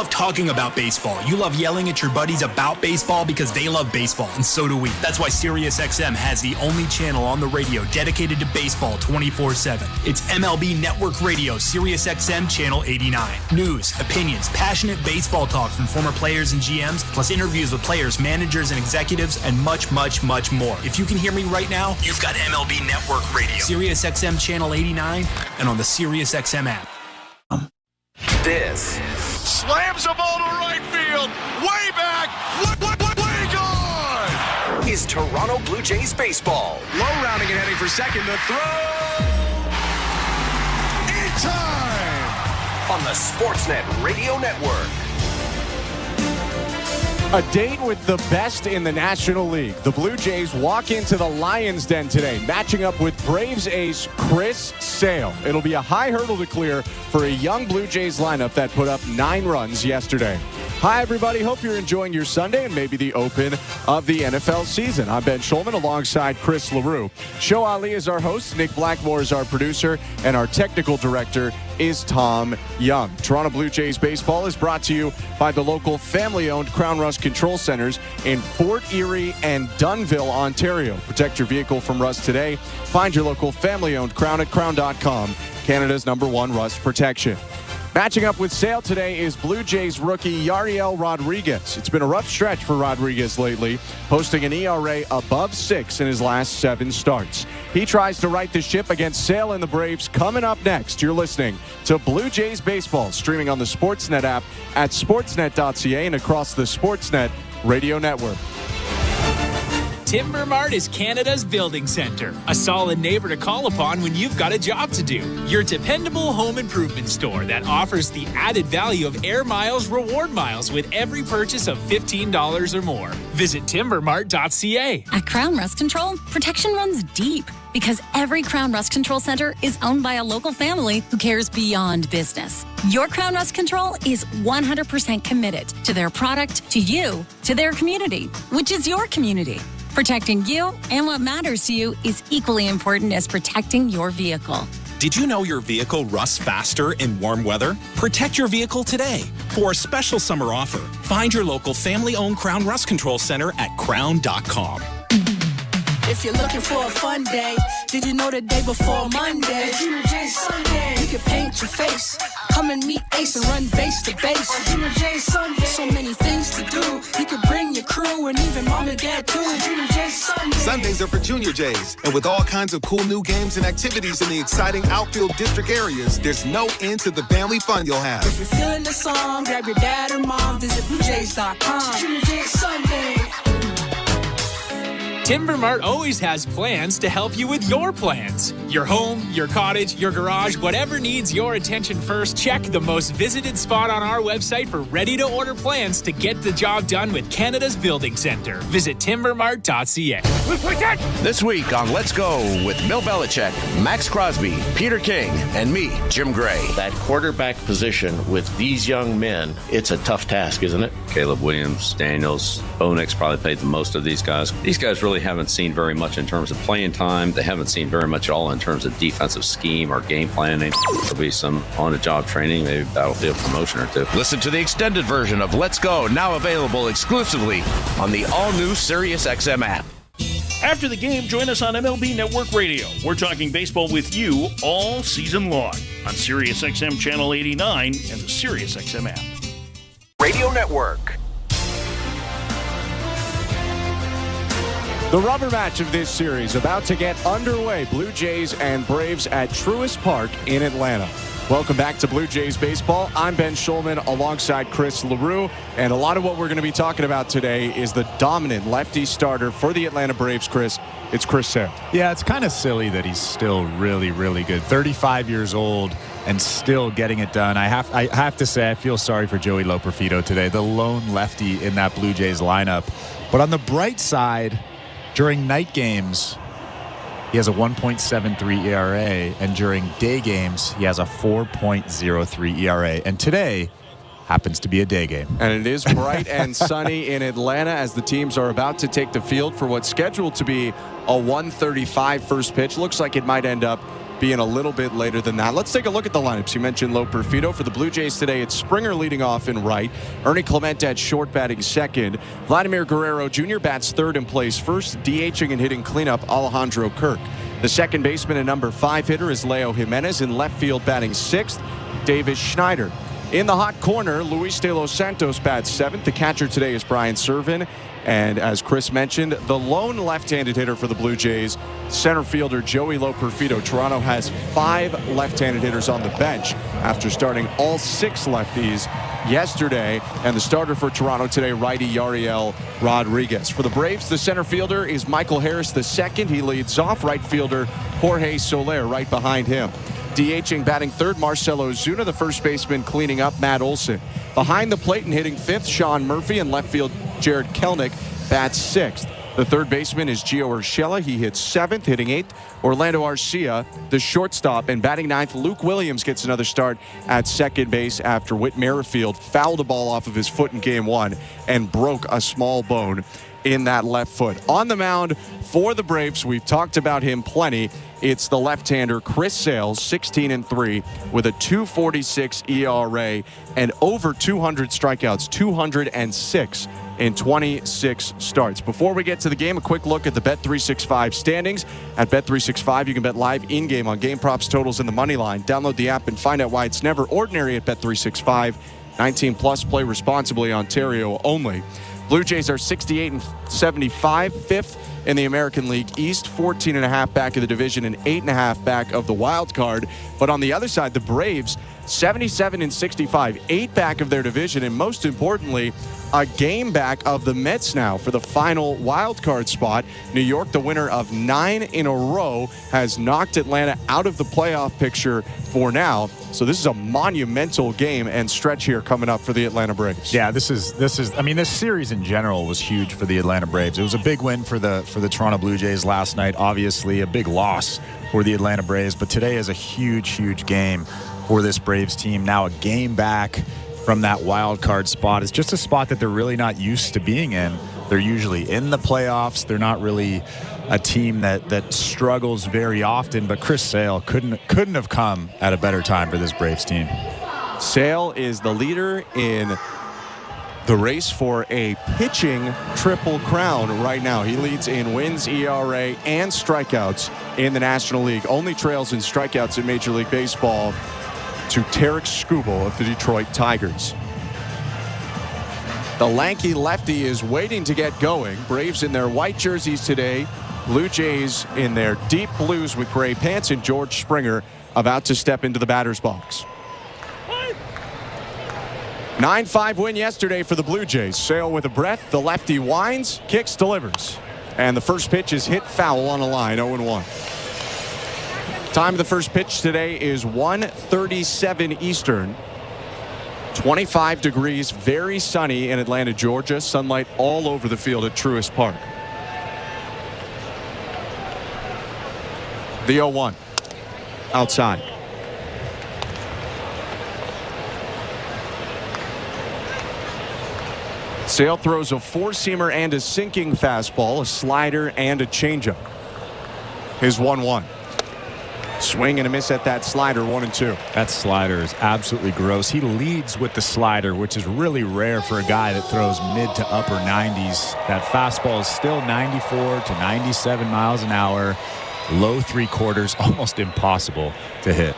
love talking about baseball. You love yelling at your buddies about baseball because they love baseball, and so do we. That's why SiriusXM has the only channel on the radio dedicated to baseball 24/7. It's MLB Network Radio, SiriusXM Channel 89. News, opinions, passionate baseball talk from former players and GMs, plus interviews with players, managers, and executives, and much, much, much more. If you can hear me right now, you've got MLB Network Radio, SiriusXM Channel 89, and on the SiriusXM app. This slams the ball to right field, way back, way gone! Is Toronto Blue Jays baseball. Low rounding and heading for second to throw. In time! On the Sportsnet Radio Network. A date with the best in the National League. The Blue Jays walk into the Lions' Den today, matching up with Braves ace Chris Sale. It'll be a high hurdle to clear for a young Blue Jays lineup that put up 9 runs yesterday. Hi, everybody. Hope you're enjoying your Sunday and maybe the open of the NFL season. I'm Ben Schulman alongside Chris LaRue. Show Ali is our host. Nick Blackmore is our producer. And our technical director is Tom Young. Toronto Blue Jays baseball is brought to you by the local family-owned Crown Rust Control Centers in Fort Erie and Dunnville, Ontario. Protect your vehicle from rust today. Find your local family-owned Crown at crown.com, Canada's #1 rust protection. Matching up with Sale today is Blue Jays rookie Yariel Rodriguez. It's been a rough stretch for Rodriguez lately, posting an ERA above 6 in his last 7 starts. He tries to right the ship against Sale and the Braves. Coming up next, you're listening to Blue Jays Baseball, streaming on the Sportsnet app at sportsnet.ca and across the Sportsnet Radio Network. Timber Mart is Canada's building center, a solid neighbor to call upon when you've got a job to do. Your dependable home improvement store that offers the added value of Air Miles reward miles with every purchase of $15 or more. Visit timbermart.ca. At Crown Rust Control, protection runs deep because every Crown Rust Control Center is owned by a local family who cares beyond business. Your Crown Rust Control is 100% committed to their product, to you, to their community, which is your community. Protecting you and what matters to you is equally important as protecting your vehicle. Did you know your vehicle rusts faster in warm weather? Protect your vehicle today. For a special summer offer, find your local family-owned Crown Rust Control Center at crown.com. If you're looking for a fun day, did you know the day before Monday? Junior J Sunday. You can paint your face. Come and meet Ace and run base to base. Junior J Sunday. So many things to do. You could bring your crew and even mom and dad too. Junior J Sunday. Sundays are for Junior Jays. And with all kinds of cool new games and activities in the exciting outfield district areas, there's no end to the family fun you'll have. If you're feeling the song, grab your dad or mom. Visit BlueJays.com. Junior J Sunday. Timber Mart always has plans to help you with your plans. Your home, your cottage, your garage, whatever needs your attention first, check the most visited spot on our website for ready-to-order plans to get the job done with Canada's Building Center. Visit timbermart.ca. This week on Let's Go with Bill Belichick, Max Crosby, Peter King, and me, Jim Gray. That quarterback position with these young men, it's a tough task, isn't it? Caleb Williams, Daniels, Bonix probably played the most of these guys. These guys really haven't seen very much in terms of playing time. They haven't seen very much at all in terms of defensive scheme or game planning. There'll be some on-the-job training, maybe battlefield promotion or two. Listen to the extended version of Let's Go, now available exclusively on the all-new SiriusXM app. After the game, join us on MLB Network Radio. We're talking baseball with you all season long on SiriusXM Channel 89 and the SiriusXM app. Radio Network. The rubber match of this series about to get underway. Blue Jays and Braves at Truist Park in Atlanta. Welcome back to Blue Jays Baseball. I'm Ben Schulman alongside Chris LaRue. And a lot of what we're going to be talking about today is the dominant lefty starter for the Atlanta Braves, Chris. It's Chris Sale. Yeah, it's kind of silly that he's still really, really good. 35 years old and still getting it done. I have to say I feel sorry for Joey Loperfido today, the lone lefty in that Blue Jays lineup. But on the bright side, during night games, he has a 1.73 ERA, and during day games, he has a 4.03 ERA. And today happens to be a day game. And it is bright and sunny in Atlanta as the teams are about to take the field for what's scheduled to be a 1:35 first pitch. Looks like it might end up being a little bit later than that. Let's take a look at the lineups. You mentioned Loperfido. For the Blue Jays today, it's Springer leading off in right. Ernie Clemente at short batting second. Vladimir Guerrero Jr. bats third and plays first. DHing and hitting cleanup Alejandro Kirk. The second baseman and number 5 hitter is Leo Jimenez. In left field batting sixth, Davis Schneider. In the hot corner, Luis de los Santos bats seventh. The catcher today is Brian Servin. And as Chris mentioned, the lone left-handed hitter for the Blue Jays, center fielder Joey Loperfido. Toronto has 5 left-handed hitters on the bench after starting all 6 lefties yesterday. And the starter for Toronto today, righty Yariel Rodriguez. For the Braves, the center fielder is Michael Harris II. He leads off. Right fielder Jorge Soler right behind him. DHing batting third, Marcelo Ozuna. The first baseman cleaning up, Matt Olson. Behind the plate and hitting fifth, Sean Murphy. And left field, Jared Kelnick bats sixth. The third baseman is Gio Urshela. He hits seventh, hitting eighth. Orlando Arcia, the shortstop, and batting ninth, Luke Williams gets another start at second base after Whit Merrifield fouled a ball off of his foot in Game 1 and broke a small bone in that left foot. On the mound for the Braves, we've talked about him plenty. It's the left-hander Chris Sale, 16-3 with a 2.46 ERA and over 200 strikeouts, 206 in 26 starts. Before we get to the game, a quick look at the Bet365 standings. At Bet365, you can bet live in-game on game props, totals, and the money line. Download the app and find out why it's never ordinary at Bet365. 19 plus, play responsibly, Ontario only. Blue Jays are 68-75, fifth in the American League East, 14.5 back of the division and 8.5 back of the wild card. But on the other side, the Braves, 77-65, 8 back of their division, and most importantly, a game back of the Mets now for the final wild card spot. New York, the winner of 9 in a row, has knocked Atlanta out of the playoff picture for now. So this is a monumental game and stretch here coming up for the Atlanta Braves. Yeah, this is. I mean, this series in general was huge for the Atlanta Braves. It was a big win for the Toronto Blue Jays last night. Obviously, a big loss for the Atlanta Braves, but today is a huge game for this Braves team. Now a game back from that wild card spot. It's just a spot that they're really not used to being in. They're usually in the playoffs. They're not really a team that struggles very often, but Chris Sale couldn't have come at a better time for this Braves team. Sale is the leader in the race for a pitching triple crown right now. He leads in wins, ERA, and strikeouts in the National League. Only trails in strikeouts in Major League Baseball to Tarek Skubal of the Detroit Tigers. The lanky lefty is waiting to get going. Braves in their white jerseys today. Blue Jays in their deep blues with gray pants, and George Springer about to step into the batter's box. 9-5 win yesterday for the Blue Jays. Sale with a breath. The lefty winds, kicks, delivers. And the first pitch is hit foul on a line, 0-1. Time of the first pitch today is 1:37 Eastern. 25 degrees, very sunny in Atlanta, Georgia. Sunlight all over the field at Truist Park. The 0-1 outside. Sale throws a four-seamer and a sinking fastball, a slider, and a changeup. His 1-1. Swing and a miss at that slider, 1-2. That slider is absolutely gross. He leads with the slider, which is really rare for a guy that throws mid to upper 90s. That fastball is still 94 to 97 miles an hour. Low three-quarters, almost impossible to hit.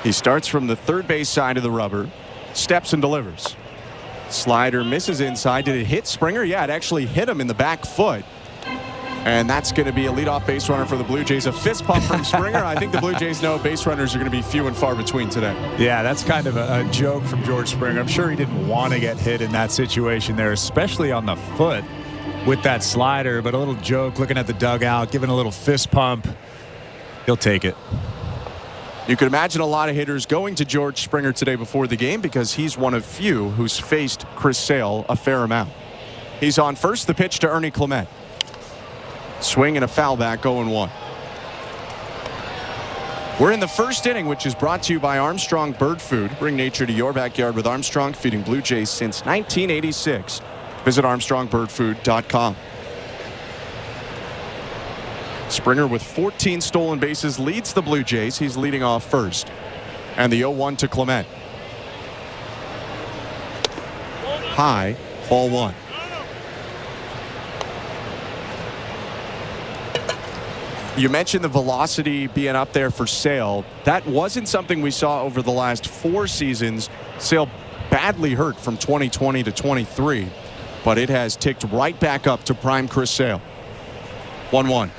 He starts from the third base side of the rubber, steps and delivers. Slider misses inside. Did it hit Springer? Yeah, it actually hit him in the back foot. And that's going to be a leadoff base runner for the Blue Jays. A fist pump from Springer. I think the Blue Jays know base runners are going to be few and far between today. Yeah, that's kind of a joke from George Springer. I'm sure he didn't want to get hit in that situation there, especially on the foot with that slider. But a little joke, looking at the dugout, giving a little fist pump. He'll take it. You could imagine a lot of hitters going to George Springer today before the game because he's one of few who's faced Chris Sale a fair amount. He's on first. The pitch to Ernie Clement. Swing and a foul back, 0-1. We're in the first inning, which is brought to you by Armstrong Bird Food. Bring nature to your backyard with Armstrong, feeding Blue Jays since 1986. Visit ArmstrongBirdFood.com. Springer with 14 stolen bases leads the Blue Jays. He's leading off first. And the 0-1 to Clement. High, ball one. You mentioned the velocity being up there for Sale. That wasn't something we saw over the last 4 seasons. Sale badly hurt from 2020 to 23, but it has ticked right back up to prime Chris Sale. 1-1.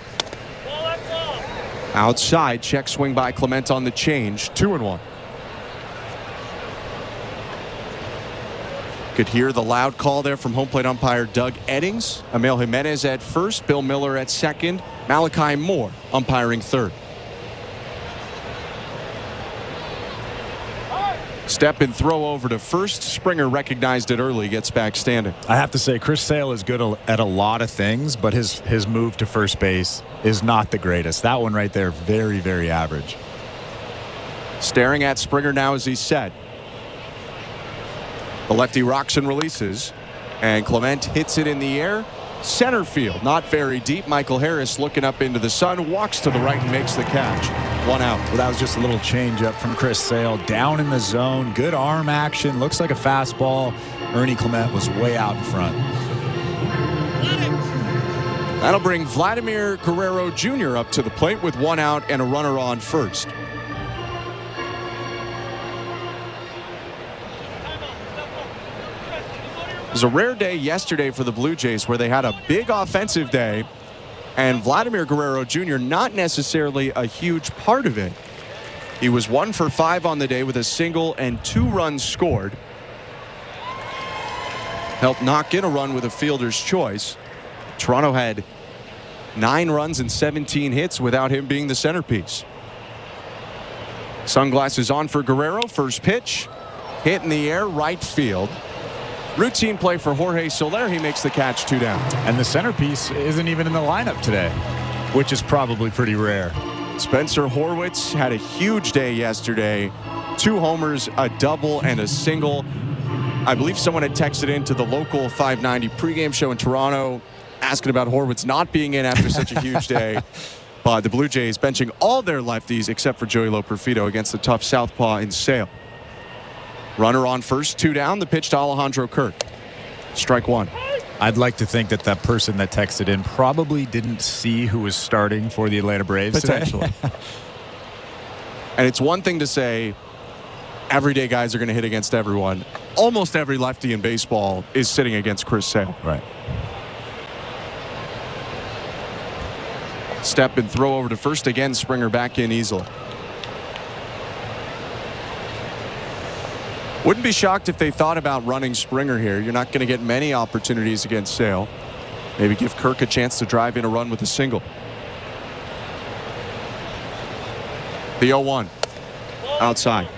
Outside, check swing by Clement on the change. 2-1. Could hear the loud call there from home plate umpire Doug Eddings. Emil Jimenez at first, Bill Miller at second, Malachi Moore umpiring third. Step and throw over to first. Springer recognized it early, gets back standing. I have to say, Chris Sale is good at a lot of things, but his move to first base is not the greatest. That one right there, very, very average. Staring at Springer now as he's set. The lefty rocks and releases, and Clement hits it in the air. Center field, not very deep. Michael Harris looking up into the sun, walks to the right and makes the catch. 1 out. Well, that was just a little change up from Chris Sale. Down in the zone, good arm action, looks like a fastball. Ernie Clement was way out in front. That'll bring Vladimir Guerrero Jr. up to the plate with 1 out and a runner on first. It was a rare day yesterday for the Blue Jays where they had a big offensive day, and Vladimir Guerrero Jr. not necessarily a huge part of it. He was 1 for 5 on the day with a single and 2 runs scored. Helped knock in a run with a fielder's choice. Toronto had 9 runs and 17 hits without him being the centerpiece. Sunglasses on for Guerrero. First pitch, hit in the air, right field. Routine play for Jorge Soler. He makes the catch, 2 down. And the centerpiece isn't even in the lineup today, which is probably pretty rare. Spencer Horwitz had a huge day yesterday. 2 homers, a double, and a single. I believe someone had texted into the local 590 pregame show in Toronto asking about Horwitz not being in after such a huge day. But the Blue Jays benching all their lefties except for Joey Loperfido against the tough southpaw in Sale. Runner on first, 2 down. The pitch to Alejandro Kirk. Strike 1. I'd like to think that person that texted in probably didn't see who was starting for the Atlanta Braves potentially. And it's one thing to say everyday guys are going to hit against everyone. Almost every lefty in baseball is sitting against Chris Sale. Right. Step and throw over to first again. Springer back in easily. Wouldn't be shocked if they thought about running Springer here. You're not going to get many opportunities against Sale. Maybe give Kirk a chance to drive in a run with a single. The 0-1. Outside.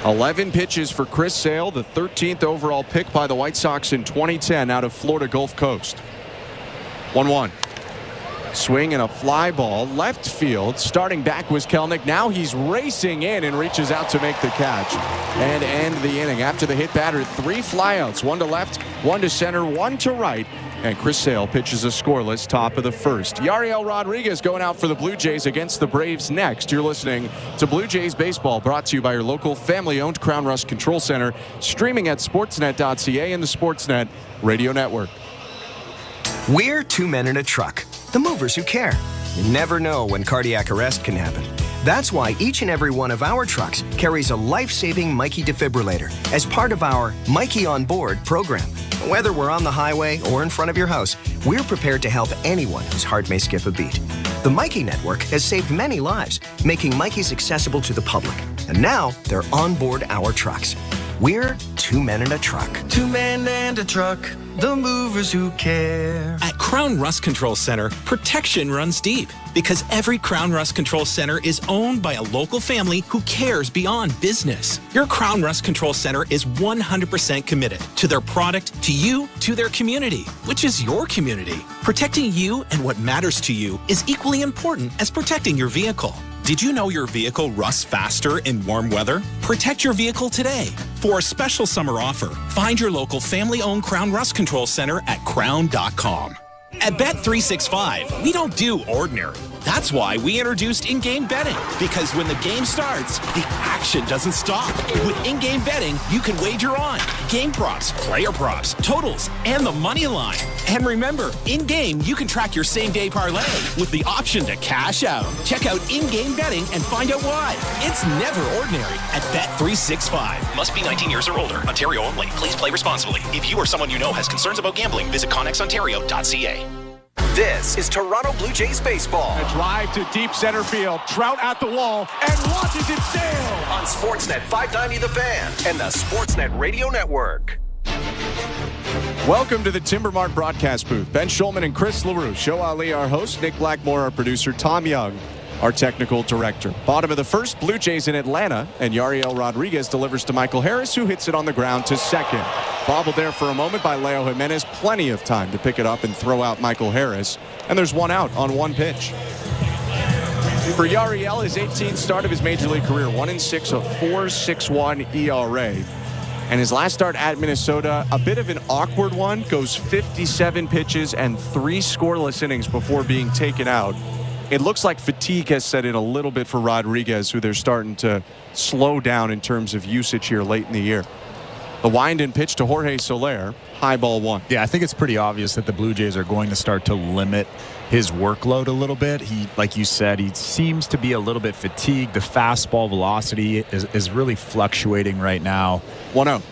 $11 pitches for Chris Sale, the 13th overall pick by the White Sox in 2010 out of Florida Gulf Coast. 1-1. Swing and a fly ball. Left field. Starting back was Kelenic. Now he's racing in and reaches out to make the catch and end the inning. After the hit batter, 3 flyouts. 1 to left, 1 to center, 1 to right. And Chris Sale pitches a scoreless top of the first. Yariel Rodriguez going out for the Blue Jays against the Braves next. You're listening to Blue Jays Baseball, brought to you by your local family-owned Crown Rust Control Center, streaming at sportsnet.ca and the Sportsnet Radio Network. We're 2 men in a truck, the movers who care. You never know when cardiac arrest can happen. That's why each and every one of our trucks carries a life-saving Mikey defibrillator as part of our Mikey on Board program. Whether we're on the highway or in front of your house, we're prepared to help anyone whose heart may skip a beat. The Mikey Network has saved many lives, making Mikey's accessible to the public. And now they're on board our trucks. We're 2 men in a truck. 2 men and a truck, the movers who care. At Crown Rust Control Center, protection runs deep because every Crown Rust Control Center is owned by a local family who cares beyond business. Your Crown Rust Control Center is 100% committed to their product, to you, to their community, which is your community. Protecting you and what matters to you is equally important as protecting your vehicle. Did you know your vehicle rusts faster in warm weather? Protect your vehicle today. For a special summer offer, find your local family-owned Crown Rust Control Center at crown.com. At Bet365, we don't do ordinary. That's why we introduced in-game betting. Because when the game starts, the action doesn't stop. With in-game betting, you can wager on game props, player props, totals, and the money line. And remember, in-game, you can track your same-day parlay with the option to cash out. Check out in-game betting and find out why. It's never ordinary at Bet365. Must be 19 years or older. Ontario only. Please play responsibly. If you or someone you know has concerns about gambling, visit connexontario.ca. This is Toronto Blue Jays baseball. A drive to deep center field. Trout at the wall and launches it sail. On Sportsnet 590 The Fan and the Sportsnet Radio Network. Welcome to the Timbermart broadcast booth. Ben Schulman and Chris LaRue. Show Ali, our host. Nick Blackmore, our producer. Tom Young, our technical director. Bottom of the first, Blue Jays in Atlanta, and Yariel Rodriguez delivers to Michael Harris, who hits it on the ground to second. Bobbled there for a moment by Leo Jimenez. Plenty of time to pick it up and throw out Michael Harris. And there's one out on one pitch. For Yariel, his 18th start of his major league career, 1-6, a 4.61 ERA. And his last start at Minnesota, a bit of an awkward one, goes 57 pitches and 3 scoreless innings before being taken out. It looks like fatigue has set in a little bit for Rodriguez, who they're starting to slow down in terms of usage here late in the year. The wind and pitch to Jorge Soler, high ball 1. Yeah, I think it's pretty obvious that the Blue Jays are going to start to limit his workload a little bit. He, like you said, he seems to be a little bit fatigued. The fastball velocity is really fluctuating right now. 1-0.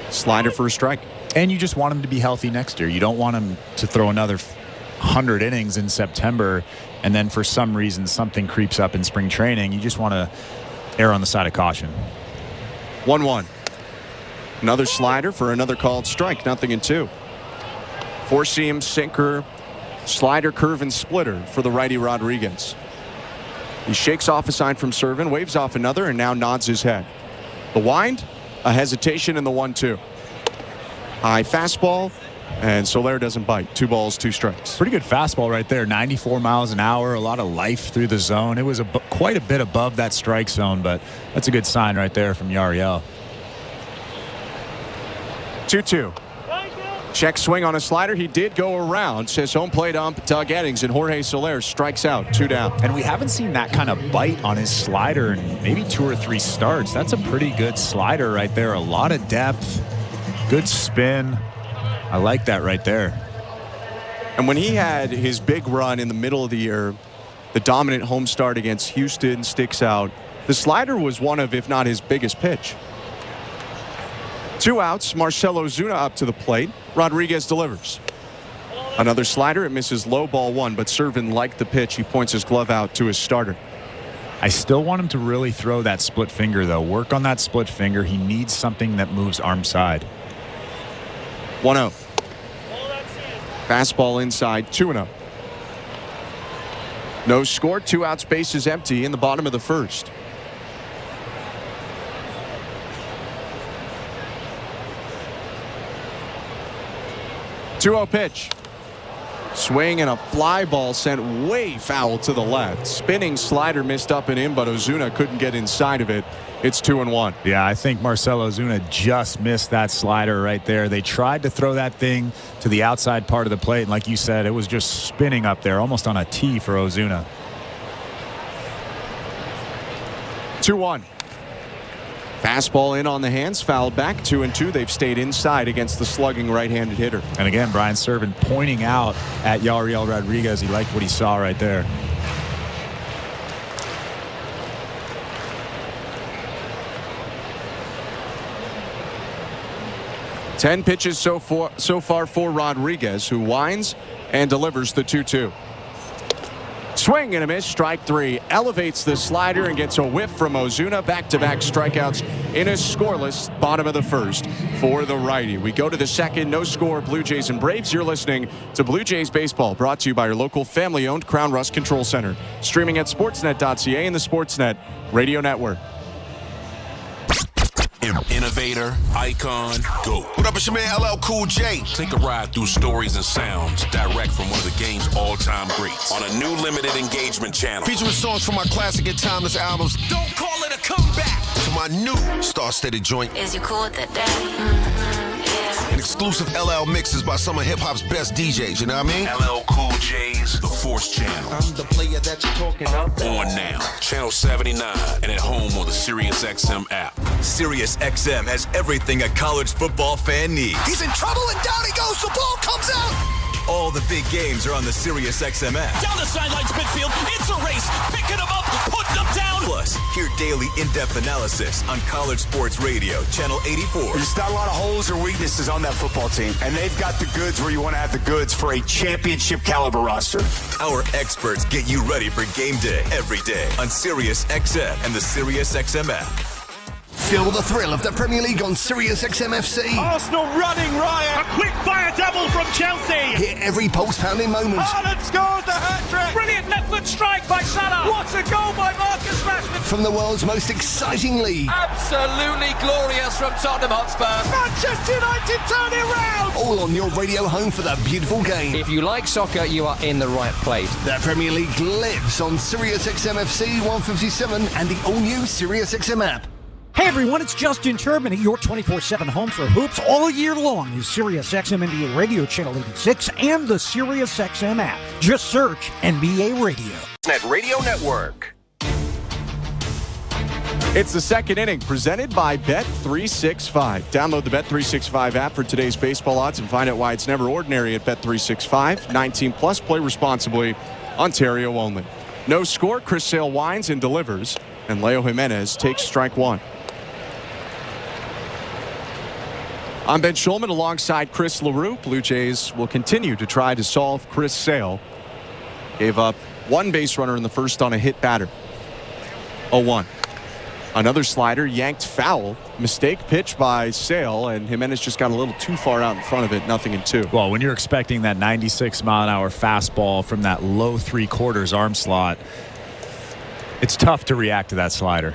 Slider for a strike. And you just want him to be healthy next year. You don't want him to throw another 100 innings in September, and then for some reason something creeps up in spring training. You just want to err on the side of caution. 1-1. Another slider for another called strike. 0-2. Four-seam, sinker, slider, curve, and splitter for the righty Rodriguez. He shakes off a sign from Servin, waves off another, and now nods his head. The wind, a hesitation in the 1-2. High fastball, and Soler doesn't bite. 2 balls, 2 strikes. Pretty good fastball right there. 94 miles an hour, a lot of life through the zone. It was quite a bit above that strike zone, but that's a good sign right there from Yariel. 2-2. Check swing on a slider. He did go around, says home plate ump Doug Eddings, and Jorge Soler strikes out. 2 down. And we haven't seen that kind of bite on his slider in maybe 2 or 3 starts. That's a pretty good slider right there. A lot of depth, good spin. I like that right there. And when he had his big run in the middle of the year, the dominant home start against Houston sticks out. The slider was one of, if not his biggest pitch. 2 outs. Marcell Ozuna up to the plate. Rodriguez delivers. Another slider. It misses low, ball 1, but Servin liked the pitch. He points his glove out to his starter. I still want him to really throw that split finger, though. Work on that split finger. He needs something that moves arm side. 1-0. Fastball inside. 2-0. No score. 2 outs. Bases empty in the bottom of the first. Pitch. Swing and a fly ball sent way foul to the left. Spinning slider missed up and in, but Ozuna couldn't get inside of it. It's 2-1. Yeah, I think Marcell Ozuna just missed that slider right there. They tried to throw that thing to the outside part of the plate, and like you said, it was just spinning up there, almost on a tee for Ozuna. 2-1. Fastball in on the hands, fouled back. 2-2. They've stayed inside against the slugging right-handed hitter. And again, Brian Servin pointing out at Yariel Rodriguez. He liked what he saw right there. Ten pitches so far for Rodriguez, who winds and delivers the 2-2. Swing and a miss, strike 3. Elevates the slider and gets a whiff from Ozuna. Back-to-back strikeouts in a scoreless bottom of the first for the righty. We go to the second. No score, Blue Jays and Braves. You're listening to Blue Jays Baseball, brought to you by your local family-owned Crown Rust Control Center. Streaming at sportsnet.ca and the Sportsnet Radio Network. Innovator, icon, GOAT. What up, it's your man LL Cool J. Take a ride through stories and sounds direct from one of the game's all-time greats on a new limited engagement channel. Featuring songs from my classic and timeless albums. Don't call it a comeback. To my new star-studded joint. Is you cool with that, daddy? Yeah. And exclusive LL mixes by some of hip-hop's best DJs, you know what I mean? LL Cool J's The Force Channel. I'm the player that you're talking about. On now, Channel 79, and at home on the SiriusXM app. SiriusXM has everything a college football fan needs. He's in trouble and down he goes. The ball comes out. All the big games are on the SiriusXM app. Down the sidelines, midfield. It's a race. Picking them up, putting them down. Plus, hear daily in-depth analysis on College Sports Radio, Channel 84. There's not a lot of holes or weaknesses on that football team, and they've got the goods where you want to have the goods for a championship caliber roster. Our experts get you ready for game day every day on SiriusXM and the SiriusXM app. Feel the thrill of the Premier League on SiriusXM FC. Arsenal running riot. A quick fire double from Chelsea. Hear every pulse-pounding moment. Haaland scores the hat-trick. Brilliant left foot strike by Salah. What a goal by Marcus Rashford. From the world's most exciting league. Absolutely glorious from Tottenham Hotspur. Manchester United turn it round. All on your radio home for the beautiful game. If you like soccer, you are in the right place. The Premier League lives on SiriusXM FC 157 and the all-new SiriusXM app. Hey everyone, it's Justin Turbin, your 24/7 home for hoops all year long is SiriusXM NBA Radio Channel 86 and the SiriusXM app. Just search NBA Radio. Net Radio Network. It's the second inning presented by Bet365. Download the Bet365 app for today's baseball odds and find out why it's never ordinary at Bet365. 19 plus, play responsibly. Ontario only. No score, Chris Sale winds and delivers, and Leo Jimenez takes strike one. I'm Ben Schulman alongside Chris LaRue. Blue Jays will continue to try to solve Chris Sale. Gave up one base runner in the first on a hit batter. 0-1. Another slider yanked foul. Mistake pitch by Sale, and Jimenez just got a little too far out in front of it. 0-2. Well, when you're expecting that 96-mile-an-hour fastball from that low three-quarters arm slot, it's tough to react to that slider.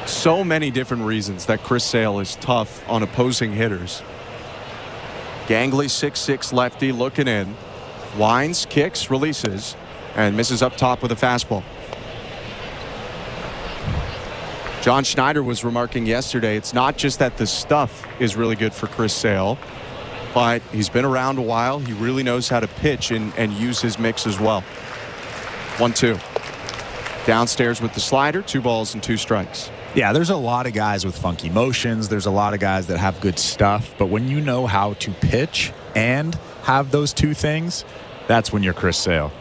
So many different reasons that Chris Sale is tough on opposing hitters. Gangly 6'6" lefty looking in. Winds, kicks, releases, and misses up top with a fastball. John Schneider was remarking yesterday, it's not just that the stuff is really good for Chris Sale, but he's been around a while. He really knows how to pitch and use his mix as well. 1-2. Downstairs with the slider, 2 balls and 2 strikes. Yeah, there's a lot of guys with funky motions. There's a lot of guys that have good stuff. But when you know how to pitch and have those two things, that's when you're Chris Sale.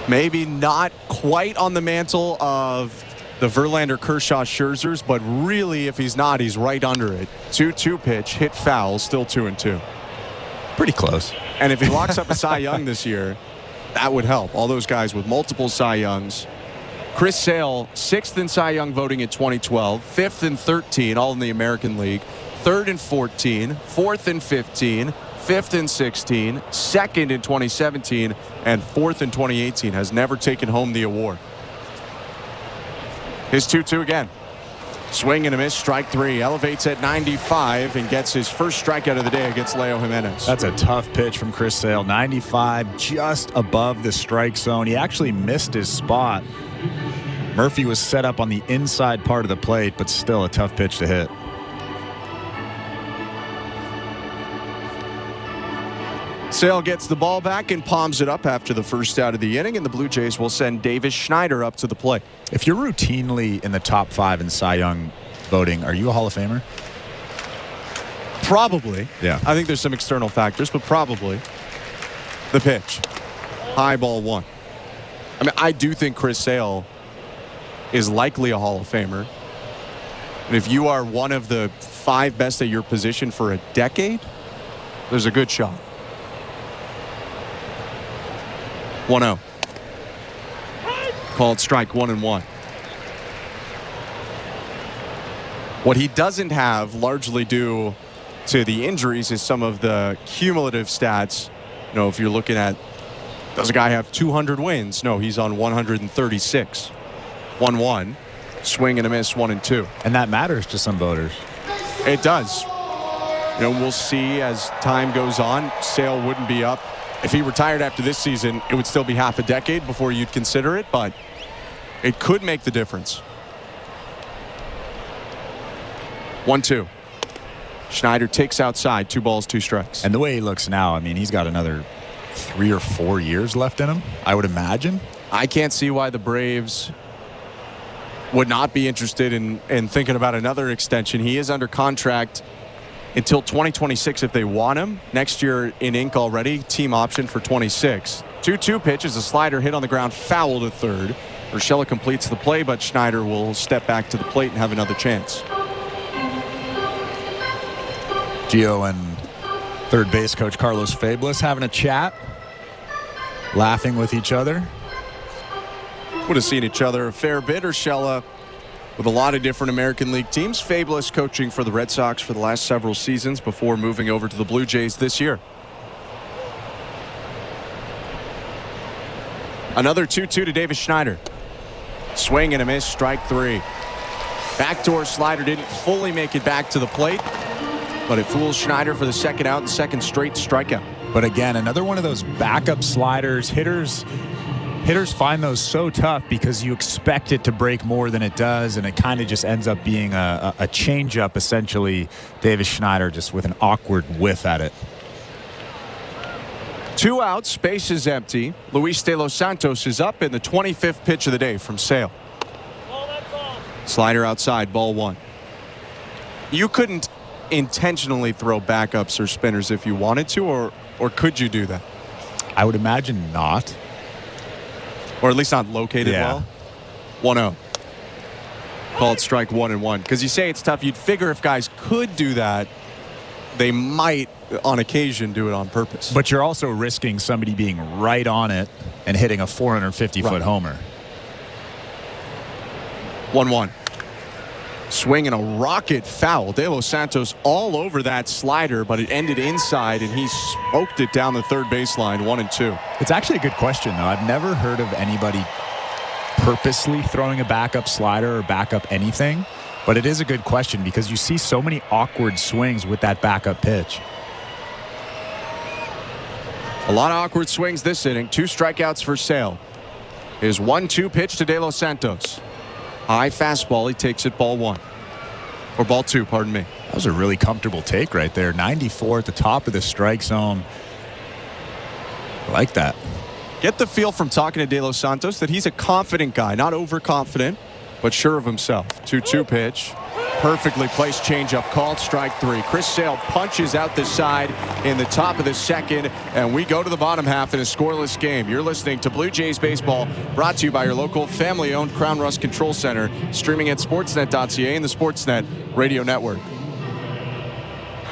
Maybe not quite on the mantle of the Verlander, Kershaw, Scherzers, but really, if he's not, he's right under it. 2-2 pitch, hit foul, still 2-2. Pretty close. And if he locks up a Cy Young this year, that would help. All those guys with multiple Cy Youngs. Chris Sale, 6th in Cy Young voting in 2012, 5th in 13, all in the American League, 3rd in 14, 4th in 15, 5th in 16, 2nd in 2017, and 4th in 2018. Has never taken home the award. His 2-2 again. Swing and a miss, strike 3. Elevates at 95 and gets his first strikeout of the day against Leo Jimenez. That's a tough pitch from Chris Sale. 95, just above the strike zone. He actually missed his spot. Murphy was set up on the inside part of the plate, but still a tough pitch to hit. Sale gets the ball back and palms it up after the first out of the inning, and the Blue Jays will send Davis Schneider up to the plate. If you're routinely in the top 5 in Cy Young voting, are you a Hall of Famer? Probably. Yeah. I think there's some external factors, but probably. The pitch. High ball 1. I mean, I do think Chris Sale is likely a Hall of Famer. And if you are one of the 5 best at your position for a decade, there's a good shot. 1-0. Called strike 1-1. What he doesn't have, largely due to the injuries, is some of the cumulative stats. You know, if you're looking at, does a guy have 200 wins? No, he's on 136. 1-1. Swing and a miss, 1-2. And that matters to some voters. It does. We'll see as time goes on. Sale wouldn't be up. If he retired after this season, it would still be half a decade before you'd consider it, but it could make the difference. 1-2. Schneider takes outside. 2 balls, 2 strikes. And the way he looks now, I mean, he's got another 3 or 4 years left in him, I would imagine. I can't see why the Braves would not be interested in thinking about another extension. He is under contract until 2026 if they want him. Next year in ink already, team option for 26. 2-2 pitch is a slider hit on the ground, foul to third. Urshela completes the play, but Schneider will step back to the plate and have another chance. Gio and third base coach Carlos Fablis having a chat, laughing with each other. Would have seen each other a fair bit. Urshela with a lot of different American League teams. Fablis coaching for the Red Sox for the last several seasons before moving over to the Blue Jays this year. Another 2-2 to Davis Schneider. Swing and a miss, strike 3. Backdoor slider didn't fully make it back to the plate, but it fools Schneider for the second out and second straight strikeout. But again, another one of those backup sliders. Hitters find those so tough because you expect it to break more than it does, and it kind of just ends up being a changeup, essentially. Davis Schneider just with an awkward whiff at it. 2 outs, base is empty. Luis De Los Santos is up in the 25th pitch of the day from Sale. Slider outside, ball 1. You couldn't intentionally throw backups or spinners if you wanted to, or could you do that? I would imagine not. Or at least not located well. 1-0. Called strike 1-1. Because you say it's tough. You'd figure if guys could do that, they might on occasion do it on purpose. But you're also risking somebody being right on it and hitting a 450-foot homer. 1-1. Swing and a rocket foul. De Los Santos all over that slider, but it ended inside, and he smoked it down the third baseline. 1-2. It's actually a good question, though. I've never heard of anybody purposely throwing a backup slider or backup anything, but it is a good question because you see so many awkward swings with that backup pitch. A lot of awkward swings this inning. 2 strikeouts for Sale. His 1-2 pitch to De Los Santos. High fastball. He takes it ball 1. Or ball 2, pardon me. That was a really comfortable take right there. 94 at the top of the strike zone. I like that. Get the feel from talking to De Los Santos that he's a confident guy. Not overconfident, but sure of himself. 2-2 pitch. Perfectly placed changeup called strike 3. Chris Sale punches out the side in the top of the second, and we go to the bottom half in a scoreless game. You're listening to Blue Jays Baseball, brought to you by your local family-owned Crown Rust Control Center, streaming at sportsnet.ca and the Sportsnet Radio Network.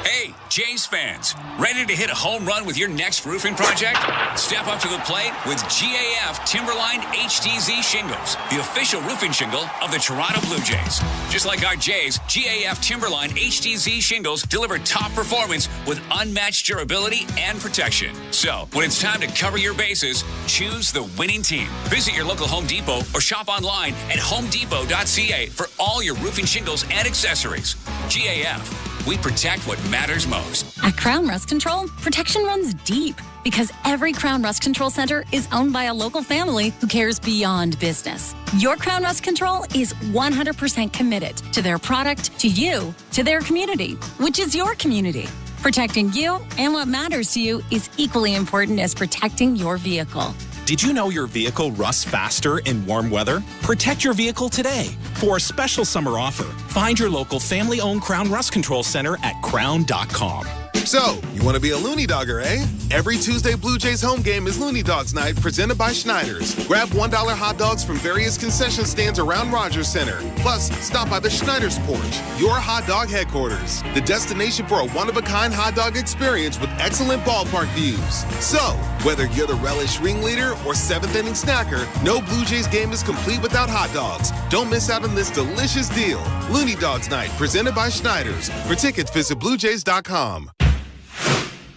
Hey, Jays fans, ready to hit a home run with your next roofing project? Step up to the plate with GAF Timberline HDZ shingles, the official roofing shingle of the Toronto Blue Jays. Just like our Jays, GAF Timberline HDZ shingles deliver top performance with unmatched durability and protection. So, when it's time to cover your bases, choose the winning team. Visit your local Home Depot or shop online at homedepot.ca for all your roofing shingles and accessories. GAF. We protect what matters most. At Crown Rust Control, protection runs deep because every Crown Rust Control Center is owned by a local family who cares beyond business. Your Crown Rust Control is 100% committed to their product, to you, to their community, which is your community. Protecting you and what matters to you is equally important as protecting your vehicle. Did you know your vehicle rusts faster in warm weather? Protect your vehicle today. For a special summer offer, find your local family-owned Crown Rust Control Center at crown.com. So, you want to be a Looney Dogger, eh? Every Tuesday Blue Jays home game is Looney Dogs Night, presented by Schneider's. Grab $1 hot dogs from various concession stands around Rogers Center. Plus, stop by the Schneider's Porch, your hot dog headquarters. The destination for a one-of-a-kind hot dog experience with excellent ballpark views. So, whether you're the relish ringleader or 7th-inning snacker, no Blue Jays game is complete without hot dogs. Don't miss out on this delicious deal. Looney Dogs Night, presented by Schneider's. For tickets, visit BlueJays.com.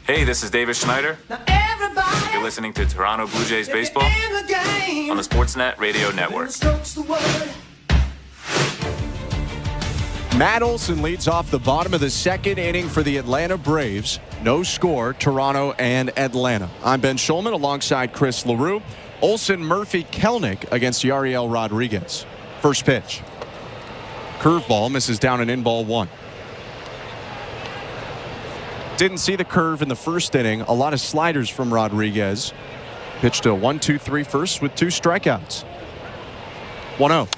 Hey, this is Davis Schneider. You're listening to Toronto Blue Jays Baseball on the Sportsnet Radio Network. Matt Olson leads off the bottom of the second inning for the Atlanta Braves. No score, Toronto and Atlanta. I'm Ben Schulman alongside Chris LaRue. Olson, Murphy, Kelnick against Yariel Rodriguez. First pitch. Curveball misses down and in, ball one. Didn't see the curve in the first inning. A lot of sliders from Rodriguez. Pitched a 1-2-3 first with 2 strikeouts. 1-0.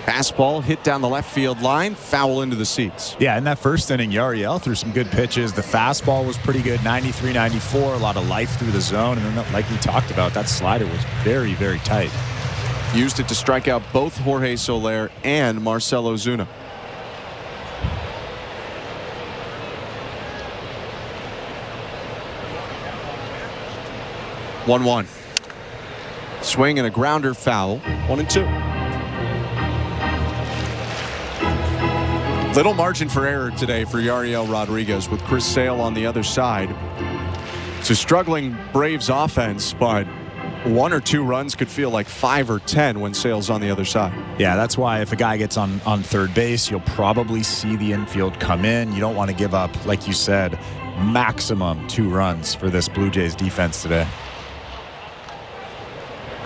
Fastball hit down the left field line, foul into the seats. Yeah, in that first inning, Yariel threw some good pitches. The fastball was pretty good, 93, 94, a lot of life through the zone. And then, like we talked about, that slider was very, very tight. Used it to strike out both Jorge Soler and Marcell Ozuna. One. Swing and a grounder, foul. 1-2. Little margin for error today for Yariel Rodriguez with Chris Sale on the other side. It's a struggling Braves offense, but 1 or 2 runs could feel like 5 or 10 when Sale's on the other side. Yeah, that's why if a guy gets on third base, you'll probably see the infield come in. You don't want to give up, like you said, maximum 2 runs for this Blue Jays defense today.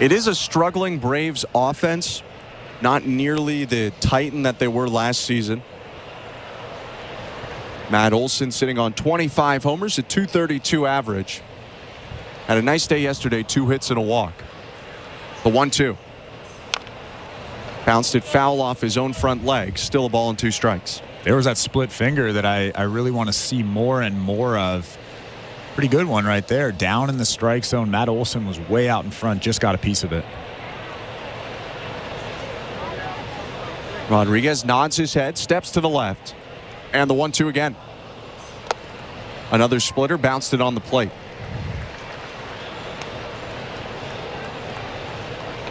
It is a struggling Braves offense, not nearly the titan that they were last season. Matt Olson sitting on 25 homers, a .232 average. Had a nice day yesterday, 2 hits and a walk. The 1-2. Bounced it foul off his own front leg. Still a ball and 2 strikes. There was that split finger that I really want to see more and more of. Pretty good one right there. Down in the strike zone. Matt Olson was way out in front. Just got a piece of it. Rodriguez nods his head, steps to the left. And the 1-2 again. Another splitter, bounced it on the plate.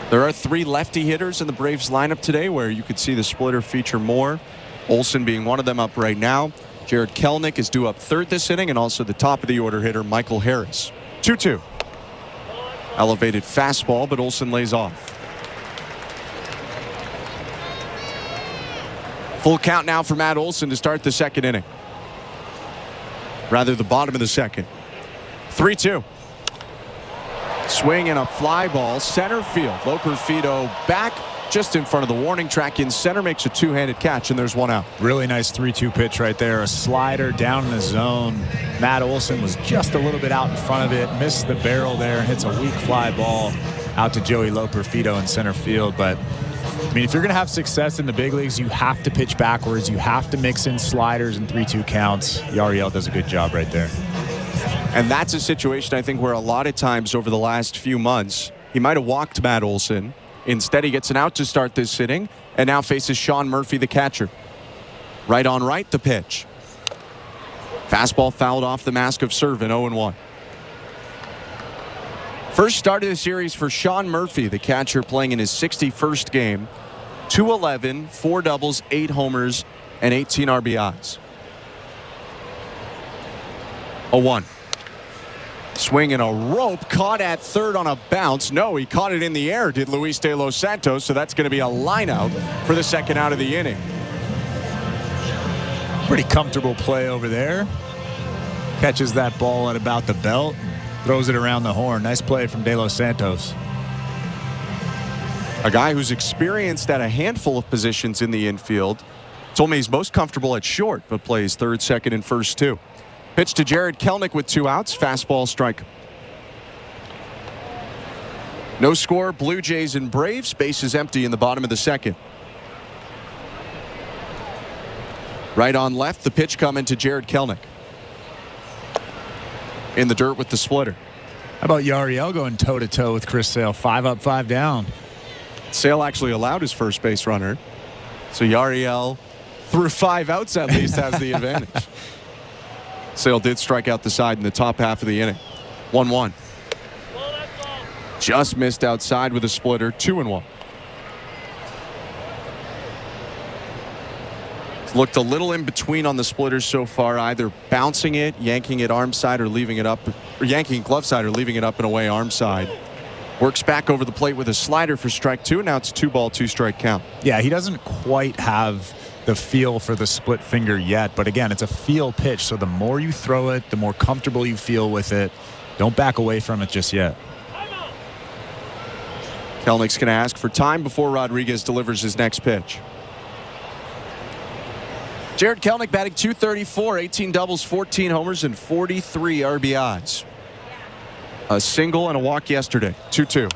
There are 3 lefty hitters in the Braves lineup today where you could see the splitter feature more. Olson being one of them up right now. Jared Kelnick is due up third this inning, and also the top of the order hitter, Michael Harris. 2-2. Elevated fastball, but Olson lays off. Full count now for Matt Olson to start the second inning. Rather, the bottom of the second. 3-2. Swing and a fly ball, center field. Loperfido back just in front of the warning track in center, makes a 2-handed catch, and there's 1 out. Really nice 3-2 pitch right there. A slider down in the zone. Matt Olson was just a little bit out in front of it, missed the barrel there, and hits a weak fly ball out to Joey Loperfido in center field. But I mean, if you're going to have success in the big leagues, you have to pitch backwards. You have to mix in sliders and 3-2 counts. Yariel does a good job right there. And that's a situation, I think, where a lot of times over the last few months, he might have walked Matt Olson. Instead, he gets an out to start this inning and now faces Sean Murphy, the catcher. Right on right, the pitch. Fastball fouled off the mask of Servin, 0-1. First start of the series for Sean Murphy, the catcher, playing in his 61st game. 211, 4 doubles, 8 homers, and 18 RBIs. 0-1. Swing and a rope, caught at third on a bounce. No, he caught it in the air, did Luis De Los Santos, so that's going to be a line out for the second out of the inning. Pretty comfortable play over there. Catches that ball at about the belt. Throws it around the horn. Nice play from De Los Santos. A guy who's experienced at a handful of positions in the infield. Told me he's most comfortable at short, but plays third, second, and first too. Pitch to Jared Kelnick with 2 outs. Fastball strike. No score, Blue Jays and Braves. Bases empty in the bottom of the second. Right on left, the pitch coming to Jared Kelnick. In the dirt with the splitter. How about Yariel going toe-to-toe with Chris Sale? 5 up, 5 down. Sale actually allowed his first base runner. So Yariel, through 5 outs at least, has the advantage. Sale did strike out the side in the top half of the inning. 1-1. Just missed outside with a splitter. 2-1. Looked a little in between on the splitters so far, either bouncing it, yanking it arm side, or leaving it up, or yanking it glove side, or leaving it up and away arm side. Works back over the plate with a slider for strike 2. Now it's 2-ball, 2-strike count. Yeah, he doesn't quite have the feel for the split finger yet. But again, it's a feel pitch, so the more you throw it, the more comfortable you feel with it. Don't back away from it just yet. Kelenich's going to ask for time before Rodriguez delivers his next pitch. Jared Kelenic batting .234, 18 doubles, 14 homers, and 43 RBIs. A single and a walk yesterday. 2-2.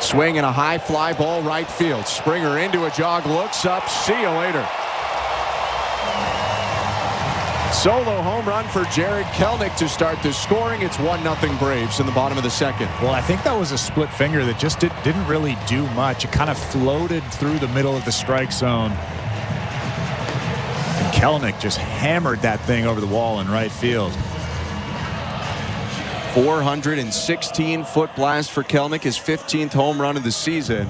Swing and a high fly ball right field. Springer into a jog, looks up, see you later. Solo home run for Jared Kelenic to start the scoring. It's 1-0 Braves in the bottom of the second. Well, I think that was a split finger that just didn't really do much. It kind of floated through the middle of the strike zone. And Kelenic just hammered that thing over the wall in right field. 416-foot blast for Kelenic, his 15th home run of the season.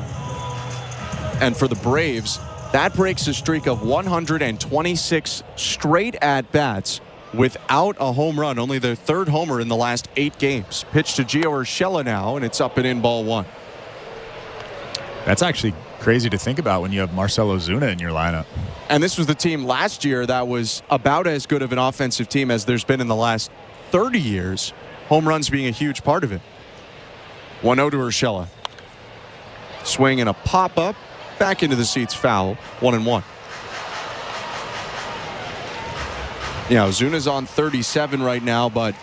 And for the Braves, that breaks a streak of 126 straight at-bats without a home run. Only their third homer in the last 8 games. Pitch to Gio Urshela now, and it's up and in, ball 1. That's actually crazy to think about when you have Marcell Ozuna in your lineup. And this was the team last year that was about as good of an offensive team as there's been in the last 30 years. Home runs being a huge part of it. 1-0 to Urshela. Swing and a pop-up. Back into the seats, foul. 1-1. Yeah, Ozuna's on 37 right now, but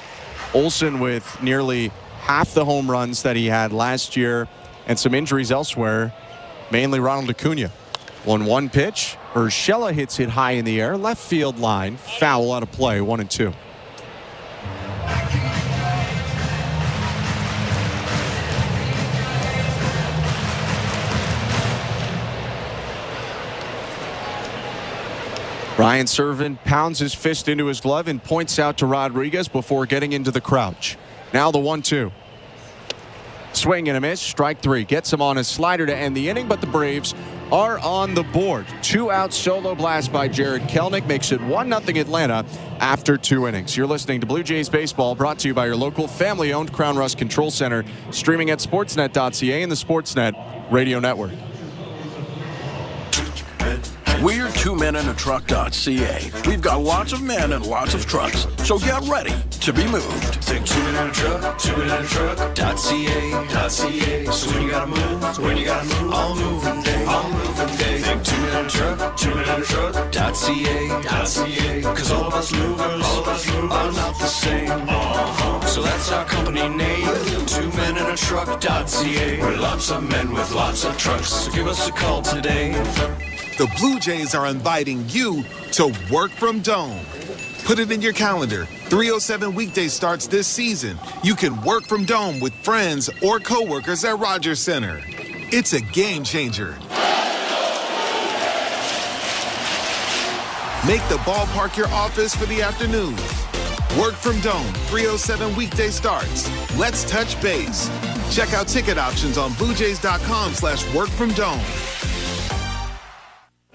Olsen with nearly half the home runs that he had last year and some injuries elsewhere, mainly Ronald Acuna. 1-1 pitch. Urshela hits it high in the air. Left field line. Foul out of play. 1-2. Ryan Servin pounds his fist into his glove and points out to Rodriguez before getting into the crouch. Now the 1-2. Swing and a miss. Strike 3. Gets him on a slider to end the inning, but the Braves are on the board. 2-out solo blast by Jared Kelenic makes it 1-0 Atlanta after 2 innings. You're listening to Blue Jays Baseball, brought to you by your local family-owned Crown Rust Control Center, streaming at sportsnet.ca and the Sportsnet Radio Network. We're 2menintruck.ca. We've got lots of men and lots of trucks, so get ready to be moved. Think 2menintruck, 2menintruck.ca. So when you gotta move, all moving day. Think 2menintruck, 2menintruck.ca. Cause all of us movers are not the same. So that's our company name, 2menintruck.ca. We're lots of men with lots of trucks, so give us a call today. The Blue Jays are inviting you to work from Dome. Put it in your calendar. 307 weekday starts this season. You can work from Dome with friends or coworkers at Rogers Center. It's a game changer. Make the ballpark your office for the afternoon. Work from Dome, 307 weekday starts. Let's touch base. Check out ticket options on BlueJays.com/workfromdome.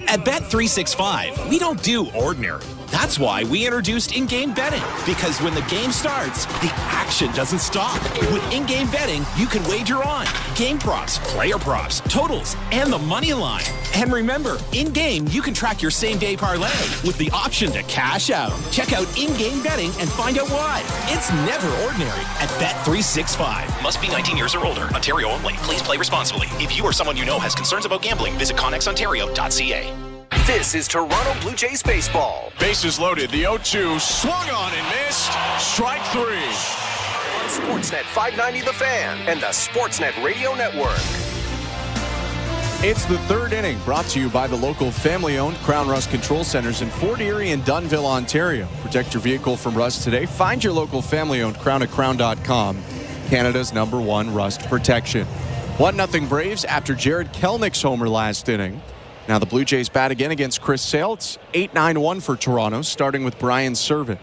At Bet365, we don't do ordinary. That's why we introduced in-game betting. Because when the game starts, the action doesn't stop. With in-game betting, you can wager on game props, player props, totals, and the money line. And remember, in-game, you can track your same-day parlay with the option to cash out. Check out in-game betting and find out why. It's never ordinary at Bet365. Must be 19 years or older. Ontario only. Please play responsibly. If you or someone you know has concerns about gambling, visit ConnexOntario.ca. This is Toronto Blue Jays baseball. Bases loaded. The 0-2 swung on and missed. Strike 3. On Sportsnet 590 The Fan and the Sportsnet Radio Network. It's the 3rd inning, brought to you by the local family-owned Crown Rust Control Centers in Fort Erie and Dunnville, Ontario. Protect your vehicle from rust today. Find your local family-owned Crown at crown.com. Canada's #1 rust protection. 1-0 Braves after Jared Kelenich's homer last inning. Now the Blue Jays bat again against Chris Sale. It's 8-9-1 for Toronto, starting with Brian Servin.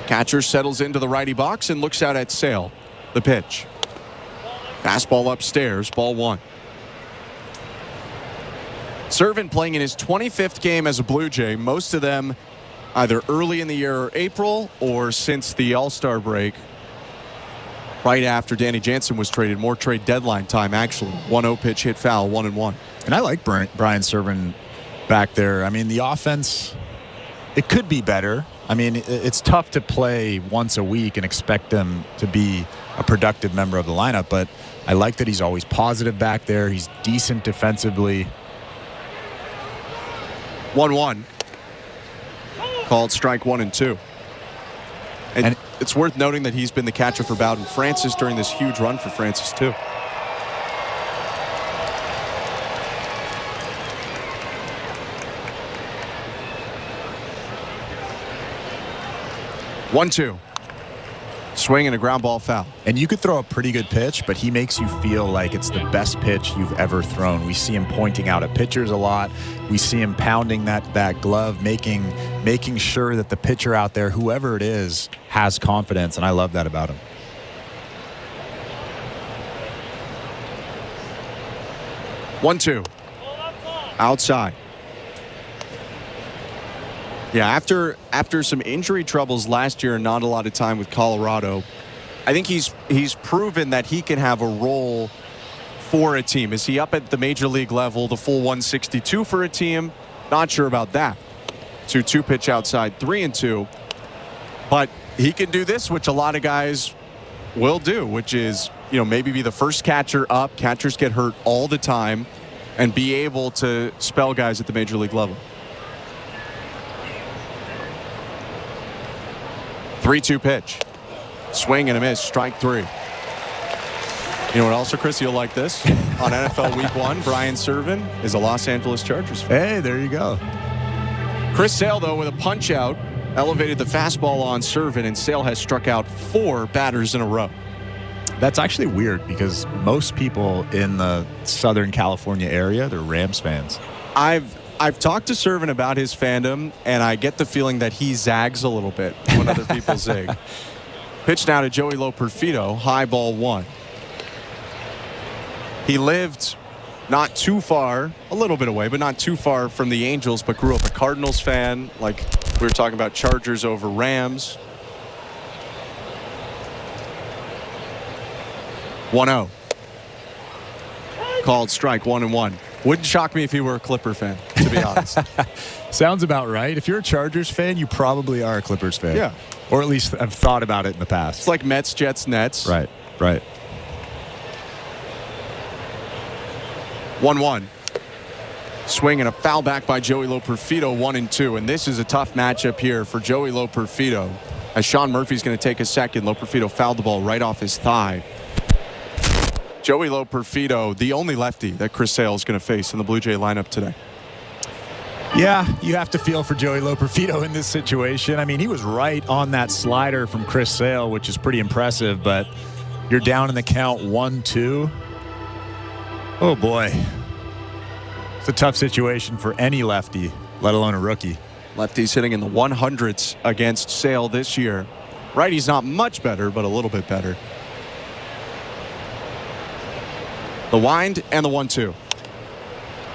Catcher settles into the righty box and looks out at Sale. The pitch. Fastball upstairs, ball 1. Servin playing in his 25th game as a Blue Jay, most of them either early in the year or April or since the All-Star break. right after Danny Jansen was traded. More trade deadline time, actually. 1-0 pitch hit foul, 1-1. And I like Brian Serven back there. I mean, the offense, it could be better. I mean, it's tough to play once a week and expect them to be a productive member of the lineup, but I like that he's always positive back there. He's decent defensively. 1-1. Called strike 1 and 2. And it's worth noting that he's been the catcher for Bowden Francis during this huge run for Francis, too. One, two. Swing and a ground ball foul. And you could throw a pretty good pitch, but he makes you feel like it's the best pitch you've ever thrown. We see him pointing out at pitchers a lot. We see him pounding that glove, making sure that the pitcher out there, whoever it is, has confidence, and I love that about him. One, two. Outside. Yeah, after some injury troubles last year and not a lot of time with Colorado, I think he's proven that he can have a role for a team. Is he up at the major league level, the full 162 for a team? Not sure about that. 2-2 pitch outside, 3-2. But he can do this, which a lot of guys will do, which is, maybe be the first catcher up. Catchers get hurt all the time, and be able to spell guys at the major league level. 3-2 pitch. Swing and a miss. Strike 3. You know what else, Chris? You'll like this. On NFL Week 1, Brian Serven is a Los Angeles Chargers fan. Hey, there you go. Chris Sale, though, with a punch-out, elevated the fastball on Serven, and Sale has struck out 4 batters in a row. That's actually weird because most people in the Southern California area, they're Rams fans. I've talked to Serven about his fandom, and I get the feeling that he zags a little bit when other people zig. Pitch now to Joey Loperfido, high ball 1. He lived not too far, a little bit away, but not too far from the Angels, but grew up a Cardinals fan, like we were talking about Chargers over Rams. 1-0. Called strike 1-1. Wouldn't shock me if he were a Clipper fan, to be honest. Sounds about right. If you're a Chargers fan, you probably are a Clippers fan. Yeah. Or at least have thought about it in the past. It's like Mets, Jets, Nets. Right. 1-1. Swing and a foul back by Joey Loperfido, 1-2. And this is a tough matchup here for Joey Loperfido. As Sean Murphy's going to take a second, Loperfido fouled the ball right off his thigh. Joey Loperfido, the only lefty that Chris Sale is going to face in the Blue Jay lineup today. Yeah, you have to feel for Joey Loperfido in this situation. I mean, he was right on that slider from Chris Sale, which is pretty impressive, but you're down in the count 1-2. Oh, boy. It's a tough situation for any lefty, let alone a rookie. Lefty's hitting in the 100s against Sale this year. Righty's not much better, but a little bit better. The wind and the 1-2.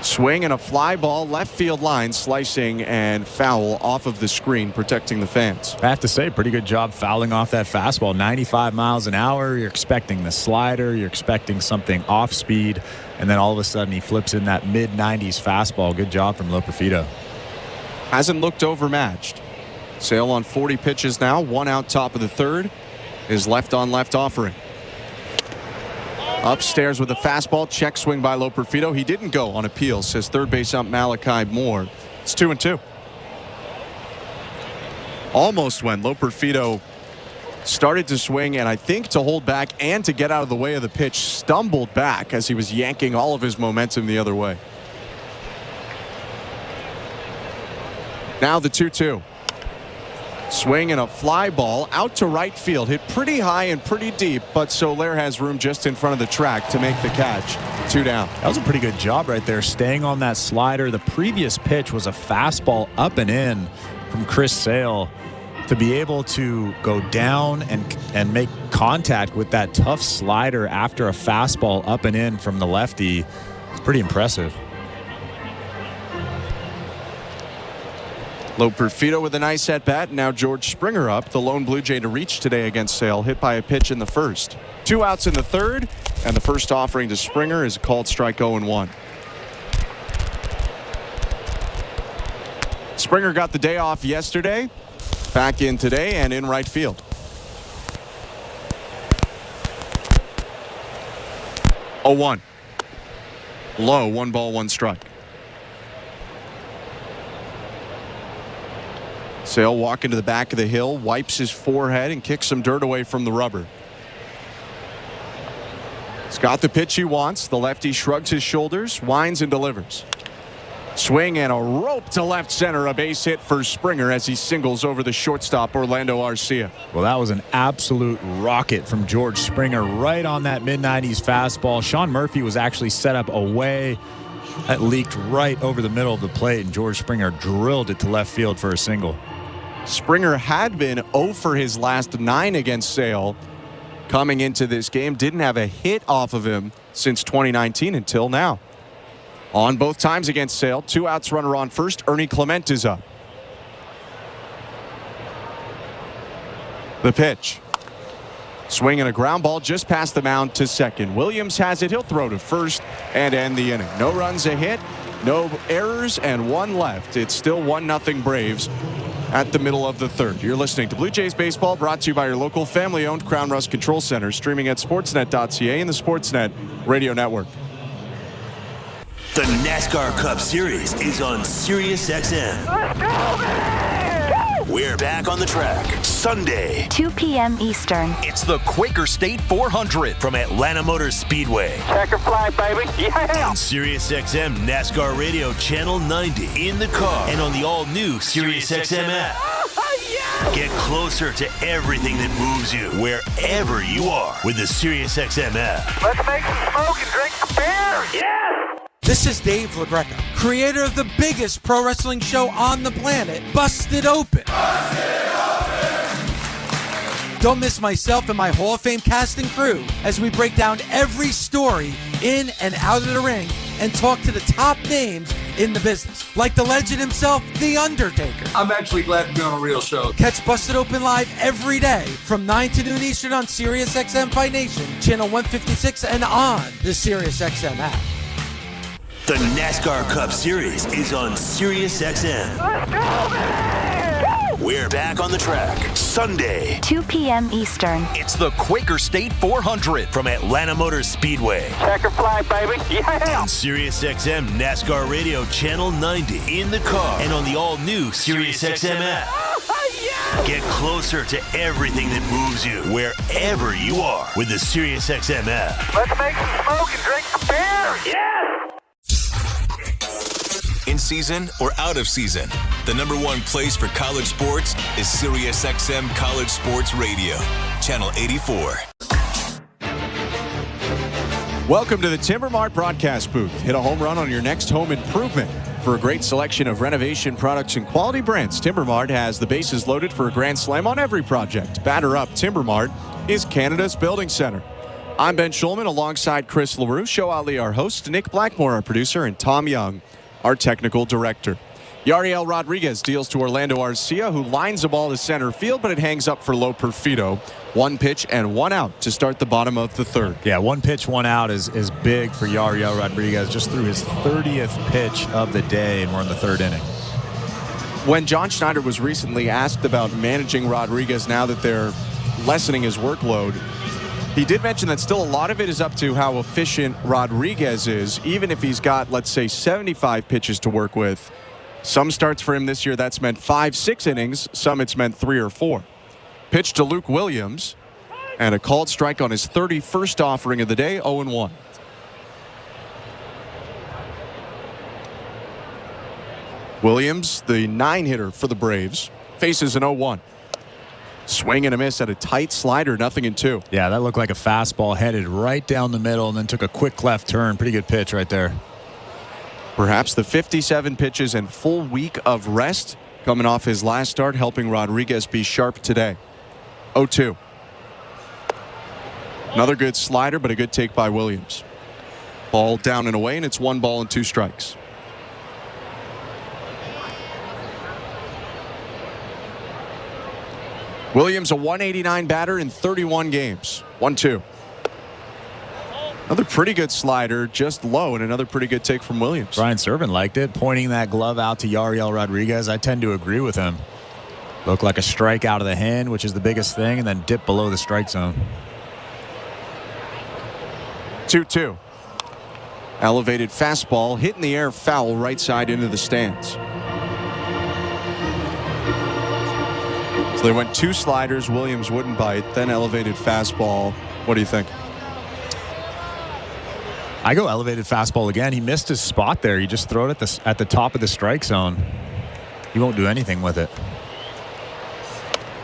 Swing and a fly ball, left field line, slicing and foul off of the screen, protecting the fans. I have to say, pretty good job fouling off that fastball. 95 miles an hour. You're expecting the slider. You're expecting something off speed. And then all of a sudden he flips in that mid-90s fastball. Good job from Loperfido. Hasn't looked overmatched. Sale on 40 pitches now. 1 out top of the 3rd. His left-on-left offering. Upstairs with a fastball, check swing by Loperfido. He didn't go on appeal, says third base ump Malachi Moore. It's 2-2. Almost when Loperfido started to swing, and I think to hold back and to get out of the way of the pitch, stumbled back as he was yanking all of his momentum the other way. Now the 2-2. Swing and a fly ball out to right field. Hit pretty high and pretty deep, but Soler has room just in front of the track to make the catch. 2 down. That was a pretty good job right there, staying on that slider. The previous pitch was a fastball up and in from Chris Sale. To be able to go down and make contact with that tough slider after a fastball up and in from the lefty is pretty impressive. Loperfido with a nice at-bat. Now George Springer up, the lone Blue Jay to reach today against Sale, hit by a pitch in the first. 2 outs in the third, and the first offering to Springer is a called strike 0-1. Springer got the day off yesterday, back in today and in right field. Oh, 1. Low, 1 ball, 1 strike. Sale walking to the back of the hill, wipes his forehead and kicks some dirt away from the rubber. He's got the pitch he wants. The lefty shrugs his shoulders, winds and delivers. Swing and a rope to left center. A base hit for Springer as he singles over the shortstop, Orlando Arcia. Well, that was an absolute rocket from George Springer right on that mid-90s fastball. Sean Murphy was actually set up away. That leaked right over the middle of the plate, and George Springer drilled it to left field for a single. Springer had been 0 for his last 9 against Sale coming into this game. Didn't have a hit off of him since 2019 until now. On both times against Sale, 2 outs, runner on first. Ernie Clement is up. The pitch. Swing and a ground ball just past the mound to second. Williams has it. He'll throw to first and end the inning. No runs, a hit, no errors, and 1 left. It's still 1-0 Braves at the middle of the third. You're listening to Blue Jays Baseball, brought to you by your local family-owned Crown Rust Control Center, streaming at sportsnet.ca and the Sportsnet Radio Network. The NASCAR Cup Series is on SiriusXM. Let's go, man! We're back on the track Sunday, 2 p.m. Eastern. It's the Quaker State 400 from Atlanta Motor Speedway. Checker flag, baby. Yeah! On SiriusXM NASCAR Radio Channel 90, in the car, and on the all-new SiriusXM app. Get closer to everything that moves you, wherever you are, with the SiriusXM app. Let's make some smoke and drink some beer. Yeah! This is Dave LaGreca, creator of the biggest pro wrestling show on the planet, Busted Open. Don't miss myself and my Hall of Fame cast and crew as we break down every story in and out of the ring and talk to the top names in the business, like the legend himself, The Undertaker. I'm actually glad to be on a real show. Catch Busted Open live every day from 9 to noon Eastern on SiriusXM Fight Nation, channel 156, and on the SiriusXM app. The NASCAR Cup Series is on SiriusXM. Let's go, man! We're back on the track Sunday, 2 p.m. Eastern. It's the Quaker State 400 from Atlanta Motor Speedway. Checker flag, baby. Yeah! On SiriusXM NASCAR Radio Channel 90, in the car, and on the all-new SiriusXM app. Get closer to everything that moves you, wherever you are, with the SiriusXM app. Let's make some smoke and drink some beer. Yeah! In season or out of season, the #1 place for college sports is SiriusXM College Sports Radio, Channel 84. Welcome to the Timber Mart broadcast booth. Hit a home run on your next home improvement. For a great selection of renovation products and quality brands, Timber Mart has the bases loaded for a grand slam on every project. Batter up, Timber Mart is Canada's building center. I'm Ben Schulman alongside Chris LaRue, Show Ali, our host, Nick Blackmore, our producer, and Tom Young, our technical director. Yariel Rodriguez deals to Orlando Arcia, who lines the ball to center field, but it hangs up for Loperfido. 1 pitch and 1 out to start the bottom of the third. Yeah, 1 pitch, 1 out is big for Yariel Rodriguez. Just threw his 30th pitch of the day, and we're in the 3rd inning. When John Schneider was recently asked about managing Rodriguez now that they're lessening his workload, he did mention that still a lot of it is up to how efficient Rodriguez is, even if he's got, let's say, 75 pitches to work with. Some starts for him this year, that's meant 5-6 innings. Some it's meant 3 or 4. Pitch to Luke Williams, and a called strike on his 31st offering of the day, 0-1. Williams, the 9-hitter for the Braves, faces an 0-1. Swing and a miss at a tight slider, 0-2. Yeah, that looked like a fastball headed right down the middle and then took a quick left turn. Pretty good pitch right there. Perhaps the 57 pitches and full week of rest coming off his last start, helping Rodriguez be sharp today. 0-2. Another good slider, but a good take by Williams. Ball down and away, and it's 1 ball and 2 strikes. Williams, a 189 batter in 31 games. 1-2. Another pretty good slider, just low, and another pretty good take from Williams. Brian Servant liked it, pointing that glove out to Yariel Rodriguez. I tend to agree with him. Looked like a strike out of the hand, which is the biggest thing, and then dip below the strike zone. 2-2. Elevated fastball, hit in the air, foul, right side into the stands. So they went 2 sliders. Williams wouldn't bite, then elevated fastball. What do you think? I go elevated fastball again. He missed his spot there. You just throw it at the top of the strike zone. You won't do anything with it.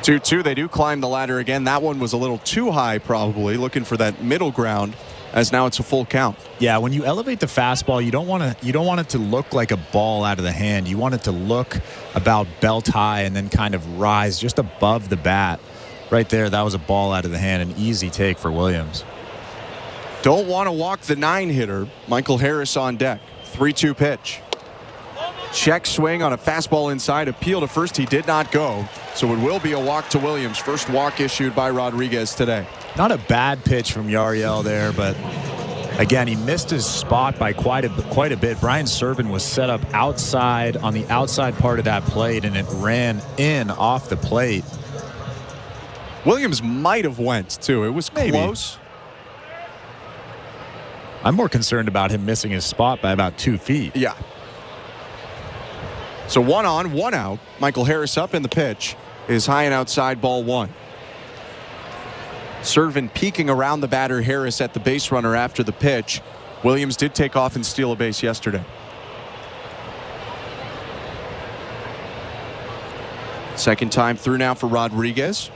2-2. They do climb the ladder again. That one was a little too high, probably, looking for that middle ground, as now it's a full count. Yeah, when you elevate the fastball, you don't want it to look like a ball out of the hand. You want it to look about belt high and then kind of rise just above the bat. Right there, that was a ball out of the hand. An easy take for Williams. Don't want to walk the 9-hitter. Michael Harris on deck. 3-2 pitch. Check swing on a fastball inside. Appeal to first. He did not go. So it will be a walk to Williams. First walk issued by Rodriguez today. Not a bad pitch from Yariel there, but again, he missed his spot by quite a bit. Brian Servant was set up outside on the outside part of that plate, and it ran in off the plate. Williams might have went, too. It was close. I'm more concerned about him missing his spot by about 2 feet. Yeah. So 1 on, 1 out. Michael Harris up in the pitch is high and outside, ball 1. Servant peeking around the batter Harris at the base runner after the pitch. Williams did take off and steal a base yesterday. Second time through now for Rodriguez.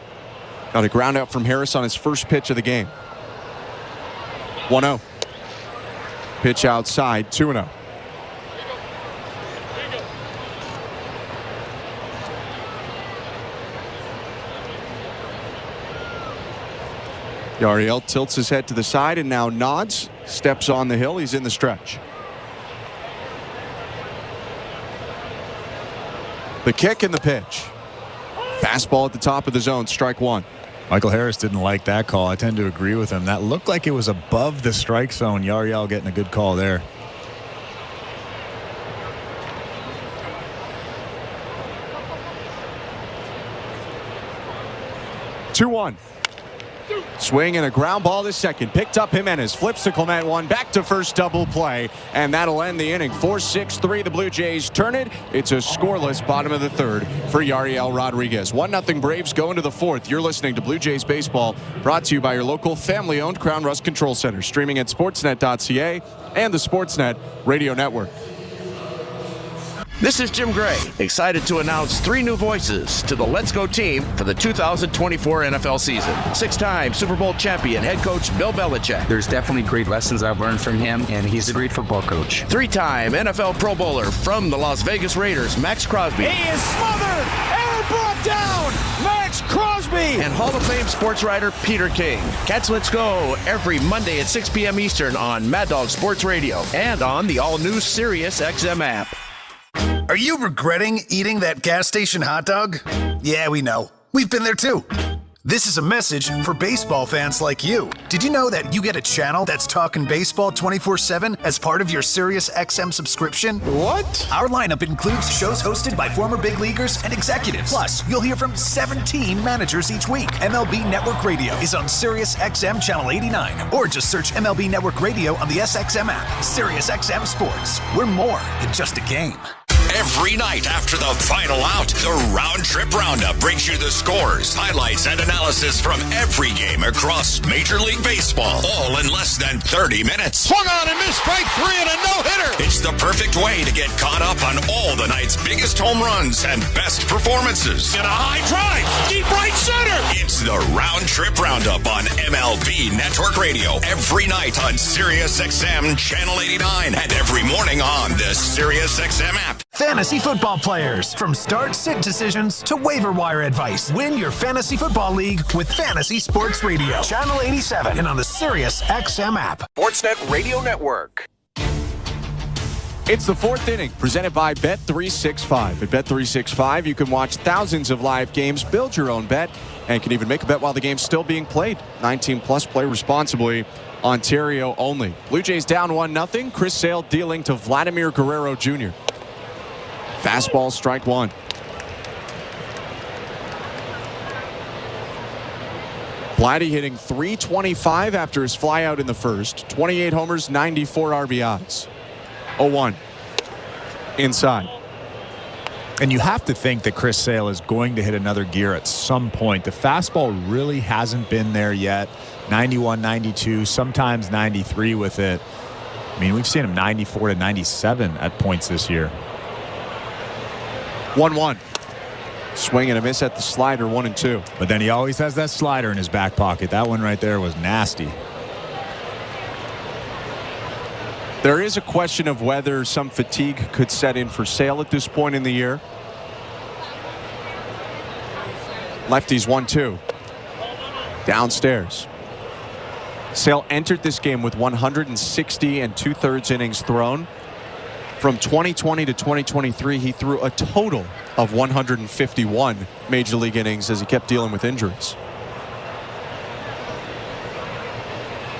Got a ground out from Harris on his first pitch of the game. 1-0. Pitch outside, 2-0. Yariel tilts his head to the side and now nods, steps on the hill. He's in the stretch. The kick and the pitch. Fastball at the top of the zone, strike 1. Michael Harris didn't like that call. I tend to agree with him. That looked like it was above the strike zone. Yariel getting a good call there. Two-1. Swing and a ground ball to second. Picked up Jimenez. Flips to Clement. One back to first, double play. And that'll end the inning. 4-6-3. The Blue Jays turn it. It's a scoreless bottom of the third for Yariel Rodriguez. 1-0 Braves go into the fourth. You're listening to Blue Jays Baseball, brought to you by your local family-owned Crown Rust Control Center. Streaming at sportsnet.ca and the Sportsnet Radio Network. This is Jim Gray, excited to announce 3 new voices to the Let's Go team for the 2024 NFL season. 6-time Super Bowl champion head coach Bill Belichick. There's definitely great lessons I've learned from him, and he's a great football coach. 3-time NFL Pro Bowler from the Las Vegas Raiders, Max Crosby. He is smothered and brought down, Max Crosby. And Hall of Fame sports writer Peter King. Catch Let's Go every Monday at 6 p.m. Eastern on Mad Dog Sports Radio and on the all-new Sirius XM app. Are you regretting eating that gas station hot dog? Yeah, we know. We've been there too. This is a message for baseball fans like you. Did you know that you get a channel that's talking baseball 24/7 as part of your Sirius XM subscription? What? Our lineup includes shows hosted by former big leaguers and executives. Plus, you'll hear from 17 managers each week. MLB Network Radio is on Sirius XM Channel 89, or just search MLB Network Radio on the SXM app. Sirius XM Sports. We're more than just a game. Every night after the final out, the Round Trip Roundup brings you the scores, highlights, and analysis from every game across Major League Baseball, all in less than 30 minutes. Swung on and missed, strike 3 and a no-hitter. It's the perfect way to get caught up on all the night's biggest home runs and best performances. And a high drive, deep right center. It's the Round Trip Roundup on MLB Network Radio every night on Sirius XM Channel 89 and every morning on the Sirius XM app. Fantasy football players, from start-sit decisions to waiver wire advice. Win your fantasy football league with Fantasy Sports Radio, Channel 87, and on the Sirius XM app. Sportsnet Radio Network. It's the fourth inning, presented by Bet365. At Bet365, you can watch thousands of live games, build your own bet, and can even make a bet while the game's still being played. 19+, play responsibly. Ontario only. Blue Jays down 1-0. Chris Sale dealing to Vladimir Guerrero Jr. Fastball, strike one. Vladdy hitting .325 after his flyout in the first. 28 homers, 94 RBIs. 0-1. Inside. And you have to think that Chris Sale is going to hit another gear at some point. The fastball really hasn't been there yet. 91, 92, sometimes 93 with it. I mean, we've seen him 94 to 97 at points this year. 1-1. Swing and a miss at the slider, 1-2. But then he always has that slider in his back pocket. That one right there was nasty. There is a question of whether some fatigue could set in for Sale at this point in the year. Lefties 1-2. Downstairs. Sale entered this game with 160 2/3 innings thrown. From 2020 to 2023, he threw a total of 151 major league innings as he kept dealing with injuries.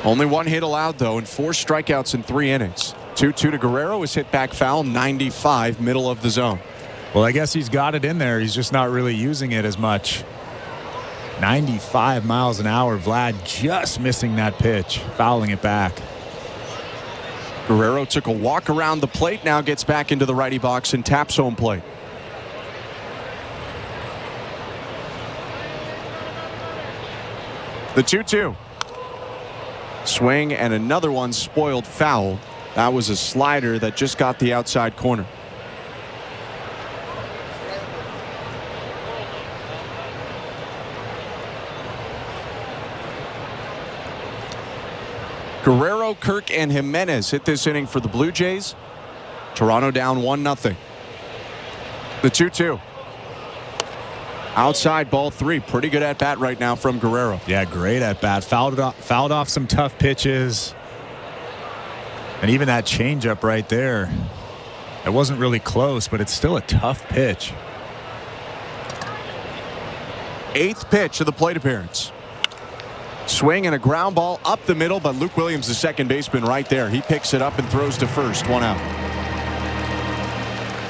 Only one hit allowed, though, and 4 strikeouts in 3 innings. 2-2 to Guerrero was hit back foul, 95, middle of the zone. Well, I guess he's got it in there. He's just not really using it as much. 95 miles an hour. Vlad just missing that pitch, fouling it back. Guerrero took a walk around the plate, now gets back into the righty box and taps home plate. The 2-2. Swing and another one spoiled foul. That was a slider that just got the outside corner. Guerrero, Kirk, and Jimenez hit this inning for the Blue Jays. Toronto down 1-0. The 2-2. Outside ball 3. Pretty good at bat right now from Guerrero. Yeah, great at bat. Fouled off some tough pitches. And even that changeup right there. It wasn't really close, but it's still a tough pitch. 8th pitch of the plate appearance. Swing and a ground ball up the middle, but Luke Williams, the second baseman, right there. He picks it up and throws to first. 1 out.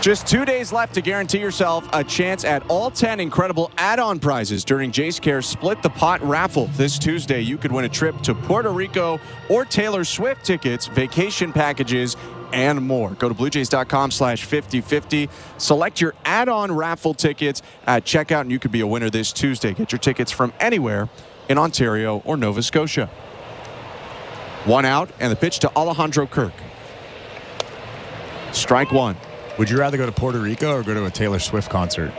Just 2 days left to guarantee yourself a chance at all 10 incredible add-on prizes during Jays Care's Split the Pot raffle. This Tuesday, you could win a trip to Puerto Rico or Taylor Swift tickets, vacation packages, and more. Go to BlueJays.com/5050. Select your add-on raffle tickets at checkout, and you could be a winner this Tuesday. Get your tickets from anywhere in Ontario or Nova Scotia. 1 out, and the pitch to Alejandro Kirk. Strike 1. Would you rather go to Puerto Rico or go to a Taylor Swift concert?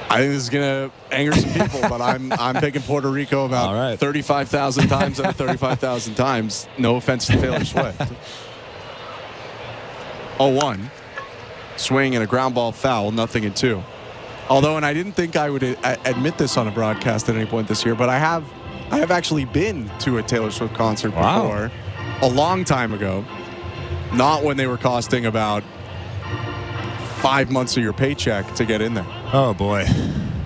I think this is going to anger some people, but I'm picking Puerto Rico about 35,000 times out of 35,000 times. No offense to Taylor Swift. 0-1. Swing and a ground ball foul, 0-2. Although, and I didn't think I would admit this on a broadcast at any point this year, but I have actually been to a Taylor Swift concert before, a long time ago. Not when they were costing about 5 months of your paycheck to get in there. Oh boy,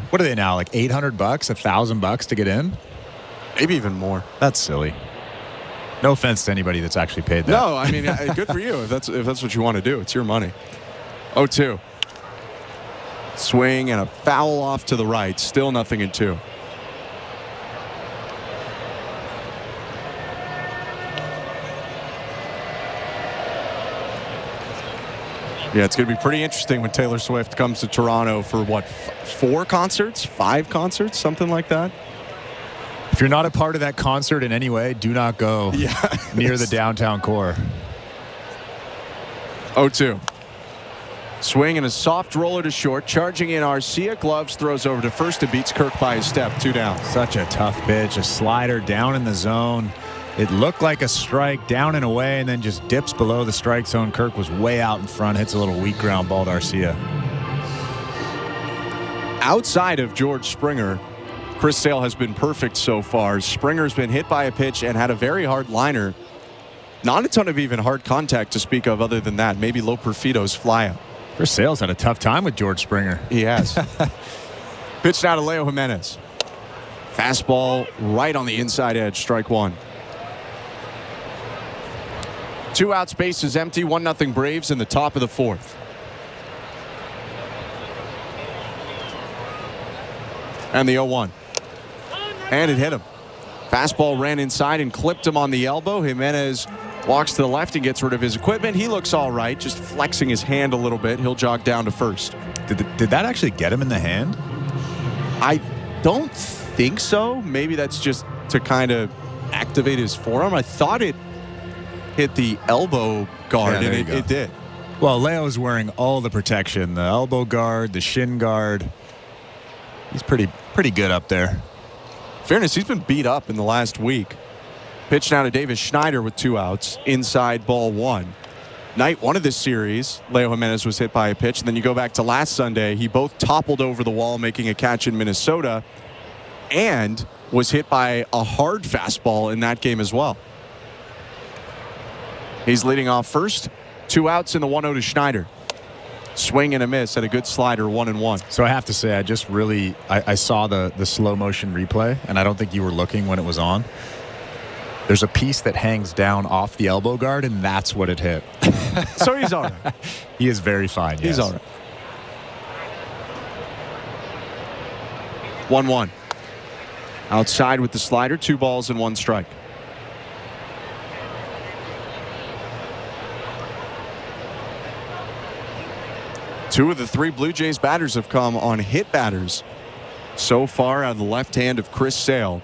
what are they now? Like $800, $1,000 to get in? Maybe even more. That's silly. No offense to anybody that's actually paid that. No, I mean, good for you if that's what you want to do. It's your money. 0-2. Swing and a foul off to the right. Still 0-2. Yeah, it's going to be pretty interesting when Taylor Swift comes to Toronto for, 4 concerts? 5 concerts? Something like that? If you're not a part of that concert in any way, do not go near the downtown core. 0-2. Swing and a soft roller to short. Charging in Arcia. Gloves, throws over to first and beats Kirk by a step. 2 down. Such a tough pitch. A slider down in the zone. It looked like a strike down and away and then just dips below the strike zone. Kirk was way out in front. Hits a little weak ground ball to Arcia. Outside of George Springer, Chris Sale has been perfect so far. Springer's been hit by a pitch and had a very hard liner. Not a ton of even hard contact to speak of other than that. Maybe Loperfito's fly out. Chris Sale's had a tough time with George Springer. He has. Pitch now to Leo Jimenez. Fastball right on the inside edge. Strike one. 2 outs, base is empty. 1-0 Braves in the top of the fourth. And the 0-1. And it hit him. Fastball ran inside and clipped him on the elbow. Jimenez walks to the left and gets rid of his equipment. He looks all right, just flexing his hand a little bit. He'll jog down to first. Did that actually get him in the hand? I don't think so. Maybe that's just to kind of activate his forearm. I thought it hit the elbow guard, and it did. Well, Leo's wearing all the protection, the elbow guard, the shin guard. He's pretty good up there. Fairness, he's been beat up in the last week. Pitch now to Davis Schneider with 2 outs. Inside, ball 1. Night 1 of this series, Leo Jimenez was hit by a pitch. And then you go back to last Sunday, he both toppled over the wall making a catch in Minnesota and was hit by a hard fastball in that game as well. He's leading off first. 2 outs in the 1-0 to Schneider. Swing and a miss at a good slider, 1-1. So I have to say, I saw the slow motion replay, and I don't think you were looking when it was on. There's a piece that hangs down off the elbow guard, and that's what it hit. So he's all right. He is very fine. He's all right. 1-1. Outside with the slider, 2 balls and 1 strike. Two of the 3 Blue Jays batters have come on hit batters so far out of the left hand of Chris Sale.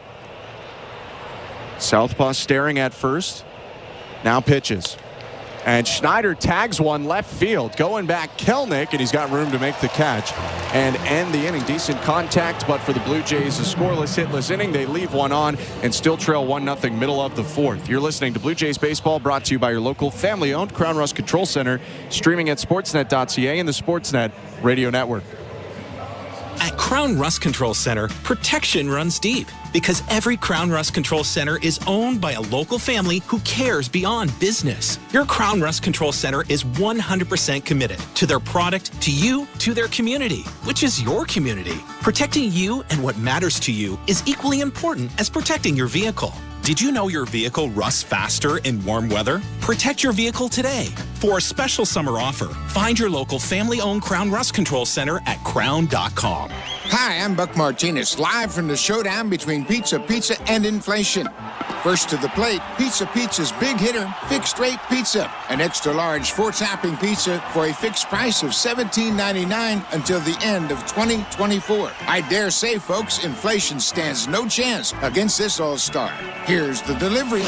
Southpaw staring at first. Now pitches. And Schneider tags one left field. Going back, Kelnick, and he's got room to make the catch and end the inning. Decent contact, but for the Blue Jays, a scoreless, hitless inning. They leave one on and still trail 1-0 middle of the fourth. You're listening to Blue Jays Baseball, brought to you by your local family-owned Crown Rust Control Center, streaming at sportsnet.ca and the Sportsnet Radio Network. At Crown Rust Control Center, protection runs deep because every Crown Rust Control Center is owned by a local family who cares beyond business. Your Crown Rust Control Center is 100% committed to their product, to you, to their community, which is your community. Protecting you and what matters to you is equally important as protecting your vehicle. Did you know your vehicle rusts faster in warm weather? Protect your vehicle today. For a special summer offer, find your local family-owned Crown Rust Control Center at crown.com. Hi, I'm Buck Martinez, live from the showdown between Pizza and inflation. First to the plate, Pizza's big hitter, fixed rate pizza. An extra large 4-topping pizza for a fixed price of $17.99 until the end of 2024. I dare say, folks, inflation stands no chance against this all-star. Here's the delivery.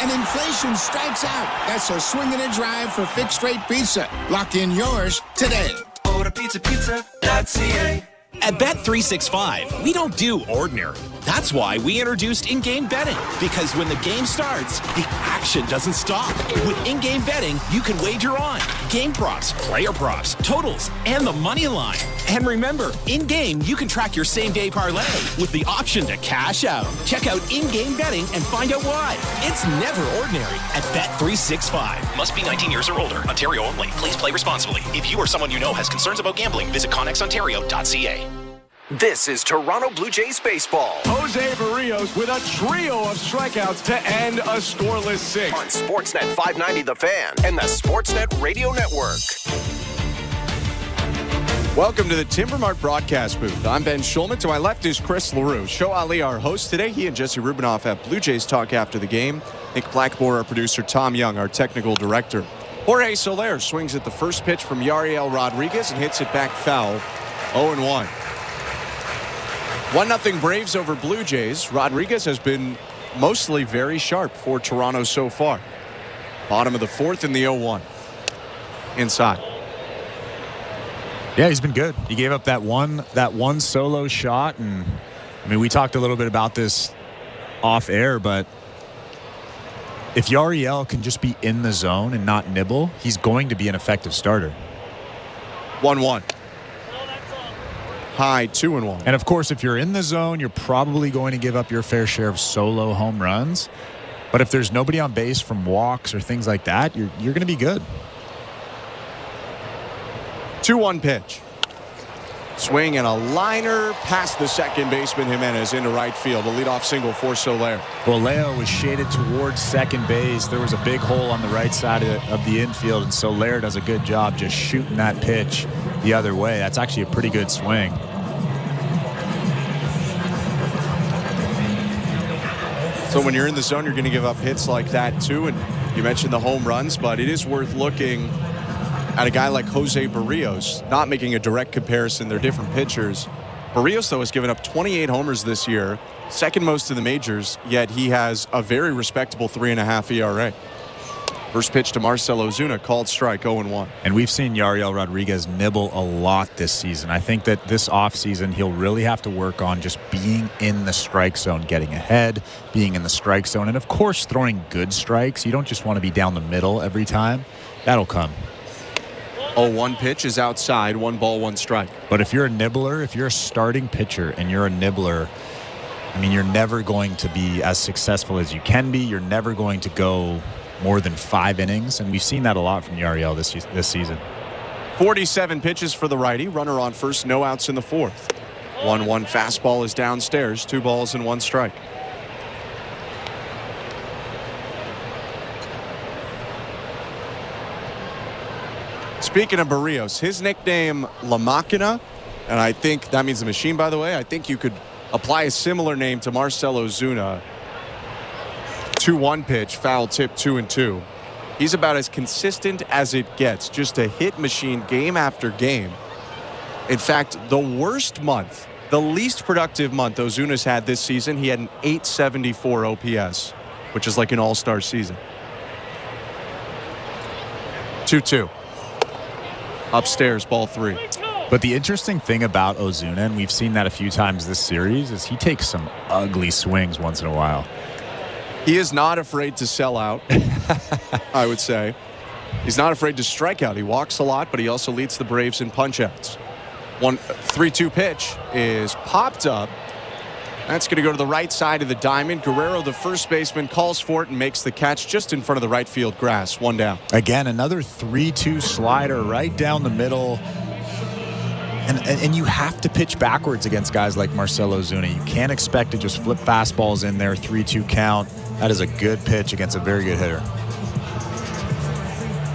And inflation strikes out. That's a swing and a drive for fixed rate pizza. Lock in yours today. Order pizza.ca. At Bet365, we don't do ordinary. That's why we introduced in-game betting. Because when the game starts, the action doesn't stop. With in-game betting, you can wager on game props, player props, totals, and the money line. And remember, in-game, you can track your same-day parlay with the option to cash out. Check out in-game betting and find out why. It's never ordinary at Bet365. Must be 19 years or older. Ontario only. Please play responsibly. If you or someone you know has concerns about gambling, visit connexontario.ca. This is Toronto Blue Jays baseball. Jose Barrios with a trio of strikeouts to end a scoreless 6. On Sportsnet 590 The Fan and the Sportsnet Radio Network. Welcome to the Timbermart broadcast booth. I'm Ben Schulman. To my left is Chris LaRue. Show Ali, our host today. He and Jesse Rubinoff have Blue Jays talk after the game. Nick Blackmore, our producer. Tom Young, our technical director. Jorge Soler swings at the first pitch from Yariel Rodriguez and hits it back foul. 0-1. 1-0 Braves over Blue Jays. Rodriguez has been mostly very sharp for Toronto so far. Bottom of the fourth in the 0-1. Inside. Yeah, he's been good. He gave up that one solo shot, and I mean, we talked a little bit about this off air, but if Yariel can just be in the zone and not nibble, he's going to be an effective starter. 1-1. High 2-1. And of course, if you're in the zone, you're probably going to give up your fair share of solo home runs. But if there's nobody on base from walks or things like that, you're going to be good. 2-1 pitch. Swing and a liner past the second baseman Jimenez into right field. A leadoff single for Soler. Well, Leo was shaded towards second base. There was a big hole on the right side of the infield, and Soler does a good job just shooting that pitch the other way. That's actually a pretty good swing. So when you're in the zone, you're going to give up hits like that too. And you mentioned the home runs, but it is worth looking at a guy like Jose Barrios, not making a direct comparison. They're different pitchers. Barrios, though, has given up 28 homers this year, second most in the majors, yet he has a very respectable 3.5 ERA. First pitch to Marcell Ozuna, called strike, 0-1. And we've seen Yariel Rodriguez nibble a lot this season. I think that this offseason he'll really have to work on just being in the strike zone, getting ahead, being in the strike zone, and, of course, throwing good strikes. You don't just want to be down the middle every time. That'll come. 0-1 pitch is outside, 1 ball, 1 strike. But if you're a nibbler, if you're a starting pitcher and you're a nibbler, I mean, you're never going to be as successful as you can be. You're never going to go more than 5 innings, and we've seen that a lot from Yariel this season. 47 pitches for the righty. Runner on first, no outs in the fourth. 1-1 fastball is downstairs, 2 balls and 1 strike. Speaking of Barrios, his nickname La Máquina, and I think that means the machine, by the way. I think you could apply a similar name to Marcell Ozuna. 2-1 pitch, foul tip, 2-2. He's about as consistent as it gets, just a hit machine game after game. In fact, the worst month, the least productive month Ozuna's had this season, he had an 874 OPS, which is like an all-star season. 2-2. Upstairs, ball 3. But the interesting thing about Ozuna, and we've seen that a few times this series, is he takes some ugly swings once in a while. He is not afraid to sell out, I would say. He's not afraid to strike out. He walks a lot, but he also leads the Braves in punch-outs. 3-2 pitch is popped up. That's going to go to the right side of the diamond. Guerrero, the first baseman, calls for it and makes the catch just in front of the right field grass. 1 down. Again, another 3-2 slider right down the middle. And you have to pitch backwards against guys like Marcell Ozuna. You can't expect to just flip fastballs in there, 3-2 count. That is a good pitch against a very good hitter.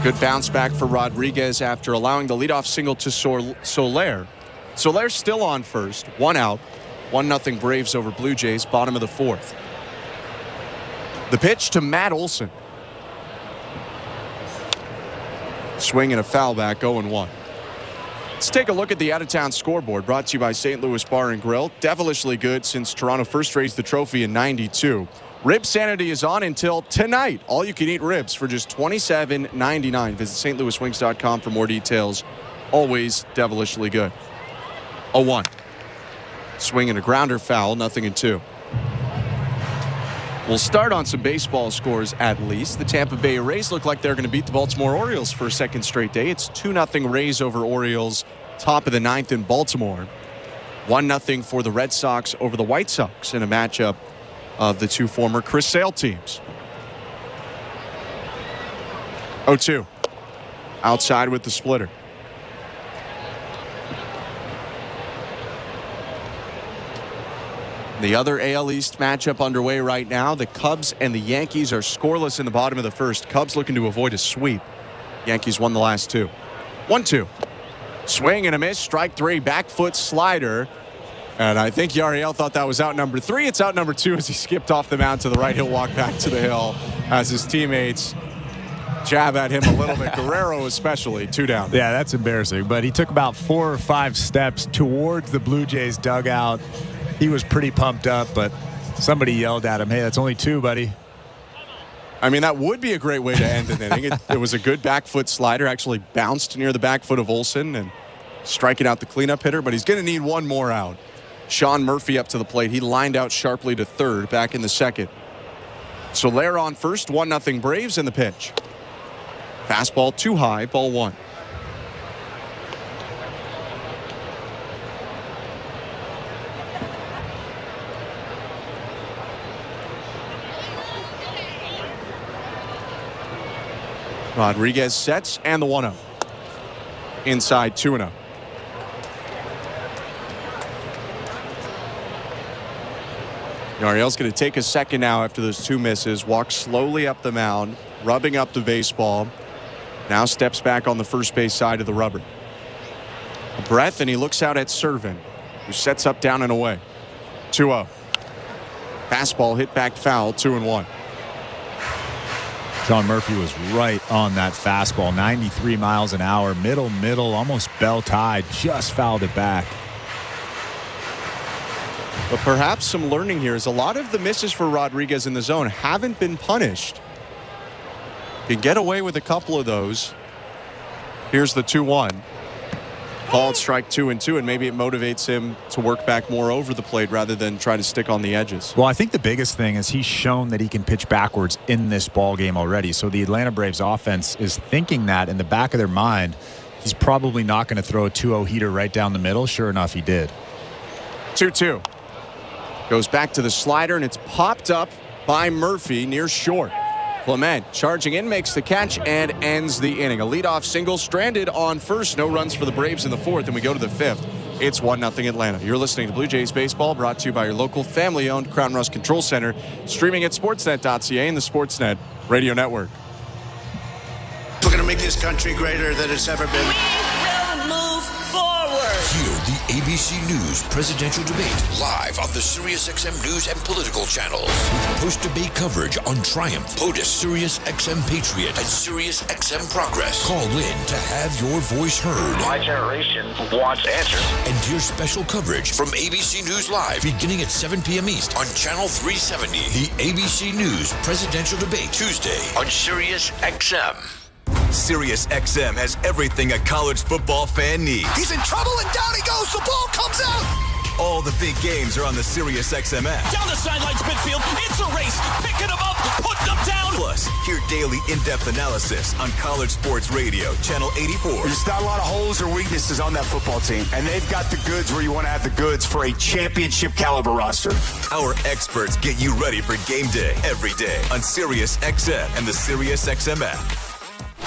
Good bounce back for Rodriguez after allowing the leadoff single to Soler. Soler's still on first, 1 out. 1-0 Braves over Blue Jays, bottom of the 4th. The pitch to Matt Olson. Swing and a foul back, 0-1. Let's take a look at the out-of-town scoreboard, brought to you by St. Louis Bar and Grill. Devilishly good since Toronto first raised the trophy in '92. Rib Sanity is on until tonight. All-you-can-eat ribs for just $27.99. Visit stlouiswings.com for more details. Always devilishly good. 0-1. Swing and a grounder foul, 0-2. We'll start on some baseball scores at least. The Tampa Bay Rays look like they're going to beat the Baltimore Orioles for a second straight day. It's 2-0 Rays over Orioles, top of the 9th in Baltimore. 1-0 for the Red Sox over the White Sox in a matchup of the 2 former Chris Sale teams. 0-2. Outside with the splitter. The other AL East matchup underway right now. The Cubs and the Yankees are scoreless in the bottom of the first. Cubs looking to avoid a sweep. Yankees won the last 2. 1-2. Swing and a miss. Strike 3. Back foot slider. And I think Yariel thought that was out number 3. It's out number 2 as he skipped off the mound to the right. He'll walk back to the hill as his teammates jab at him a little bit. Guerrero especially, 2 down. Yeah, that's embarrassing. But he took about 4 or 5 steps towards the Blue Jays dugout. He was pretty pumped up, but somebody yelled at him, "Hey, that's only 2, buddy." I mean, that would be a great way to end an inning. It was a good back foot slider, actually bounced near the back foot of Olsen and striking out the cleanup hitter, but he's going to need 1 more out. Sean Murphy up to the plate. He lined out sharply to third back in the second. Soler on first, 1-0 Braves in the pitch. Fastball too high, ball 1. Rodriguez sets and the 1-0. Inside 2-0. Yariel's going to take a second now after those two misses. Walks slowly up the mound, rubbing up the baseball. Now steps back on the first base side of the rubber. A breath, and he looks out at Servin, who sets up down and away. 2-0. Fastball hit back foul, 2-1. Sean Murphy was right on that fastball. 93 miles an hour, middle, almost bell tied. Just fouled it back. But perhaps some learning here is a lot of the misses for Rodriguez in the zone haven't been punished. Can get away with a couple of those. Here's the 2-1. Called strike 2-2, and maybe it motivates him to work back more over the plate rather than try to stick on the edges. Well, I think the biggest thing is he's shown that he can pitch backwards in this ball game already. So the Atlanta Braves offense is thinking that in the back of their mind. He's probably not going to throw a 2-0 heater right down the middle. Sure enough, he did. 2-2. Goes back to the slider, and it's popped up by Murphy near short. Clement charging in, makes the catch, and ends the inning. A leadoff single, stranded on first. No runs for the Braves in the fourth, and we go to the fifth. It's 1-0 Atlanta. You're listening to Blue Jays Baseball, brought to you by your local family-owned Crown Rust Control Center, streaming at sportsnet.ca and the Sportsnet Radio Network. We're going to make this country greater than it's ever been. We will move forward. Hear the ABC News presidential debate live on the SiriusXM News and Political channels with post-debate coverage on Triumph, POTUS, SiriusXM Patriot, and SiriusXM Progress. Call in to have your voice heard. My generation wants answers. And hear special coverage from ABC News Live beginning at 7 p.m. East on Channel 370. The ABC News presidential debate Tuesday on SiriusXM. SiriusXM has everything a college football fan needs. He's in trouble, and down he goes. The ball comes out. All the big games are on the SiriusXM app. Down the sidelines midfield. It's a race. Picking them up, putting them down. Plus, hear daily in-depth analysis on College Sports Radio, Channel 84. There's not a lot of holes or weaknesses on that football team, and they've got the goods where you want to have the goods for a championship caliber roster. Our experts get you ready for game day every day on SiriusXM and the SiriusXM app.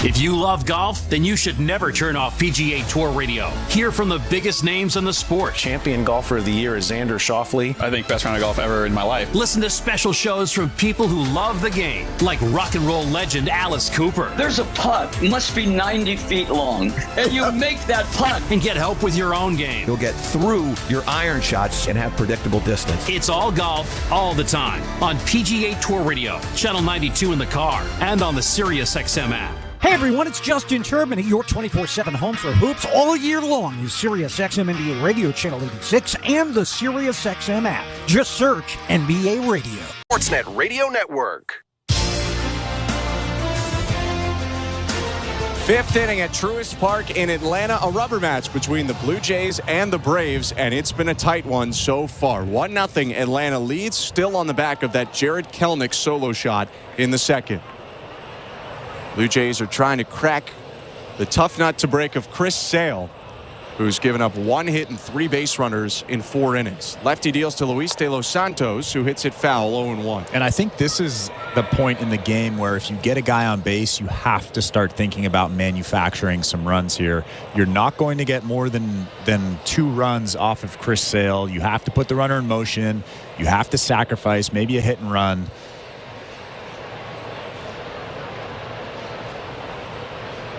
If you love golf, then you should never turn off PGA Tour Radio. Hear from the biggest names in the sport. Champion golfer of the year is Xander Schauffele. I think best round of golf ever in my life. Listen to special shows from people who love the game, like rock and roll legend Alice Cooper. There's a putt, must be 90 feet long, and you make that putt. And get help with your own game. You'll get through your iron shots and have predictable distance. It's all golf, all the time, on PGA Tour Radio, Channel 92 in the car, and on the SiriusXM app. Hey everyone, it's Justin Turbin, your 24/7 home for hoops all year long is SiriusXM NBA Radio Channel 86 and the SiriusXM app. Just search NBA Radio. Sportsnet Radio Network. Fifth inning at Truist Park in Atlanta, a rubber match between the Blue Jays and the Braves, and it's been a tight one so far. 1-0 Atlanta leads, still on the back of that Jared Kelenic solo shot in the second. Blue Jays are trying to crack the tough nut to break of Chris Sale, who's given up 1 hit and 3 base runners in 4 innings. Lefty deals to Luis De Los Santos, who hits it foul, 0-1. And I think this is the point in the game where if you get a guy on base, you have to start thinking about manufacturing some runs here. You're not going to get more than 2 runs off of Chris Sale. You have to put the runner in motion. You have to sacrifice maybe a hit and run.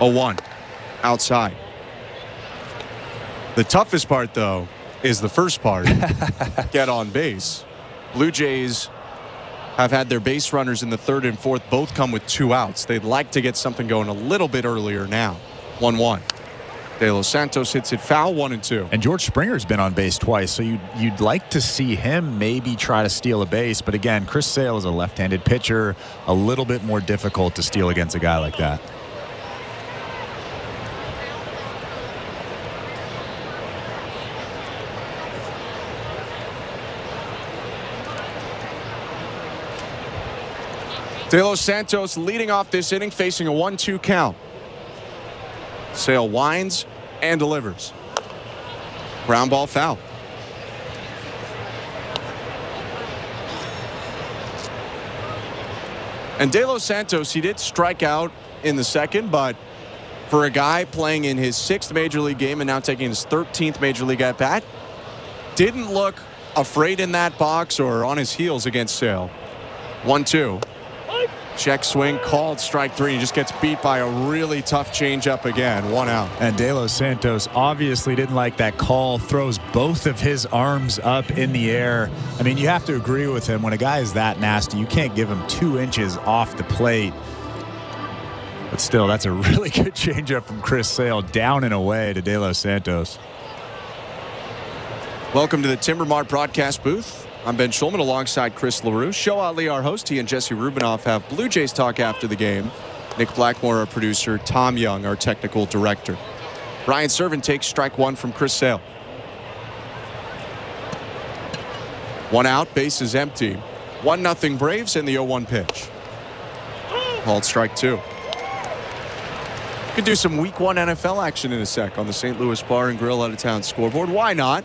A 1 outside. The toughest part, though, is the first part. Get on base. Blue Jays have had their base runners in the third and fourth both come with 2 outs. They'd like to get something going a little bit earlier now. 1-1. De Los Santos hits it foul, 1-2. And George Springer's been on base twice, so you'd like to see him maybe try to steal a base. But again, Chris Sale is a left-handed pitcher. A little bit more difficult to steal against a guy like that. De Los Santos leading off this inning, facing a 1-2 count. Sale winds and delivers. Ground ball foul. And De Los Santos, he did strike out in the second, but for a guy playing in his 6th Major League game and now taking his 13th Major League at-bat, didn't look afraid in that box or on his heels against Sale. 1-2. Check swing, called strike 3. He just gets beat by a really tough changeup again. 1 out. And De Los Santos obviously didn't like that call. Throws both of his arms up in the air. I mean, you have to agree with him. When a guy is that nasty, you can't give him 2 inches off the plate. But still, that's a really good changeup from Chris Sale. Down and away to De Los Santos. Welcome to the Timber Mart broadcast booth. I'm Ben Schulman alongside Chris LaRue. Show Ali, our host. He and Jesse Rubinoff have Blue Jays talk after the game. Nick Blackmore, our producer. Tom Young, our technical director. Brian Servant takes strike 1 from Chris Sale. 1 out, base is empty. 1-0 Braves in the 0-1 pitch. Called strike 2. Could do some Week 1 NFL action in a sec on the St. Louis Bar and Grill out-of-town scoreboard. Why not?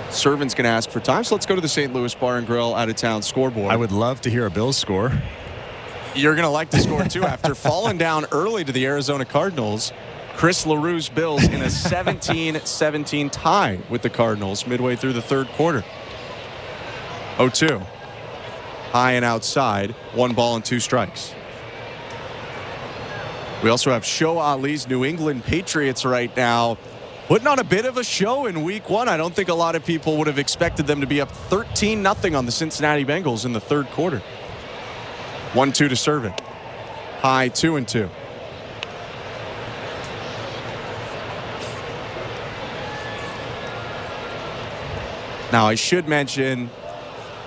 Servant's going to ask for time, so let's go to the St. Louis Bar and Grill out-of-town scoreboard. I would love to hear a Bills score. You're going to like the score, too. After falling down early to the Arizona Cardinals, Chris LaRue's Bills in a 17-17 tie with the Cardinals midway through the 3rd quarter. 0-2. High and outside. 1 ball and 2 strikes. We also have Show Ali's New England Patriots right now, putting on a bit of a show in Week 1. I don't think a lot of people would have expected them to be up 13-0 on the Cincinnati Bengals in the 3rd quarter. 1-2 to Servant. High 2-2. Now, I should mention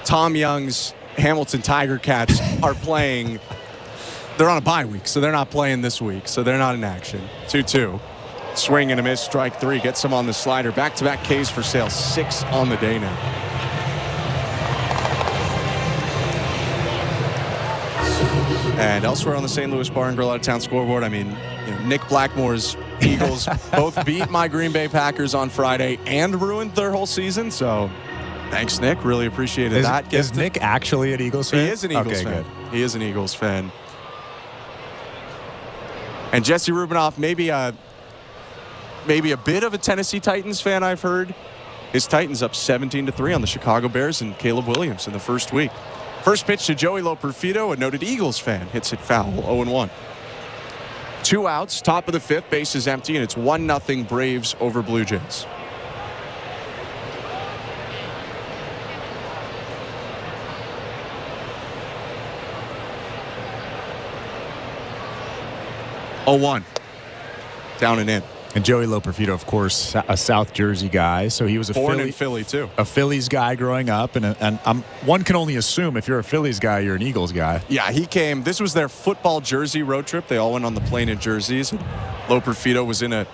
Tom Young's Hamilton Tiger Cats are playing. They're on a bye week, so they're not playing this week, so they're not in action. 2-2. Swing and a miss, strike 3. Gets him on the slider. Back-to-back Ks for Sale. 6 on the day now. And elsewhere on the St. Louis Bar and Grill out-of-town scoreboard, I mean, Nick Blackmore's Eagles both beat my Green Bay Packers on Friday and ruined their whole season. So, thanks, Nick. Really appreciated that. Is Nick actually an Eagles fan? He is an Eagles fan. Good. He is an Eagles fan. And Jesse Rubinoff, maybe a bit of a Tennessee Titans fan, I've heard. His Titans up 17-3 on the Chicago Bears and Caleb Williams in the first week. First pitch to Joey Loperfido, a noted Eagles fan, hits it foul, 0-1. 2 outs, top of the 5th, base is empty, and it's 1-0 Braves over Blue Jays. Down and in. And Joey Loperfido, of course, a South Jersey guy, so he was born in Philly too. A Phillies guy growing up, and one can only assume if you're a Phillies guy, you're an Eagles guy. Yeah, he came. This was their football jersey road trip. They all went on the plane in jerseys. And Loperfido was in a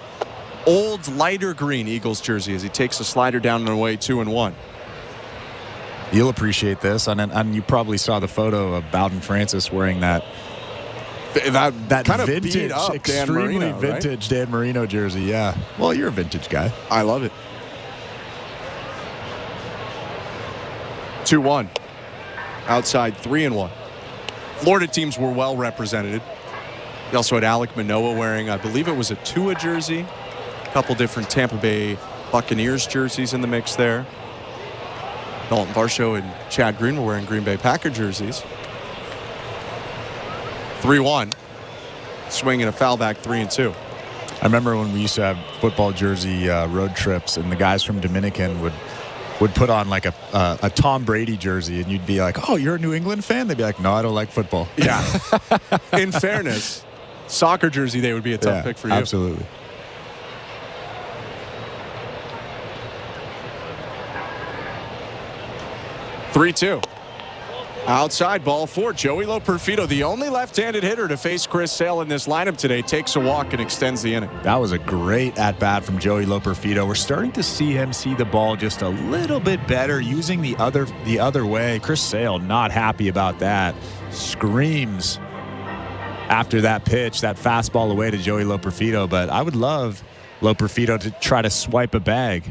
old lighter green Eagles jersey as he takes a slider down and away 2-1. You'll appreciate this, and you probably saw the photo of Bowden Francis wearing that kind of vintage, beat up extremely Dan Marino, vintage right? Dan Marino jersey. Yeah. Well, you're a vintage guy. I love it. 2-1. Outside 3-1. Florida teams were well represented. They also had Alek Manoah wearing, I believe it was a Tua jersey. A couple different Tampa Bay Buccaneers jerseys in the mix there. Dalton Varsho and Chad Green were wearing Green Bay Packer jerseys. 3-1. Swing and a foul back, 3-2. I remember when we used to have football jersey road trips, and the guys from Dominican would put on like a Tom Brady jersey, and you'd be like, "Oh, you're a New England fan?" They'd be like, "No, I don't like football." Yeah. In fairness, soccer jersey day would be a tough pick for you. Absolutely. (3-2). Outside, ball 4. Joey Loperfido, the only left-handed hitter to face Chris Sale in this lineup today, takes a walk and extends the inning. That was a great at-bat from Joey Loperfido. We're starting to see him see the ball just a little bit better, using the other way. Chris Sale not happy about that. Screams after that pitch, that fastball away to Joey Loperfido. But I would love Loperfido to try to swipe a bag.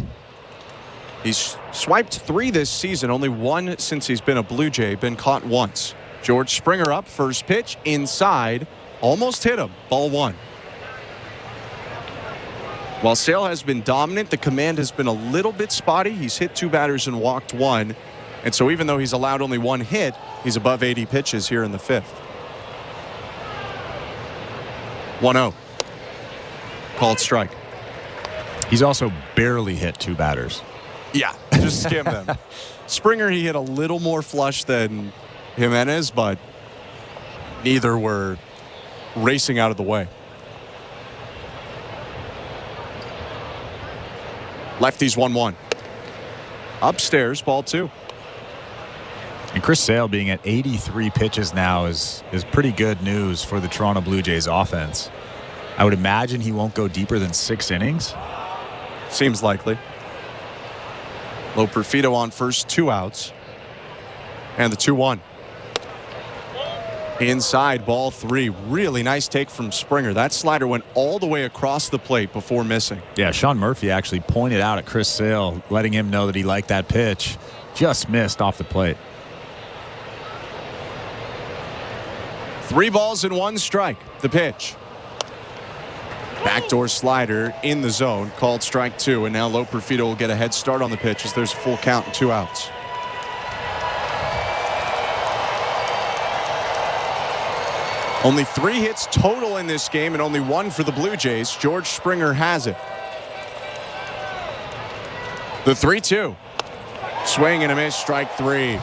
He's swiped 3 this season, only 1 since he's been a Blue Jay, been caught once. George Springer up, first pitch, inside, almost hit him, ball 1. While Sale has been dominant, the command has been a little bit spotty. He's hit 2 batters and walked 1. And so even though he's allowed only 1 hit, he's above 80 pitches here in the 5th. 1-0. Called strike. He's also barely hit 2 batters. Yeah, just skim them. Springer, he hit a little more flush than Jimenez, but neither were racing out of the way. Lefties 1-1. Upstairs, ball 2. And Chris Sale being at 83 pitches now is pretty good news for the Toronto Blue Jays offense. I would imagine he won't go deeper than 6 innings. Seems likely. Loperfido on first, 2 outs. And the 2-1. Inside, ball 3. Really nice take from Springer. That slider went all the way across the plate before missing. Yeah, Sean Murphy actually pointed out at Chris Sale, letting him know that he liked that pitch. Just missed off the plate. 3 balls and 1 strike. The pitch. Backdoor slider in the zone, called strike 2, and now Loperfido will get a head start on the pitch as there's a full count and 2 outs. Only 3 hits total in this game and only 1 for the Blue Jays. George Springer has it. The 3-2. Swing and a miss, strike 3.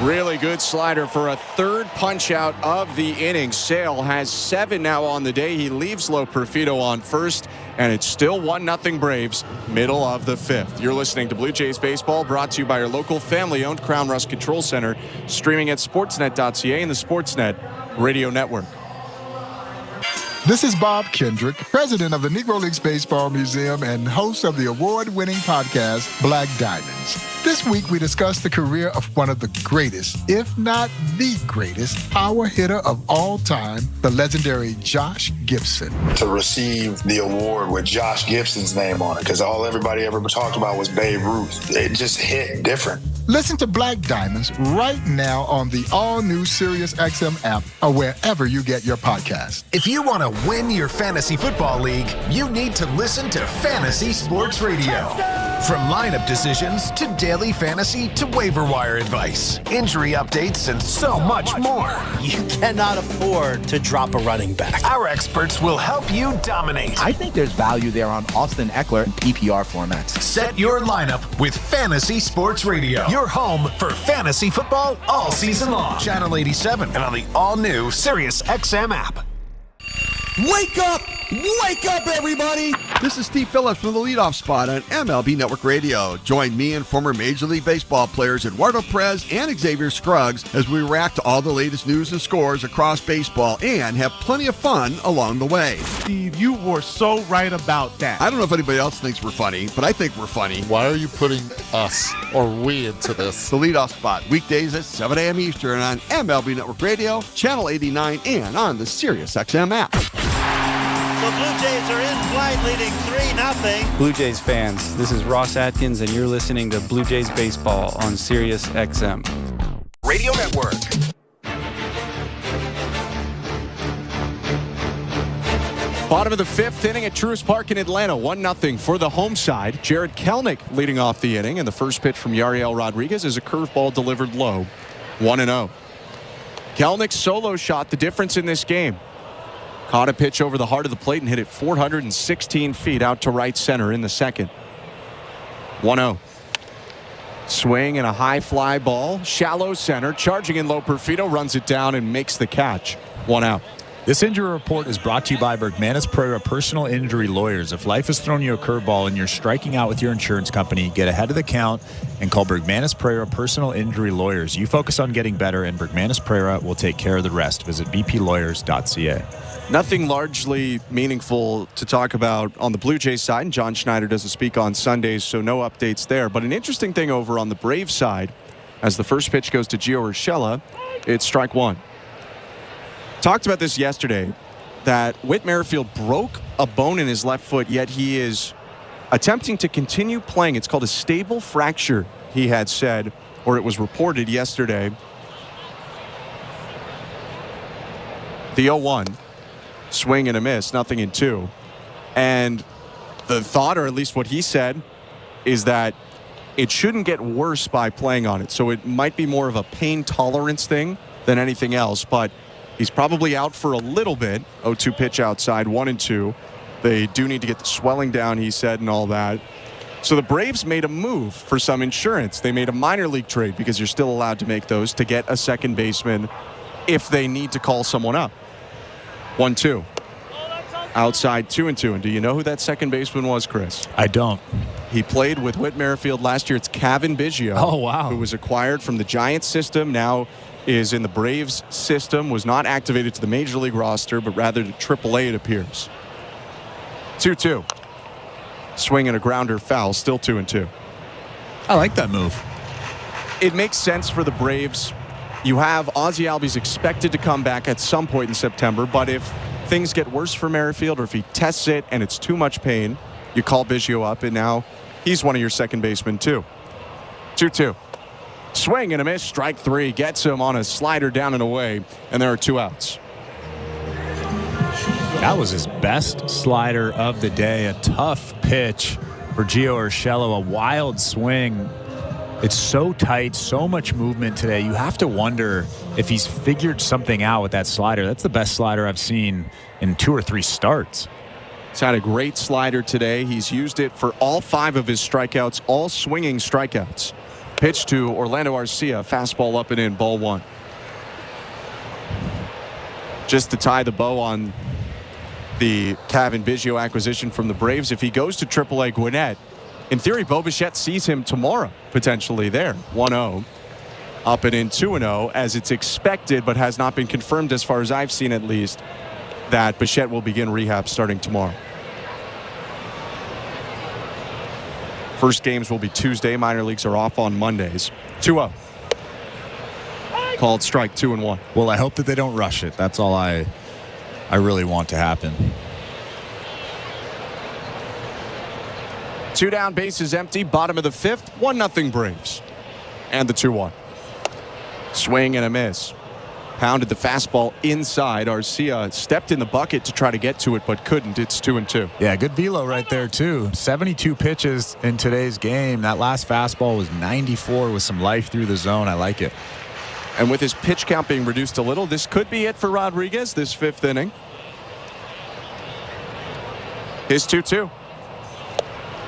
Really good slider for a 3rd punch out of the inning. Sale has 7 now on the day. He leaves Loperfido on first, and it's still 1-0 Braves, middle of the 5th. You're listening to Blue Jays Baseball, brought to you by your local family-owned Crown Rust Control Center, streaming at sportsnet.ca and the Sportsnet Radio Network. This is Bob Kendrick, president of the Negro Leagues Baseball Museum and host of the award-winning podcast, Black Diamonds. This week, we discuss the career of one of the greatest, if not the greatest, power hitter of all time, the legendary Josh Gibson. To receive the award with Josh Gibson's name on it, because all everybody ever talked about was Babe Ruth. It just hit different. Listen to Black Diamonds right now on the all-new SiriusXM app or wherever you get your podcasts. If you want to win your fantasy football league, you need to listen to Fantasy Sports Radio. From lineup decisions to daily fantasy to waiver wire advice, injury updates, and so much more. You cannot afford to drop a running back. Our experts will help you dominate. I think there's value there on Austin Eckler in PPR formats. Set your lineup with Fantasy Sports Radio. Your home for fantasy football all season long. Channel 87 and on the all-new SiriusXM app. Wake up! Wake up, everybody! This is Steve Phillips from the leadoff spot on MLB Network Radio. Join me and former Major League Baseball players Eduardo Perez and Xavier Scruggs as we react to all the latest news and scores across baseball and have plenty of fun along the way. Steve, you were so right about that. I don't know if anybody else thinks we're funny, but I think we're funny. Why are you putting us or we into this? The leadoff spot, weekdays at 7 a.m. Eastern on MLB Network Radio, Channel 89, and on the SiriusXM app. The Blue Jays are in flight, leading 3-0. Blue Jays fans, this is Ross Atkins, and you're listening to Blue Jays Baseball on Sirius XM Radio Network. Bottom of the 5th inning at Truist Park in Atlanta, 1-0 for the home side. Jared Kelenic leading off the inning, and the first pitch from Yariel Rodriguez is a curveball delivered low, 1-0. Kelenic's solo shot, the difference in this game. Caught a pitch over the heart of the plate and hit it 416 feet out to right center in the second. 1-0. Swing and a high fly ball. Shallow center. Charging in Loperfido. Runs it down and makes the catch. 1 out. This injury report is brought to you by Bergmanis Pereira Personal Injury Lawyers. If life has thrown you a curveball and you're striking out with your insurance company, get ahead of the count and call Bergmanis Pereira Personal Injury Lawyers. You focus on getting better, and Bergmanis Pereira will take care of the rest. Visit bplawyers.ca. Nothing largely meaningful to talk about on the Blue Jays side, and John Schneider doesn't speak on Sundays, so no updates there. But an interesting thing over on the Braves side, as the first pitch goes to Gio Urshela, it's strike 1. Talked about this yesterday, that Whit Merrifield broke a bone in his left foot, yet he is attempting to continue playing. It's called a stable fracture, he had said, or it was reported yesterday. The 0-1. Swing and a miss, 0-2. And the thought, or at least what he said, is that it shouldn't get worse by playing on it. So it might be more of a pain tolerance thing than anything else. But he's probably out for a little bit. 0-2 pitch outside, 1-2. They do need to get the swelling down, he said, and all that. So the Braves made a move for some insurance. They made a minor league trade, because you're still allowed to make those, to get a second baseman if they need to call someone up. 1-2. Outside, 2-2. And do you know who that second baseman was, Chris? I don't. He played with Whit Merrifield last year. It's Cavan Biggio. Oh, wow. Who was acquired from the Giants system, now is in the Braves system, was not activated to the Major League roster, but rather to AAA, it appears. 2-2. Swing and a grounder foul, still 2-2. I like that move. It makes sense for the Braves. You have Ozzie Albies expected to come back at some point in September, but if things get worse for Merrifield, or if he tests it and it's too much pain, you call Biggio up, and now he's one of your second basemen too. 2-2. Swing and a miss, strike 3, gets him on a slider down and away, and there are 2 outs. That was his best slider of the day. A tough pitch for Gio Urshela, a wild swing. It's so tight, so much movement today. You have to wonder if he's figured something out with that slider. That's the best slider I've seen in 2 or 3 starts. He's had a great slider today. He's used it for all 5 of his strikeouts, all swinging strikeouts. Pitch to Orlando Arcia, fastball up and in, ball 1. Just to tie the bow on the Cavan Biggio acquisition from the Braves, if he goes to AAA Gwinnett, in theory, Bo Bichette sees him tomorrow, potentially there. 1-0. Up and in, 2-0, as it's expected, but has not been confirmed as far as I've seen, at least, that Bichette will begin rehab starting tomorrow. First games will be Tuesday. Minor leagues are off on Mondays. 2-0. Called strike 2-1. Well, I hope that they don't rush it. That's all I really want to happen. 2 down, bases empty, bottom of the 5th, 1-0 Braves. And the 2-1. Swing and a miss. Pounded the fastball inside. Arcia stepped in the bucket to try to get to it, but couldn't. It's 2-2. Yeah, good velo right there, too. 72 pitches in today's game. That last fastball was 94 with some life through the zone. I like it. And with his pitch count being reduced a little, this could be it for Rodriguez this 5th inning. His 2-2.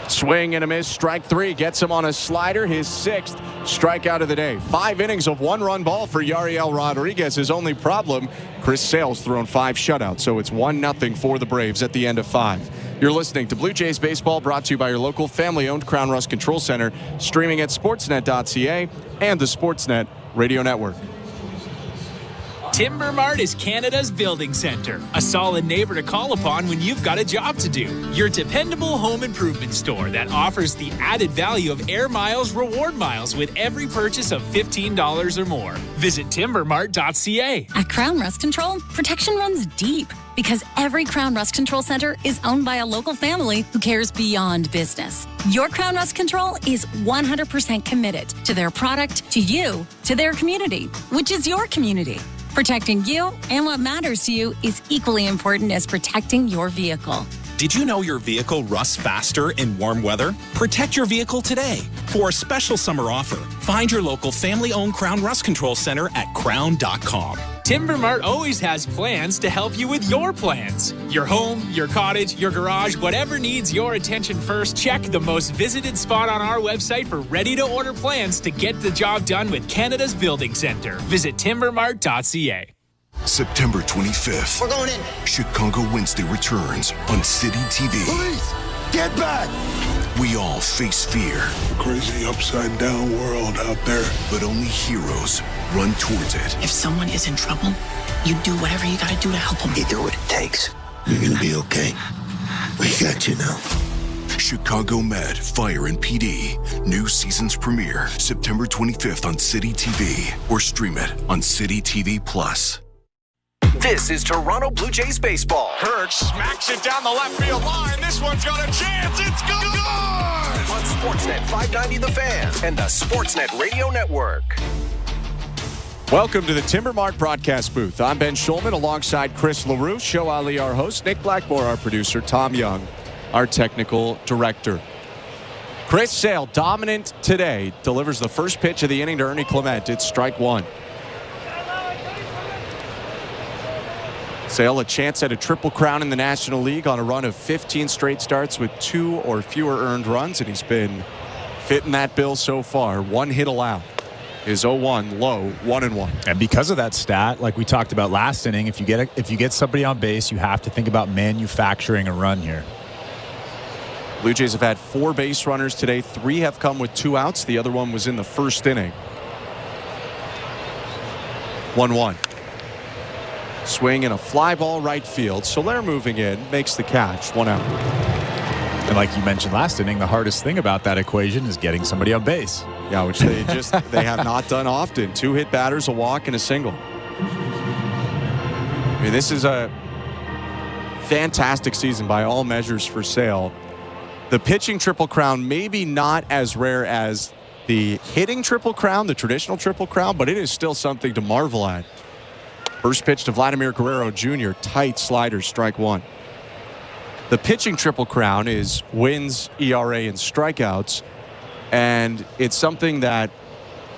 Swing and a miss, strike 3, gets him on a slider, his 6th strikeout of the day. 5 innings of 1-run ball for Yariel Rodriguez. His only problem, Chris Sale's thrown 5 shutouts, so it's 1-0 for the Braves at the end of 5. You're listening to Blue Jays Baseball, brought to you by your local family-owned Crown Rust Control Center, streaming at sportsnet.ca and the Sportsnet Radio Network. Timber Mart is Canada's building center, a solid neighbor to call upon when you've got a job to do. Your dependable home improvement store that offers the added value of Air Miles reward miles with every purchase of $15 or more. Visit timbermart.ca. At Crown Rust Control, protection runs deep because every Crown Rust Control Center is owned by a local family who cares beyond business. Your Crown Rust Control is 100% committed to their product, to you, to their community, which is your community. Protecting you and what matters to you is equally important as protecting your vehicle. Did you know your vehicle rusts faster in warm weather? Protect your vehicle today. For a special summer offer, find your local family-owned Crown Rust Control Center at crown.com. Timber Mart always has plans to help you with your plans. Your home, your cottage, your garage, whatever needs your attention first, check the most visited spot on our website for ready-to-order plans to get the job done with Canada's Building Center. Visit timbermart.ca. September 25th. We're going in. Chicago Wednesday returns on City TV. Police, get back! We all face fear. Crazy upside down world out there. But only heroes run towards it. If someone is in trouble, you do whatever you gotta do to help them. You do what it takes. You're gonna be okay. We got you now. Chicago Med, Fire and PD. New season's premiere September 25th on City TV. Or stream it on City TV Plus. This is Toronto Blue Jays baseball. Kirk smacks it down the left field line. This one's got a chance. It's gone! On Sportsnet 590 The Fan and the Sportsnet Radio Network. Welcome to the Timbermark broadcast booth. I'm Ben Schulman alongside Chris LaRue, Show Ali, our host, Nick Blackmore, our producer, Tom Young, our technical director. Chris Sale, dominant today, delivers the first pitch of the inning to Ernie Clement. It's strike one. Sale, a chance at a triple crown in the National League on a run of 15 straight starts with 2 or fewer earned runs, and he's been fitting that bill so far. 1 hit allowed. Is 0-1 low, 1-1. And because of that stat, like we talked about last inning, if you get somebody on base, you have to think about manufacturing a run here. Blue Jays have had 4 base runners today. 3 have come with 2 outs. The other one was in the first inning. 1-1. Swing and a fly ball right field. Soler moving in, makes the catch. 1 out. And like you mentioned last inning, the hardest thing about that equation is getting somebody on base. Yeah, which they have not done often. 2 hit batters, a walk, and a single. I mean, this is a fantastic season by all measures for Sale. The pitching Triple Crown maybe not as rare as the hitting Triple Crown, the traditional Triple Crown, but it is still something to marvel at. First pitch to Vladimir Guerrero Jr., tight slider, strike one. The pitching Triple Crown is wins, ERA, and strikeouts, and it's something that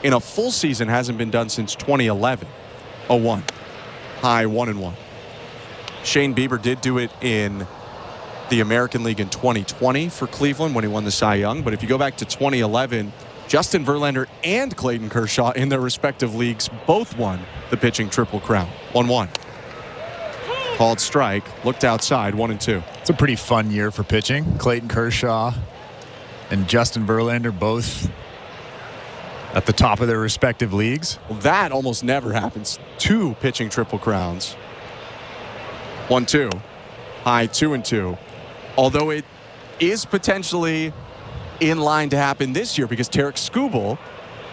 in a full season hasn't been done since 2011. 0-1. High 1-1. Shane Bieber did do it in the American League in 2020 for Cleveland when he won the Cy Young, but if you go back to 2011, Justin Verlander and Clayton Kershaw in their respective leagues both won the pitching Triple Crown. 1-1. Called strike, looked outside, 1-2. It's a pretty fun year for pitching. Clayton Kershaw and Justin Verlander both at the top of their respective leagues. Well, that almost never happens. 2 pitching Triple Crowns. 1-2. High 2-2. Although it is potentially in line to happen this year because Tarek Skubal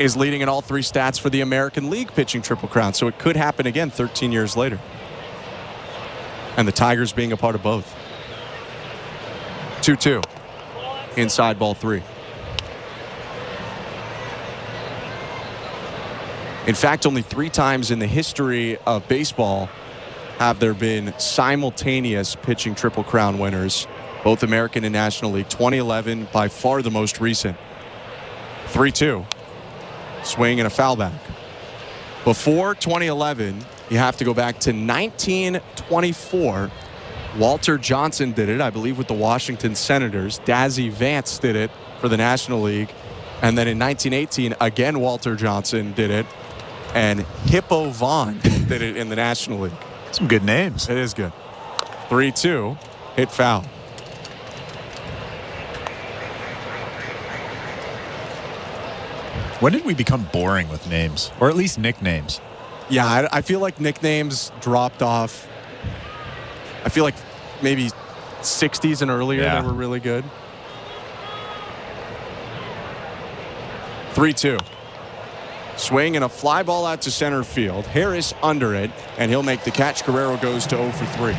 is leading in all 3 stats for the American League pitching Triple Crown. So it could happen again 13 years later. And the Tigers being a part of both. 2-2. Inside ball 3. In fact, only 3 times in the history of baseball have there been simultaneous pitching Triple Crown winners, both American and National League. 2011, by far the most recent. 3-2. Swing and a foul back. Before 2011, you have to go back to 1924. Walter Johnson did it, I believe, with the Washington Senators. Dazzy Vance did it for the National League. And then in 1918, again, Walter Johnson did it. And Hippo Vaughn did it in the National League. Some good names. It is good. 3-2. Hit foul. When did we become boring with names? Or at least nicknames? Yeah, I feel like nicknames dropped off. I feel like maybe 60s and earlier they were really good. 3-2. Swing and a fly ball out to center field. Harris under it, and he'll make the catch. Guerrero goes to 0 for 3.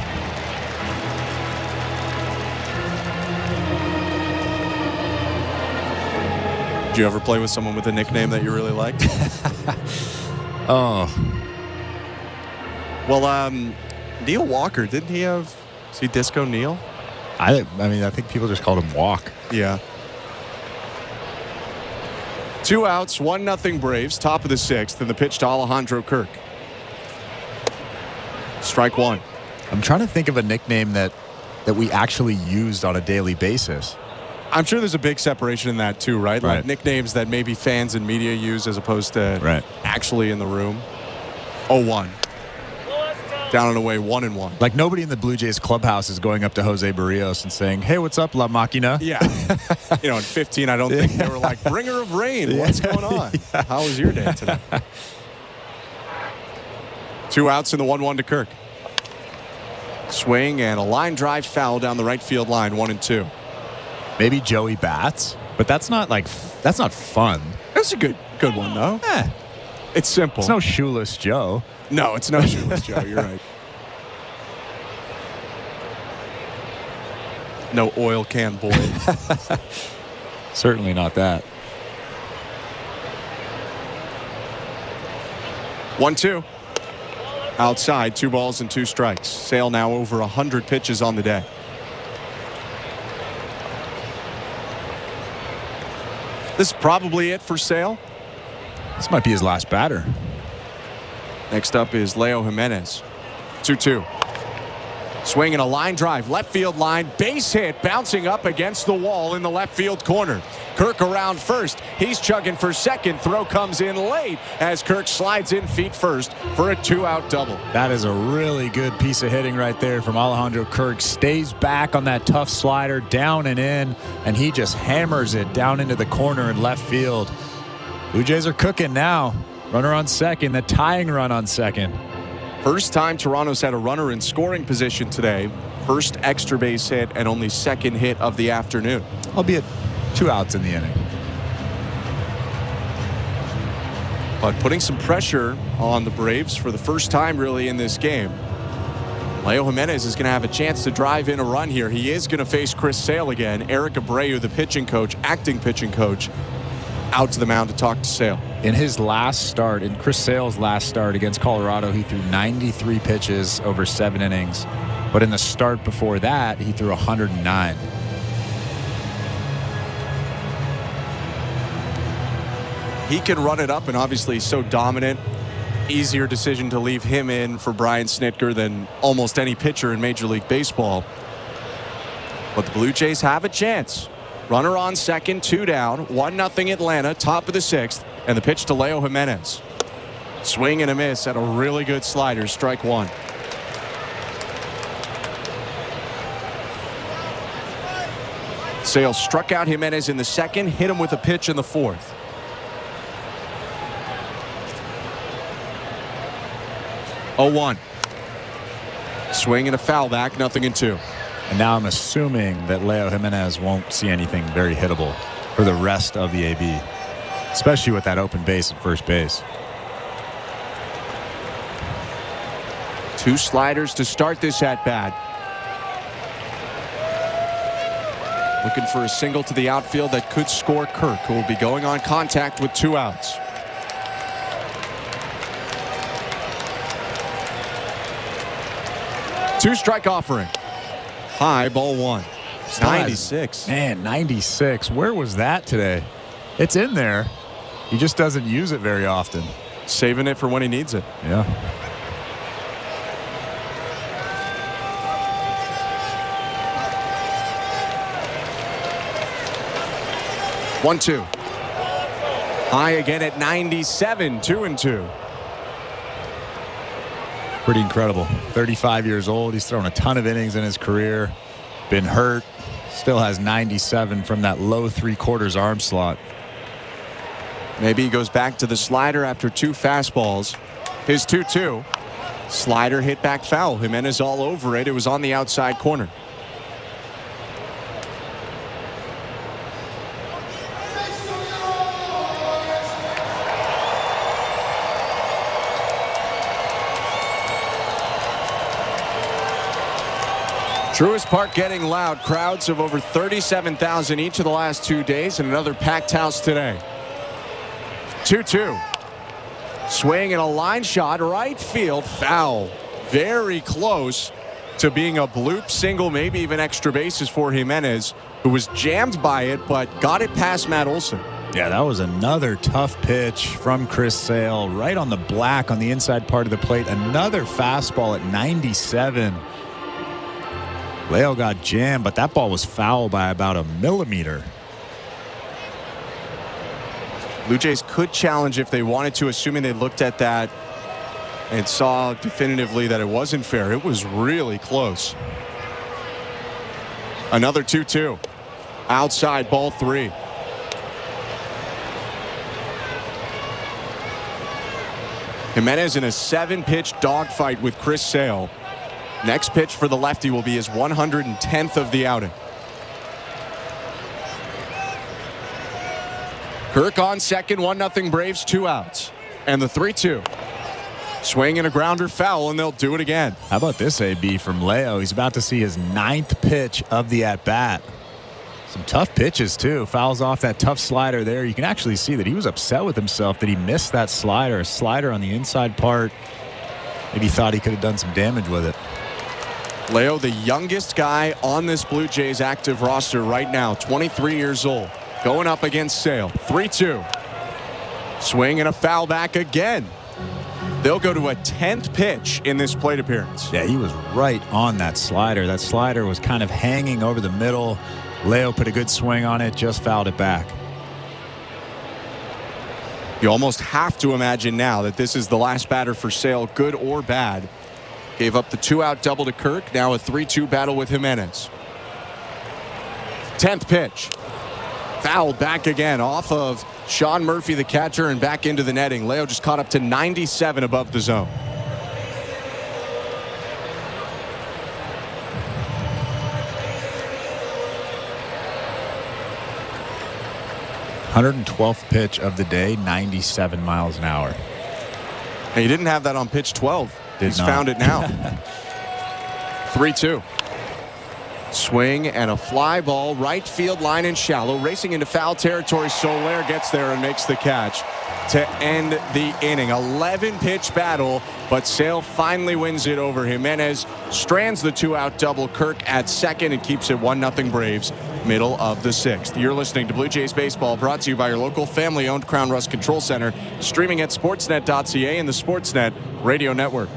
Did you ever play with someone with a nickname that you really liked? Oh. Well, Neil Walker, didn't he have, is he Disco Neil? I mean, I think people just called him Walk. Yeah. 2 outs, 1-0 Braves, top of the 6th, and the pitch to Alejandro Kirk. Strike one. I'm trying to think of a nickname that we actually used on a daily basis. I'm sure there's a big separation in that too, right? Like nicknames that maybe fans and media use as opposed to actually in the room. 0-1. Down and away, 1-1. Like nobody in the Blue Jays clubhouse is going up to Jose Barrios and saying, "Hey, what's up, La Máquina?" Yeah. You know, in 15, I don't think they were like, "Bringer of rain, what's going on? How was your day today?" 2 outs in the 1-1 to Kirk. Swing and a line drive foul down the right field line, 1-2. Maybe Joey Bats, but that's not fun. That's a good one though. It's simple. It's no Shoeless Joe. No, it's no Shoeless Joe. You're right. No oil can boy. Certainly not that. 1-2. Outside, 2 balls and 2 strikes. Sale now over 100 pitches on the day. This is probably it for Sale. This might be his last batter. Next up is Leo Jimenez. 2-2. Swinging a line drive, left field line, base hit, bouncing up against the wall in the left field corner. Kirk around first. He's chugging for second. Throw comes in late as Kirk slides in feet first for a 2-out double. That is a really good piece of hitting right there from Alejandro Kirk. Stays back on that tough slider, down and in, and he just hammers it down into the corner in left field. Blue Jays are cooking now. Runner on second, the tying run on second. First time Toronto's had a runner in scoring position today. First extra base hit and only second hit of the afternoon. Albeit 2 outs in the inning. But putting some pressure on the Braves for the first time really in this game. Leo Jimenez is going to have a chance to drive in a run here. He is going to face Chris Sale again. Eric Abreu, the pitching coach, acting pitching coach, out to the mound to talk to Sale. In his last start, in Chris Sale's last start against Colorado, he threw 93 pitches over 7 innings. But in the start before that, he threw 109. He can run it up, and obviously he's so dominant. Easier decision to leave him in for Brian Snitker than almost any pitcher in Major League Baseball. But the Blue Jays have a chance. Runner on second, 2 down, 1-0 Atlanta, top of the 6th, and the pitch to Leo Jimenez. Swing and a miss at a really good slider, strike 1. Sale struck out Jimenez in the second, hit him with a pitch in the 4th. Oh, 1. Swing and a foul back, 0-2. And now I'm assuming that Leo Jimenez won't see anything very hittable for the rest of the AB, especially with that open base at first base. 2 sliders to start this at-bat. Looking for a single to the outfield that could score Kirk, who will be going on contact with 2 outs. Two-strike offering. High, ball 1. 96. Man, 96. Where was that today? It's in there. He just doesn't use it very often. Saving it for when he needs it. Yeah. One, 2. High again at 97. 2-2. Pretty incredible. 35 years old. He's thrown a ton of innings in his career. Been hurt. Still has 97 from that low 3/4 arm slot. Maybe he goes back to the slider after 2 fastballs. His 2-2. Slider hit back foul. Jimenez all over it. It was on the outside corner. Truist Park getting loud. Crowds of over 37,000 each of the last 2 days, and another packed house today. 2-2. Swing and a line shot, right field, foul. Very close to being a bloop single, maybe even extra bases for Jimenez, who was jammed by it, but got it past Matt Olson. Yeah, that was another tough pitch from Chris Sale, right on the black on the inside part of the plate. Another fastball at 97. Leo got jammed, but that ball was foul by about a millimeter. Blue Jays could challenge if they wanted to, assuming they looked at that and saw definitively that it wasn't fair. It was really close. Another 2-2. Outside, ball 3. Jimenez in a 7-pitch dogfight with Chris Sale. Next pitch for the lefty will be his 110th of the outing. Kirk on second, 1-0 Braves, 2 outs. And the 3-2. Swing and a grounder foul, and they'll do it again. How about this AB from Leo? He's about to see his 9th pitch of the at-bat. Some tough pitches, too. Fouls off that tough slider there. You can actually see that he was upset with himself that he missed that slider. A slider on the inside part. Maybe thought he could have done some damage with it. Leo, the youngest guy on this Blue Jays active roster right now, 23 years old, going up against Sale. 3-2. Swing and a foul back again. They'll go to a 10th pitch in this plate appearance. Yeah, he was right on that slider. That slider was kind of hanging over the middle. Leo put a good swing on it, just fouled it back. You almost have to imagine now that this is the last batter for Sale, good or bad. Gave up the 2-out double to Kirk. Now a 3-2 battle with Jimenez. 10th pitch. Fouled back again off of Sean Murphy, the catcher, and back into the netting. Leo just caught up to 97 above the zone. .112th pitch of the day, 97 miles an hour. And he didn't have that on pitch 12. He's found it now. 3-2. Swing and a fly ball, right field line and shallow, racing into foul territory. Soler gets there and makes the catch to end the inning. 11-pitch battle, but Sale finally wins it over Jimenez. Strands the 2-out double. Kirk at second and keeps it 1-0 Braves. Middle of the 6th. You're listening to Blue Jays Baseball, brought to you by your local family-owned Crown Rust Control Center, streaming at sportsnet.ca and the Sportsnet Radio Network.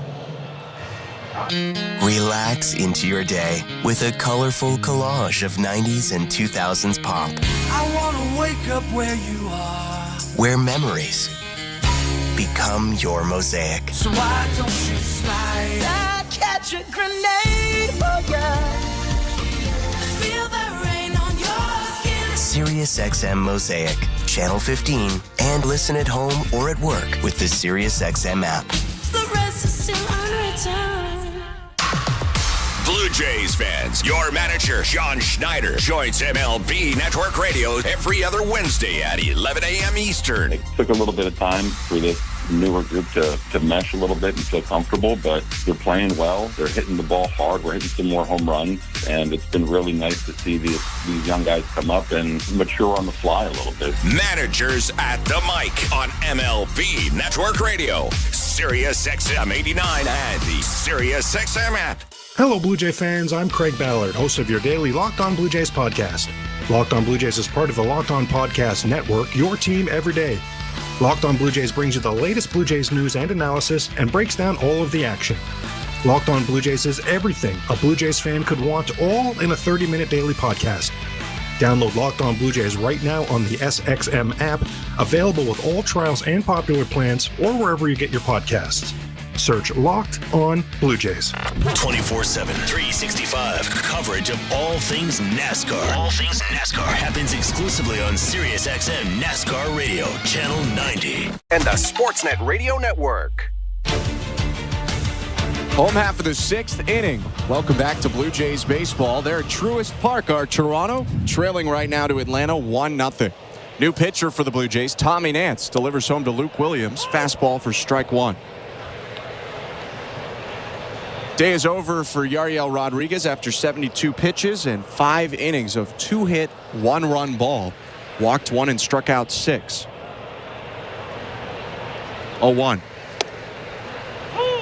Relax into your day with a colorful collage of 90s and 2000s pop. I want to wake up where you are. Where memories become your mosaic. So why don't you slide? I catch a grenade for ya. Feel the rain on your skin. Sirius XM Mosaic, Channel 15, and listen at home or at work with the Sirius XM app. The rest is still unreturned. Blue Jays fans, your manager, John Schneider, joins MLB Network Radio every other Wednesday at 11 a.m. Eastern. It took a little bit of time for this newer group to mesh a little bit and feel comfortable, but they're playing well. They're hitting the ball hard. We're hitting some more home runs, and it's been really nice to see these young guys come up and mature on the fly a little bit. Managers at the mic on MLB Network Radio, Sirius XM 89 and the Sirius XM app. Hello, Blue Jay fans. I'm Craig Ballard, host of your daily Locked On Blue Jays podcast. Locked On Blue Jays is part of the Locked On Podcast Network, your team every day. Locked On Blue Jays brings you the latest Blue Jays news and analysis and breaks down all of the action. Locked On Blue Jays is everything a Blue Jays fan could want, all in a 30-minute daily podcast. Download Locked On Blue Jays right now on the SXM app, available with all trials and popular plans, or wherever you get your podcasts. Search Locked On Blue Jays. 24/7, 365 coverage of all things NASCAR. All things NASCAR happens exclusively on Sirius XM NASCAR Radio, Channel 90. And the Sportsnet Radio Network. Home half of the 6th inning. Welcome back to Blue Jays Baseball. They're at Truist Park, our Toronto, trailing right now to Atlanta 1-0. New pitcher for the Blue Jays, Tommy Nance, delivers home to Luke Williams. Fastball for strike one. Day is over for Yariel Rodriguez after 72 pitches and 5 innings of 2-hit, 1-run ball. Walked 1 and struck out 6. 0-1.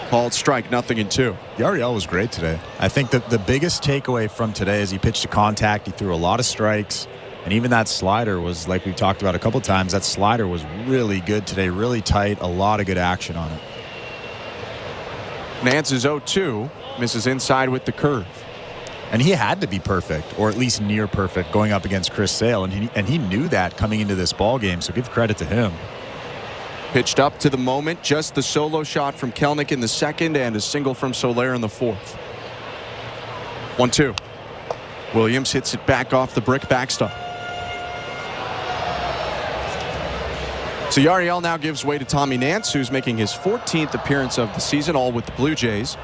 Called strike, 0-2. Yariel was great today. I think that the biggest takeaway from today is he pitched to contact. He threw a lot of strikes. And even that slider was, like we talked about a couple times, that slider was really good today, really tight, a lot of good action on it. Nance is 0-2, misses inside with the curve. And he had to be perfect, or at least near perfect, going up against Chris Sale, and he knew that coming into this ball game, so give credit to him. Pitched up to the moment, just the solo shot from Kelnick in the 2nd and a single from Soler in the 4th. 1-2. Williams hits it back off the brick backstop. So Yariel now gives way to Tommy Nance, who's making his 14th appearance of the season, all with the Blue Jays.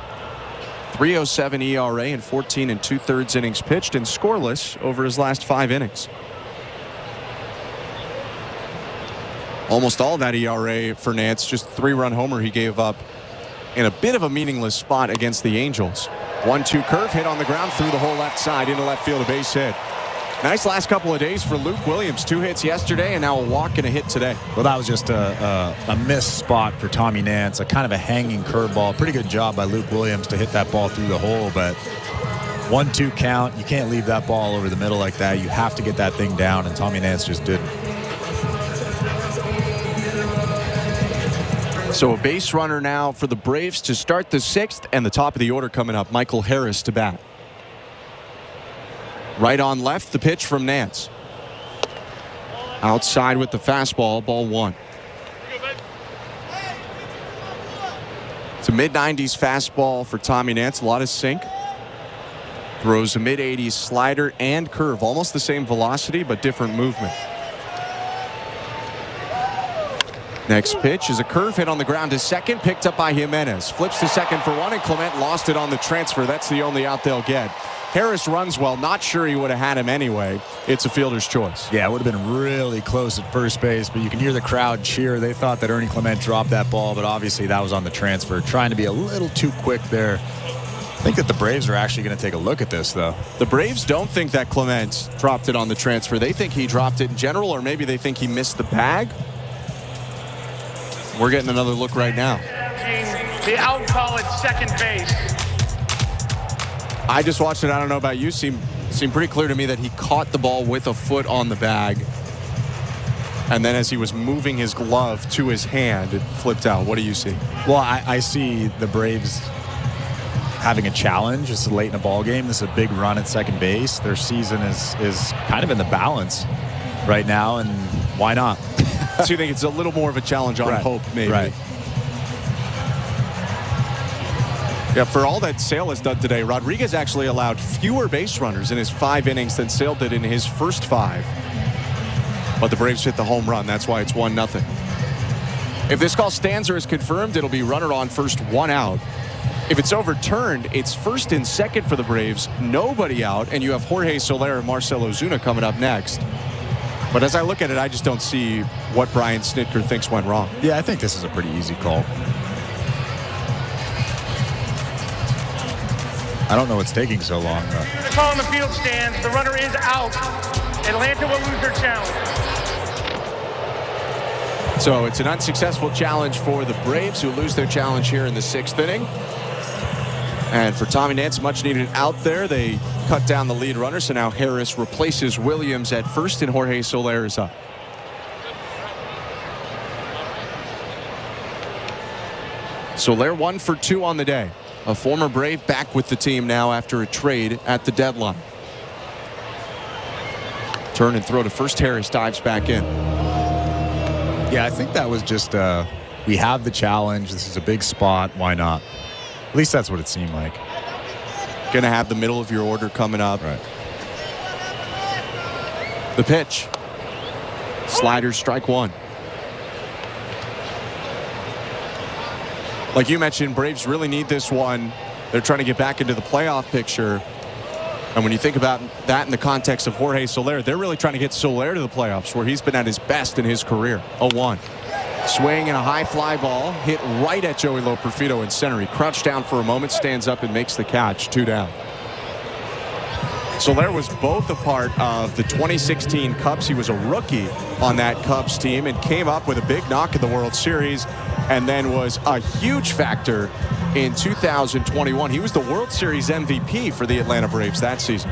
3.07 ERA and 14 2/3 innings pitched and scoreless over his last 5 innings. Almost all that ERA for Nance, just 3-run homer he gave up in a bit of a meaningless spot against the Angels. 1-2 curve hit on the ground through the whole left side into left field, a base hit. Nice last couple of days for Luke Williams. 2 hits yesterday and now a walk and a hit today. Well, that was just a missed spot for Tommy Nance, a kind of a hanging curveball. Pretty good job by Luke Williams to hit that ball through the hole, but 1-2 count. You can't leave that ball over the middle like that. You have to get that thing down, and Tommy Nance just didn't. So a base runner now for the Braves to start the 6th, and the top of the order coming up, Michael Harris to bat. Right on left, the pitch from Nance. Outside with the fastball, ball 1. It's a mid-90s fastball for Tommy Nance, a lot of sink. Throws a mid-80s slider and curve, almost the same velocity but different movement. Next pitch is a curve hit on the ground to second, picked up by Jimenez. Flips to second for 1, and Clement lost it on the transfer. That's the only out they'll get. Harris runs well. Not sure he would have had him anyway. It's a fielder's choice. Yeah, it would have been really close at first base, but you can hear the crowd cheer. They thought that Ernie Clement dropped that ball, but obviously that was on the transfer. Trying to be a little too quick there. I think that the Braves are actually going to take a look at this, though. The Braves don't think that Clement dropped it on the transfer. They think he dropped it in general, or maybe they think he missed the bag. We're getting another look right now. The out call at second base. I just watched it. I don't know about you. Seemed pretty clear to me that he caught the ball with a foot on the bag. And then as he was moving his glove to his hand, it flipped out. What do you see? Well, I see the Braves having a challenge. It's late in a ball game. This is a big run at second base. Their season is kind of in the balance right now, and why not? So you think it's a little more of a challenge on hope, maybe? Right. Yeah, for all that Sale has done today, Rodriguez actually allowed fewer base runners in his 5 innings than Sale did in his first 5. But the Braves hit the home run. That's why it's 1-0. If this call stands or is confirmed, it'll be runner on first, 1 out. If it's overturned, it's first and second for the Braves, nobody out, and you have Jorge Soler and Marcell Ozuna coming up next. But as I look at it, I just don't see what Brian Snitker thinks went wrong. Yeah, I think this is a pretty easy call. I don't know what's taking so long. The call on the field stands. The runner is out. Atlanta will lose their challenge. So it's an unsuccessful challenge for the Braves, who lose their challenge here in the 6th inning. And for Tommy Nance, much needed out there. They cut down the lead runner, so now Harris replaces Williams at first, and Jorge Soler is up. Soler 1 for 2 on the day. A former Brave back with the team now after a trade at the deadline. Turn and throw to first. Harris dives back in. Yeah, I think that was just we have the challenge. This is a big spot. Why not? At least that's what it seemed like. Going to have the middle of your order coming up. Right. The pitch. Slider, strike 1. Like you mentioned, Braves really need this one. They're trying to get back into the playoff picture. And when you think about that in the context of Jorge Soler, they're really trying to get Soler to the playoffs, where he's been at his best in his career. 0-1. Swing and a high fly ball hit right at Joey Loperfido in center. He crouched down for a moment, stands up and makes the catch. 2 down. Soler was both a part of the 2016 Cubs. He was a rookie on that Cubs team and came up with a big knock in the World Series, and then was a huge factor in 2021. He was the World Series MVP for the Atlanta Braves that season.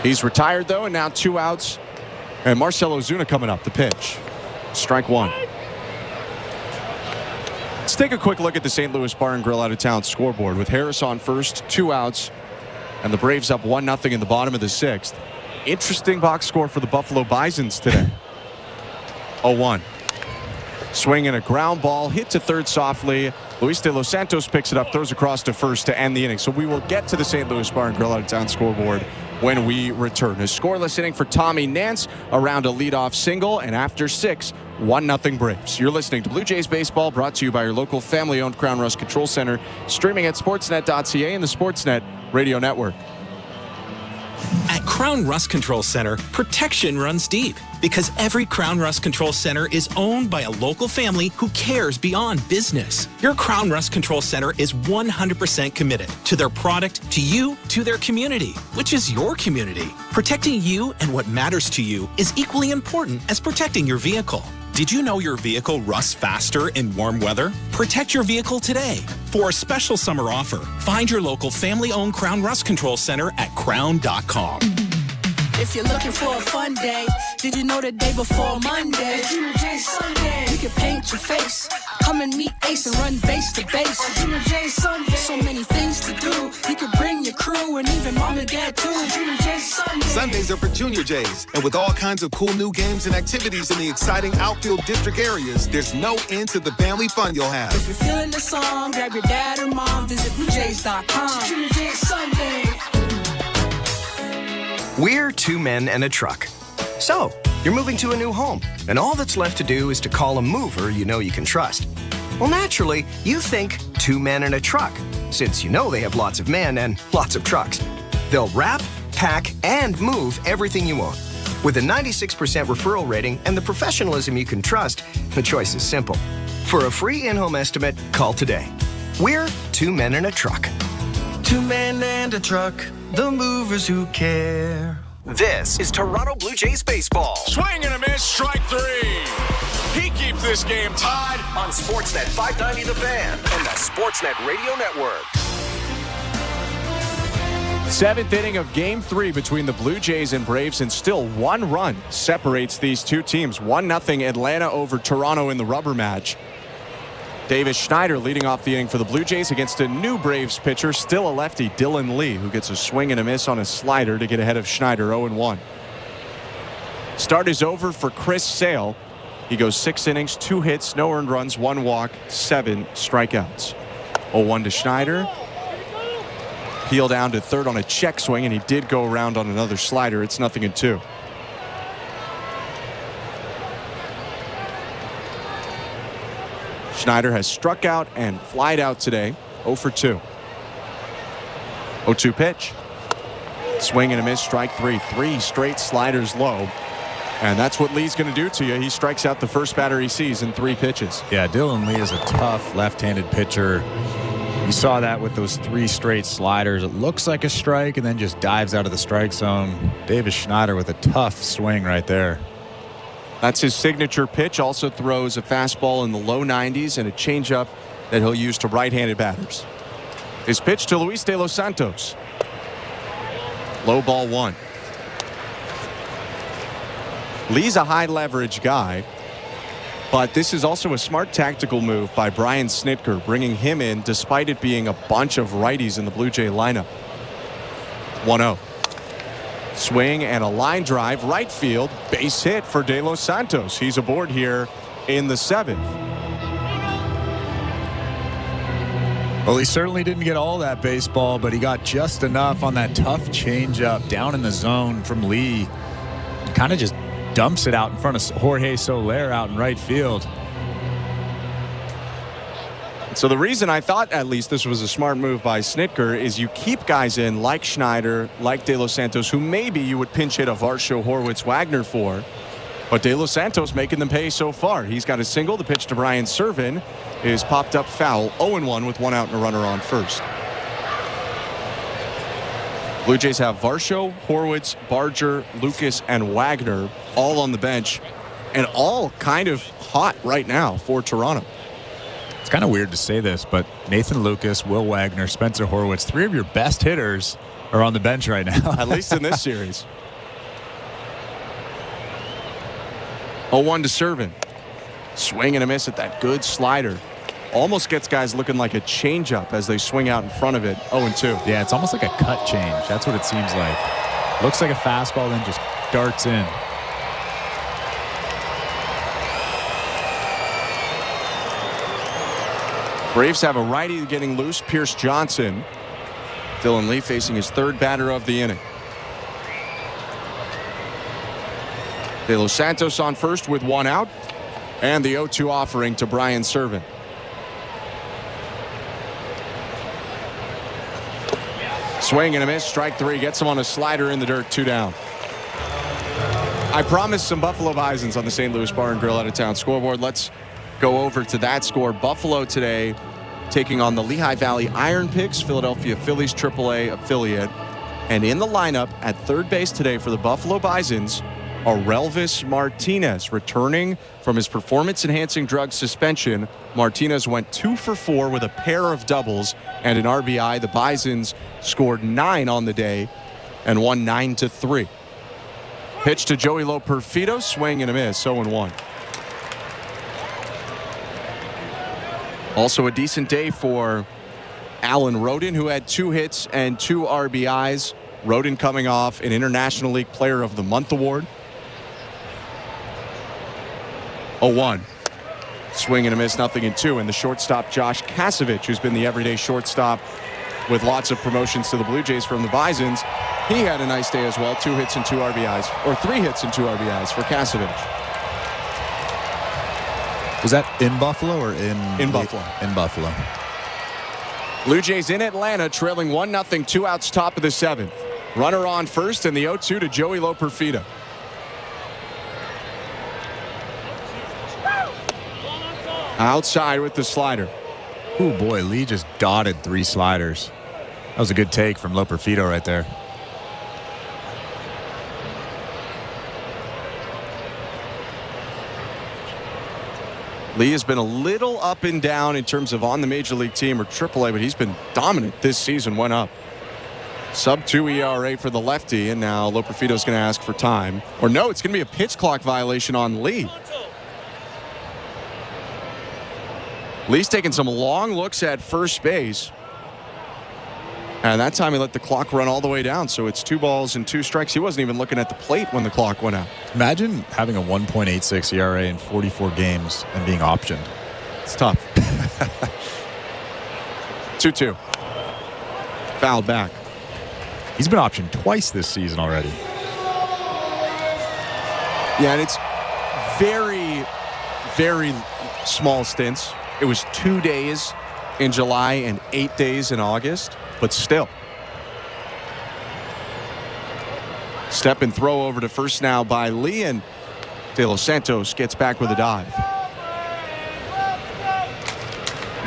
He's retired, though, and now 2 outs. And Marcell Ozuna coming up, the pitch. Strike 1. Let's take a quick look at the St. Louis Bar and Grill out of town scoreboard with Harris on first, 2 outs, and the Braves up 1-0 in the bottom of the 6th. Interesting box score for the Buffalo Bisons today. 0-1. Swing and a ground ball hit to third softly. Luis de Los Santos picks it up, throws across to first to end the inning. So we will get to the St. Louis Bar and Grill out of town scoreboard when we return. A scoreless inning for Tommy Nance around a leadoff single, and after 6, 1-0 Braves. You're listening to Blue Jays Baseball, brought to you by your local family-owned Crown Rust Control Center, streaming at sportsnet.ca and the Sportsnet Radio Network. At Crown Rust Control Center, protection runs deep. Because every Crown Rust Control Center is owned by a local family who cares beyond business. Your Crown Rust Control Center is 100% committed to their product, to you, to their community, which is your community. Protecting you and what matters to you is equally important as protecting your vehicle. Did you know your vehicle rusts faster in warm weather? Protect your vehicle today. For a special summer offer, find your local family-owned Crown Rust Control Center at crown.com. If you're looking for a fun day, did you know the day before Monday? Junior J Sunday. You can paint your face, come and meet Ace and run base to base. Junior J Sunday. So many things to do. You can bring your crew and even mom and dad too. Junior J Sunday. Sundays are for Junior Jays, and with all kinds of cool new games and activities in the exciting outfield district areas, there's no end to the family fun you'll have. If you're feeling the song, grab your dad or mom, visit BlueJays.com. Junior J Sunday. We're two men and a truck. So, you're moving to a new home, and all that's left to do is to call a mover you know you can trust. Well, naturally, you think two men and a truck, since you know they have lots of men and lots of trucks. They'll wrap, pack, and move everything you own. With a 96% referral rating and the professionalism you can trust, the choice is simple. For a free in-home estimate, call today. We're two men and a truck. Two men and a truck, the movers who care. This is Toronto Blue Jays baseball. Swing and a miss, strike three. He keeps this game tied on Sportsnet 590 The Fan and the Sportsnet Radio Network. Seventh inning of Game 3 between the Blue Jays and Braves, and still one run separates these two teams. 1-0 Atlanta over Toronto in the rubber match. Davis Schneider leading off the inning for the Blue Jays against a new Braves pitcher, still a lefty, Dylan Lee, who gets a swing and a miss on a slider to get ahead of Schneider, 0-1. Start is over for Chris Sale. He goes 6 innings, 2 hits, no earned runs, 1 walk, 7 strikeouts. 0-1 to Schneider. Peel down to third on a check swing, and he did go around on another slider. It's 0-2. Schneider has struck out and flied out today. 0 for 2. 0-2 pitch. Swing and a miss, strike 3. 3 straight sliders low. And that's what Lee's going to do to you. He strikes out the first batter he sees in 3 pitches. Yeah, Dylan Lee is a tough left-handed pitcher. You saw that with those 3 straight sliders. It looks like a strike and then just dives out of the strike zone. Davis Schneider with a tough swing right there. That's his signature pitch. Also throws a fastball in the low 90s and a changeup that he'll use to right-handed batters. His pitch to Luis De Los Santos. Low ball 1. Lee's a high leverage guy, but this is also a smart tactical move by Brian Snitker, bringing him in despite it being a bunch of righties in the Blue Jay lineup. 1-0. Swing and a line drive, right field, base hit for De Los Santos. He's aboard here in the 7th. Well, he certainly didn't get all that baseball, but he got just enough on that tough changeup down in the zone from Lee. Kind of just dumps it out in front of Jorge Soler out in right field. So the reason I thought at least this was a smart move by Snitker is you keep guys in like Schneider, like De Los Santos, who maybe you would pinch hit a Varsho, Horwitz, Wagner for. But De Los Santos making them pay so far. He's got a single. The pitch to Brian Servin is popped up foul. 0-1 with 1 out and a runner on first. Blue Jays have Varsho, Horwitz, Barger, Lucas, and Wagner all on the bench, and all kind of hot right now for Toronto. It's kind of weird to say this, but Nathan Lucas, Will Wagner, Spencer Horwitz, 3 of your best hitters are on the bench right now. At least in this series. 0-1 to Servin. Swing and a miss at that good slider. Almost gets guys looking like a changeup as they swing out in front of it. 0-2. Yeah, it's almost like a cut change. That's what it seems like. Looks like a fastball, then just darts in. Braves have a righty getting loose, Pierce Johnson. Dylan Lee facing his 3rd batter of the inning. De Los Santos on first with 1 out, and the 0-2 offering to Brian Servin. Swing and a miss. Strike 3. Gets him on a slider in the dirt. 2 down. I promised some Buffalo Bisons on the St. Louis Bar and Grill out of town scoreboard. Let's go over to that score. Buffalo today taking on the Lehigh Valley Iron Pigs, Philadelphia Phillies AAA affiliate. And in the lineup at third base today for the Buffalo Bisons are Relvis Martinez, returning from his performance-enhancing drug suspension. Martinez went 2 for 4 with a pair of doubles and an RBI. The Bisons scored 9 on the day and won 9-3. Pitch to Joey Loperfido, swing and a miss, 0-1. Also a decent day for Alan Rodin, who had 2 hits and 2 RBIs. Rodin coming off an International League Player of the Month award. 0-1. Swing and a miss, 0-2. And the shortstop, Josh Kasevich, who's been the everyday shortstop with lots of promotions to the Blue Jays from the Bisons. He had a nice day as well. 2 hits and 2 RBIs, or 3 hits and 2 RBIs for Kasevich. Was that in Buffalo or in Buffalo? In Buffalo. Blue Jays in Atlanta, trailing 1-0, 2 outs, top of the 7th. Runner on first, and the 0-2 to Joey Loperfido. Outside with the slider. Oh boy, Lee just dotted 3 sliders. That was a good take from Loperfido right there. Lee has been a little up and down in terms of on the major league team or AAA, but he's been dominant this season. Went up. Sub-2 ERA for the lefty, and now Loperfido's going to ask for time. Or no, it's going to be a pitch clock violation on Lee. Lee's taking some long looks at first base. And that time he let the clock run all the way down, so it's 2 balls and 2 strikes. He wasn't even looking at the plate when the clock went out. Imagine having a 1.86 ERA in 44 games and being optioned. It's tough. 2-2. Fouled back. He's been optioned twice this season already. Yeah, and it's very, very small stints. It was 2 days in July and 8 days in August, but still. Step and throw over to first now by Lee, and De Los Santos gets back with a dive.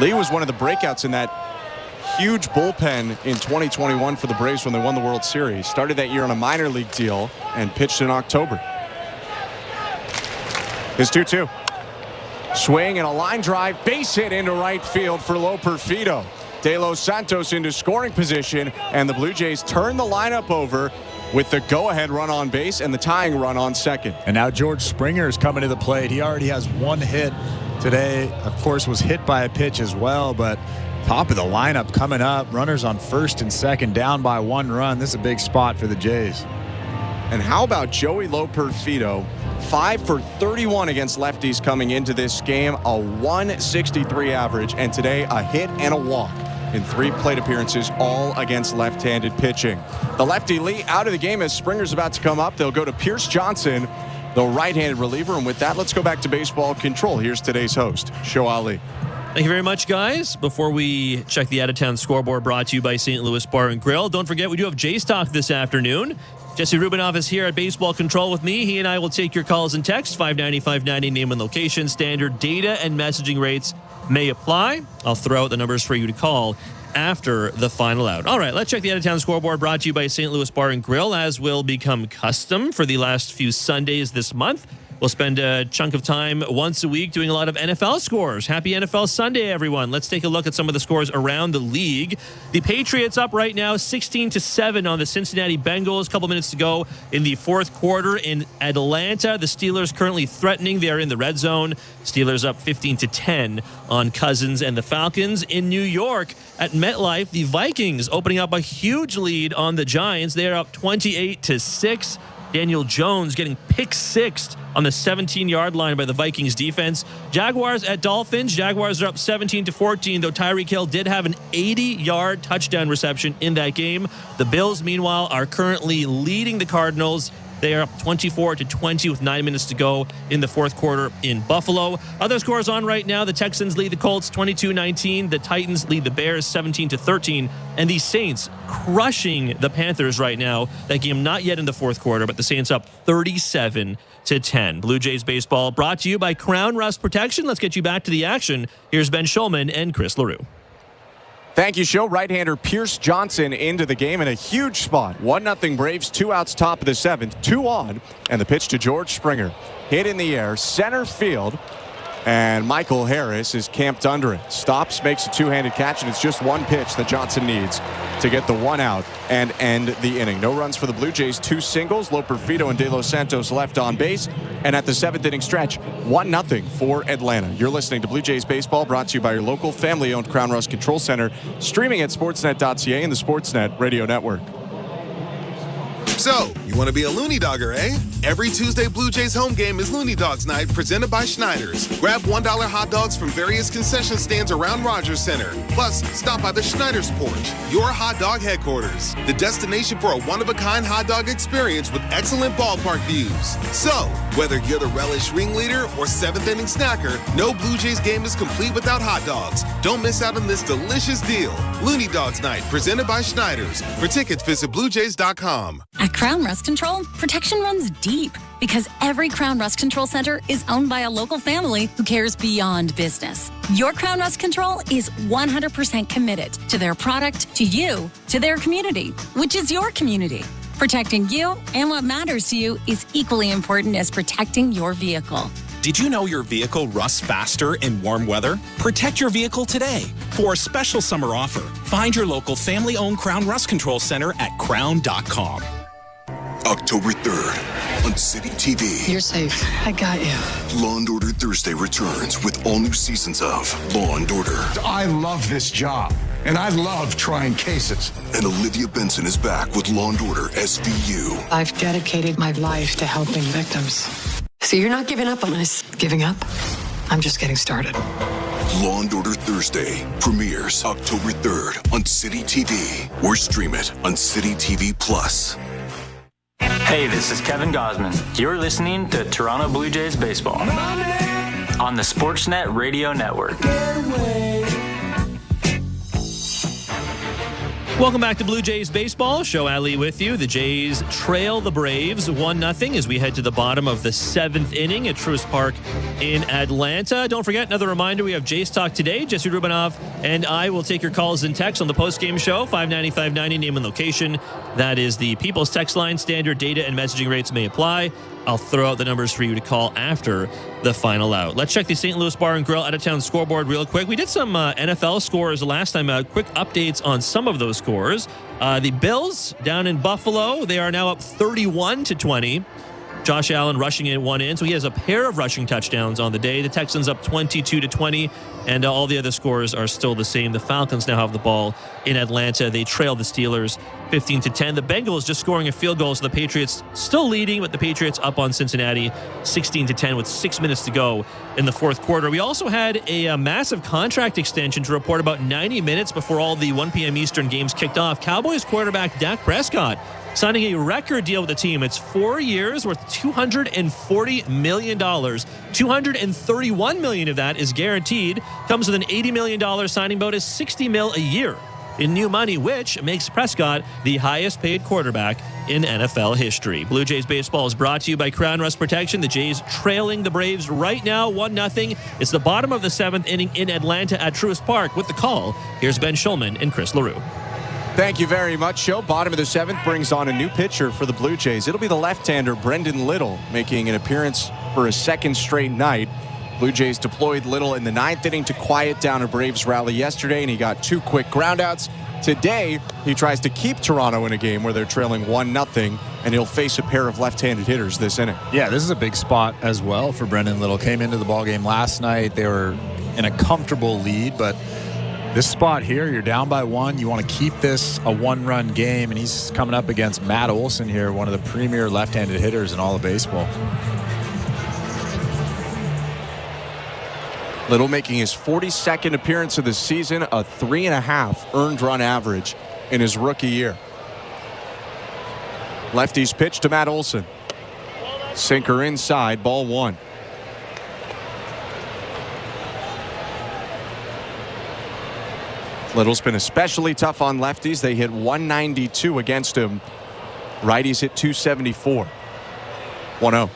Lee was one of the breakouts in that huge bullpen in 2021 for the Braves when they won the World Series. Started that year on a minor league deal and pitched in October. His 2-2. Swing and a line drive, base hit into right field for Loperfido. De Los Santos into scoring position, and the Blue Jays turn the lineup over with the go-ahead run on base and the tying run on second. And now George Springer is coming to the plate. He already has 1 hit today. Of course, was hit by a pitch as well, but top of the lineup coming up. Runners on first and second, down by 1 run. This is a big spot for the Jays. And how about Joey Loperfido? 5 for 31 against lefties coming into this game, a 163 average, and today a hit and a walk in 3 plate appearances, all against left-handed pitching. The lefty Lee out of the game as Springer's about to come up. They'll go to Pierce Johnson, the right-handed reliever, and with that, let's go back to baseball control. Here's today's host, Show Ali. Thank you very much, guys. Before we check the out-of-town scoreboard brought to you by St. Louis Bar and Grill, don't forget we do have Jays Talk this afternoon. Jesse Rubinoff is here at Baseball Control with me. He and I will take your calls and texts. 590-590, name and location. Standard data and messaging rates may apply. I'll throw out the numbers for you to call after the final out. All right, let's check the out-of-town scoreboard brought to you by St. Louis Bar and Grill, as will become custom for the last few Sundays this month. We'll spend a chunk of time once a week doing a lot of NFL scores. Happy NFL Sunday, everyone. Let's take a look at some of the scores around the league. The Patriots up right now 16-7 on the Cincinnati Bengals. A couple minutes to go in the 4th quarter in Atlanta. The Steelers currently threatening. They are in the red zone. Steelers up 15-10 on Cousins and the Falcons. In New York at MetLife, the Vikings opening up a huge lead on the Giants. They are up 28-6. Daniel Jones getting pick-sixed on the 17-yard line by the Vikings defense. Jaguars at Dolphins. Jaguars are up 17-14, though Tyreek Hill did have an 80-yard touchdown reception in that game. The Bills, meanwhile, are currently leading the Cardinals They are up 24-20 with 9 minutes to go in the fourth quarter in Buffalo. Other scores on right now. The Texans lead the Colts 22-19. The Titans lead the Bears 17-13. And the Saints crushing the Panthers right now. That game not yet in the fourth quarter, but the Saints up 37-10. Blue Jays baseball brought to you by Crown Rust Protection. Let's get you back to the action. Here's Ben Schulman and Chris LaRue. Thank you, Show. Right-hander Pierce Johnson into the game in a huge spot. 1-0 Braves, 2 outs top of the 7th, 2 on, and the pitch to George Springer. Hit in the air, center field, and Michael Harris is camped under it. Stops, makes a two-handed catch, and it's just one pitch that Johnson needs to get the 1 out and end the inning. No runs for the Blue Jays, 2 singles. Loperfido and De Los Santos left on base. And at the 7th inning stretch, 1-0 for Atlanta. You're listening to Blue Jays Baseball, brought to you by your local family-owned Crown Rust Control Center, streaming at sportsnet.ca and the Sportsnet Radio Network. So, you want to be a Looney Dogger, eh? Every Tuesday Blue Jays home game is Looney Dogs Night, presented by Schneider's. Grab $1 hot dogs from various concession stands around Rogers Center. Plus, stop by the Schneider's Porch, your hot dog headquarters. The destination for a one-of-a-kind hot dog experience with excellent ballpark views. So, whether you're the relish ringleader or 7th inning snacker, no Blue Jays game is complete without hot dogs. Don't miss out on this delicious deal. Looney Dogs Night, presented by Schneider's. For tickets, visit BlueJays.com. At Crown Rust Control, protection runs deep because every Crown Rust Control Center is owned by a local family who cares beyond business. Your Crown Rust Control is 100% committed to their product, to you, to their community, which is your community. Protecting you and what matters to you is equally important as protecting your vehicle. Did you know your vehicle rusts faster in warm weather? Protect your vehicle today. For a special summer offer, find your local family-owned Crown Rust Control Center at crown.com. October 3rd on City TV. You're safe. I got you. Law & Order Thursday returns with all new seasons of Law & Order. I love this job, and I love trying cases. And Olivia Benson is back with Law & Order SVU. I've dedicated my life to helping victims. So you're not giving up on us. Giving up? I'm just getting started. Law & Order Thursday premieres October 3rd on City TV or stream it on City TV Plus. Hey, this is Kevin Gosman. You're listening to Toronto Blue Jays Baseball on the Sportsnet Radio Network. Welcome back to Blue Jays Baseball. Show Ali with you. The Jays trail the Braves 1-0 as we head to the bottom of the 7th inning at Truist Park in Atlanta. Don't forget, another reminder, we have Jays Talk today. Jesse Rubinoff and I will take your calls and texts on the Postgame Show. 590-590, name and location. That is the People's Text Line. Standard data and messaging rates may apply. I'll throw out the numbers for you to call after the final out. Let's check the St. Louis Bar and Grill out-of-town scoreboard real quick. We did some NFL scores last time. Quick updates on some of those scores. The Bills down in Buffalo, they are now up 31-20. Josh Allen rushing in 1 in, so he has a pair of rushing touchdowns on the day. The Texans up 22-20, and all the other scores are still the same. The Falcons now have the ball in Atlanta. They trail the Steelers 15-10. The Bengals just scoring a field goal, so the Patriots still leading, but the Patriots up on Cincinnati 16-10 with 6 minutes to go in the fourth quarter. We also had a massive contract extension to report about 90 minutes before all the 1 p.m. Eastern games kicked off. Cowboys quarterback Dak Prescott signing a record deal with the team. It's 4 years worth $240 million. $231 million of that is guaranteed. Comes with an $80 million signing bonus, $60 million a year in new money, which makes Prescott the highest paid quarterback in NFL history. Blue Jays baseball is brought to you by Crown Rust Protection. The Jays trailing the Braves right now 1-0. It's the bottom of the 7th inning in Atlanta at Truist Park. With the call, here's Ben Schulman and Chris LaRue. Thank you very much, Joe. Bottom of the 7th brings on a new pitcher for the Blue Jays. It'll be the left-hander Brendan Little making an appearance for a second straight night. Blue Jays deployed Little in the 9th inning to quiet down a Braves rally yesterday, and he got 2 quick groundouts. Today, he tries to keep Toronto in a game where they're trailing 1-0, and he'll face a pair of left-handed hitters this inning. Yeah, this is a big spot as well for Brendan Little. Came into the ballgame last night. They were in a comfortable lead, but this spot here, you're down by 1. You want to keep this a 1-run game, and he's coming up against Matt Olson here, one of the premier left-handed hitters in all of baseball. Little making his 42nd appearance of the season, a 3.5 earned run average in his rookie year. Lefty's pitch to Matt Olson. Sinker inside, ball 1. Little's been especially tough on lefties. They hit 192 against him. Righties hit 274. 1-0.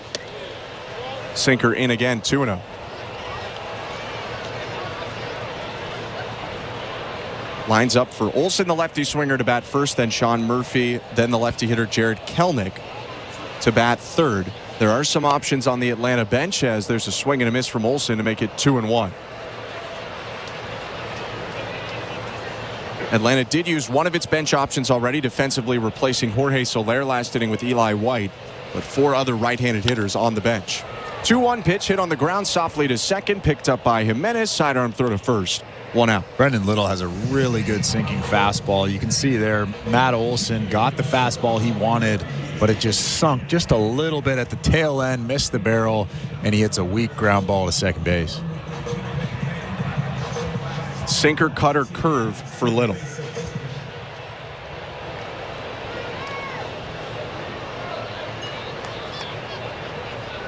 Sinker in again, 2-0. Lines up for Olsen, the lefty swinger, to bat first, then Sean Murphy, then the lefty hitter Jared Kelnick to bat third. There are some options on the Atlanta bench as there's a swing and a miss from Olsen to make it 2-1. Atlanta did use one of its bench options already, defensively replacing Jorge Soler last inning with Eli White, but 4 other right-handed hitters on the bench. 2-1 pitch hit on the ground softly to second, picked up by Jimenez, sidearm throw to first. 1 out. Brendan Little has a really good sinking fastball. You can see there Matt Olson got the fastball he wanted, but it just sunk just a little bit at the tail end, missed the barrel, and he hits a weak ground ball to second base. Sinker, cutter, curve for Little.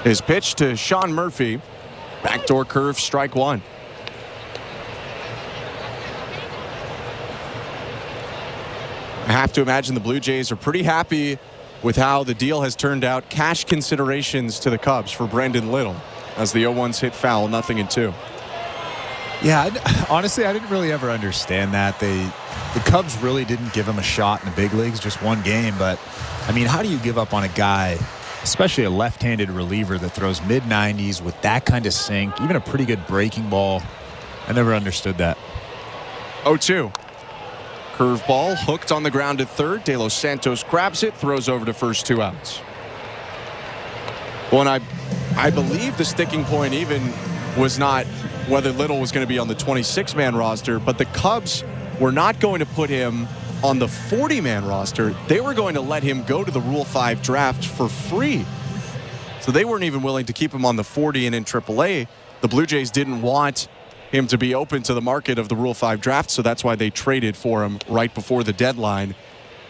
His pitch to Sean Murphy. Backdoor curve, strike 1. I have to imagine the Blue Jays are pretty happy with how the deal has turned out. Cash considerations to the Cubs for Brendan Little as the 0-1s hit foul, 0-2. Yeah, honestly, I didn't really ever understand that. The Cubs really didn't give him a shot in the big leagues, just one game. But, I mean, how do you give up on a guy, especially a left-handed reliever that throws mid-90s with that kind of sink, even a pretty good breaking ball? I never understood that. 0-2. Curveball hooked on the ground at third. De Los Santos grabs it, throws over to first, 2 outs. Well, and I believe the sticking point even was not whether Little was going to be on the 26-man roster, but the Cubs were not going to put him on the 40-man roster. They were going to let him go to the Rule 5 draft for free. So they weren't even willing to keep him on the 40 and in AAA. The Blue Jays didn't want him to be open to the market of the Rule 5 draft, so that's why they traded for him right before the deadline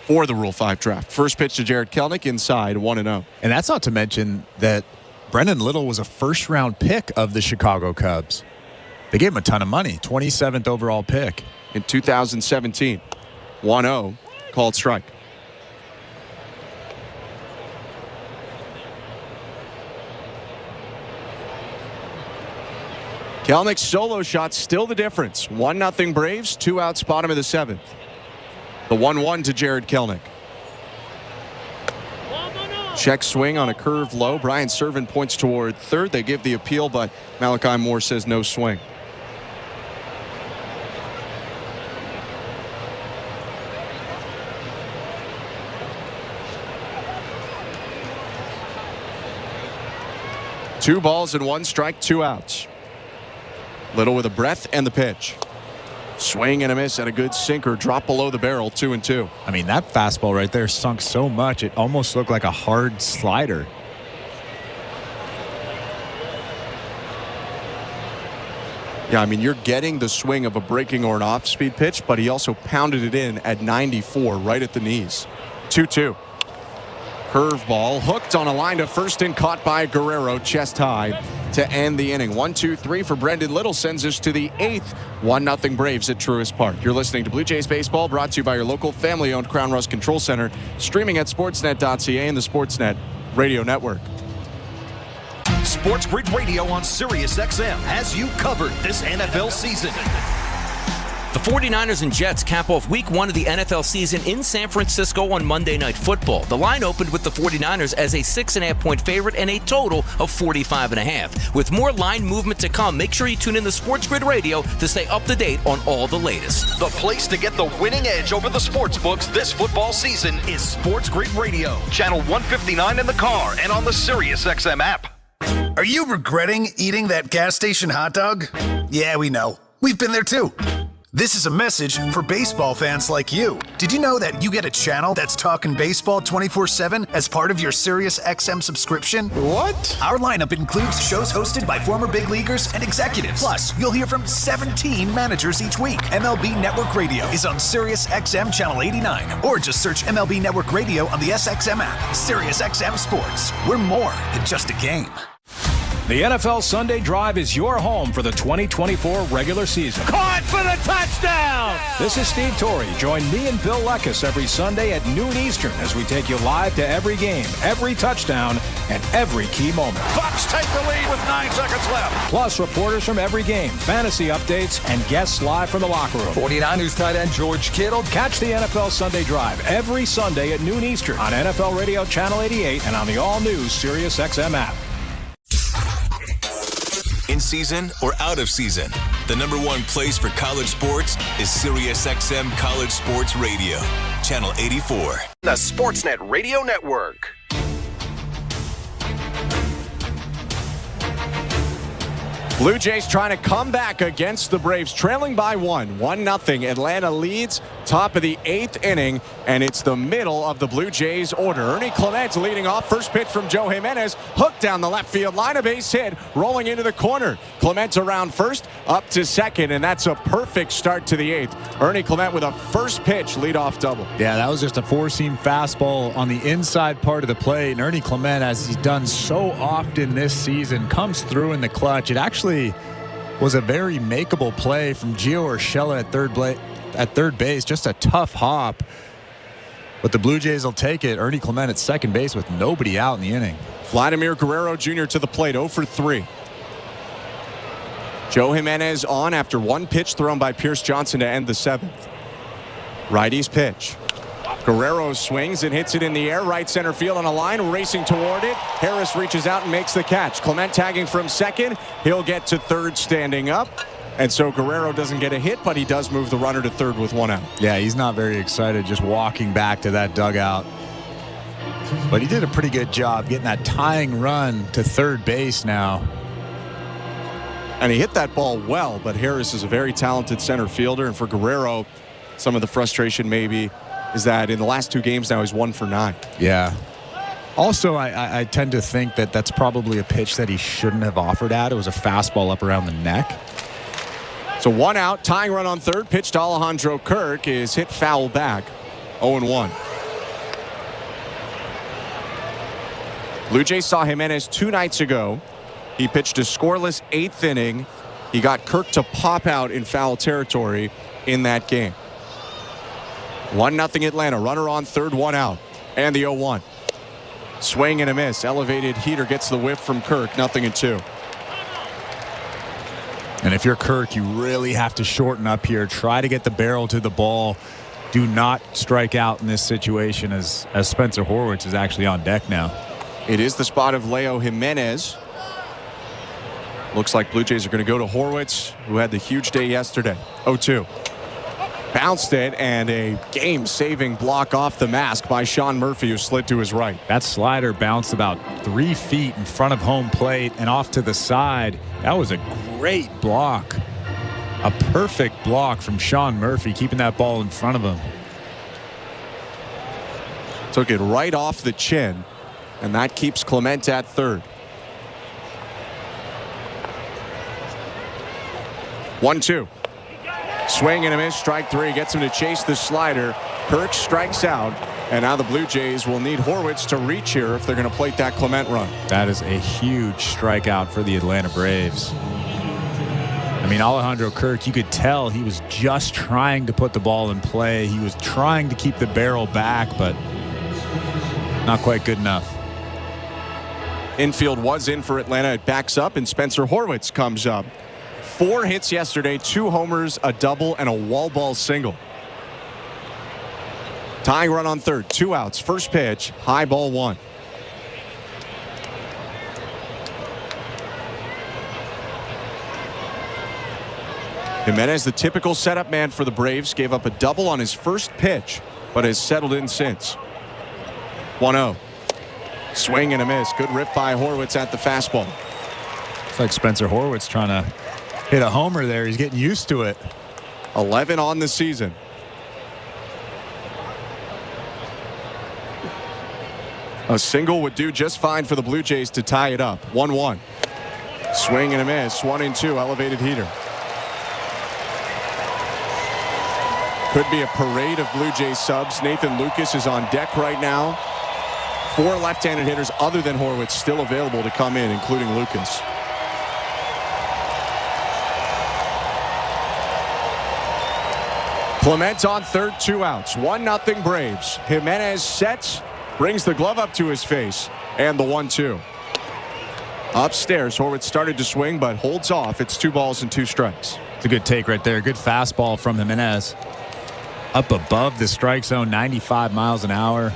for the Rule 5 draft. First pitch to Jared Kelnick, inside, 1-0. And that's not to mention that Brendan Little was a first-round pick of the Chicago Cubs. They gave him a ton of money, 27th overall pick. In 2017, 1-0, called strike. Kelnick's solo shot still the difference. 1-0 Braves, 2 outs, bottom of the 7th. The 1-1 to Jared Kelnick. Check swing on a curve low. Brian Servin points toward third. They give the appeal, but Malachi Moore says no swing. Two balls and 1 strike, 2 outs. Little with a breath and the pitch. Swing and a miss and a good sinker. Drop below the barrel, 2-2. I mean, that fastball right there sunk so much it almost looked like a hard slider. Yeah, I mean, you're getting the swing of a breaking or an off-speed pitch, but he also pounded it in at 94 right at the knees. 2-2. Curveball hooked on a line to first and caught by Guerrero, chest high to end the inning. 1-2-3 for Brendan Little sends us to the 8th. 1-0 Braves at Truist Park. You're listening to Blue Jays Baseball, brought to you by your local family-owned Crown Rust Control Center, streaming at sportsnet.ca and the Sportsnet Radio Network. Sports Grid Radio on Sirius XM has you covered this NFL season. The 49ers and Jets cap off week 1 of the NFL season in San Francisco on Monday Night Football. The line opened with the 49ers as a 6.5-point favorite and a total of 45.5. With more line movement to come, make sure you tune in to Sports Grid Radio to stay up to date on all the latest. The place to get the winning edge over the sports books this football season is Sports Grid Radio. Channel 159 in the car and on the Sirius XM app. Are you regretting eating that gas station hot dog? Yeah, we know. We've been there too. This is a message for baseball fans like you. Did you know that you get a channel that's talking baseball 24/7 as part of your SiriusXM subscription? What? Our lineup includes shows hosted by former big leaguers and executives. Plus, you'll hear from 17 managers each week. MLB Network Radio is on SiriusXM Channel 89. Or just search MLB Network Radio on the SXM app. SiriusXM Sports. We're more than just a game. The NFL Sunday Drive is your home for the 2024 regular season. Caught for the touchdown! This is Steve Torrey. Join me and Bill Leckus every Sunday at noon Eastern as we take you live to every game, every touchdown, and every key moment. Bucs take the lead with 9 seconds left. Plus, reporters from every game, fantasy updates, and guests live from the locker room. 49ers tight end George Kittle. Catch the NFL Sunday Drive every Sunday at noon Eastern on NFL Radio Channel 88 and on the all-new SiriusXM app. In season or out of season, the #1 place for college sports is SiriusXM College Sports Radio, Channel 84. The Sportsnet Radio Network. Blue Jays trying to come back against the Braves, trailing by 1-0. Atlanta leads, top of the 8th inning, and it's the middle of the Blue Jays order. Ernie Clement leading off. First pitch from Joe Jimenez, hooked down the left field line, a base hit, rolling into the corner. Clement around first, up to second, and that's a perfect start to the 8th. Ernie Clement with a first pitch leadoff double. Yeah, that was just a four-seam fastball on the inside part of the plate, and Ernie Clement, as he's done so often this season, comes through in the clutch. It actually was a very makeable play from Gio Urshela at third base. Just a tough hop. But the Blue Jays will take it. Ernie Clement at second base with nobody out in the inning. Vladimir Guerrero Jr. to the plate, 0 for 3. Joe Jimenez on after one pitch thrown by Pierce Johnson to end the 7th. Righty's pitch. Guerrero swings and hits it in the air, right center field on a line, racing toward it. Harris reaches out and makes the catch. Clement tagging from second. He'll get to third standing up. And so Guerrero doesn't get a hit, but he does move the runner to third with 1 out. Yeah, he's not very excited just walking back to that dugout. But he did a pretty good job getting that tying run to third base now. And he hit that ball well, but Harris is a very talented center fielder. And for Guerrero, some of the frustration maybe is that in the last 2 games now he's 1 for 9. Yeah. Also, I tend to think that that's probably a pitch that he shouldn't have offered at. It was a fastball up around the neck. So 1 out, tying run on third. Pitch to Alejandro Kirk is hit foul back. 0-1. Blue Jays saw Jimenez 2 nights ago. He pitched a scoreless 8th inning. He got Kirk to pop out in foul territory in that game. 1-0 Atlanta. Runner on third, 1 out. And the 0-1. Swing and a miss. Elevated heater gets the whiff from Kirk. 0-2. And if you're Kirk, you really have to shorten up here. Try to get the barrel to the ball. Do not strike out in this situation as Spencer Horwitz is actually on deck now. It is the spot of Leo Jimenez. Looks like Blue Jays are going to go to Horwitz, who had the huge day yesterday. 0-2. Bounced it, and a game-saving block off the mask by Sean Murphy, who slid to his right. That slider bounced about 3 feet in front of home plate and off to the side. That was a great block. A perfect block from Sean Murphy, keeping that ball in front of him. Took it right off the chin, and that keeps Clement at third. 1-2. Swing and a miss, strike 3, gets him to chase the slider. Kirk strikes out, and now the Blue Jays will need Horwitz to reach here if they're going to plate that Clement run. That is a huge strikeout for the Atlanta Braves. I mean, Alejandro Kirk, you could tell he was just trying to put the ball in play. He was trying to keep the barrel back, but not quite good enough. Infield was in for Atlanta. It backs up, and Spencer Horwitz comes up. 4 hits yesterday, 2 homers, a double, and a wall ball single. Tying run on third, 2 outs. First pitch, high ball 1. Jimenez, the typical setup man for the Braves, gave up a double on his first pitch, but has settled in since. 1-0. Swing and a miss. Good rip by Horwitz at the fastball. It's like Spencer Horwitz trying to hit a homer there. He's getting used to it. 11 on the season. A single would do just fine for the Blue Jays to tie it up. 1-1. Swing and a miss. 1-2. Elevated heater. Could be a parade of Blue Jays subs. Nathan Lucas is on deck right now. 4 left-handed hitters other than Horwitz still available to come in, including Lucas. Clement on third, 2 outs. 1-0 Braves. Jimenez sets, brings the glove up to his face, and the 1-2. Upstairs, Horwitz started to swing, but holds off. It's 2 balls and 2 strikes. It's a good take right there. Good fastball from Jimenez. Up above the strike zone, 95 miles an hour.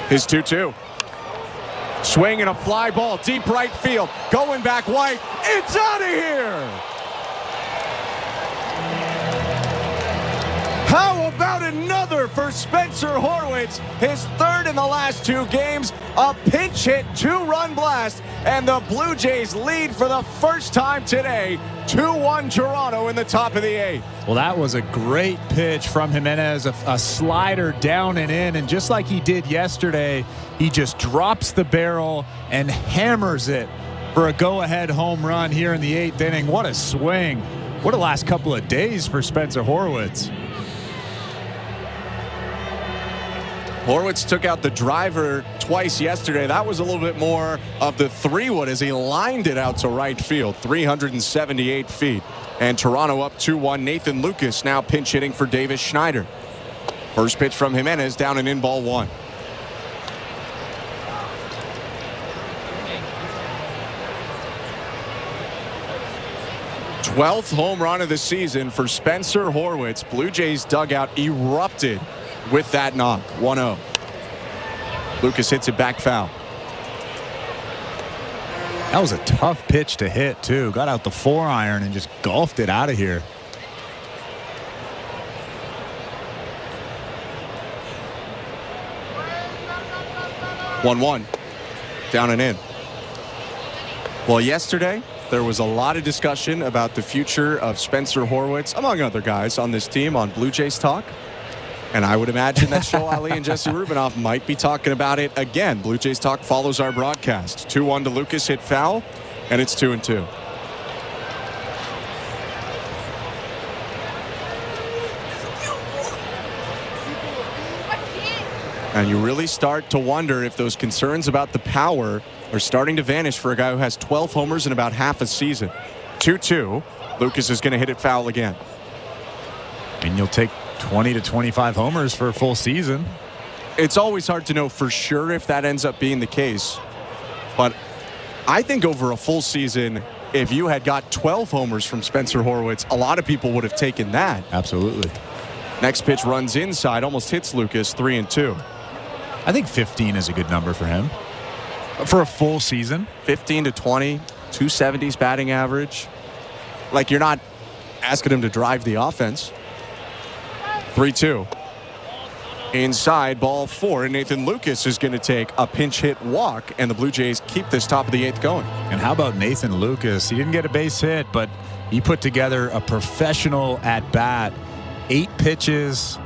His 2-2. Swing and a fly ball, deep right field. Going back White. It's out of here. How about another for Spencer Horwitz? His 3rd in the last 2 games. A pinch hit, 2-run blast. And the Blue Jays lead for the first time today. 2-1 Toronto in the top of the 8th. Well, that was a great pitch from Jimenez, a slider down and in, and just like he did yesterday, he just drops the barrel and hammers it for a go-ahead home run here in the 8th inning. What a swing. What a last couple of days for Spencer Horwitz. Horwitz took out the driver twice yesterday. That was a little bit more of the 3-wood as he lined it out to right field, 378 feet. And Toronto up 2-1. Nathan Lucas now pinch hitting for Davis Schneider. First pitch from Jimenez, down and in, ball 1. Twelfth home run of the season for Spencer Horwitz. Blue Jays dugout erupted with that knock. 1-0. Lucas hits it back foul. That was a tough pitch to hit, too. Got out the 4-iron and just golfed it out of here. One, down and in. Well, yesterday there was a lot of discussion about the future of Spencer Horwitz, among other guys on this team, on Blue Jays Talk. And I would imagine that Show Ali and Jesse Rubinoff might be talking about it again. Blue Jays Talk follows our broadcast. 2-1 to Lucas, hit foul, and it's 2-2. And you really start to wonder if those concerns about the power are starting to vanish for a guy who has 12 homers in about half a season. 2-2. Lucas is going to hit it foul again. And you'll take 20 to 25 homers for a full season. It's always hard to know for sure if that ends up being the case. But I think over a full season, if you had got 12 homers from Spencer Horwitz, a lot of people would have taken that. Absolutely. Next pitch runs inside, almost hits Lucas, 3-2. I think 15 is a good number for him. For a full season. 15 to 20, 270s batting average. Like, you're not asking him to drive the offense. 3-2. Inside, ball 4, and Nathan Lucas is going to take a pinch hit walk, and the Blue Jays keep this top of the 8th going. And how about Nathan Lucas? He didn't get a base hit, but he put together a professional at-bat. 8 pitches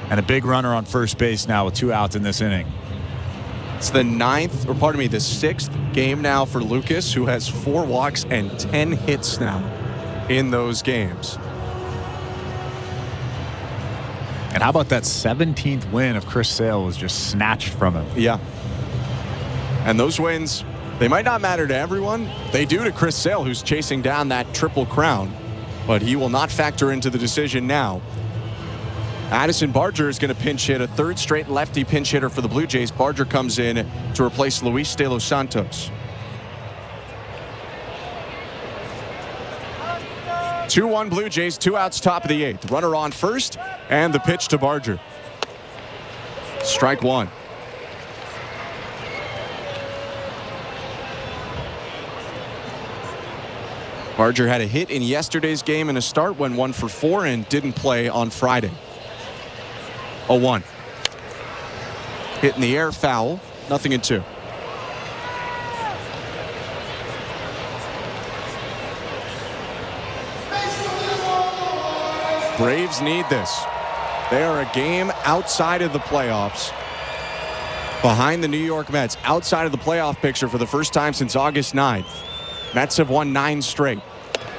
and a big runner on first base now with 2 outs in this inning. It's the 6th game now for Lucas, who has 4 walks and 10 hits now in those games. And how about that 17th win of Chris Sale was just snatched from him? Yeah. And those wins, they might not matter to everyone. They do to Chris Sale, who's chasing down that Triple Crown. But he will not factor into the decision now. Addison Barger is going to pinch hit, a 3rd straight lefty pinch hitter for the Blue Jays. Barger comes in to replace Luis De Los Santos. 2-1 Blue Jays, 2 outs, top of the 8th. Runner on first, and the pitch to Barger. Strike 1. Barger had a hit in yesterday's game and a start, went 1 for 4 and didn't play on Friday. 0-1. Hit in the air, foul. 0-2. Braves need this. They are a game outside of the playoffs, behind the New York Mets, outside of the playoff picture for the first time since August 9th. Mets have won 9 straight.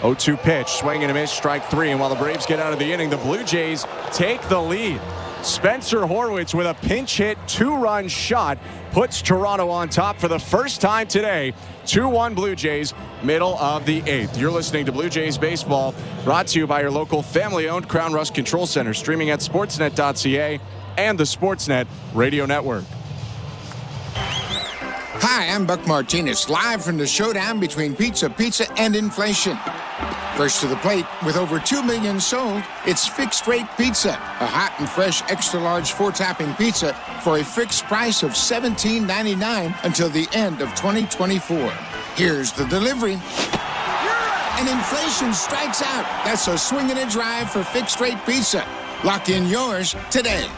0-2 pitch, swing and a miss, strike 3. And while the Braves get out of the inning, the Blue Jays take the lead. Spencer Horwitz with a pinch hit 2-run shot puts Toronto on top for the first time today. 2-1 Blue Jays, middle of the 8th. You're listening to Blue Jays Baseball, brought to you by your local family-owned Crown Rust Control Center, streaming at sportsnet.ca and the Sportsnet Radio Network. Hi, I'm Buck Martinez, live from the showdown between pizza, and inflation. First to the plate, with over 2 million sold, it's Fixed Rate Pizza, a hot and fresh extra-large 4-topping pizza for a fixed price of $17.99 until the end of 2024. Here's the delivery. And inflation strikes out. That's a swing and a drive for Fixed Rate Pizza. Lock in yours today.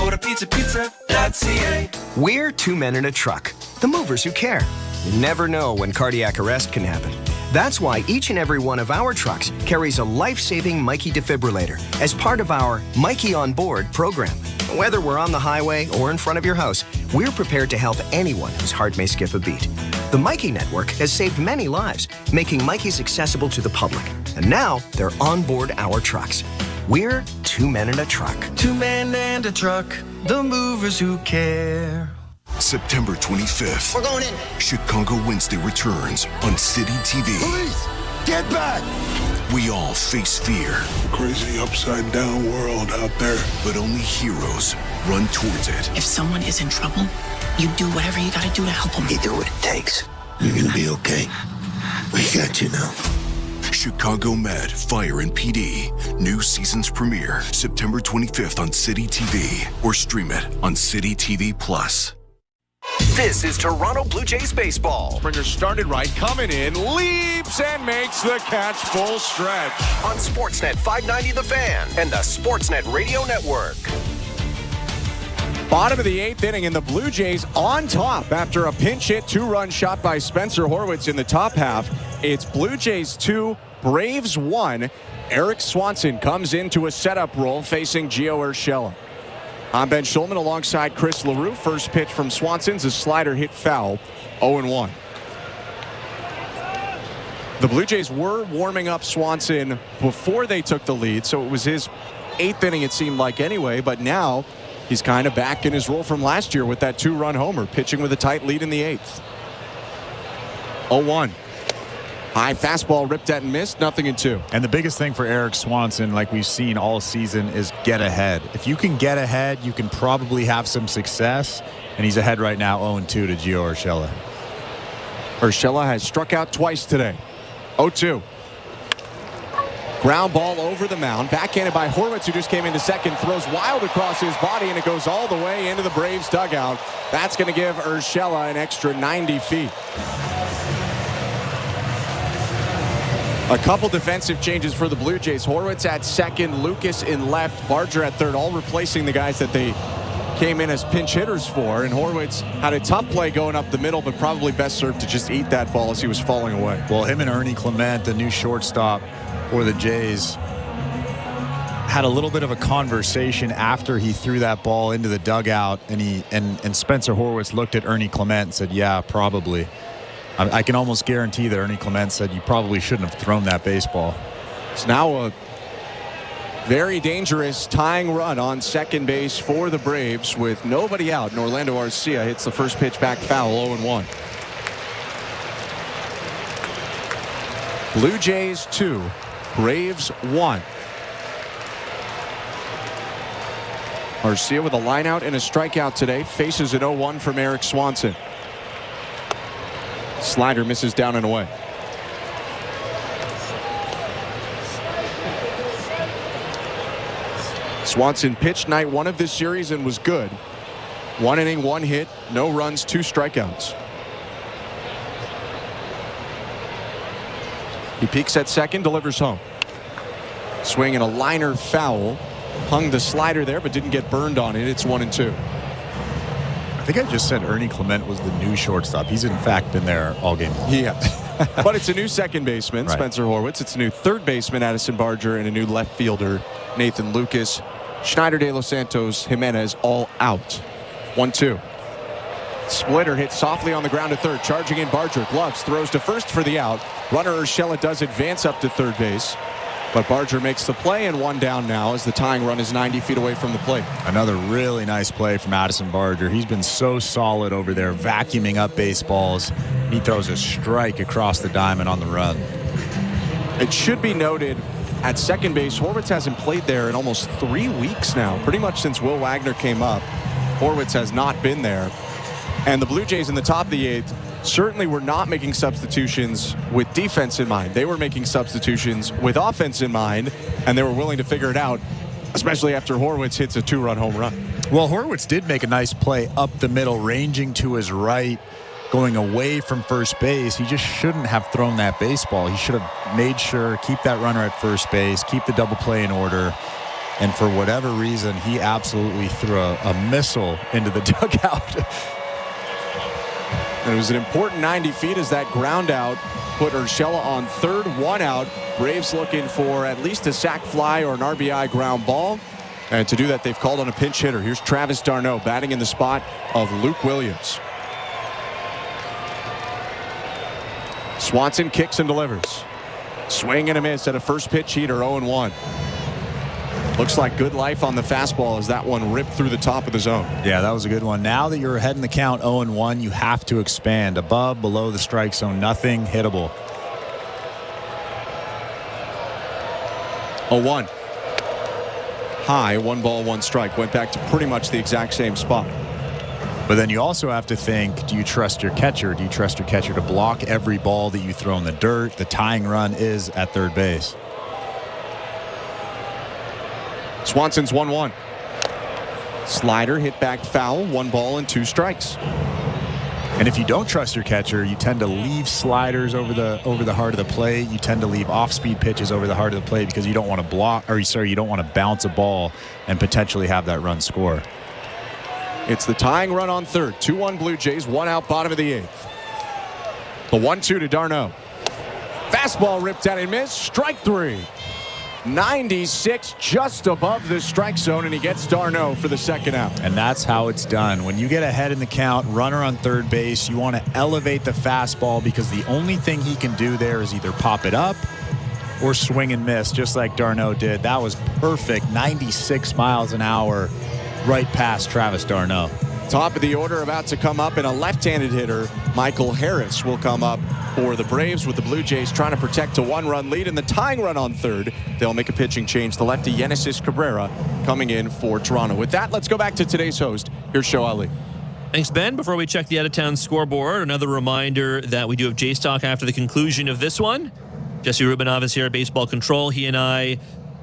Order pizza.ca. We're 2 men in a truck, the movers who care. You never know when cardiac arrest can happen. That's why each and every one of our trucks carries a life-saving Mikey defibrillator as part of our Mikey on Board program. Whether we're on the highway or in front of your house, we're prepared to help anyone whose heart may skip a beat. The Mikey Network has saved many lives, making Mikeys accessible to the public. And now they're on board our trucks. We're 2 men in a truck. 2 men and a truck, the movers who care. September 25th. We're going in. Chicago Wednesday returns on City TV. Police, get back! We all face fear. Crazy upside down world out there. But only heroes run towards it. If someone is in trouble, you do whatever you gotta do to help them. You do what it takes. You're gonna be okay. We got you now. Chicago Med, Fire and PD. New season's premiere September 25th on City TV. Or stream it on City TV Plus. This is Toronto Blue Jays baseball. Springer started right, coming in, leaps and makes the catch full stretch. On Sportsnet 590 The Fan and the Sportsnet Radio Network. Bottom of the 8th inning, and the Blue Jays on top after a pinch hit 2-run shot by Spencer Horwitz in the top half. It's Blue Jays 2, Braves 1. Eric Swanson comes into a setup role facing Gio Urshela. On Ben Schulman alongside Chris LaRue. First pitch from Swanson's a slider hit foul, 0-1. The Blue Jays were warming up Swanson before they took the lead, so it was his 8th inning it seemed like anyway, but now he's kind of back in his role from last year with that 2-run homer, pitching with a tight lead in the 8th. 0-1. High fastball ripped at and missed, 0-2. And the biggest thing for Eric Swanson, like we've seen all season, is get ahead. If you can get ahead, you can probably have some success. And he's ahead right now, 0-2 to Gio Urshela. Urshela has struck out twice today. 0-2. Ground ball over the mound. Backhanded by Horwitz, who just came into second. Throws wild across his body, and it goes all the way into the Braves dugout. That's going to give Urshela an extra 90 feet. A couple defensive changes for the Blue Jays. Horwitz at second, Lucas in left, Barger at third, all replacing the guys that they came in as pinch hitters for. And Horwitz had a tough play going up the middle, but probably best served to just eat that ball as he was falling away. Well, him and Ernie Clement, the new shortstop for the Jays, had a little bit of a conversation after he threw that ball into the dugout, and Spencer Horwitz looked at Ernie Clement and said, yeah, probably. I can almost guarantee that Ernie Clement said you probably shouldn't have thrown that baseball. It's now a very dangerous tying run on second base for the Braves with nobody out. And Orlando Arcia hits the first pitch back foul, 0-1. Blue Jays 2, Braves 1. Arcia with a line out and a strikeout today. Faces an 0-1 from Eric Swanson. Slider misses down and away. Swanson pitched night 1 of this series and was good. 1 inning, 1 hit, no runs, 2 strikeouts. He peaks at second, delivers home. Swing and a liner foul. Hung the slider there, but didn't get burned on it. It's 1-2. I think I just said Ernie Clement was the new shortstop. He's in fact been there all game long. Yeah. But it's a new second baseman, Spencer Horwitz. It's a new third baseman, Addison Barger, and a new left fielder, Nathan Lucas. Schneider, De Los Santos, Jimenez, all out. 1-2. Splitter hits softly on the ground to third. Charging in Barger. Gloves. Throws to first for the out. Runner Urshela does advance up to third base. But Barger makes the play, and one down now as the tying run is 90 feet away from the plate. Another really nice play from Addison Barger. He's been so solid over there, vacuuming up baseballs. He throws a strike across the diamond on the run. It should be noted, at second base, Horwitz hasn't played there in almost 3 weeks now. Pretty much since Will Wagner came up, Horwitz has not been there. And the Blue Jays in the top of the 8th certainly were not making substitutions with defense in mind. They were making substitutions with offense in mind, and they were willing to figure it out, especially after Horwitz hits a 2-run home run. Well, Horwitz did make a nice play up the middle, ranging to his right, going away from first base. He just shouldn't have thrown that baseball. He should have made sure, keep that runner at first base, keep the double play in order. And for whatever reason, he absolutely threw a missile into the dugout. And it was an important 90 feet as that ground out put Urshela on third, 1 out. Braves looking for at least a sac fly or an RBI ground ball. And to do that, they've called on a pinch hitter. Here's Travis d'Arnaud batting in the spot of Luke Williams. Swanson kicks and delivers. Swing and a miss at a first pitch heater, 0-1. Looks like good life on the fastball as that one ripped through the top of the zone. Yeah, that was a good one. Now that you're ahead in the count 0-1, you have to expand. Above, below the strike zone, nothing hittable. 0-1. High, 1 ball, 1 strike. Went back to pretty much the exact same spot. But then you also have to think, do you trust your catcher? Do you trust your catcher to block every ball that you throw in the dirt? The tying run is at third base. Swanson's 1-1. Slider hit back foul, 1 ball and 2 strikes. And if you don't trust your catcher, you tend to leave sliders over the heart of the plate. You tend to leave off-speed pitches over the heart of the plate because you don't want to you don't want to bounce a ball and potentially have that run score. It's the tying run on third. 2-1 Blue Jays, 1 out, bottom of the 8th. The 1-2 to d'Arnaud. Fastball ripped out and missed. Strike 3. 96 just above the strike zone, and he gets d'Arnaud for the second out. And that's how it's done. When you get ahead in the count, runner on third base, you want to elevate the fastball because the only thing he can do there is either pop it up or swing and miss, just like d'Arnaud did. That was perfect. 96 miles an hour right past Travis d'Arnaud. Top of the order about to come up, and a left-handed hitter, Michael Harris, will come up for the Braves, with the Blue Jays trying to protect a 1-run lead. And the tying run on third, they'll make a pitching change. The lefty Genesis Cabrera coming in for Toronto. With that, let's go back to today's host. Here's Show Ali. Thanks, Ben. Before we check the out-of-town scoreboard, another reminder that we do have Jays Talk after the conclusion of this one. Jesse Rubinov is here at Baseball Control. He and I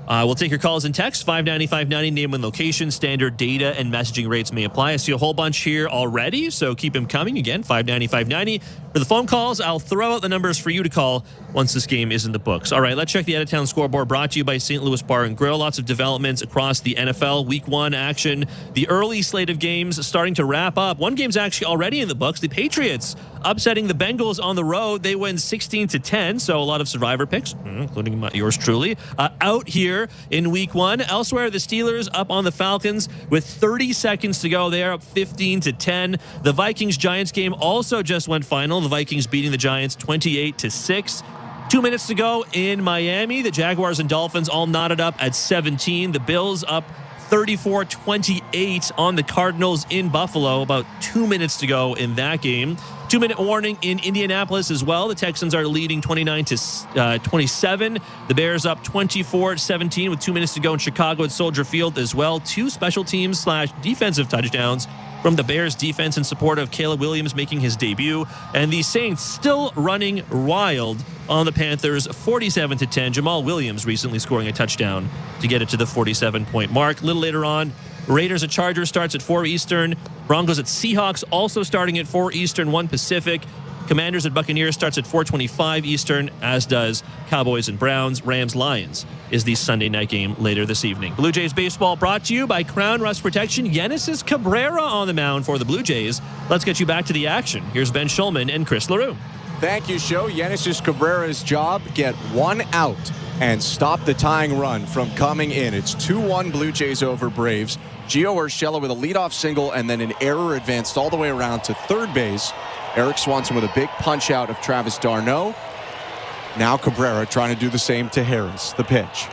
will take your calls and texts. 590-590, name and location. Standard data and messaging rates may apply. I see a whole bunch here already, so keep them coming. Again, 590-590. For the phone calls, I'll throw out the numbers for you to call once this game is in the books. All right, let's check the out-of-town scoreboard, brought to you by St. Louis Bar and Grill. Lots of developments across the NFL. Week 1 action. The early slate of games starting to wrap up. One game's actually already in the books. The Patriots upsetting the Bengals on the road. They win 16-10, so a lot of survivor picks, including yours truly, out here in Week 1. Elsewhere, the Steelers up on the Falcons with 30 seconds to go. They are up 15-10. The Vikings-Giants game also just went final. The Vikings beating the Giants 28-6. 2 minutes to go in Miami. The Jaguars and Dolphins all knotted up at 17. The Bills up 34-28 on the Cardinals in Buffalo. About 2 minutes to go in that game. 2-minute warning in Indianapolis as well. The Texans are leading 29-27. The Bears up 24-17 with 2 minutes to go in Chicago at Soldier Field as well. 2 special teams / defensive touchdowns from the Bears defense in support of Caleb Williams making his debut. And the Saints still running wild on the Panthers 47-10. Jamal Williams recently scoring a touchdown to get it to the 47-point mark. A little later on, Raiders at Chargers starts at 4 Eastern. Broncos at Seahawks also starting at 4 Eastern, 1 Pacific. Commanders at Buccaneers starts at 4:25 Eastern, as does Cowboys and Browns. Rams-Lions is the Sunday night game later this evening. Blue Jays baseball brought to you by Crown Rust Protection. Genesis Cabrera on the mound for the Blue Jays. Let's get you back to the action. Here's Ben Schulman and Chris LaRue. Thank you, show. Yenisys Cabrera's job, get one out and stop the tying run from coming in. It's 2-1 Blue Jays over Braves. Gio Urshela with a leadoff single and then an error advanced all the way around to third base. Eric Swanson with a big punch out of Travis d'Arnaud. Now Cabrera trying to do the same to Harris. The pitch.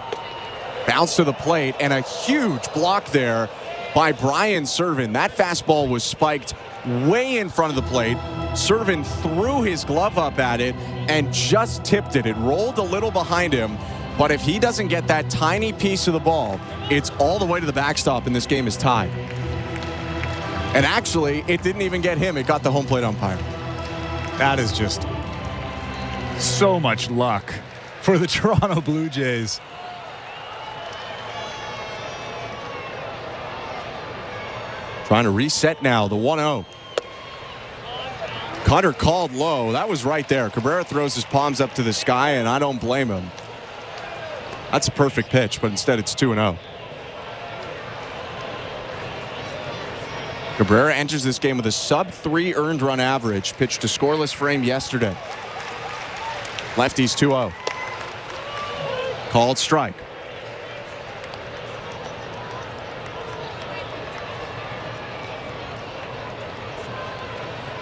Bounce to the plate and a huge block there by Brian Serven. That fastball was spiked way in front of the plate. Serven threw his glove up at it and just tipped it. It rolled a little behind him, but if he doesn't get that tiny piece of the ball, it's all the way to the backstop and this game is tied. And actually, it didn't even get him. It got the home plate umpire. That is just so much luck for the Toronto Blue Jays. Trying to reset now, the 1-0. Cutter called low. That was right there. Cabrera throws his palms up to the sky, and I don't blame him. That's a perfect pitch, but instead it's 2-0. Cabrera enters this game with a sub-3 earned run average. Pitched a scoreless frame yesterday. Lefties 2-0. Called strike.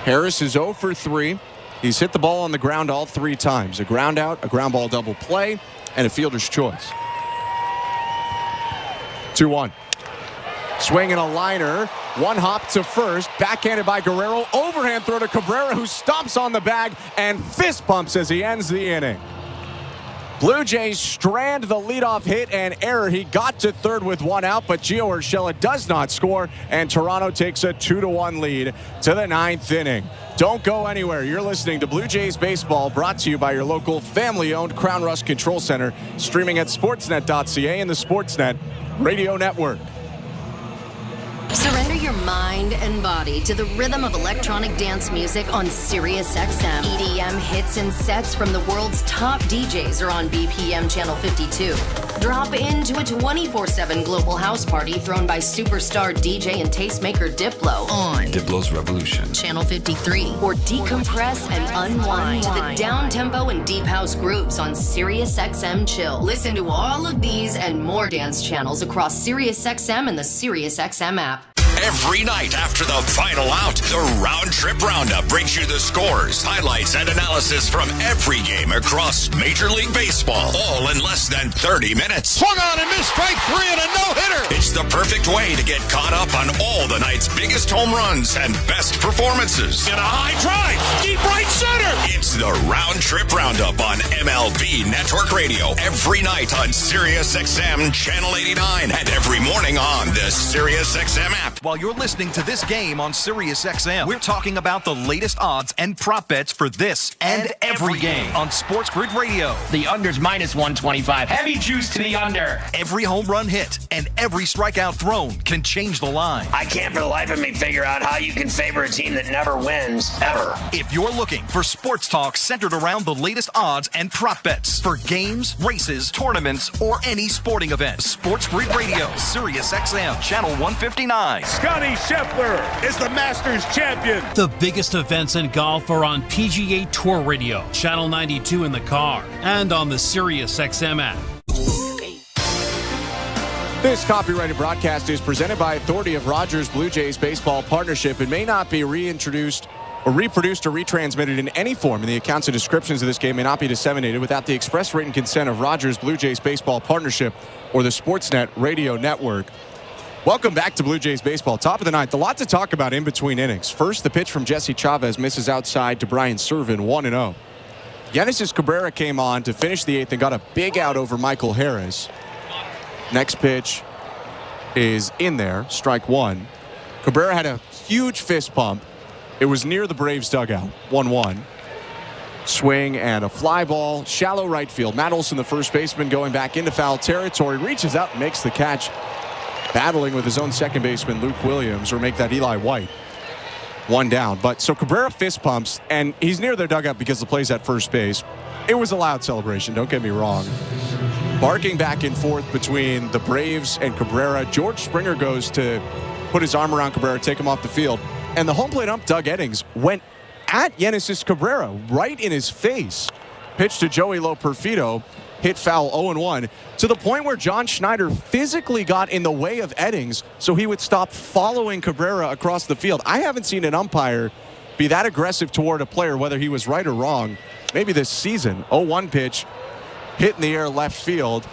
Harris is 0 for 3. He's hit the ball on the ground all 3 times. A ground out, a ground ball double play, and a fielder's choice. 2-1. Swing and a liner. One hop to first. Backhanded by Guerrero. Overhand throw to Cabrera, who stomps on the bag and fist pumps as he ends the inning. Blue Jays strand the leadoff hit and error. He got to third with one out, but Gio Urshela does not score, and Toronto takes a 2-1 lead to the 9th inning. Don't go anywhere. You're listening to Blue Jays Baseball, brought to you by your local family-owned Crown Rust Control Center, streaming at sportsnet.ca and the Sportsnet Radio Network. Surrender your mind and body to the rhythm of electronic dance music on SiriusXM. EDM hits and sets from the world's top DJs are on BPM Channel 52. Drop into a 24/7 global house party thrown by superstar DJ and tastemaker Diplo on Diplo's Revolution, Channel 53. Or decompress and unwind to the down-tempo and deep house grooves on SiriusXM Chill. Listen to all of these and more dance channels across SiriusXM and the SiriusXM app. Every night after the final out, the Round Trip Roundup brings you the scores, highlights, and analysis from every game across Major League Baseball, all in less than 30 minutes. Swung on and missed, strike 3 and a no-hitter. It's the perfect way to get caught up on all the night's biggest home runs and best performances. And a high drive, deep right center. It's the Round Trip Roundup on MLB Network Radio, every night on SiriusXM Channel 89 and every morning on the SiriusXM app. While you're listening to this game on SiriusXM, we're talking about the latest odds and prop bets for this and every game on Sports Grid Radio. The under's minus 125. Heavy juice to the under. Every home run hit and every strikeout thrown can change the line. I can't for the life of me figure out how you can favor a team that never wins, ever. If you're looking for sports talk centered around the latest odds and prop bets for games, races, tournaments, or any sporting event, Sports Grid Radio, SiriusXM, Channel 159. Scotty Scheffler is the Masters champion. The biggest events in golf are on PGA Tour Radio, Channel 92 in the car, and on the SiriusXM app. This copyrighted broadcast is presented by authority of Rogers Blue Jays Baseball Partnership. It may not be reintroduced or reproduced or retransmitted in any form, and the accounts and descriptions of this game may not be disseminated without the express written consent of Rogers Blue Jays Baseball Partnership or the Sportsnet Radio Network. Welcome back to Blue Jays Baseball. Top of the ninth. A lot to talk about in between innings. First, the pitch from Jesse Chavez misses outside to Brian Serven, 1-0. Yenisys Cabrera came on to finish the 8th and got a big out over Michael Harris. Next pitch is in there, strike 1. Cabrera had a huge fist pump. It was near the Braves dugout, 1-1. Swing and a fly ball, shallow right field. Matt Olson, the first baseman, going back into foul territory, reaches out and makes the catch, battling with his own second baseman, Luke Williams, or make that Eli White. 1 down. But so Cabrera fist pumps, and he's near their dugout because the play's at first base. It was a loud celebration, don't get me wrong. Barking back and forth between the Braves and Cabrera. George Springer goes to put his arm around Cabrera, take him off the field. And the home plate ump, Doug Eddings, went at Yenesis Cabrera, right in his face. Pitch to Joey Loperfido, hit foul 0-1, to the point where John Schneider physically got in the way of Eddings so he would stop following Cabrera across the field. I haven't seen an umpire be that aggressive toward a player, whether he was right or wrong, maybe this season. 0-1 pitch, hit in the air left field.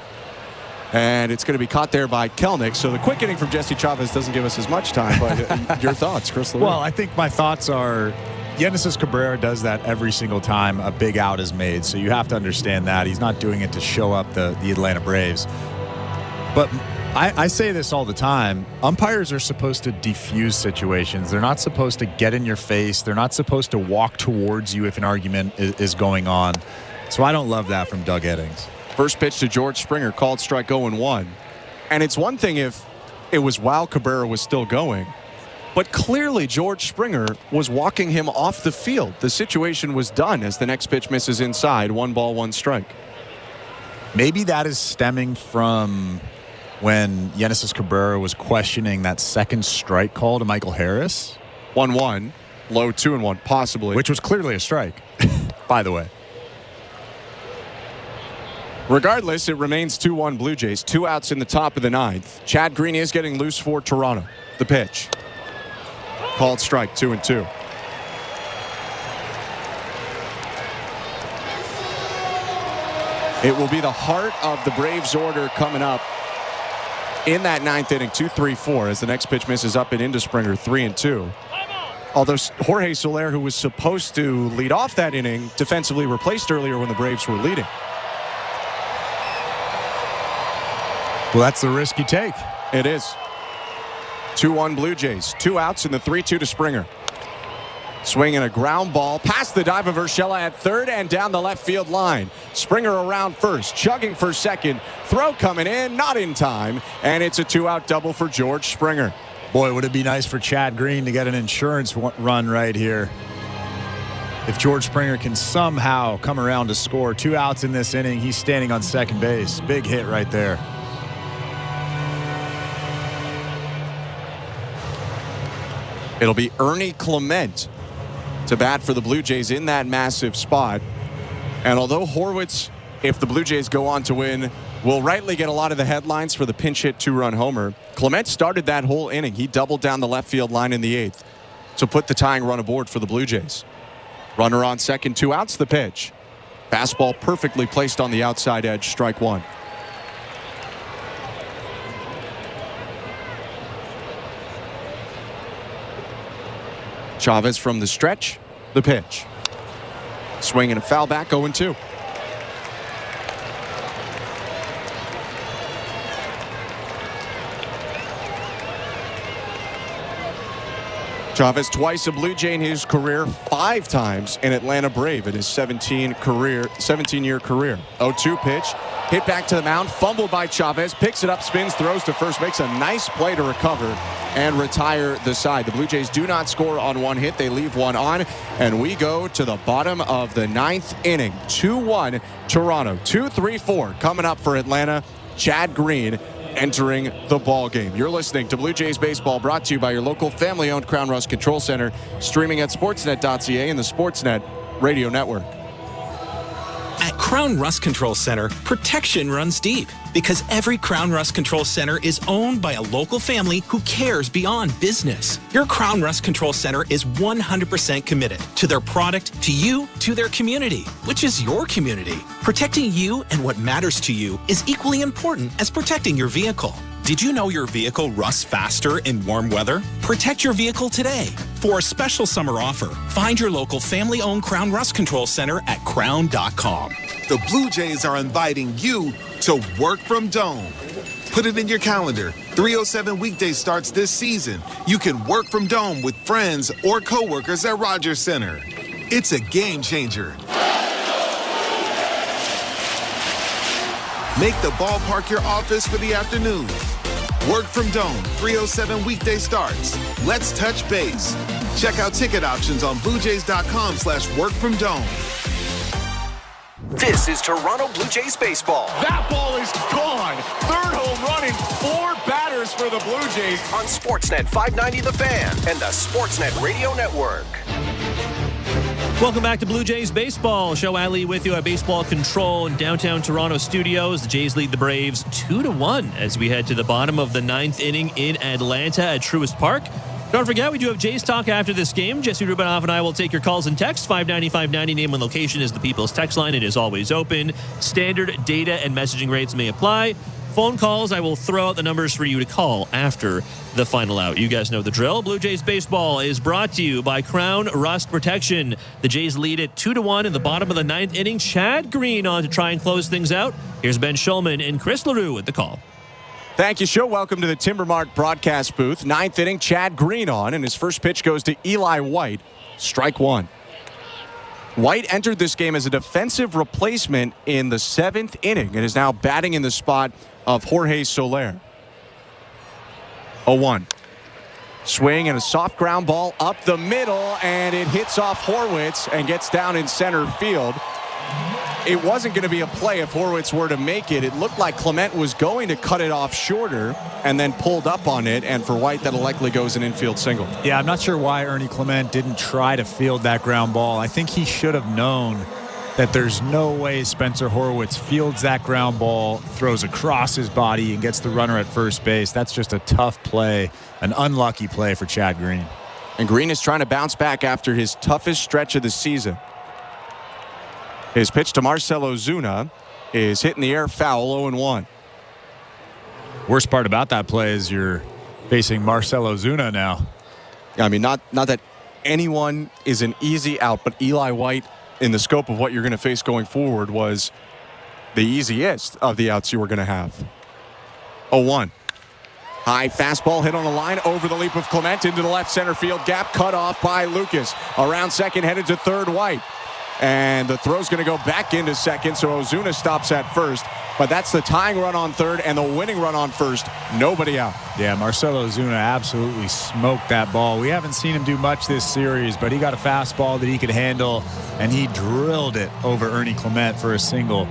And it's going to be caught there by Kelnick. So the quick inning from Jesse Chavez doesn't give us as much time. But your thoughts, Chris Lewis? Well, I think my thoughts are Yenesis Cabrera does that every single time a big out is made. So you have to understand that. He's not doing it to show up the Atlanta Braves. But I say this all the time. Umpires are supposed to defuse situations. They're not supposed to get in your face. They're not supposed to walk towards you if an argument is going on. So I don't love that from Doug Eddings. First pitch to George Springer, called strike 0-1. And it's one thing if it was while Cabrera was still going, but clearly George Springer was walking him off the field. The situation was done as the next pitch misses inside. 1 ball, 1 strike. Maybe that is stemming from when Yenesis Cabrera was questioning that second strike call to Michael Harris. 1-1, low 2-1, possibly. Which was clearly a strike, by the way. Regardless, it remains 2-1 Blue Jays. 2 outs in the top of the 9th. Chad Green is getting loose for Toronto. The pitch. Called strike, 2-2. It will be the heart of the Braves order coming up in that 9th inning. 2-3-4 as the next pitch misses up and into Springer. 3-2. Although Jorge Soler, who was supposed to lead off that inning, defensively replaced earlier when the Braves were leading. Well, that's the risk you take. It is. 2-1 Blue Jays. 2 outs in the 3-2 to Springer. Swinging a ground ball past the dive of Urshela at third and down the left field line. Springer around first, chugging for second. Throw coming in, not in time. And it's a 2-out double for George Springer. Boy, would it be nice for Chad Green to get an insurance run right here. If George Springer can somehow come around to score 2 outs in this inning, he's standing on second base. Big hit right there. It'll be Ernie Clement to bat for the Blue Jays in that massive spot. And although Horwitz, if the Blue Jays go on to win, will rightly get a lot of the headlines for the pinch hit 2-run homer, Clement started that whole inning. He doubled down the left field line in the 8th to put the tying run aboard for the Blue Jays. Runner on second, 2 outs, the pitch. Fastball perfectly placed on the outside edge, strike 1. Chavez from the stretch, the pitch. Swing and a foul back, 0-2. Chavez twice a Blue Jay in his career, 5 times an Atlanta Brave in his 17-year career. 0-2 pitch, hit back to the mound, fumbled by Chavez, picks it up, spins, throws to first, makes a nice play to recover and retire the side. The Blue Jays do not score on 1 hit. They leave 1 on, and we go to the bottom of the 9th inning. 2-1 Toronto. 2-3-4 coming up for Atlanta. Chad Green entering the ball game. You're listening to Blue Jays Baseball, brought to you by your local family-owned Crown Rust Control Center, streaming at sportsnet.ca and the Sportsnet Radio Network. At Crown Rust Control Center, protection runs deep because every Crown Rust Control Center is owned by a local family who cares beyond business. Your Crown Rust Control Center is 100% committed to their product, to you, to their community, which is your community. Protecting you and what matters to you is equally important as protecting your vehicle. Did you know your vehicle rusts faster in warm weather? Protect your vehicle today. For a special summer offer, find your local family-owned Crown Rust Control Center at crown.com. The Blue Jays are inviting you to work from Dome. Put it in your calendar. 307 weekdays starts this season. You can work from Dome with friends or coworkers at Rogers Center. It's a game changer. Make the ballpark your office for the afternoon. Work from Dome, 307 weekday starts. Let's touch base. Check out ticket options on BlueJays.com/workfromdome. This is Toronto Blue Jays baseball. That ball is gone. 3rd home run in 4 batters for the Blue Jays. On Sportsnet 590 The Fan and the Sportsnet Radio Network. Welcome back to Blue Jays Baseball. Show Ali with you at Baseball Control in downtown Toronto studios. The Jays lead the Braves 2-1 as we head to the bottom of the 9th inning in Atlanta at Truist Park. Don't forget, we do have Jays Talk after this game. Jesse Rubinoff and I will take your calls and texts. 590-590, name and location is the People's Text Line. It is always open. Standard data and messaging rates may apply. Phone calls, I will throw out the numbers for you to call after the final out. You guys know the drill. Blue Jays Baseball is brought to you by Crown Rust Protection. The Jays lead it 2-1 in the bottom of the 9th inning. Chad Green on to try and close things out. Here's Ben Schulman and Chris LaRue with the call. Thank you, Show. Welcome to the Timbermark broadcast booth. 9th inning, Chad Green on, and his first pitch goes to Eli White. Strike one. White entered this game as a defensive replacement in the 7th inning and is now batting in the spot of Jorge Soler. 0-1. Swing and a soft ground ball up the middle, and it hits off Horwitz and gets down in center field. It wasn't going to be a play if Horwitz were to make it. It looked like Clement was going to cut it off shorter and then pulled up on it, and for White, that'll likely go as an infield single. Yeah, I'm not sure why Ernie Clement didn't try to field that ground ball. I think he should have known that there's no way Spencer Horwitz fields that ground ball, throws across his body, and gets the runner at first base. That's just a tough play, an unlucky play for Chad Green. And Green is trying to bounce back after his toughest stretch of the season. His pitch to Marcell Ozuna is hit in the air, foul, 0-1. Worst part about that play is you're facing Marcell Ozuna now. I mean, not that anyone is an easy out, but Eli White, in the scope of what you're going to face going forward, was the easiest of the outs you were going to have. 0-1. High fastball hit on the line over the leap of Clement into the left center field gap, cut off by Lucas. Around second, headed to third, White. And the throw's going to go back into second, so Ozuna stops at first. But that's the tying run on third and the winning run on first. Nobody out. Yeah, Marcell Ozuna absolutely smoked that ball. We haven't seen him do much this series, but he got a fastball that he could handle, and he drilled it over Ernie Clement for a single.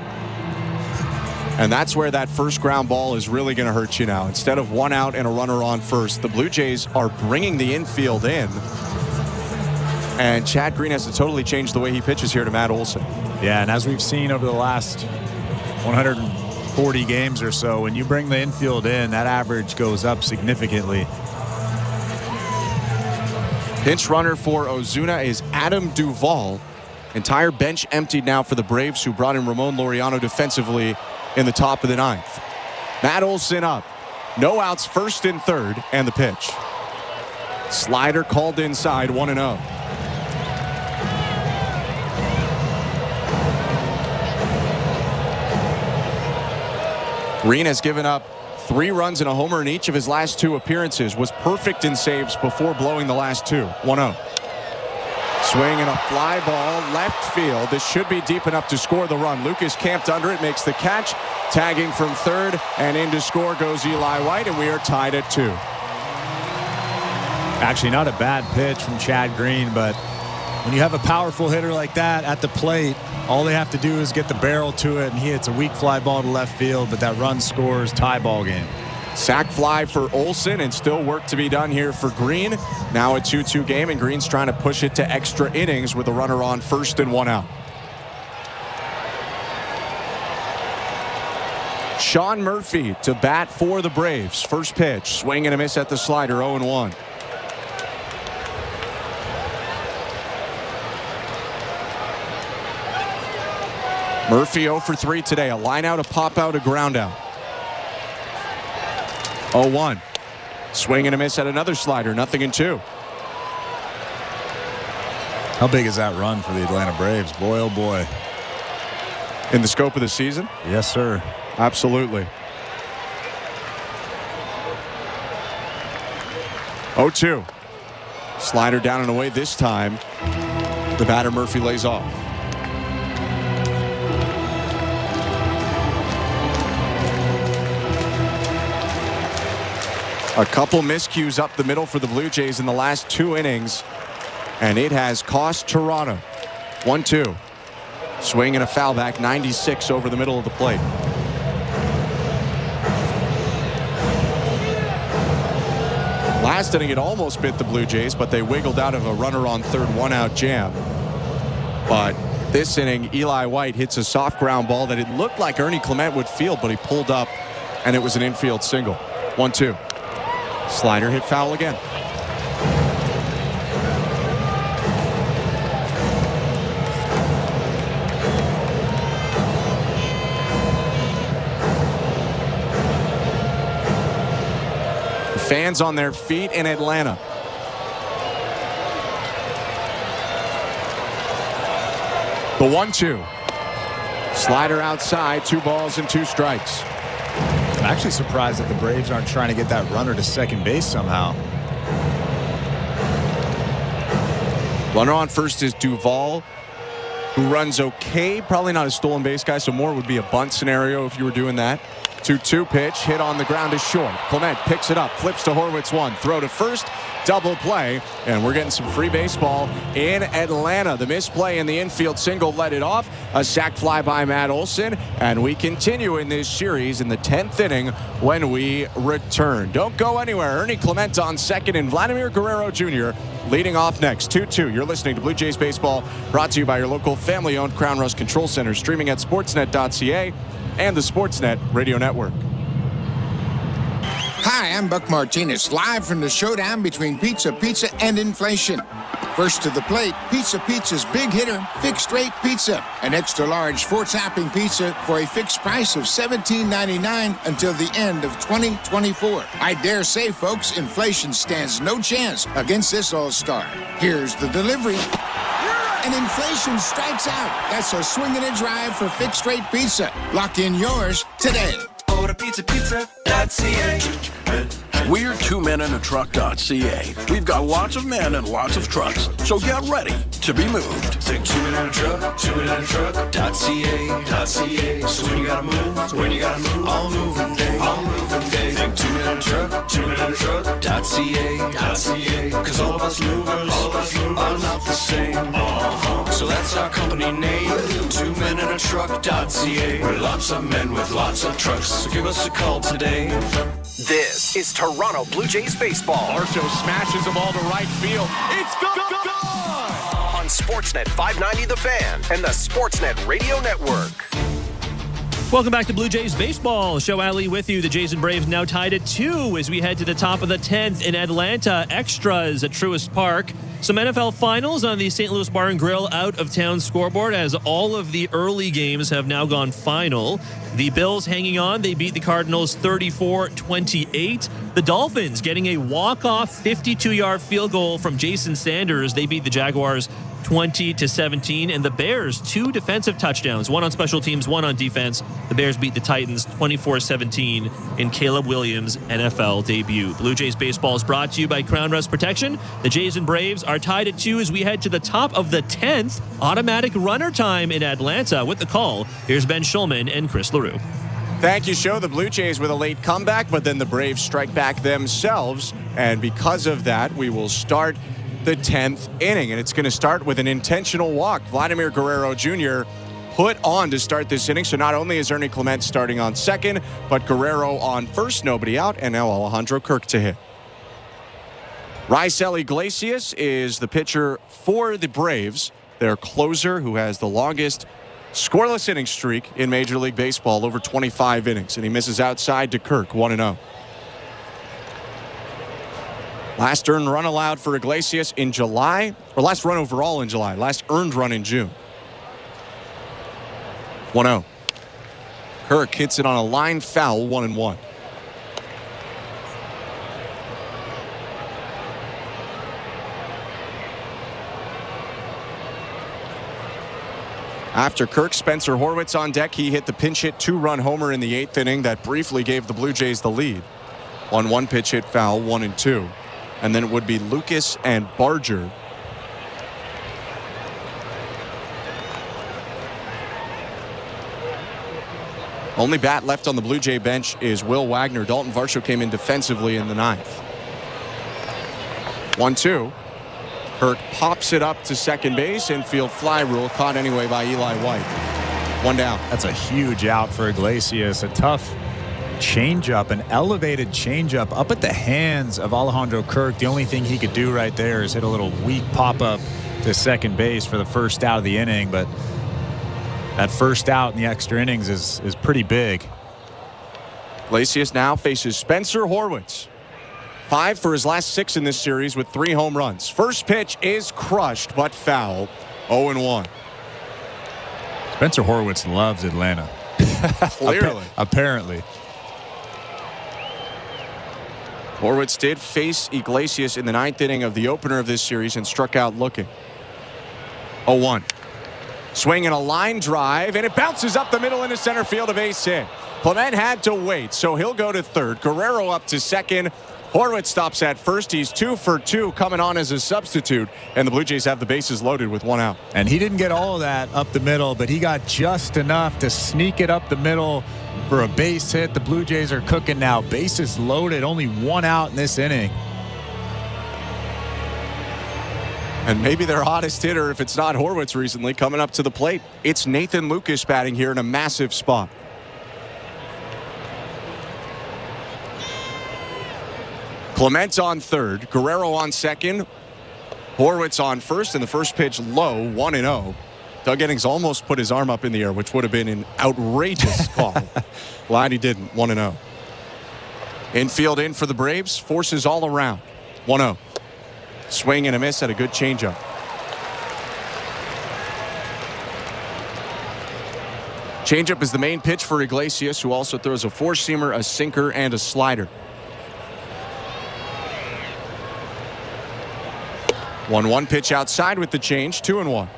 And that's where that first ground ball is really going to hurt you now. Instead of one out and a runner on first, the Blue Jays are bringing the infield in. And Chad Green has to totally change the way he pitches here to Matt Olson. Yeah, and as we've seen over the last 140 games or so, when you bring the infield in, that average goes up significantly. Pinch runner for Ozuna is Adam Duvall. Entire bench emptied now for the Braves, who brought in Ramon Laureano defensively in the top of the 9th. Matt Olson up. No outs, first and third, and the pitch. Slider called inside, 1-0. Green has given up 3 runs and a homer in each of his last 2 appearances. Was perfect in saves before blowing the last 2. 1-0. Swing and a fly ball left field. This should be deep enough to score the run. Lucas camped under it, makes the catch. Tagging from third, and in to score goes Eli White, and we are tied at 2. Actually, not a bad pitch from Chad Green, but when you have a powerful hitter like that at the plate, all they have to do is get the barrel to it, and he hits a weak fly ball to left field, but that run scores, tie ball game. Sack fly for Olson, and still work to be done here for Green. Now a 2-2 game, and Green's trying to push it to extra innings with a runner on first and 1 out. Sean Murphy to bat for the Braves. First pitch, swing and a miss at the slider, 0-1. Murphy 0 for 3 today. A line out, a pop out, a ground out. 0-1. Swing and a miss at another slider. 0-2. How big is that run for the Atlanta Braves? Boy, oh boy. In the scope of the season? Yes, sir. Absolutely. 0-2. Slider down and away this time. The batter Murphy lays off. A couple miscues up the middle for the Blue Jays in the last 2 innings, and it has cost Toronto. 1-2. Swing and a foul back, 96 over the middle of the plate. Last inning, it almost bit the Blue Jays, but they wiggled out of a runner on third 1-out jam. But this inning, Eli White hits a soft ground ball that it looked like Ernie Clement would field, but he pulled up, and it was an infield single. 1-2. Slider hit foul again. Fans on their feet in Atlanta. The 1-2. Slider outside, 2 balls and 2 strikes. I'm actually surprised that the Braves aren't trying to get that runner to second base somehow. Runner on first is Duvall, who runs okay. Probably not a stolen base guy, so more would be a bunt scenario if you were doing that. 2-2 pitch, hit on the ground is short. Clement picks it up, flips to Horwitz, 1. Throw to first, double play, and we're getting some free baseball in Atlanta. The misplay in the infield single led it off. A sac fly by Matt Olson, and we continue in this series in the 10th inning when we return. Don't go anywhere. Ernie Clement on second and Vladimir Guerrero Jr. leading off next. 2-2. You're listening to Blue Jays Baseball, brought to you by your local family-owned Crown Rust Control Center, streaming at sportsnet.ca and the Sportsnet Radio Network. Hi, I'm Buck Martinez, live from the showdown between Pizza and inflation. First to the plate, Pizza's big hitter, fixed rate pizza. An extra large 4-topping pizza for a fixed price of $17.99 until the end of 2024. I dare say, folks, inflation stands no chance against this all-star. Here's the delivery. And inflation strikes out. That's a swing and a drive for fixed rate pizza. Lock in yours today. Order pizza.ca. We're 2menintruck.ca. We've got lots of men and lots of trucks, so get ready to be moved. Think 2menintruck.ca. So when you gotta move, all moving day. Think 2menintruck.ca. Cause all of us movers are not the same. So that's our company name, 2menintruck.ca. We're lots of men with lots of trucks, so give us a call today. This is Toronto Blue Jays baseball. Marshall smashes the ball to right field. It's gone! On Sportsnet 590 The Fan and the Sportsnet Radio Network. Welcome back to Blue Jays Baseball. Show Ali with you. The Jays and Braves now tied at 2 as we head to the top of the 10th in Atlanta. Extras at Truist Park. Some NFL finals on the St. Louis Bar and Grill out-of-town scoreboard as all of the early games have now gone final. The Bills hanging on. They beat the Cardinals 34-28. The Dolphins getting a walk-off 52-yard field goal from Jason Sanders. They beat the Jaguars 20-17. And the Bears, 2 defensive touchdowns, 1 on special teams, 1 on defense. The Bears beat the Titans 24-17 in Caleb Williams' NFL debut. Blue Jays baseball is brought to you by Crown Rust Protection. The Jays and Braves are tied at 2 as we head to the top of the 10th. Automatic runner time in Atlanta. With the call, here's Ben Schulman and Chris LaRue. Thank you, Show. The Blue Jays with a late comeback, but then the Braves strike back themselves. And because of that, we will start the 10th inning. And it's going to start with an intentional walk. Vladimir Guerrero Jr. put on to start this inning. So not only is Ernie Clement starting on second, but Guerrero on first, nobody out, and now Alejandro Kirk to hit. Raisel Iglesias is the pitcher for the Braves, their closer who has the longest scoreless inning streak in Major League Baseball, over 25 innings, and he misses outside to Kirk, 1-0. Last earned run allowed for Iglesias in July, or last run overall in July, last earned run in June. 1-0. Kirk hits it on a line foul, 1-1. After Kirk, Spencer Horwitz on deck. He hit the pinch hit 2-run homer in the 8th inning that briefly gave the Blue Jays the lead. On 1 pitch hit foul, 1-2. And then it would be Lucas and Barger. Only bat left on the Blue Jay bench is Will Wagner. Dalton Varsho came in defensively in the 9th. 1-2. Kirk pops it up to second base. Infield fly rule caught anyway by Eli White. 1 down. That's a huge out for Iglesias. A tough changeup, an elevated changeup up at the hands of Alejandro Kirk. The only thing he could do right there is hit a little weak pop-up to second base for the first out of the inning, but that first out in the extra innings is pretty big. Iglesias now faces Spencer Horwitz. 5 for his last 6 in this series with 3 home runs. First pitch is crushed but foul. 0-1. Spencer Horwitz loves Atlanta. Clearly. Apparently. Horwitz did face Iglesias in the 9th inning of the opener of this series and struck out looking. 0-1. Swing and a line drive, and it bounces up the middle into center field, a base hit. Clement had to wait, so he'll go to third. Guerrero up to second. Horwitz stops at first. He's 2 for 2 coming on as a substitute, and the Blue Jays have the bases loaded with 1 out. And he didn't get all of that up the middle, but he got just enough to sneak it up the middle for a base hit. The Blue Jays are cooking now. Bases loaded, only 1 out in this inning. And maybe their hottest hitter, if it's not Horwitz recently, coming up to the plate. It's Nathan Lucas batting here in a massive spot. Clement on third, Guerrero on second, Horwitz on first, and the first pitch low, 1-0. Doug Eddings almost put his arm up in the air, which would have been an outrageous call. Glad he didn't. 1-0. Infield in for the Braves, forces all around. 1-0. Swing and a miss at a good changeup. Changeup is the main pitch for Iglesias, who also throws a four-seamer, a sinker, and a slider. 1-1 pitch outside with the change, 2-1.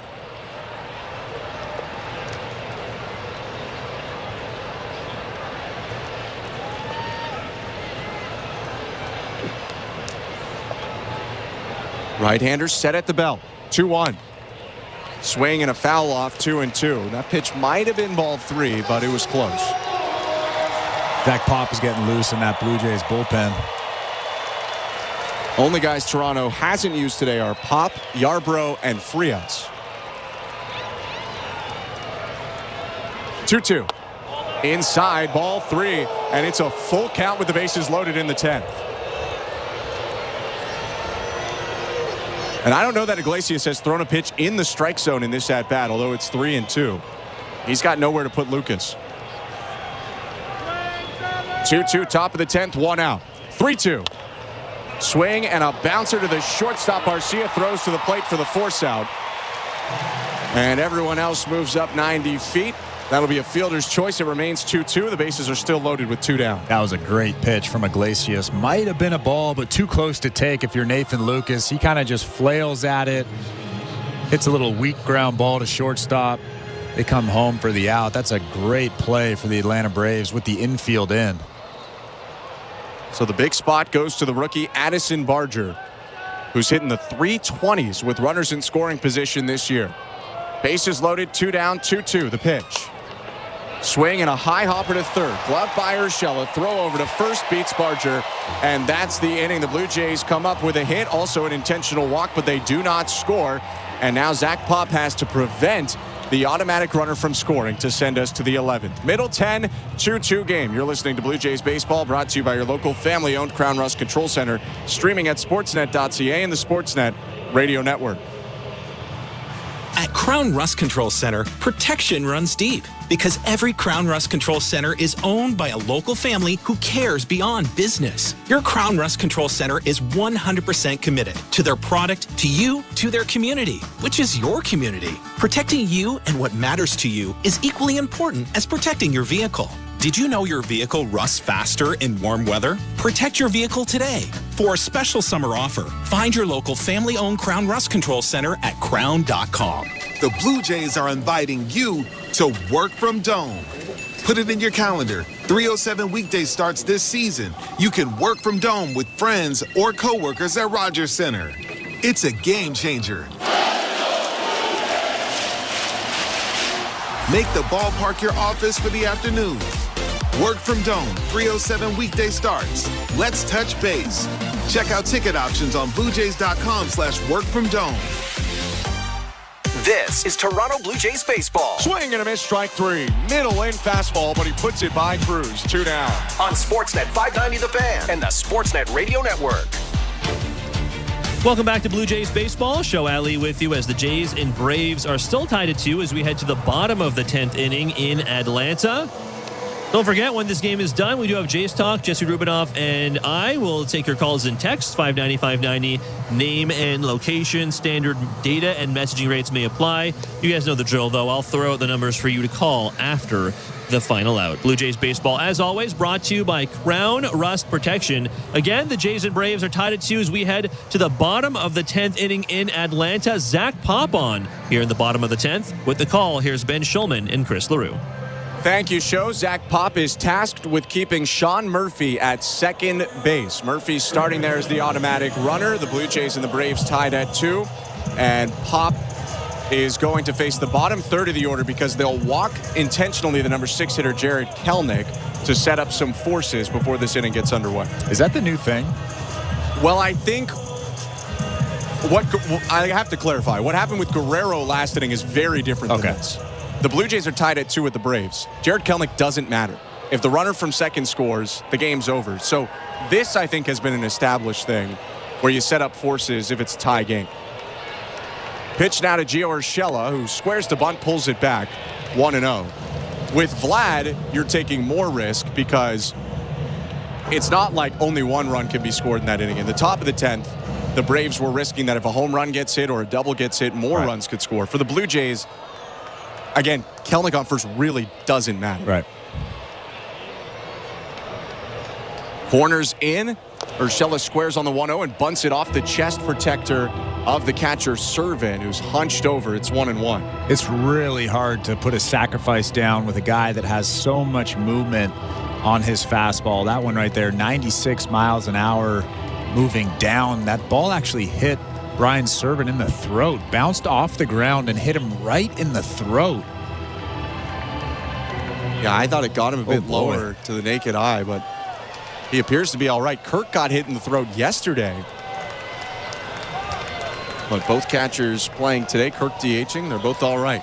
Right-hander set at the belt, 2-1. Swing and a foul off, 2-2. That pitch might have been ball 3, but it was close. Zach Pop is getting loose in that Blue Jays bullpen. Only guys Toronto hasn't used today are Pop, Yarbrough, and Frias. 2-2. Inside, ball 3, and it's a full count with the bases loaded in the 10th. And I don't know that Iglesias has thrown a pitch in the strike zone in this at-bat, although it's 3-2. He's got nowhere to put Lucas. 2-2, top of the 10th, 1 out. 3-2. Swing and a bouncer to the shortstop. Arcia throws to the plate for the force out. And everyone else moves up 90 feet. That'll be a fielder's choice. It remains 2-2. The bases are still loaded with 2 down. That was a great pitch from Iglesias. Might have been a ball, but too close to take if you're Nathan Lucas. He kind of just flails at it. Hits a little weak ground ball to shortstop. They come home for the out. That's a great play for the Atlanta Braves with the infield in. So the big spot goes to the rookie Addison Barger, who's hitting the 320s with runners in scoring position this year. Bases loaded, 2 down, 2-2. The pitch. Swing and a high hopper to third. Glove by Urshela. Throw over to first, beats Barger. And that's the inning. The Blue Jays come up with a hit. Also an intentional walk, but they do not score. And now Zach Pop has to prevent the automatic runner from scoring to send us to the 11th. Middle 10, 2-2 game. You're listening to Blue Jays Baseball, brought to you by your local family-owned Crown Rust Control Center, streaming at sportsnet.ca and the Sportsnet Radio Network. At Crown Rust Control Center, protection runs deep because every Crown Rust Control Center is owned by a local family who cares beyond business. Your Crown Rust Control Center is 100% committed to their product, to you, to their community, which is your community. Protecting you and what matters to you is equally important as protecting your vehicle. Did you know your vehicle rusts faster in warm weather? Protect your vehicle today. For a special summer offer, find your local family-owned Crown Rust Control Center at crown.com. The Blue Jays are inviting you to work from Dome. Put it in your calendar. 307 weekday starts this season. You can work from Dome with friends or coworkers at Rogers Center. It's a game changer. Make the ballpark your office for the afternoon. Work from Dome, 307 weekday starts. Let's touch base. Check out ticket options on BlueJays.com/workfromdome. This is Toronto Blue Jays baseball. Swing and a miss, strike 3. Middle in fastball, but he puts it by Cruz. 2 down. On Sportsnet 590 The Fan and the Sportsnet Radio Network. Welcome back to Blue Jays baseball. Show Ali with you as the Jays and Braves are still tied at 2 as we head to the bottom of the 10th inning in Atlanta. Don't forget, when this game is done, we do have Jays Talk. Jesse Rubinoff and I will take your calls and texts. 590-590. Name and location. Standard data and messaging rates may apply. You guys know the drill, though. I'll throw out the numbers for you to call after the final out. Blue Jays baseball, as always, brought to you by Crown Rust Protection. Again, the Jays and Braves are tied at 2 as we head to the bottom of the 10th inning in Atlanta. Zach Pop on here in the bottom of the 10th. With the call, here's Ben Schulman and Chris LaRue. Thank you, Show. Zach Pop is tasked with keeping Sean Murphy at second base. Murphy's starting there as the automatic runner. The Blue Jays and the Braves tied at 2. And Pop is going to face the bottom third of the order because they'll walk intentionally the number 6 hitter Jarred Kelenic to set up some forces before this inning gets underway. Is that the new thing? Well, I think what I have to clarify. What happened with Guerrero last inning is very different than this. The Blue Jays are tied at 2 with the Braves. Jarred Kelenic doesn't matter. If the runner from second scores, the game's over. So this, I think, has been an established thing where you set up forces if it's a tie game. Pitch now to Gio Urshela, who squares to bunt, pulls it back, 1-0. With Vlad, you're taking more risk because it's not like only one run can be scored in that inning. In the top of the 10th, the Braves were risking that if a home run gets hit or a double gets hit, more runs could score. For the Blue Jays, again, Kelenic on first really doesn't matter. Right. Corners in. Urshela squares on the 1-0 and bunts it off the chest protector of the catcher, Servin, who's hunched over. It's 1-1. It's really hard to put a sacrifice down with a guy that has so much movement on his fastball. That one right there, 96 miles an hour moving down. That ball actually hit Brian Servin in the throat, bounced off the ground and hit him right in the throat. Yeah, I thought it got him a bit lower to the naked eye, but he appears to be all right. Kirk got hit in the throat yesterday. But both catchers playing today, Kirk DHing, they're both all right.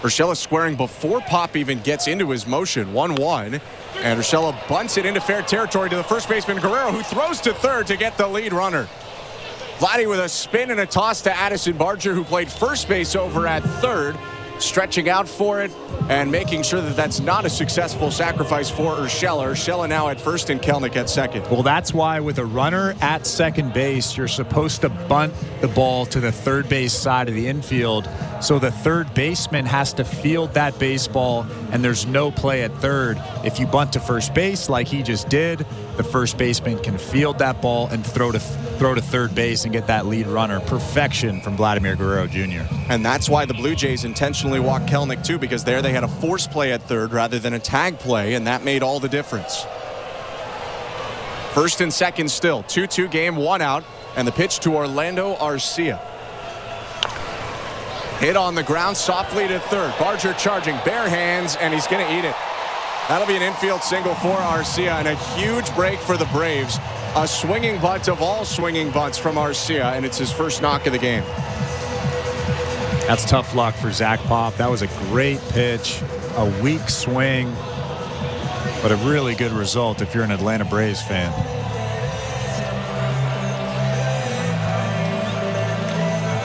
Urshela squaring before Pop even gets into his motion, 1-1. And Urshela bunts it into fair territory to the first baseman, Guerrero, who throws to third to get the lead runner. Vladdy with a spin and a toss to Addison Barger, who played first base over at third, stretching out for it and making sure that that's not a successful sacrifice for Urshela. Urshela now at first and Kelenic at second. Well, that's why with a runner at second base, you're supposed to bunt the ball to the third base side of the infield. So the third baseman has to field that baseball, and there's no play at third. If you bunt to first base like he just did, the first baseman can field that ball and throw to third base and get that lead runner. Perfection from Vladimir Guerrero Jr. And that's why the Blue Jays intentionally walked Kelenic too, because there they had a force play at third rather than a tag play, and that made all the difference. First and second still, 2-2 game, 1 out, and the pitch to Orlando Arcia. Hit on the ground softly to third. Barger charging, bare hands, and he's going to eat it. That'll be an infield single for Arcia, and a huge break for the Braves. A swinging bunt of all swinging bunts from Arcia, and it's his first knock of the game. That's tough luck for Zach Pop. That was a great pitch, a weak swing, but a really good result if you're an Atlanta Braves fan.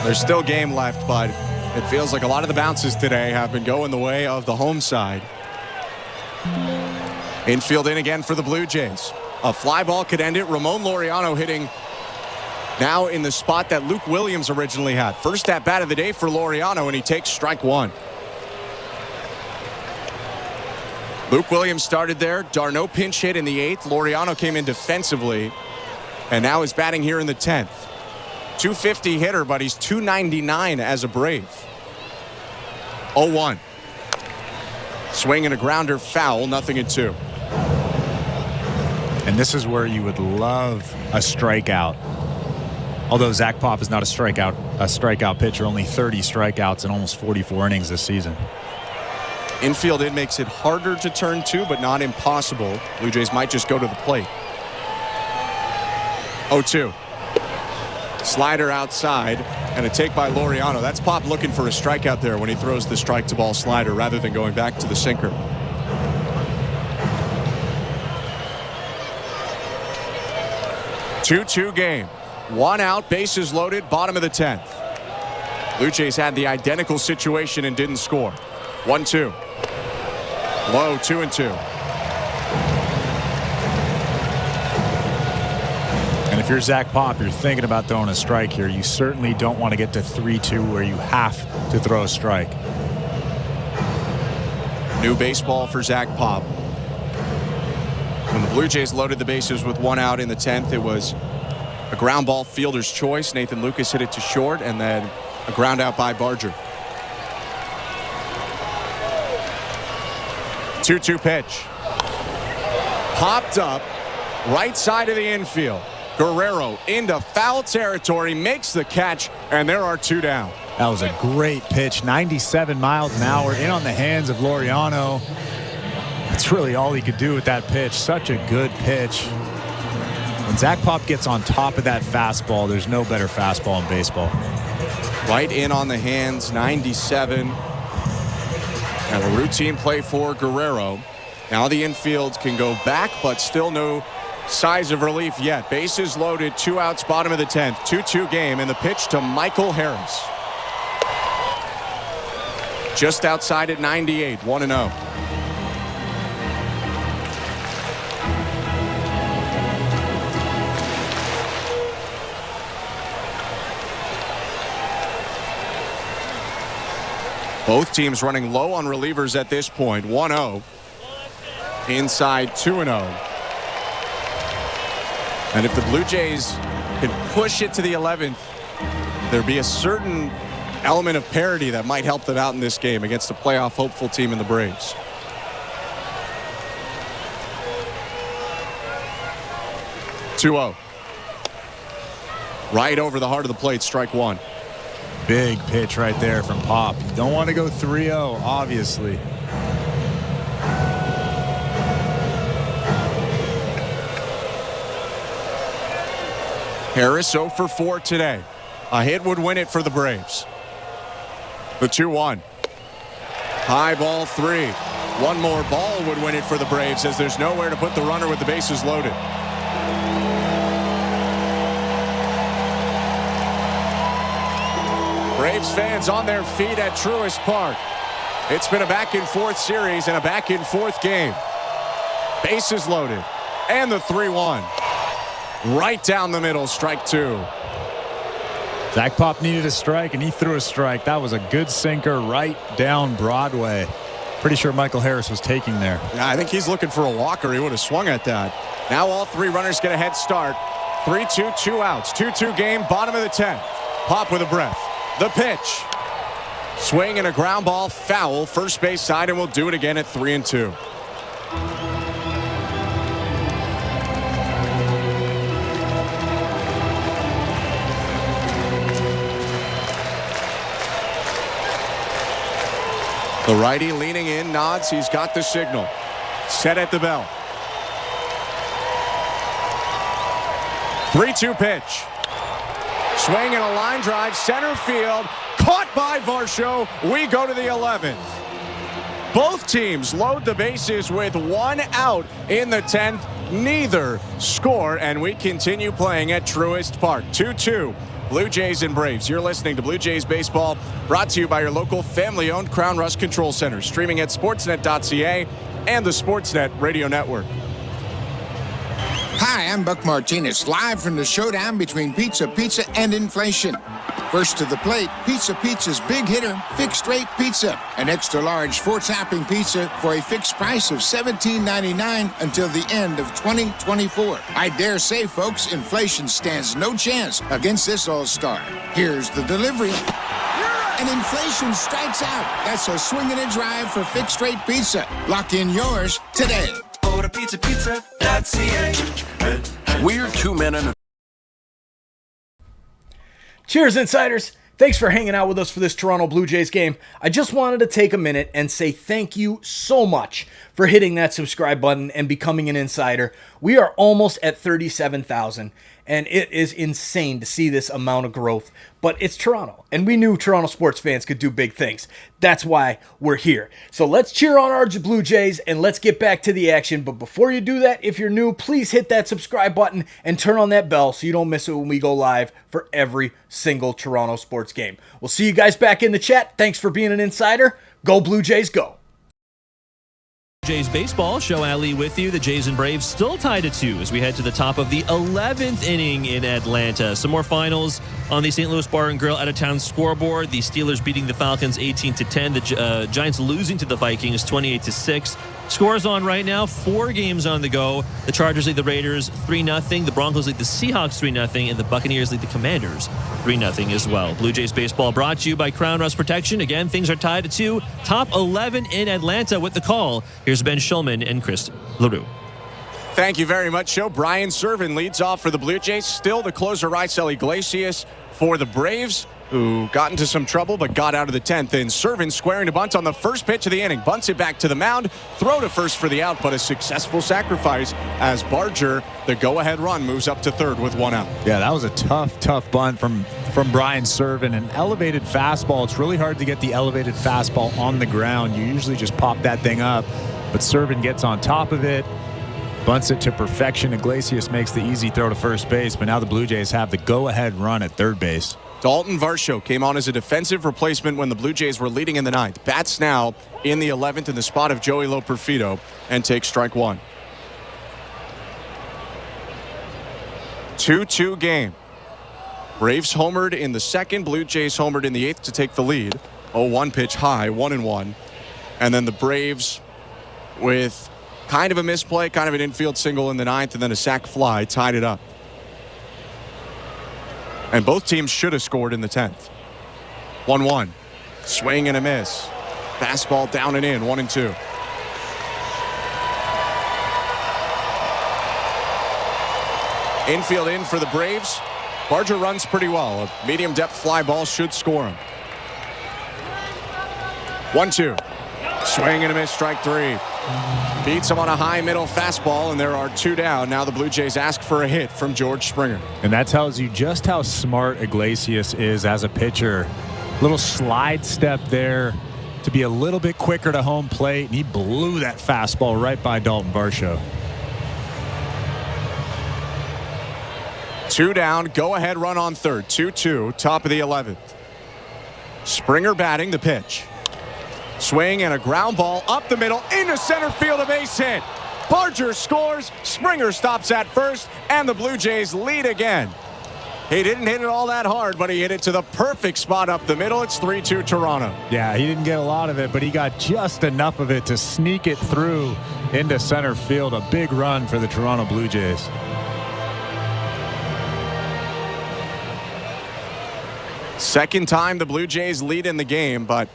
There's still game left, but it feels like a lot of the bounces today have been going the way of the home side. Infield in again for the Blue Jays. A fly ball could end it. Ramon Laureano hitting now in the spot that Luke Williams originally had. First at bat of the day for Laureano, and he takes strike 1. Luke Williams started there. Darno pinch hit in the 8th. Laureano came in defensively, and now is batting here in the 10th. 250 hitter, but he's 299 as a Brave. 0-1. Swing and a grounder foul, 0-2. And this is where you would love a strikeout. Although Zach Pop is not a strikeout pitcher, only 30 strikeouts in almost 44 innings this season. Infield in makes it harder to turn to, but not impossible. Blue Jays might just go to the plate. 0-2. Slider outside, and a take by Laureano. That's Pop looking for a strikeout there when he throws the strike-to-ball slider rather than going back to the sinker. Two-two game. One out, bases loaded, bottom of the 10th. Blue Jays had the identical situation and didn't score. 1-2. Low, 2-2. And if you're Zach Pop, you're thinking about throwing a strike here. You certainly don't want to get to 3-2 where you have to throw a strike. New baseball for Zach Pop. When the Blue Jays loaded the bases with one out in the 10th, it was a ground ball fielder's choice. Nathan Lucas hit it to short, and then a ground out by Barger. 2-2 pitch. Popped up, right side of the infield. Guerrero into foul territory, makes the catch, and there are two down. That was a great pitch. 97 miles an hour in on the hands of Laureano. That's really all he could do with that pitch. Such a good pitch. When Zach Pop gets on top of that fastball, there's no better fastball in baseball. Right in on the hands, 97. And a routine play for Guerrero. Now the infield can go back, but still no size of relief yet. Bases loaded, 2 outs, bottom of the 10th. 2-2 game, and the pitch to Michael Harris. Just outside at 98, 1-0. Both teams running low on relievers at this point. 1-0. Inside 2-0. And if the Blue Jays can push it to the 11th, there'd be a certain element of parity that might help them out in this game against the playoff hopeful team in the Braves. (2-0). Right over the heart of the plate, strike one. Big pitch right there from Pop. You don't want to go 3-0, obviously. Harris 0 for 4 today. A hit would win it for the Braves. The 2-1. High ball 3. One more ball would win it for the Braves as there's nowhere to put the runner with the bases loaded. Braves fans on their feet at Truist Park. It's been a back-and-forth series and a back-and-forth game. Bases loaded. And the 3-1. Right down the middle, strike two. Zach Pop needed a strike, and he threw a strike. That was a good sinker right down Broadway. Pretty sure Michael Harris was taking there. Yeah, I think he's looking for a walker. He would have swung at that. Now all three runners get a head start. 3-2, 2 outs. 2-2 game, bottom of the 10th. Pop with a breath. The pitch. Swing and a ground ball, foul, first base side, and we'll do it again at 3-2. The righty leaning in, nods. He's got the signal. Set at the bell. 3-2 pitch. Swing and a line drive, center field. Caught by Varsho. We go to the 11th. Both teams load the bases with one out in the 10th. Neither score, and we continue playing at Truist Park. 2-2. Blue Jays and Braves. You're listening to Blue Jays Baseball, brought to you by your local family-owned Crown Rust Control Center, streaming at sportsnet.ca and the Sportsnet Radio Network. Hi, I'm Buck Martinez, live from the showdown between Pizza Pizza and inflation. First to the plate, Pizza Pizza's big hitter, fixed rate pizza. An extra large 4-topping pizza for a fixed price of $17.99 until the end of 2024. I dare say, folks, inflation stands no chance against this all-star. Here's the delivery. And inflation strikes out. That's a swing and a drive for fixed rate pizza. Lock in yours today. Order pizzapizza.ca. We're 2 men and a... Cheers, Insiders. Thanks for hanging out with us for this Toronto Blue Jays game. I just wanted to take a minute and say thank you so much for hitting that subscribe button and becoming an insider. We are almost at 37,000. and it is insane to see this amount of growth. But it's Toronto, and we knew Toronto sports fans could do big things. That's why we're here. So let's cheer on our Blue Jays, and let's get back to the action. But before you do that, if you're new, please hit that subscribe button and turn on that bell so you don't miss it when we go live for every single Toronto sports game. We'll see you guys back in the chat. Thanks for being an insider. Go Blue Jays, go. Jays baseball, Show Ali with you. The Jays and Braves still tied at 2 as we head to the top of the 11th inning in Atlanta. Some more finals on the St. Louis Bar and Grill out-of-town scoreboard. The Steelers beating the Falcons 18-10. The Giants losing to the Vikings 28-6. Scores on right now, 4 games on the go. The Chargers lead the Raiders 3-0. The Broncos lead the Seahawks 3-0. And the Buccaneers lead the Commanders 3-0 as well. Blue Jays baseball brought to you by Crown Rust Protection. Again, things are tied at 2. Top 11 in Atlanta with the call. Here's Ben Shulman and Chris LaRue. Thank you very much, Joe. Brian Serven leads off for the Blue Jays. Still the closer, Yariel Rodriguez for the Braves, who got into some trouble but got out of the 10th. And Serven squaring to bunt on the first pitch of the inning. Bunts it back to the mound. Throw to first for the out, but a successful sacrifice as Barger, the go-ahead run, moves up to third with 1 out. Yeah, that was a tough bunt from Brian Serven. An elevated fastball. It's really hard to get the elevated fastball on the ground. You usually just pop that thing up, but Serven gets on top of it, bunts it to perfection. Iglesias makes the easy throw to first base, but now the Blue Jays have the go-ahead run at third base. Dalton Varsho came on as a defensive replacement when the Blue Jays were leading in the 9th. Bats now in the 11th in the spot of Joey Loperfido and takes strike 1. 2-2 game. Braves homered in the 2nd. Blue Jays homered in the 8th to take the lead. 0-1 pitch high, 1-1. And then the Braves with kind of a misplay, kind of an infield single in the 9th, and then a sac fly tied it up. And both teams should have scored in the 10th. 1-1. Swing and a miss. Fastball down and in. 1-2. Infield in for the Braves. Barger runs pretty well. A medium depth fly ball should score him. 1-2. Swing and a miss. Strike 3. Beats him on a high middle fastball, and there are 2 down. Now the Blue Jays ask for a hit from George Springer. And that tells you just how smart Iglesias is as a pitcher. Little slide step there to be a little bit quicker to home plate, and he blew that fastball right by Dalton Varsho. 2 down, go-ahead run on third. 2-2, top of the 11th. Springer batting the pitch. Swing and a ground ball up the middle into center field, a base hit. Barger scores, Springer stops at first, and the Blue Jays lead again. He didn't hit it all that hard, but he hit it to the perfect spot up the middle. It's 3-2 Toronto. Yeah, he didn't get a lot of it, but he got just enough of it to sneak it through into center field. A big run for the Toronto Blue Jays. Second time the Blue Jays lead in the game, but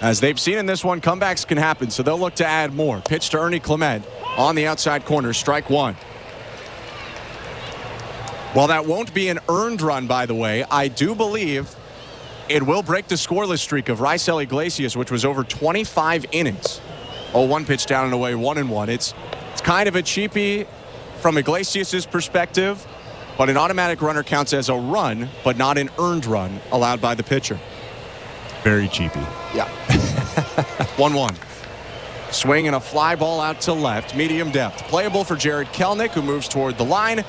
as they've seen in this one, comebacks can happen, so they'll look to add more. Pitch to Ernie Clement on the outside corner, strike 1. While that won't be an earned run, by the way, I do believe it will break the scoreless streak of Yariel Iglesias, which was over 25 innings. 0-1 pitch down and away, 1-1. It's kind of a cheapie from Iglesias' perspective, but an automatic runner counts as a run, but not an earned run allowed by the pitcher. Very cheapy. Yeah. 1-1. Swing and a fly ball out to left. Medium depth. Playable for Jared Kelnick, who moves toward the line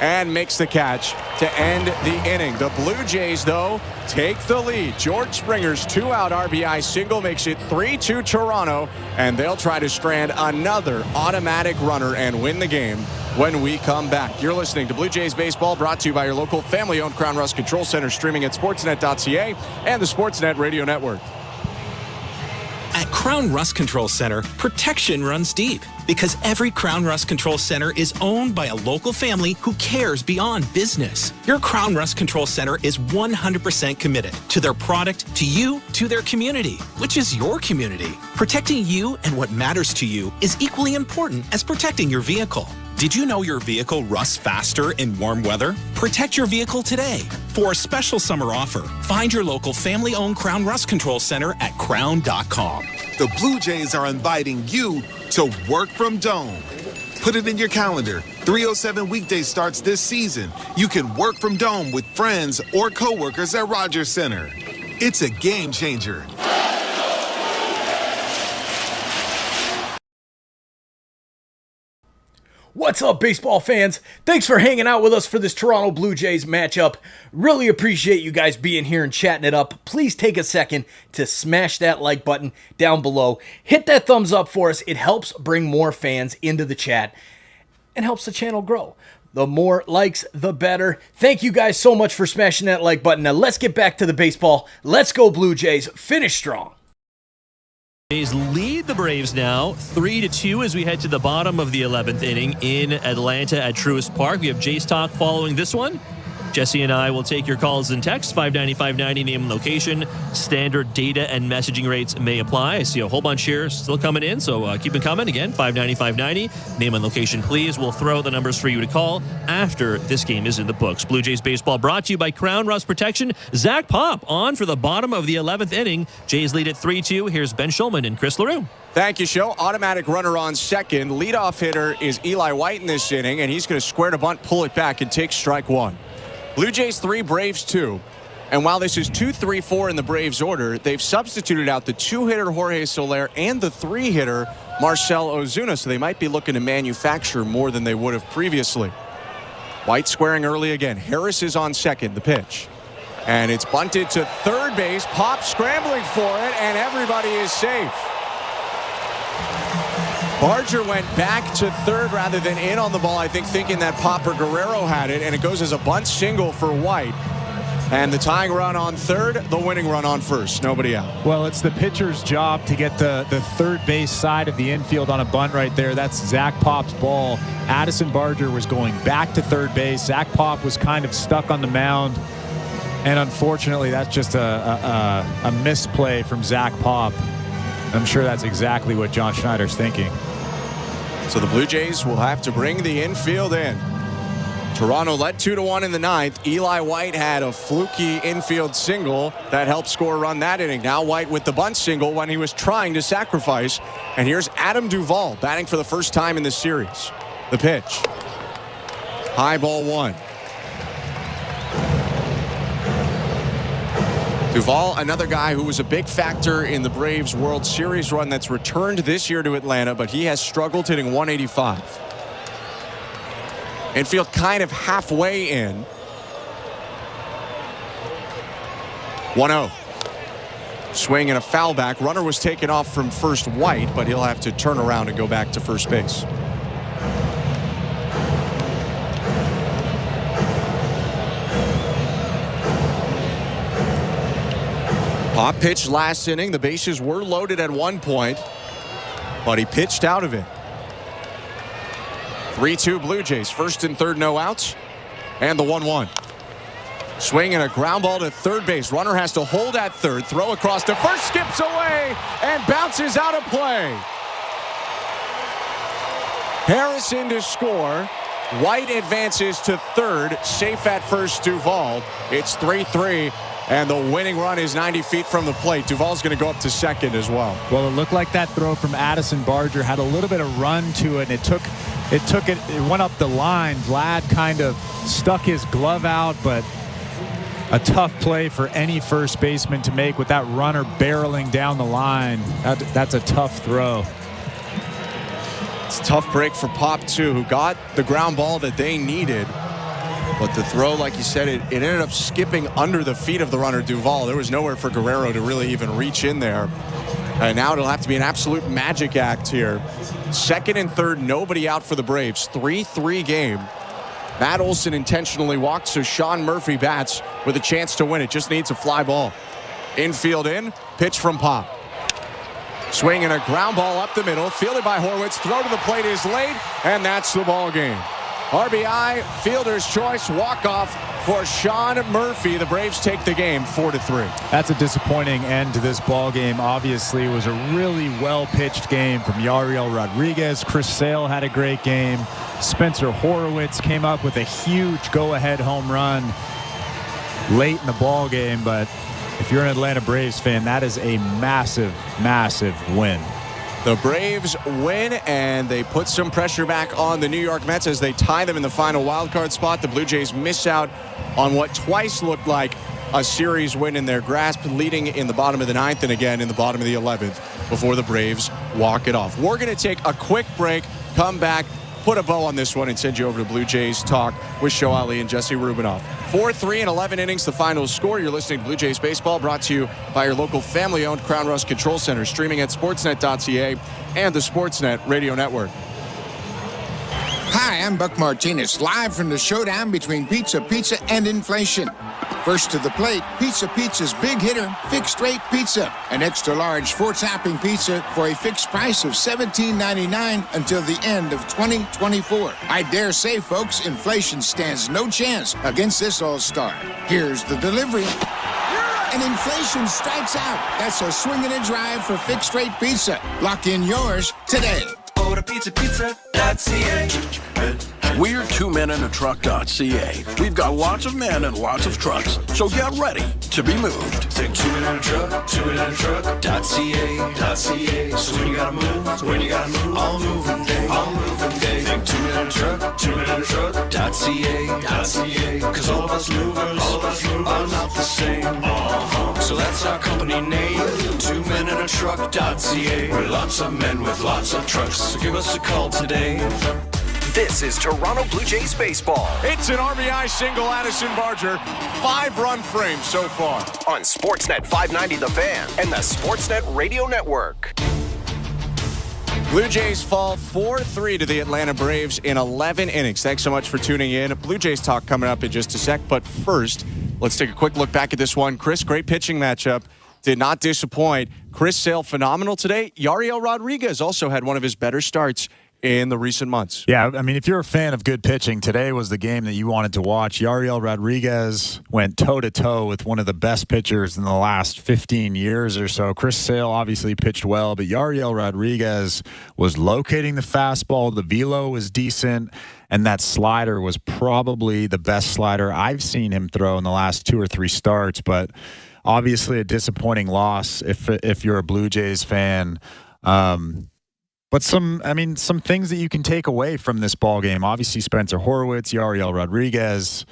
and makes the catch to end the inning. The Blue Jays, though, take the lead. George Springer's 2-out RBI single makes it 3-2 Toronto, and they'll try to strand another automatic runner and win the game when we come back. You're listening to Blue Jays Baseball, brought to you by your local family-owned Crown Rust Control Center, streaming at sportsnet.ca and the Sportsnet Radio Network. At Crown Rust Control Center, protection runs deep because every Crown Rust Control Center is owned by a local family who cares beyond business. Your Crown Rust Control Center is 100% committed to their product, to you, to their community, which is your community. Protecting you and what matters to you is equally important as protecting your vehicle. Did you know your vehicle rusts faster in warm weather? Protect your vehicle today. For a special summer offer, find your local family-owned Crown Rust Control Center at crown.com. The Blue Jays are inviting you to work from Dome. Put it in your calendar. 307 weekdays starts this season. You can work from Dome with friends or coworkers at Rogers Center. It's a game changer. What's up, baseball fans? Thanks for hanging out with us for this Toronto Blue Jays matchup. Really appreciate you guys being here and chatting it up. Please take a second to smash that like button down below. Hit that thumbs up for us. It helps bring more fans into the chat and helps the channel grow. The more likes, the better. Thank you guys so much for smashing that like button. Now let's get back to the baseball. Let's go Blue Jays. Finish strong. Jays lead the Braves now 3-2 as we head to the bottom of the 11th inning in Atlanta at Truist Park. We have Jays Talk following this one. Jesse and I will take your calls and texts. 590-590, name and location. Standard data and messaging rates may apply. I see a whole bunch here still coming in, so keep them coming. Again, 590-590, name and location, please. We'll throw the numbers for you to call after this game is in the books. Blue Jays baseball brought to you by Crown Rust Protection. Zach Pop on for the bottom of the 11th inning. Jays lead at 3-2. Here's Ben Schulman and Chris LaRue. Thank you, Show. Automatic runner on second. Leadoff hitter is Eli White in this inning, and he's going to square to bunt, pull it back, and take strike one. Blue Jays 3, Braves 2. And while this is 2-3-4 in the Braves order, they've substituted out the 2-hitter Jorge Soler and the 3-hitter Marcell Ozuna, so they might be looking to manufacture more than they would have previously. White squaring early again. Harris is on second, the pitch. And it's bunted to third base. Pop scrambling for it, and everybody is safe. Barger went back to third rather than in on the ball, I think thinking that Pop or Guerrero had it, and it goes as a bunt single for White. And the tying run on third, the winning run on first. Nobody out. Well, it's the pitcher's job to get the third base side of the infield on a bunt right there. That's Zach Pop's ball. Addison Barger was going back to third base. Zach Pop was kind of stuck on the mound. And unfortunately, that's just a misplay from Zach Pop. I'm sure that's exactly what John Schneider's thinking. So the Blue Jays will have to bring the infield in. Toronto led 2-1 in the ninth. Eli White had a fluky infield single that helped score a run that inning. Now White with the bunt single when he was trying to sacrifice. And here's Adam Duvall batting for the first time in this series. The pitch. High ball one. Duvall, another guy who was a big factor in the Braves World Series run that's returned this year to Atlanta, but he has struggled hitting 185. Infield kind of halfway in. 1-0. Swing and a foul back. Runner was taken off from first White, but he'll have to turn around and go back to first base. Pop pitched last inning. The bases were loaded at one point, but he pitched out of it. 3-2 Blue Jays. First and third, no outs. And the 1-1. Swing and a ground ball to third base. Runner has to hold at third. Throw across to first. Skips away and bounces out of play. Harrison to score. White advances to third. Safe at first, Duvall. It's 3-3. And the winning run is 90 feet from the plate. Duvall's going to go up to second as well. Well, it looked like that throw from Addison Barger had a little bit of run to it. It went up the line. Vlad kind of stuck his glove out, but a tough play for any first baseman to make with that runner barreling down the line. That's a tough throw. It's a tough break for Pop, too, who got the ground ball that they needed. But the throw, like you said, it ended up skipping under the feet of the runner, Duvall. There was nowhere for Guerrero to really even reach in there. And now it'll have to be an absolute magic act here. Second and third, nobody out for the Braves. 3-3 game. Matt Olson intentionally walked, so Sean Murphy bats with a chance to win it. Just needs a fly ball. Infield in, pitch from Pop. Swing and a ground ball up the middle, fielded by Horwitz. Throw to the plate is late, and that's the ball game. RBI, fielder's choice, walk-off for Sean Murphy. The Braves take the game 4-3. That's a disappointing end to this ball game. Obviously, it was a really well-pitched game from Yariel Rodriguez. Chris Sale had a great game. Spencer Horwitz came up with a huge go-ahead home run late in the ball game. But if you're an Atlanta Braves fan, that is a massive, massive win. The Braves win, and they put some pressure back on the New York Mets as they tie them in the final wildcard spot. The Blue Jays miss out on what twice looked like a series win in their grasp, leading in the bottom of the 9th and again in the bottom of the 11th before the Braves walk it off. We're going to take a quick break, come back, put a bow on this one, and send you over to Blue Jays Talk with Show Ali and Jesse Rubinoff. 4-3 in 11 innings, the final score. You're listening to Blue Jays Baseball, brought to you by your local family-owned Crown Rust Control Center, streaming at sportsnet.ca and the Sportsnet Radio Network. Hi, I'm Buck Martinez, live from the showdown between Pizza and inflation. First to the plate, Pizza's big hitter, fixed rate pizza. An extra large 4-topping pizza for a fixed price of $17.99 until the end of 2024. I dare say, folks, inflation stands no chance against this all-star. Here's the delivery. And inflation strikes out. That's a swing and a drive for fixed rate pizza. Lock in yours today. Order pizza.ca. We're two men in a truck.ca. We've got lots of men and lots of trucks, so get ready to be moved. Think 2 men in a truck, 2 men in a truck.ca. So when you gotta move, all moving day. Think 2 men in a truck, 2 men in a truck.ca. Cause all of us movers are not the same. So that's our company name, 2 men in a truck.ca. We're lots of men with lots of trucks, so give us a call today. This is Toronto Blue Jays baseball. It's an RBI single, Addison Barger. 5-run frame so far. On Sportsnet 590 The Fan and the Sportsnet Radio Network. Blue Jays fall 4-3 to the Atlanta Braves in 11 innings. Thanks so much for tuning in. Blue Jays talk coming up in just a sec. But first, let's take a quick look back at this one. Chris, great pitching matchup. Did not disappoint. Chris Sale, phenomenal today. Yariel Rodriguez also had one of his better starts in the recent months. Yeah, I mean, if you're a fan of good pitching, today was the game that you wanted to watch. Yariel Rodriguez went toe-to-toe with one of the best pitchers in the last 15 years or so. Chris Sale obviously pitched well, but Yariel Rodriguez was locating the fastball. The velo was decent, and that slider was probably the best slider I've seen him throw in the last 2 or 3 starts, but obviously a disappointing loss if you're a Blue Jays fan. But some things that you can take away from this ball game. Obviously, Spencer Horwitz, Yariel Rodriguez,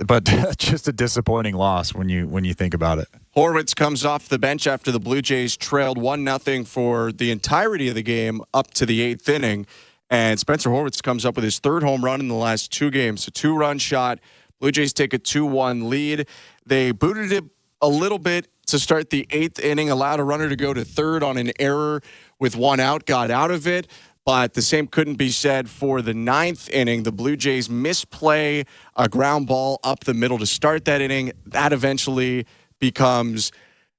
but just a disappointing loss when you think about it. Horwitz comes off the bench after the Blue Jays trailed 1-0 for the entirety of the game up to the 8th inning, and Spencer Horwitz comes up with his 3rd home run in the last 2 games. A 2-run shot. Blue Jays take a 2-1 lead. They booted it a little bit to start the 8th inning, allowed a runner to go to 3rd on an error with 1 out, got out of it, but the same couldn't be said for the 9th inning. The Blue Jays misplay a ground ball up the middle to start that inning. That eventually becomes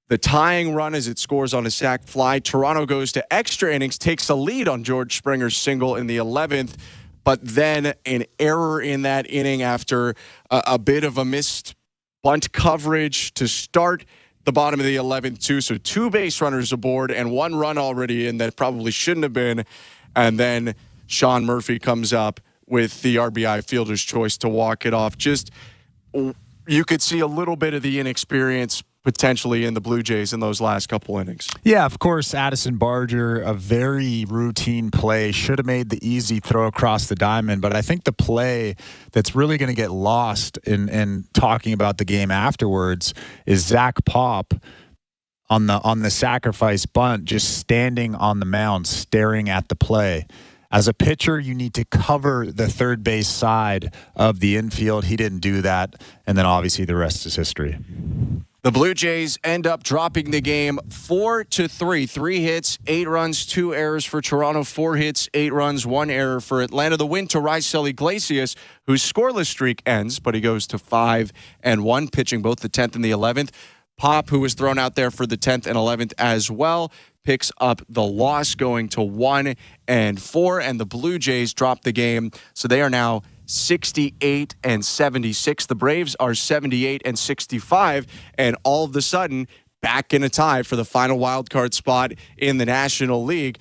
the tying run as it scores on a sac fly. Toronto goes to extra innings, takes a lead on George Springer's single in the 11th, but then an error in that inning after a bit of a missed bunt coverage to start the bottom of the 11th, too. So 2 base runners aboard and 1 run already in that probably shouldn't have been. And then Sean Murphy comes up with the RBI fielder's choice to walk it off. Just, you could see a little bit of the inexperience potentially in the Blue Jays in those last couple innings. Yeah, of course, Addison Barger, a very routine play, should have made the easy throw across the diamond, but I think the play that's really going to get lost in talking about the game afterwards is Zach Pop on the sacrifice bunt, just standing on the mound, staring at the play. As a pitcher, you need to cover the third base side of the infield. He didn't do that, and then obviously the rest is history. The Blue Jays end up dropping the game 4-3. 3 hits, 8 runs, 2 errors for Toronto. 4 hits, 8 runs, 1 error for Atlanta. The win to Raisel Iglesias, whose scoreless streak ends, but he goes to 5-1, pitching both the 10th and the 11th. Pop, who was thrown out there for the 10th and 11th as well, picks up the loss, going to 1-4, and the Blue Jays drop the game. So they are now 68-76. The Braves are 78-65, and all of a sudden back in a tie for the final wild card spot in the National League.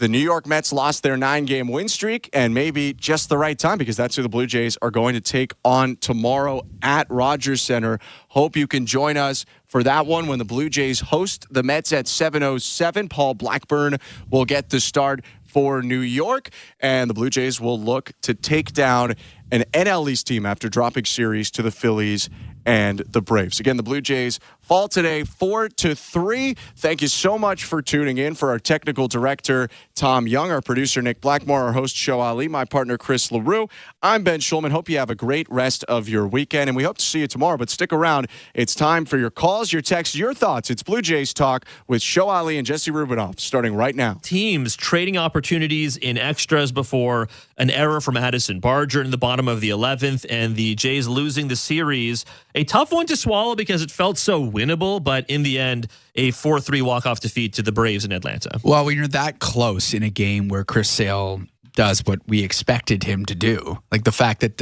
the New York Mets lost their 9-game win streak, and maybe just the right time because that's who the Blue Jays are going to take on tomorrow at Rogers Center. Hope you can join us for that one when the Blue Jays host the Mets at 7:07. Paul Blackburn will get the start for New York, and the Blue Jays will look to take down an NL East team after dropping series to the Phillies and the Braves. Again, the Blue Jays fall today 4-3. Thank you so much for tuning in. For our technical director, Tom Young, our producer, Nick Blackmore, our host, Show Ali, my partner, Chris LaRue. I'm Ben Schulman. Hope you have a great rest of your weekend, and we hope to see you tomorrow. But stick around. It's time for your calls, your texts, your thoughts. It's Blue Jays Talk with Show Ali and Jesse Rubinoff, starting right now. Teams trading opportunities in extras before an error from Addison Barger in the bottom of the 11th, and the Jays losing the series. A tough one to swallow because it felt so winnable, but in the end, a 4-3 walk-off defeat to the Braves in Atlanta. Well, when you're that close in a game where Chris Sale does what we expected him to do, like the fact that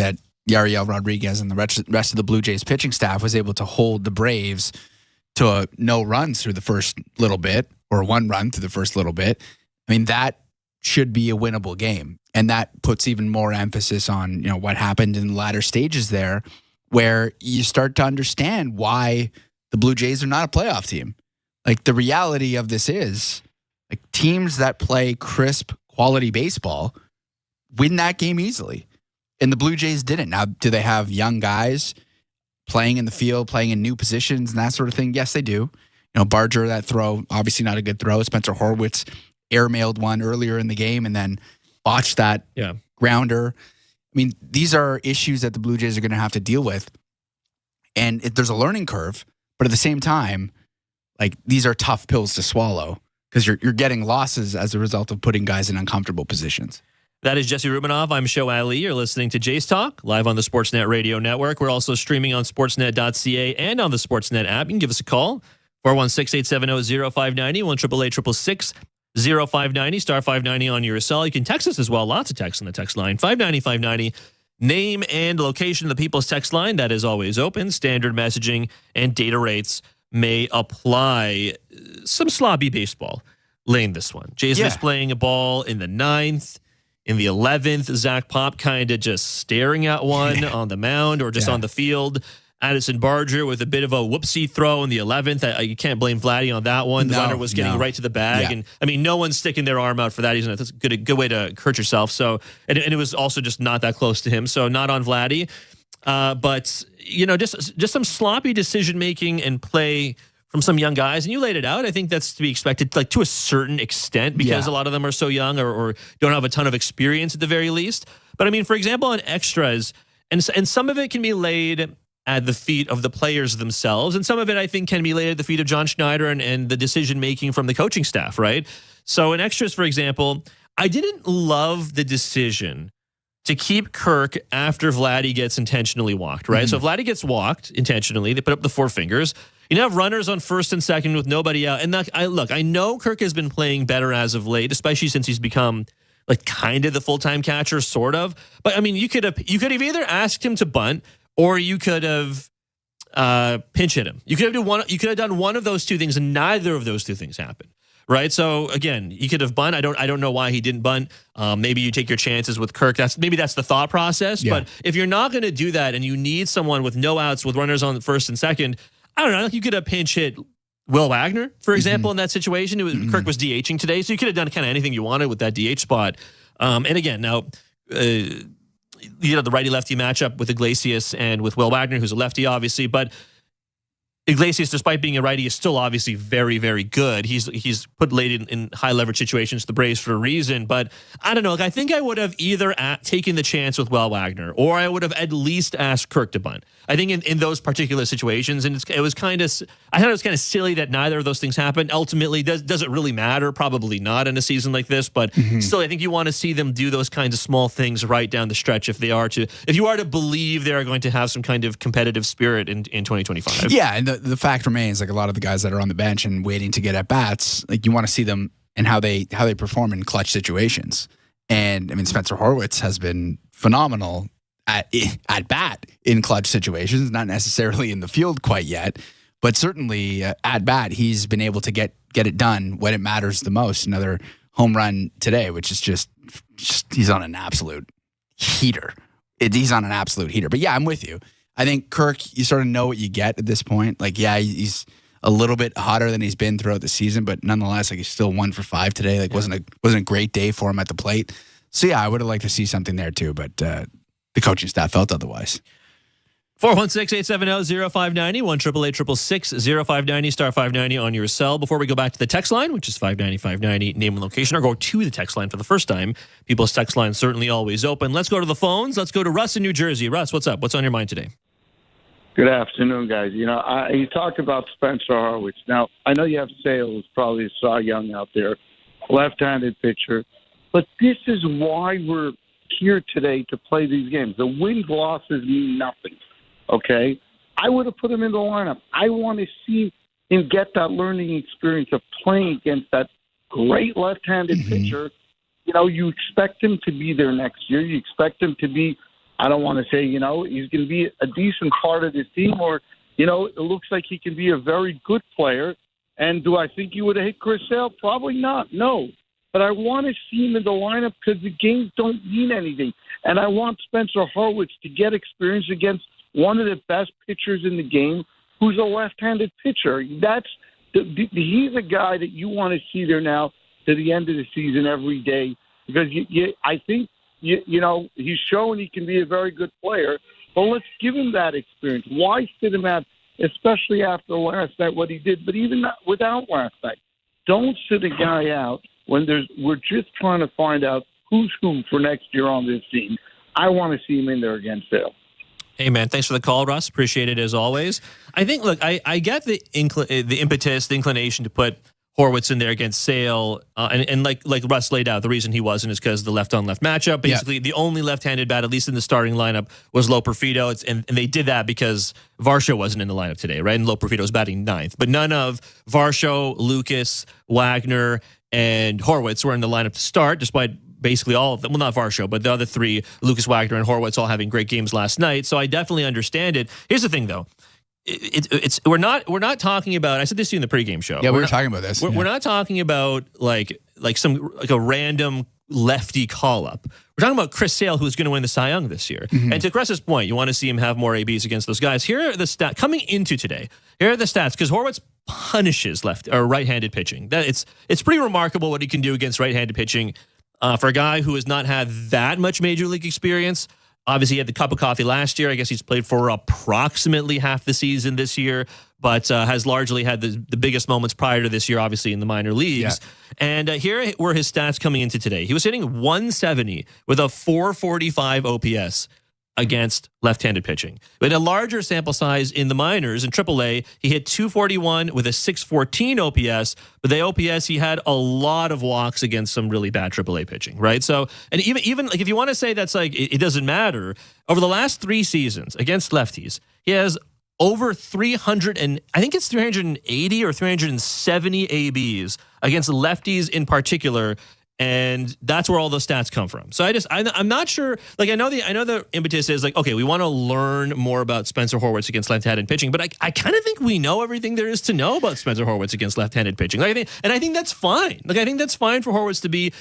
Yariel Rodriguez and the rest of the Blue Jays pitching staff was able to hold the Braves to no runs through the first little bit, or 1 run through the first little bit, I mean, that should be a winnable game. And that puts even more emphasis on, what happened in the latter stages there, where you start to understand why the Blue Jays are not a playoff team. Like, the reality of this is, like, teams that play crisp, quality baseball win that game easily. And the Blue Jays didn't. Now, do they have young guys playing in the field, playing in new positions and that sort of thing? Yes, they do. Barger, that throw, obviously not a good throw. Spencer Horwitz airmailed one earlier in the game and then botched that grounder. I mean, these are issues that the Blue Jays are going to have to deal with. And there's a learning curve, but at the same time, like, these are tough pills to swallow because you're getting losses as a result of putting guys in uncomfortable positions. That is Jesse Rubinoff. I'm Show Ali. You're listening to Jays Talk, live on the Sportsnet Radio Network. We're also streaming on sportsnet.ca and on the Sportsnet app. You can give us a call, 416-870-0590, 1-888-666-0590, star 590 on your cell. You can text us as well. Lots of texts on the text line, 590-590. Name and location of the People's Text Line. That is always open. Standard messaging and data rates may apply. Some sloppy baseball lane this one. Jays misplaying a ball in the 9th. In the 11th, Zach Pop kind of just staring at one on the mound or just on the field. Addison Barger with a bit of a whoopsie throw in the 11th. You can't blame Vladdy on that one. The runner was getting right to the bag. And I mean, no one's sticking their arm out for that. That's a good way to hurt yourself. So, and it was also just not that close to him. So not on Vladdy. But, just some sloppy decision-making and play from some young guys. And you laid it out. I think that's to be expected, like, to a certain extent, because a lot of them are so young or don't have a ton of experience at the very least. But I mean, for example, on extras, and some of it can be laid at the feet of the players themselves. And some of it, I think, can be laid at the feet of John Schneider and the decision-making from the coaching staff, right? So in extras, for example, I didn't love the decision to keep Kirk after Vladdy gets intentionally walked, right? So if Vladdy gets walked intentionally, they put up the 4 fingers. You have runners on first and second with nobody out. And I know Kirk has been playing better as of late, especially since he's become like kind of the full-time catcher, sort of. But I mean, you could have either asked him to bunt or you could have pinch hit him. You could have done one of those two things, and neither of those two things happened. Right. So again, you could have bunt. I don't know why he didn't bunt. Maybe you take your chances with Kirk. That's the thought process. Yeah. But if you're not going to do that and you need someone with no outs with runners on first and second, I don't know. You could have pinch hit Will Wagner, for example, in that situation. Kirk was DHing today, so you could have done kind of anything you wanted with that DH spot. And again, now, the righty-lefty matchup with Iglesias and with Will Wagner, who's a lefty, obviously. But Iglesias, despite being a righty, is still obviously very, very good. He's put late in high leverage situations to the Braves for a reason. But I don't know. I think I would have either taken the chance with Will Wagner, or I would have at least asked Kirk to bunt. I think in those particular situations, and I thought it was kind of silly that neither of those things happened. Ultimately, does it really matter? Probably not in a season like this. But still, I think you want to see them do those kinds of small things right down the stretch if you are to believe they are going to have some kind of competitive spirit in 2025. Yeah, and the fact remains, like, a lot of the guys that are on the bench and waiting to get at bats, like, you want to see them and how they perform in clutch situations. And I mean, Spencer Horwitz has been phenomenal at bat in clutch situations, not necessarily in the field quite yet, but certainly at bat he's been able to get it done when it matters the most. Another home run today, which is just he's on an absolute heater. He's on an absolute heater. But yeah, I'm with you. I think Kirk, you sort of know what you get at this point. Like, yeah, he's a little bit hotter than he's been throughout the season, but nonetheless, like he's still 1 for 5 today. Like, wasn't a great day for him at the plate. So yeah, I would have liked to see something there too, but the coaching staff felt otherwise. 416-870-0590, 1-888-666-0590, star 590 on your cell. Before we go back to the text line, which is 590-590, name and location, or go to the text line for the first time. People's text line certainly always open. Let's go to the phones. Let's go to Russ in New Jersey. Russ, what's up? What's on your mind today? Good afternoon, guys. You talked about Spencer Horwitz. Now, I know you have Sale, probably a Cy Young out there, left-handed pitcher, but this is why we're here today to play these games. The wins, losses mean nothing. Okay, I would have put him in the lineup. I want to see him get that learning experience of playing against that great left-handed pitcher. You expect him to be there next year. You expect him to be, I don't want to say, he's going to be a decent part of this team, or, it looks like he can be a very good player. And do I think he would have hit Chris Sale? Probably not, no. But I want to see him in the lineup because the games don't mean anything. And I want Spencer Horwitz to get experience against one of the best pitchers in the game, who's a left-handed pitcher. He's a guy that you want to see there now to the end of the season every day, because I think he's shown he can be a very good player. But let's give him that experience. Why sit him out, especially after last night, what he did? But even without last night, don't sit a guy out when we're just trying to find out who's who for next year on this team. I want to see him in there against Sale. Hey, man, thanks for the call, Russ. Appreciate it as always. I think, look, I get the impetus, the inclination to put Horwitz in there against Sale. And like Russ laid out, the reason he wasn't is because the left-on-left matchup. Basically, the only left-handed bat, at least in the starting lineup, was Loperfido. And they did that because Varsho wasn't in the lineup today, right? And Loperfido was batting 9th. But none of Varsho, Lucas, Wagner, and Horwitz were in the lineup to start, despite basically all of them. Well, not Varsho, but the other three, Lucas, Wagner, and Horwitz, all having great games last night. So I definitely understand it. Here's the thing, though. We're not talking about. I said this to you in the pregame show. Yeah, we were talking about this. We're not talking about like a random lefty call up. We're talking about Chris Sale, who's going to win the Cy Young this year. Mm-hmm. And to Chris's point, you want to see him have more ABs against those guys. Here are the stats coming into today. Here are the stats, because Horwitz punishes right-handed pitching. It's pretty remarkable what he can do against right-handed pitching. For a guy who has not had that much major league experience. Obviously, he had the cup of coffee last year. I guess he's played for approximately half the season this year, but has largely had the biggest moments prior to this year, obviously, in the minor leagues. Yeah. And here were his stats coming into today. He was hitting 170 with a 445 OPS against left-handed pitching. With a larger sample size in the minors, in AAA, he hit 241 with a 614 OPS, but the OPS, he had a lot of walks against some really bad AAA pitching, right? So, and even like, if you want to say that's like, it doesn't matter, over the last 3 seasons against lefties, he has over 300 and I think it's 380 or 370 ABs against lefties in particular. And that's where all those stats come from. So I'm not sure. Like, I know the impetus is like, okay, we want to learn more about Spencer Horwitz against left-handed pitching, but I kind of think we know everything there is to know about Spencer Horwitz against left-handed pitching. I think that's fine. Like, I think that's fine for Horwitz to be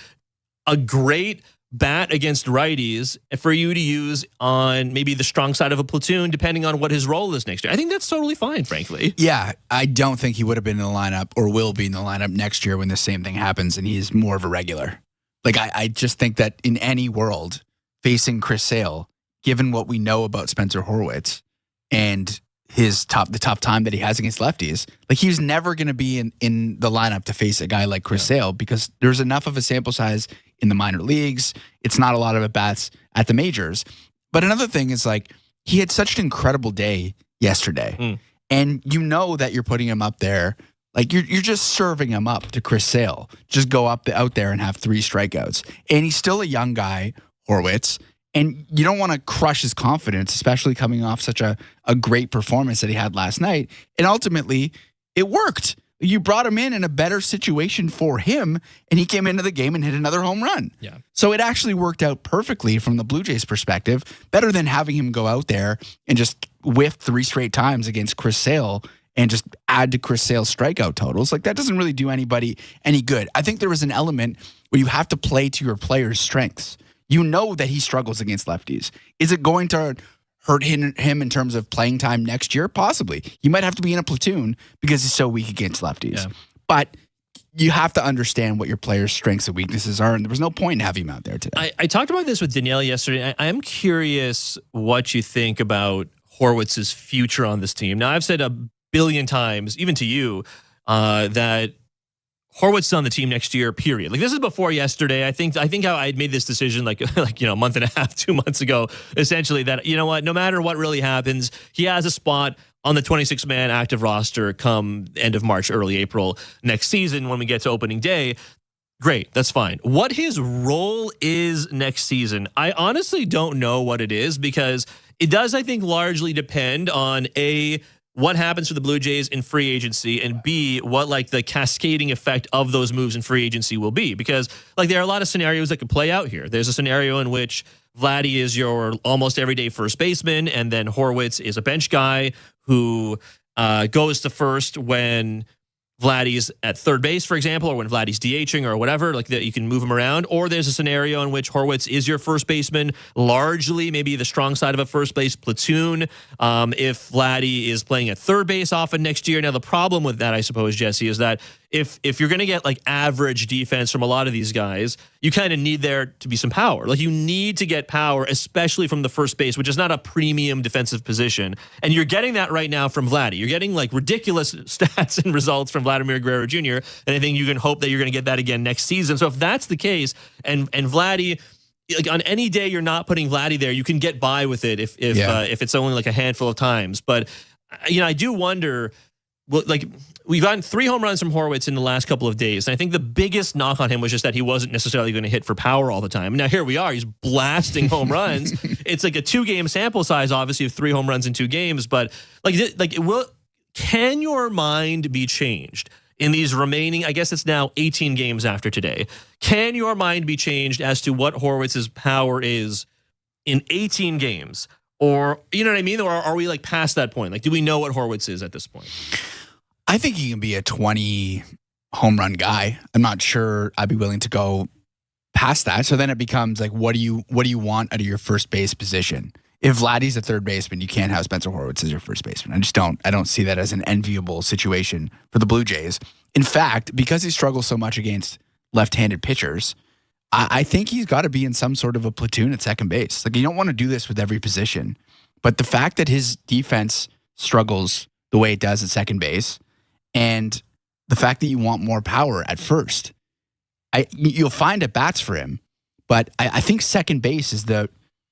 a great bat against righties for you to use on maybe the strong side of a platoon, depending on what his role is next year. I think that's totally fine, frankly. Yeah, I don't think he would have been in the lineup or will be in the lineup next year when the same thing happens and he's more of a regular. Like, I just think that in any world, facing Chris Sale, given what we know about Spencer Horwitz and the top time that he has against lefties, like, he's never going to be in the lineup to face a guy like Chris Sale, because there's enough of a sample size in the minor leagues. It's not a lot of at-bats at the majors. But another thing is, like, he had such an incredible day yesterday. And you know that you're putting him up there. Like, you're just serving him up to Chris Sale. Just go out there and have 3 strikeouts. And he's still a young guy, Horwitz. And you don't want to crush his confidence, especially coming off such a great performance that he had last night. And ultimately, it worked. You brought him in a better situation for him, and he came into the game and hit another home run. Yeah. So it actually worked out perfectly from the Blue Jays' perspective, better than having him go out there and just whiff 3 straight times against Chris Sale and just add to Chris Sale's strikeout totals, like that doesn't really do anybody any good. I think there was an element where you have to play to your player's strengths. You know that he struggles against lefties. Is it going to hurt him in terms of playing time next year? Possibly. He might have to be in a platoon because he's so weak against lefties. Yeah. But you have to understand what your player's strengths and weaknesses are, and there was no point in having him out there today. I talked about this with Danielle yesterday. I am curious what you think about Horwitz's future on this team. Now, I've said a billion times, even to you, that Horwitz is on the team next year, period. Like, this is before yesterday. I think how I had made this decision like a month and a half, 2 months ago, essentially, that, you know what, no matter what really happens, he has a spot on the 26-man active roster come end of March, early April next season when we get to opening day. Great, that's fine. What his role is next season, I honestly don't know what it is, because it does, I think, largely depend on A, what happens for the Blue Jays in free agency, and B, what like the cascading effect of those moves in free agency will be. Because like there are a lot of scenarios that could play out here. There's a scenario in which Vladdy is your almost everyday first baseman, and then Horwitz is a bench guy who goes to first when Vladdy's at third base, for example, or when Vladdy's DHing or whatever, like that, you can move him around. Or there's a scenario in which Horwitz is your first baseman, largely maybe the strong side of a first base platoon. If Vladdy is playing at third base often next year. Now, the problem with that, I suppose, Jesse, is that if you're going to get like average defense from a lot of these guys, you kind of need there to be some power. Like, you need to get power, especially from the first base, which is not a premium defensive position. And you're getting that right now from Vladdy. You're getting like ridiculous stats and results from Vladimir Guerrero Jr. And I think you can hope that you're going to get that again next season. So if that's the case, and Vladdy, like on any day you're not putting Vladdy there, you can get by with it if it's only like a handful of times. But I do wonder. Well, like, we've gotten 3 home runs from Horwitz in the last couple of days. And I think the biggest knock on him was just that he wasn't necessarily going to hit for power all the time. Now, here we are. He's blasting home runs. It's like a 2-game sample size, obviously, of 3 home runs in 2 games. But can your mind be changed in these remaining, I guess it's now 18 games after today? Can your mind be changed as to what Horwitz's power is in 18 games? Or, you know what I mean? Or are we like past that point? Like, do we know what Horwitz is at this point? I think he can be a 20 home run guy. I'm not sure I'd be willing to go past that. So then it becomes like, what do you want out of your first base position? If Vladdy's a third baseman, you can't have Spencer Horwitz as your first baseman. I don't see that as an enviable situation for the Blue Jays. In fact, because he struggles so much against left-handed pitchers, I think he's got to be in some sort of a platoon at second base. Like, you don't want to do this with every position. But the fact that his defense struggles the way it does at second base, and the fact that you want more power at first, you'll find at bats for him. But I think second base is the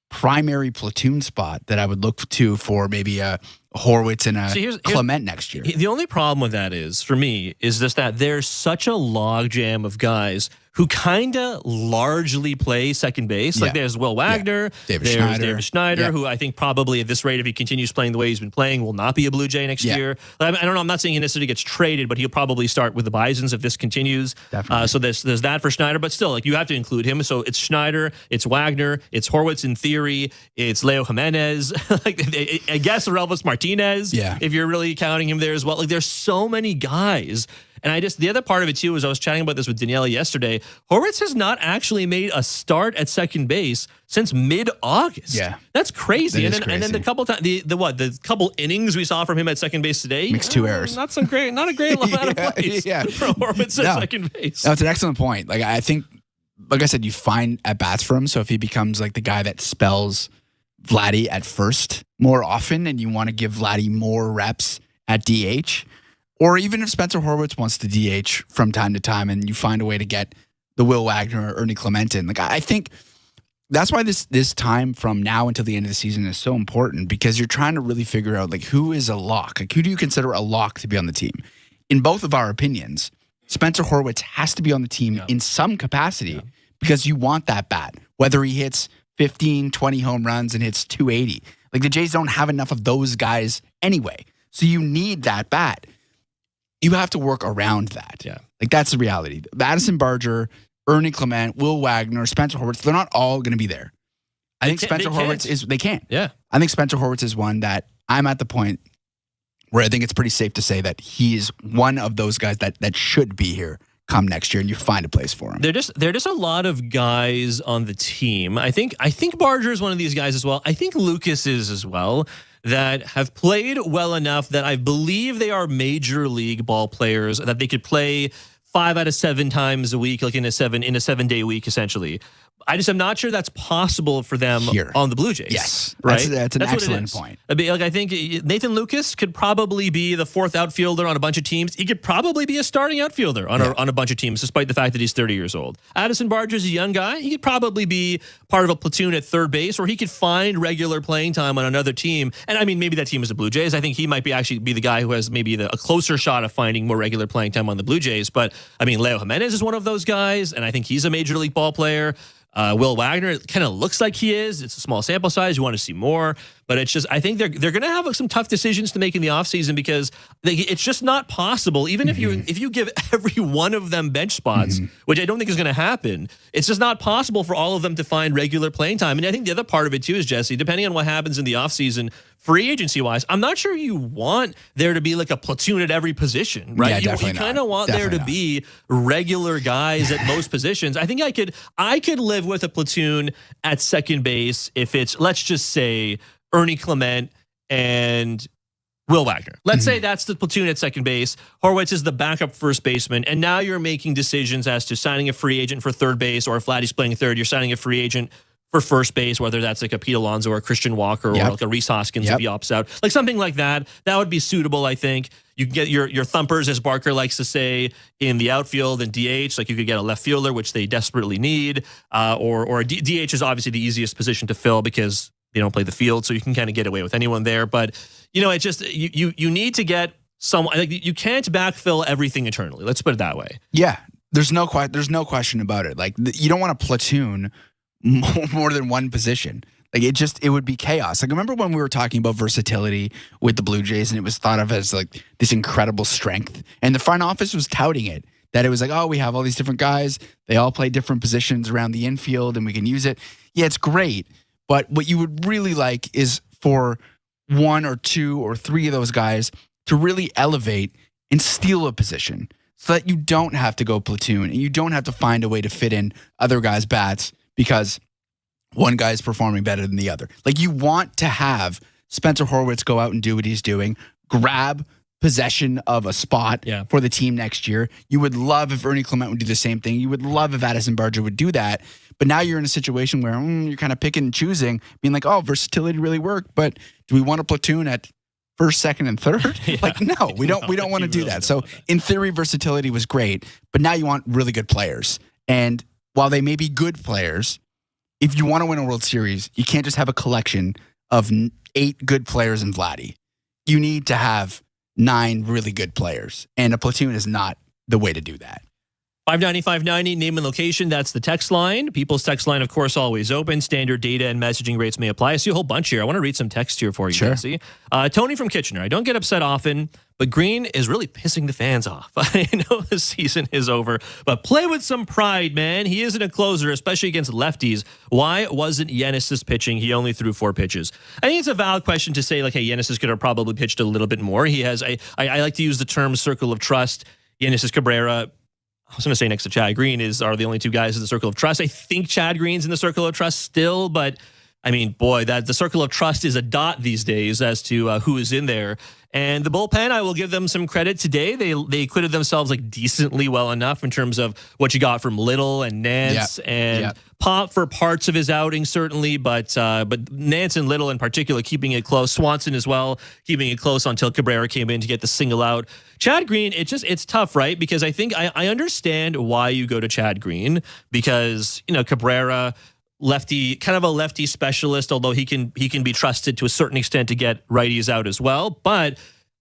primary platoon spot that I would look to for maybe a Horwitz and a Clement next year. The only problem with that is, for me, is just that there's such a logjam of guys who kind of largely play second base. Like, there's Will Wagner, there's David Schneider, who I think probably at this rate, if he continues playing the way he's been playing, will not be a Blue Jay next year. I don't know. I'm not saying he necessarily gets traded, but he'll probably start with the Bisons if this continues. So there's that for Schneider, but still, like, you have to include him. So it's Schneider, it's Wagner, it's Horwitz in theory, it's Leo Jimenez, like, I guess Relvis Martinez, if you're really counting him there as well. Like, there's so many guys. And the other part of it too is, I was chatting about this with Daniela yesterday, Horwitz has not actually made a start at second base since mid-August. Yeah. That's crazy. And then the couple times, the couple innings we saw from him at second base today, makes 2 errors. Not a great amount of plays for Horwitz at second base. That's an excellent point. Like, I think, like I said, you find at bats for him. So if he becomes like the guy that spells Vladdy at first more often, and you want to give Vladdy more reps at DH, or even if Spencer Horwitz wants to DH from time to time, and you find a way to get the Will Wagner or Ernie Clement in, like, I think that's why this time from now until the end of the season is so important, because you're trying to really figure out, like, who is a lock? Like, who do you consider a lock to be on the team? In both of our opinions, Spencer Horwitz has to be on the team in some capacity, because you want that bat, whether he hits 15, 20 home runs and hits 280. Like, the Jays don't have enough of those guys anyway. So you need that bat. You have to work around that. Yeah. Like, that's the reality. Madison Barger, Ernie Clement, Will Wagner, Spencer Horwitz, they're not all going to be there. I think Spencer Horwitz they can't. Yeah. I think Spencer Horwitz is one that I'm at the point where I think it's pretty safe to say that he's one of those guys that should be here come next year, and you find a place for him. There are just a lot of guys on the team. I think Barger is one of these guys as well. I think Lucas is as well, that have played well enough that I believe they are major league ball players, that they could play 5 out of 7 times a week, like in a 7-day week, essentially. I just am not sure that's possible for them here on the Blue Jays. Yes, right. That's an excellent point. I think Nathan Lucas could probably be the 4th outfielder on a bunch of teams. He could probably be a starting outfielder on a bunch of teams, despite the fact that he's 30 years old. Addison Barger's a young guy. He could probably be part of a platoon at third base, or he could find regular playing time on another team. And I mean, maybe that team is the Blue Jays. I think he might be actually be the guy who has maybe a closer shot of finding more regular playing time on the Blue Jays. But I mean, Leo Jimenez is one of those guys, and I think he's a major league ball player. Will Wagner, it kind of looks like he is. It's a small sample size. You want to see more. But it's just, I think they're going to have some tough decisions to make in the offseason, because it's just not possible. Even if you give every one of them bench spots, which I don't think is going to happen, it's just not possible for all of them to find regular playing time. And I think the other part of it too is, Jesse, depending on what happens in the offseason, free agency wise, I'm not sure you want there to be like a platoon at every position, right? Yeah, you kind of want there to be regular guys at most positions. I think I could live with a platoon at second base if it's, let's just say, Ernie Clement and Will Wagner. Let's say that's the platoon at second base. Horwitz is the backup first baseman, and now you're making decisions as to signing a free agent for third base, or if Vladdy's playing third, you're signing a free agent for first base, whether that's like a Pete Alonso or a Christian Walker or like a Rhys Hoskins if he opts out. Like something like that. That would be suitable, I think. You can get your thumpers, as Barker likes to say, in the outfield and DH. Like you could get a left fielder, which they desperately need, or a DH is obviously the easiest position to fill because they don't play the field, so you can kind of get away with anyone there. But it's just you need to get someone. Like you can't backfill everything internally. Let's put it that way. Yeah, there's no question about it. Like you don't want a platoon more than one position. Like it would be chaos. Like remember when we were talking about versatility with the Blue Jays, and it was thought of as like this incredible strength, and the front office was touting it, that it was like, oh, we have all these different guys, they all play different positions around the infield, and we can use it. Yeah, it's great. But what you would really like is for 1 or 2 or 3 of those guys to really elevate and steal a position, so that you don't have to go platoon and you don't have to find a way to fit in other guys' bats because one guy is performing better than the other. Like you want to have Spencer Horwitz go out and do what he's doing, grab possession of a spot for the team next year. You would love if Ernie Clement would do the same thing. You would love if Addison Barger would do that. But now you're in a situation where you're kind of picking and choosing, being like, oh, versatility really worked, but do we want a platoon at first, second, and third? Like, no, we don't want to do that. So in theory, versatility was great, but now you want really good players. And while they may be good players, if you want to win a World Series, you can't just have a collection of 8 good players in Vladdy. You need to have 9 really good players, and a platoon is not the way to do that. 590-590, name and location. That's the text line. People's text line, of course, always open. Standard data and messaging rates may apply. I see a whole bunch here. I want to read some text here for you, Jesse. Tony from Kitchener. I don't get upset often, but Green is really pissing the fans off. I know the season is over, but play with some pride, man. He isn't a closer, especially against lefties. Why wasn't Yenis's pitching? He only threw 4 pitches. I think it's a valid question to say, like, hey, Yenis could have probably pitched a little bit more. He has, I like to use the term circle of trust. Yenis Cabrera, I was going to say next to Chad Green, are the only 2 guys in the circle of trust. I think Chad Green's in the circle of trust still, but I mean, boy, that the circle of trust is a dot these days as to who is in there. And the bullpen, I will give them some credit today. They acquitted themselves like decently well enough in terms of what you got from Little and Nance and Pop for parts of his outing, certainly, but Nance and Little in particular keeping it close. Swanson as well, keeping it close until Cabrera came in to get the single out. Chad Green, it's tough, right? Because I think I understand why you go to Chad Green, because Cabrera, lefty, kind of a lefty specialist, although he can be trusted to a certain extent to get righties out as well. But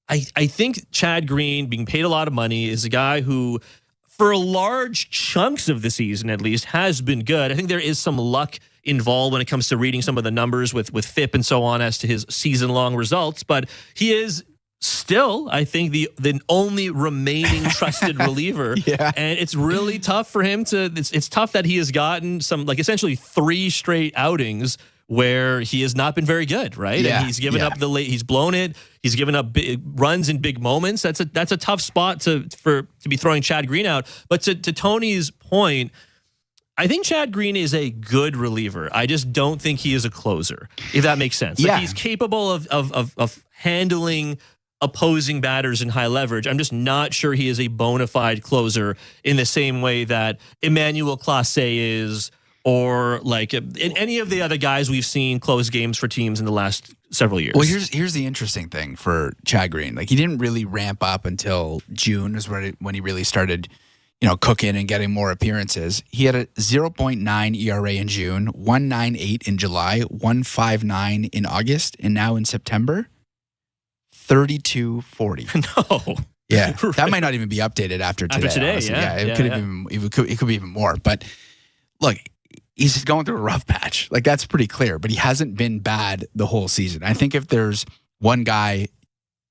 I think Chad Green, being paid a lot of money, is a guy who, for large chunks of the season at least, has been good. I think there is some luck involved when it comes to reading some of the numbers with FIP and so on as to his season-long results, but he is still, I think, the only remaining trusted reliever. And it's really tough for him to, it's tough that he has gotten some, like, essentially 3 straight outings where he has not been very good, right? Yeah, and he's given up he's blown it. He's given up big runs in big moments. That's a tough spot to be throwing Chad Green out. But to Tony's point, I think Chad Green is a good reliever. I just don't think he is a closer, if that makes sense. Like, he's capable of handling opposing batters in high leverage. I'm just not sure he is a bona fide closer in the same way that Emmanuel Clase is, or like in any of the other guys we've seen close games for teams in the last several years. Well, here's the interesting thing for Chad Green. Like, he didn't really ramp up until June is when he really started, cooking and getting more appearances. He had a 0.9 ERA in June, 1.98 in July, 1.59 in August, and now in September, 32.40. No. Yeah, Right. that might not even be updated after today. Honestly. It could be even more. But look, he's just going through a rough patch. Like, that's pretty clear. But he hasn't been bad the whole season. I think if there's one guy,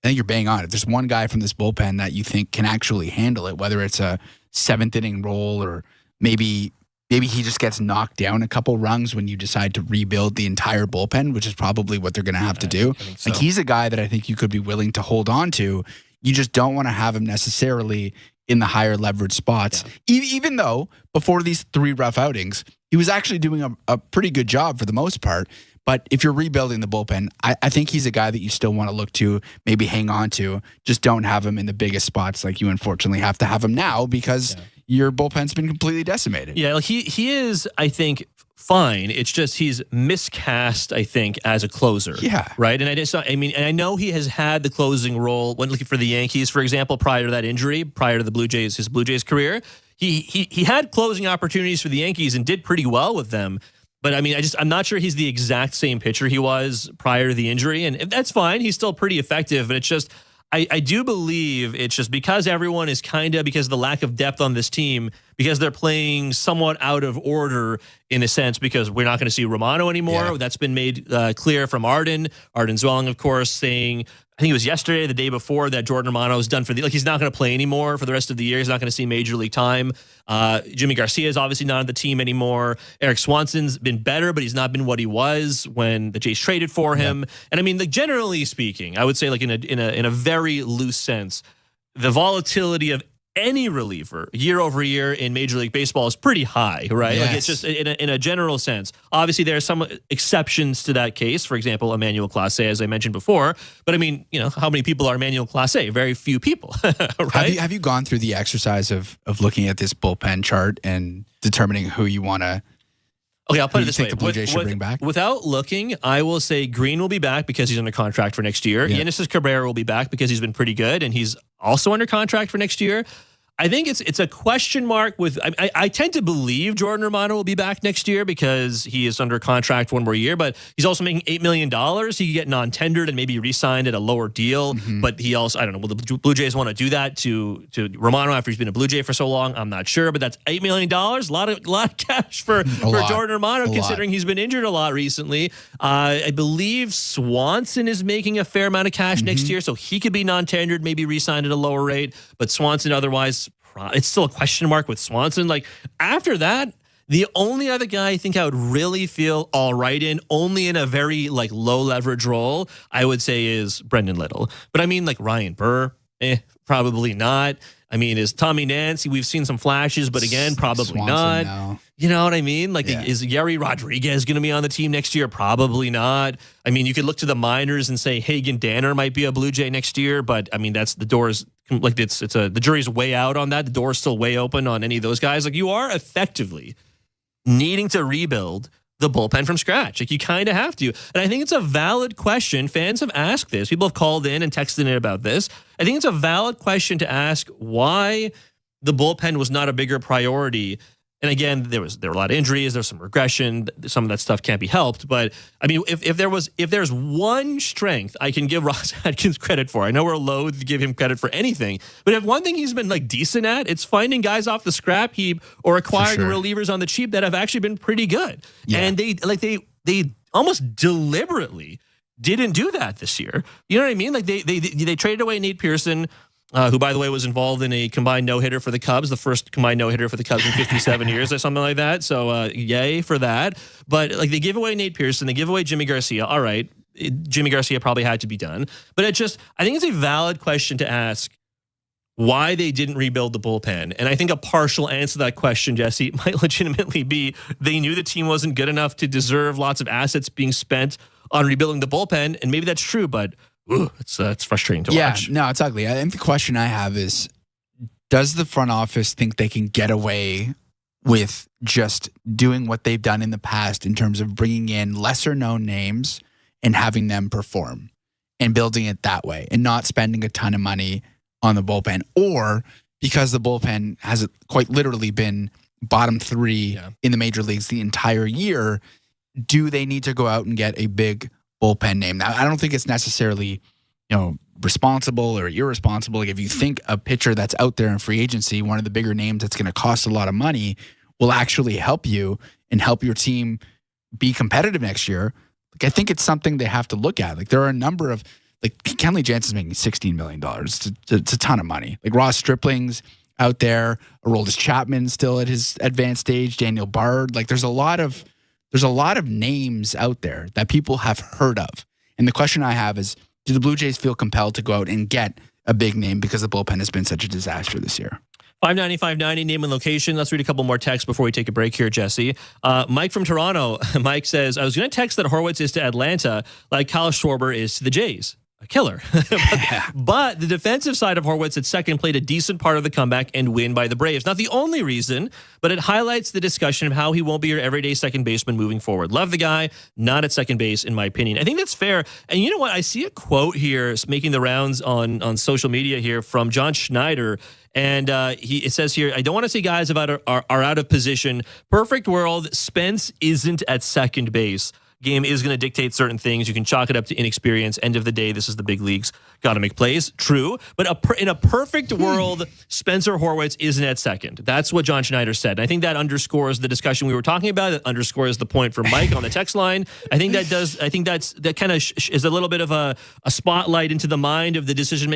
I think you're bang on. If there's one guy from this bullpen that you think can actually handle it, whether it's a seventh inning role or maybe he just gets knocked down a couple rungs when you decide to rebuild the entire bullpen, which is probably what they're going to have to do. So. Like, he's a guy that I think you could be willing to hold on to. You just don't want to have him necessarily in the higher leverage spots, even though before these 3 rough outings, he was actually doing a pretty good job for the most part. But if you're rebuilding the bullpen, I think he's a guy that you still want to look to, maybe hang on to. Just don't have him in the biggest spots like you unfortunately have to have him now because your bullpen's been completely decimated. Yeah, like he is, I think, fine. It's just he's miscast, I think, as a closer. Yeah. Right? And I know he has had the closing role when looking for the Yankees, for example, prior to that injury, prior to his Blue Jays career. He had closing opportunities for the Yankees and did pretty well with them. But I mean, I'm not sure he's the exact same pitcher he was prior to the injury. And that's fine. He's still pretty effective. But it's just, I do believe it's just because everyone is because of the lack of depth on this team, because they're playing somewhat out of order in a sense, because we're not going to see Romano anymore. Yeah. That's been made clear from Arden Zwelling, of course, saying, I think it was yesterday, the day before, that Jordan Romano is done he's not going to play anymore for the rest of the year. He's not going to see major league time. Jimmy Garcia is obviously not on the team anymore. Eric Swanson's been better, but he's not been what he was when the Jays traded for him. And I mean, generally speaking, I would say in a very loose sense, the volatility of any reliever year over year in Major League Baseball is pretty high, right? Yes. Like, it's just in a general sense. Obviously, there are some exceptions to that case. For example, Emmanuel Clase, as I mentioned before. But I mean, how many people are Emmanuel Clase? Very few people, right? Have you gone through the exercise of looking at this bullpen chart and determining who you want to? Okay, I'll put it this way. The Blue Jays should bring back? Without looking, I will say Green will be back because he's under contract for next year. Yeah. Yannis Cabrera will be back because he's been pretty good, and he's also under contract for next year. I think it's a question mark with. I tend to believe Jordan Romano will be back next year because he is under contract one more year, but he's also making $8 million. He could get non-tendered and maybe re-signed at a lower deal. Mm-hmm. But he also, I don't know, will the Blue Jays want to do that to Romano after he's been a Blue Jay for so long? I'm not sure, but that's $8 million. A lot of cash for Jordan Romano, considering he's been injured a lot recently. I believe Swanson is making a fair amount of cash next year, so he could be non-tendered, maybe re-signed at a lower rate. But Swanson otherwise, it's still a question mark with Swanson. Like, after that, the only other guy I think I would really feel all right in, only in a very low leverage role, I would say is Brendan Little. But I mean, Ryan Burr, probably not. I mean, is Tommy Nance? We've seen some flashes, but again, probably Swanson, not. no. You know what I mean? Is Yariel Rodriguez going to be on the team next year? Probably not. I mean, you could look to the minors and say Hagen Danner might be a Blue Jay next year, but I mean, the door's the jury's way out on that. The door's still way open on any of those guys. You are effectively needing to rebuild the bullpen from scratch. You kind of have to. And I think it's a valid question. Fans have asked this. People have called in and texted in about this. I think it's a valid question to ask why the bullpen was not a bigger priority. And again, there were a lot of injuries. There's some regression. Some of that stuff can't be helped. But I mean, if there's one strength I can give Ross Atkins credit for, I know we're loath to give him credit for anything, but if one thing he's been decent at, it's finding guys off the scrap heap or acquiring relievers on the cheap that have actually been pretty good. Yeah. And they almost deliberately didn't do that this year. You know what I mean? They traded away Nate Pearson. who, by the way, was involved in a combined no-hitter for the Cubs, the first combined no-hitter for the Cubs in 57 years or something like that. So yay for that. But like they give away Nate Pearson, they give away Jimmy Garcia. All right, Jimmy Garcia probably had to be done. But I think it's a valid question to ask why they didn't rebuild the bullpen. And I think a partial answer to that question, Jesse, might legitimately be they knew the team wasn't good enough to deserve lots of assets being spent on rebuilding the bullpen. And maybe that's true, but it's frustrating to watch. No, it's ugly. I think the question I have is, does the front office think they can get away with just doing what they've done in the past in terms of bringing in lesser known names and having them perform and building it that way and not spending a ton of money on the bullpen? Or because the bullpen has quite literally been bottom 3 in the major leagues the entire year, do they need to go out and get a big bullpen name? Now, I don't think it's necessarily, responsible or irresponsible. Like if you think a pitcher that's out there in free agency, one of the bigger names that's going to cost a lot of money, will actually help you and help your team be competitive next year, like I think it's something they have to look at. Like there are a number of, like Kenley Jansen's making $16 million. It's a ton of money. Like Ross Stripling's out there, Aroldis Chapman still at his advanced stage, Daniel Bard. Like there's a lot of names out there that people have heard of. And the question I have is, do the Blue Jays feel compelled to go out and get a big name because the bullpen has been such a disaster this year? 590-590, name and location. Let's read a couple more texts before we take a break here, Jesse. Mike from Toronto. Mike says, I was going to text that Horwitz is to Atlanta like Kyle Schwarber is to the Jays. A killer. But the defensive side of Horwitz at second played a decent part of the comeback and win by the Braves. Not the only reason, but it highlights the discussion of how he won't be your everyday second baseman moving forward. Love the guy, not at second base, in my opinion. I think that's fair. And you know what? I see a quote here making the rounds on social media here from John Schneider. And it says here, I don't want to say guys are out of position. Perfect world, Spence isn't at second base. Game is going to dictate certain things. You can chalk it up to inexperience. End of the day, this is the big leagues. Got to make plays. True. But in a perfect world, Spencer Horwitz isn't at second. That's what John Schneider said. And I think that underscores the discussion we were talking about. It underscores the point from Mike on the text line. I think that kind of is a little bit of a spotlight into the mind of the decision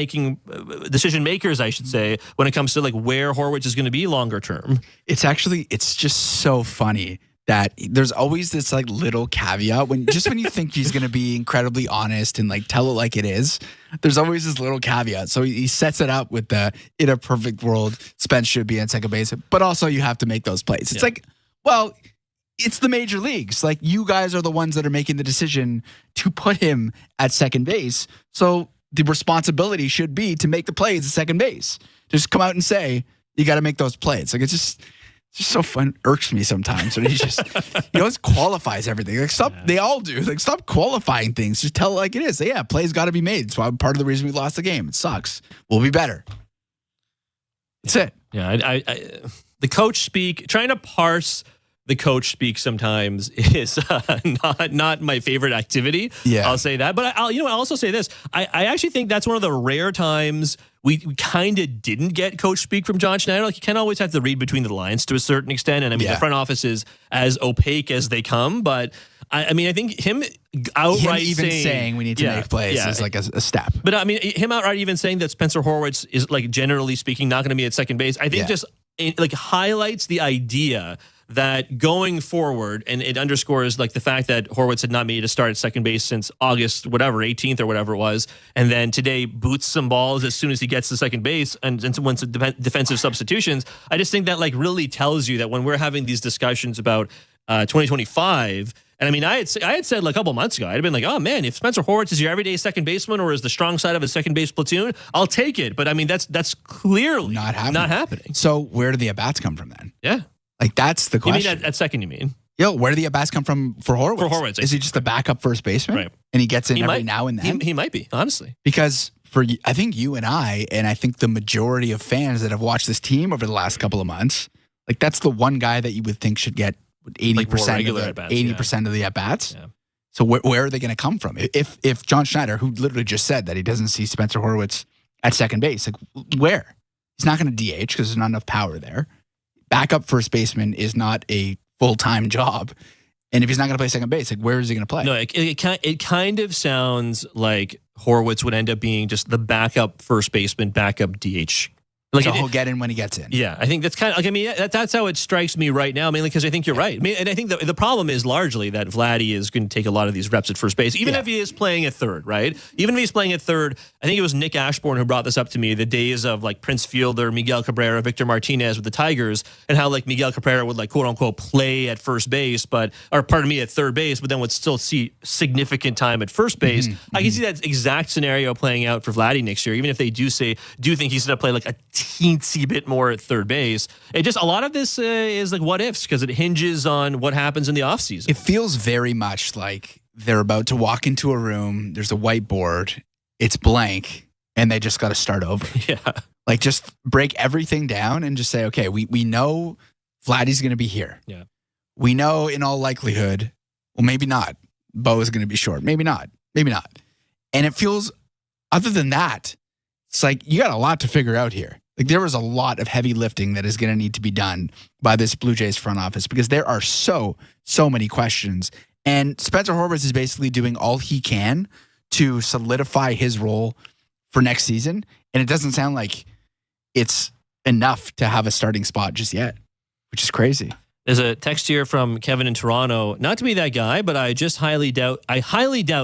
makers, I should say, when it comes to like where Horwitz is going to be longer term. It's just so funny that there's always this like little caveat when you think he's going to be incredibly honest and like tell it like it is, there's always this little caveat. So he sets it up with the, in a perfect world, Spence should be at second base, but also you have to make those plays. It's like, well, it's the major leagues. Like you guys are the ones that are making the decision to put him at second base. So the responsibility should be to make the plays at second base. Just come out and say, you got to make those plays. Like it's just so fun. Irks me sometimes when he always qualifies everything. Like stop, they all do. Like stop qualifying things. Just tell it like it is. Yeah, plays got to be made. It's part of the reason we lost the game. It sucks. We'll be better. That's it. Yeah, the coach speak. Trying to parse the coach speak sometimes is not my favorite activity. Yeah, I'll say that. But I'll also say this. I actually think that's one of the rare times we kind of didn't get coach speak from John Schneider. Like you can't always have to read between the lines to a certain extent. And I mean, the front office is as opaque as they come. But I think him outright saying we need to make plays is like a step. But I mean, him outright even saying that Spencer Horwitz is like generally speaking not going to be at second base, I think just like highlights the idea that going forward, and it underscores like the fact that Horwitz had not made a start at second base since August, 18th or whatever it was, and then today boots some balls as soon as he gets to second base and wants defensive substitutions. I just think that like really tells you that when we're having these discussions about 2025, and I mean, I had said like a couple months ago, I'd been like, oh man, if Spencer Horwitz is your everyday second baseman or is the strong side of a second base platoon, I'll take it. But I mean, that's clearly not happening. So where do the at-bats come from then? Yeah. Like, that's the question. You mean at second, you mean? Yo, where do the at-bats come from for Horwitz? For Horwitz. Is he just a backup first baseman? Right. And he gets in every now and then? He might be, honestly. Because I think you and I think the majority of fans that have watched this team over the last couple of months, like, that's the one guy that you would think should get 80% of the at-bats. Yeah. So where are they going to come from? If John Schneider, who literally just said that he doesn't see Spencer Horwitz at second base, like, where? He's not going to DH because there's not enough power there. Backup first baseman is not a full-time job. And if he's not going to play second base, like where is he going to play? No, it kind of sounds like Horwitz would end up being just the backup first baseman, backup DH. Like so he'll get in when he gets in. Yeah, I think that's kind of like, I mean, that's how it strikes me right now, mainly because I think you're right. I mean, and I think the problem is largely that Vladdy is going to take a lot of these reps at first base, even if he is playing at third, right? Even if he's playing at third, I think it was Nick Ashbourne who brought this up to me, the days of like Prince Fielder, Miguel Cabrera, Victor Martinez with the Tigers, and how like Miguel Cabrera would like quote unquote play at first base, at third base, but then would still see significant time at first base. I can see that exact scenario playing out for Vladdy next year, even if they do think he's going to play like a teensy bit more at third base. It just, a lot of this is like what ifs, because it hinges on what happens in the offseason. It feels very much like they're about to walk into a room, there's a whiteboard, it's blank, and they just got to start over. Yeah. Like just break everything down and just say, okay, we know Vladdy's going to be here. Yeah. We know in all likelihood, well, maybe not. Bo is going to be short. Maybe not. Maybe not. And it feels, other than that, it's like you got a lot to figure out here. Like there was a lot of heavy lifting that is going to need to be done by this Blue Jays front office because there are so many questions. And Spencer Horwitz is basically doing all he can to solidify his role for next season. And it doesn't sound like it's enough to have a starting spot just yet, which is crazy. There's a text here from Kevin in Toronto. Not to be that guy, but I highly doubt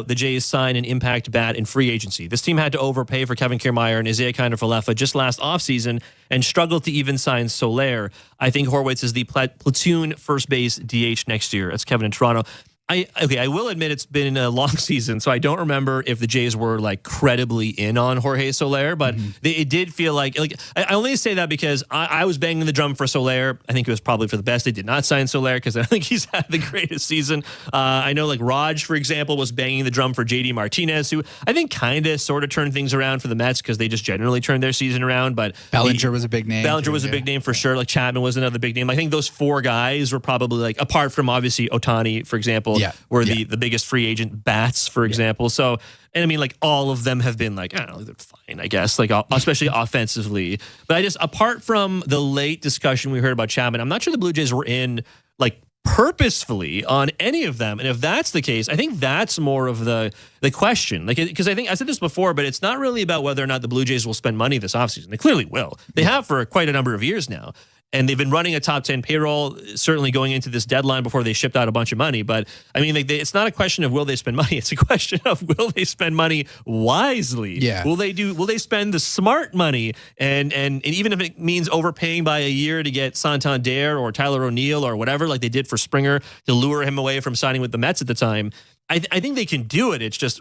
the Jays sign an impact bat in free agency. This team had to overpay for Kevin Kiermaier and Isaiah Kiner-Falefa just last offseason and struggled to even sign Soler. I think Horwitz is the platoon first base DH next year. That's Kevin in Toronto. I will admit it's been a long season, so I don't remember if the Jays were like credibly in on Jorge Soler, but it did feel like I only say that because I was banging the drum for Soler. I think it was probably for the best. They did not sign Soler because I don't think he's had the greatest season. I know like Raj, for example, was banging the drum for JD Martinez, who I think kind of sort of turned things around for the Mets because they just generally turned their season around. But Bellinger was a big name. Bellinger was a big name for sure. Like Chapman was another big name. I think those four guys were probably like, apart from obviously Ohtani, for example, were the biggest free agent bats, for example. So, and I mean, like all of them have been like, I don't know, they're fine, I guess, like especially offensively. But apart from the late discussion we heard about Chapman, I'm not sure the Blue Jays were in like purposefully on any of them. And if that's the case, I think that's more of the question. Like, because I think I said this before, but it's not really about whether or not the Blue Jays will spend money this offseason. They clearly will. They have for quite a number of years now. And they've been running a top 10 payroll, certainly going into this deadline before they shipped out a bunch of money. But I mean, it's not a question of will they spend money. It's a question of will they spend money wisely? Yeah. Will they spend the smart money? And even if it means overpaying by a year to get Santander or Tyler O'Neill or whatever, like they did for Springer to lure him away from signing with the Mets at the time, I think they can do it. It's just,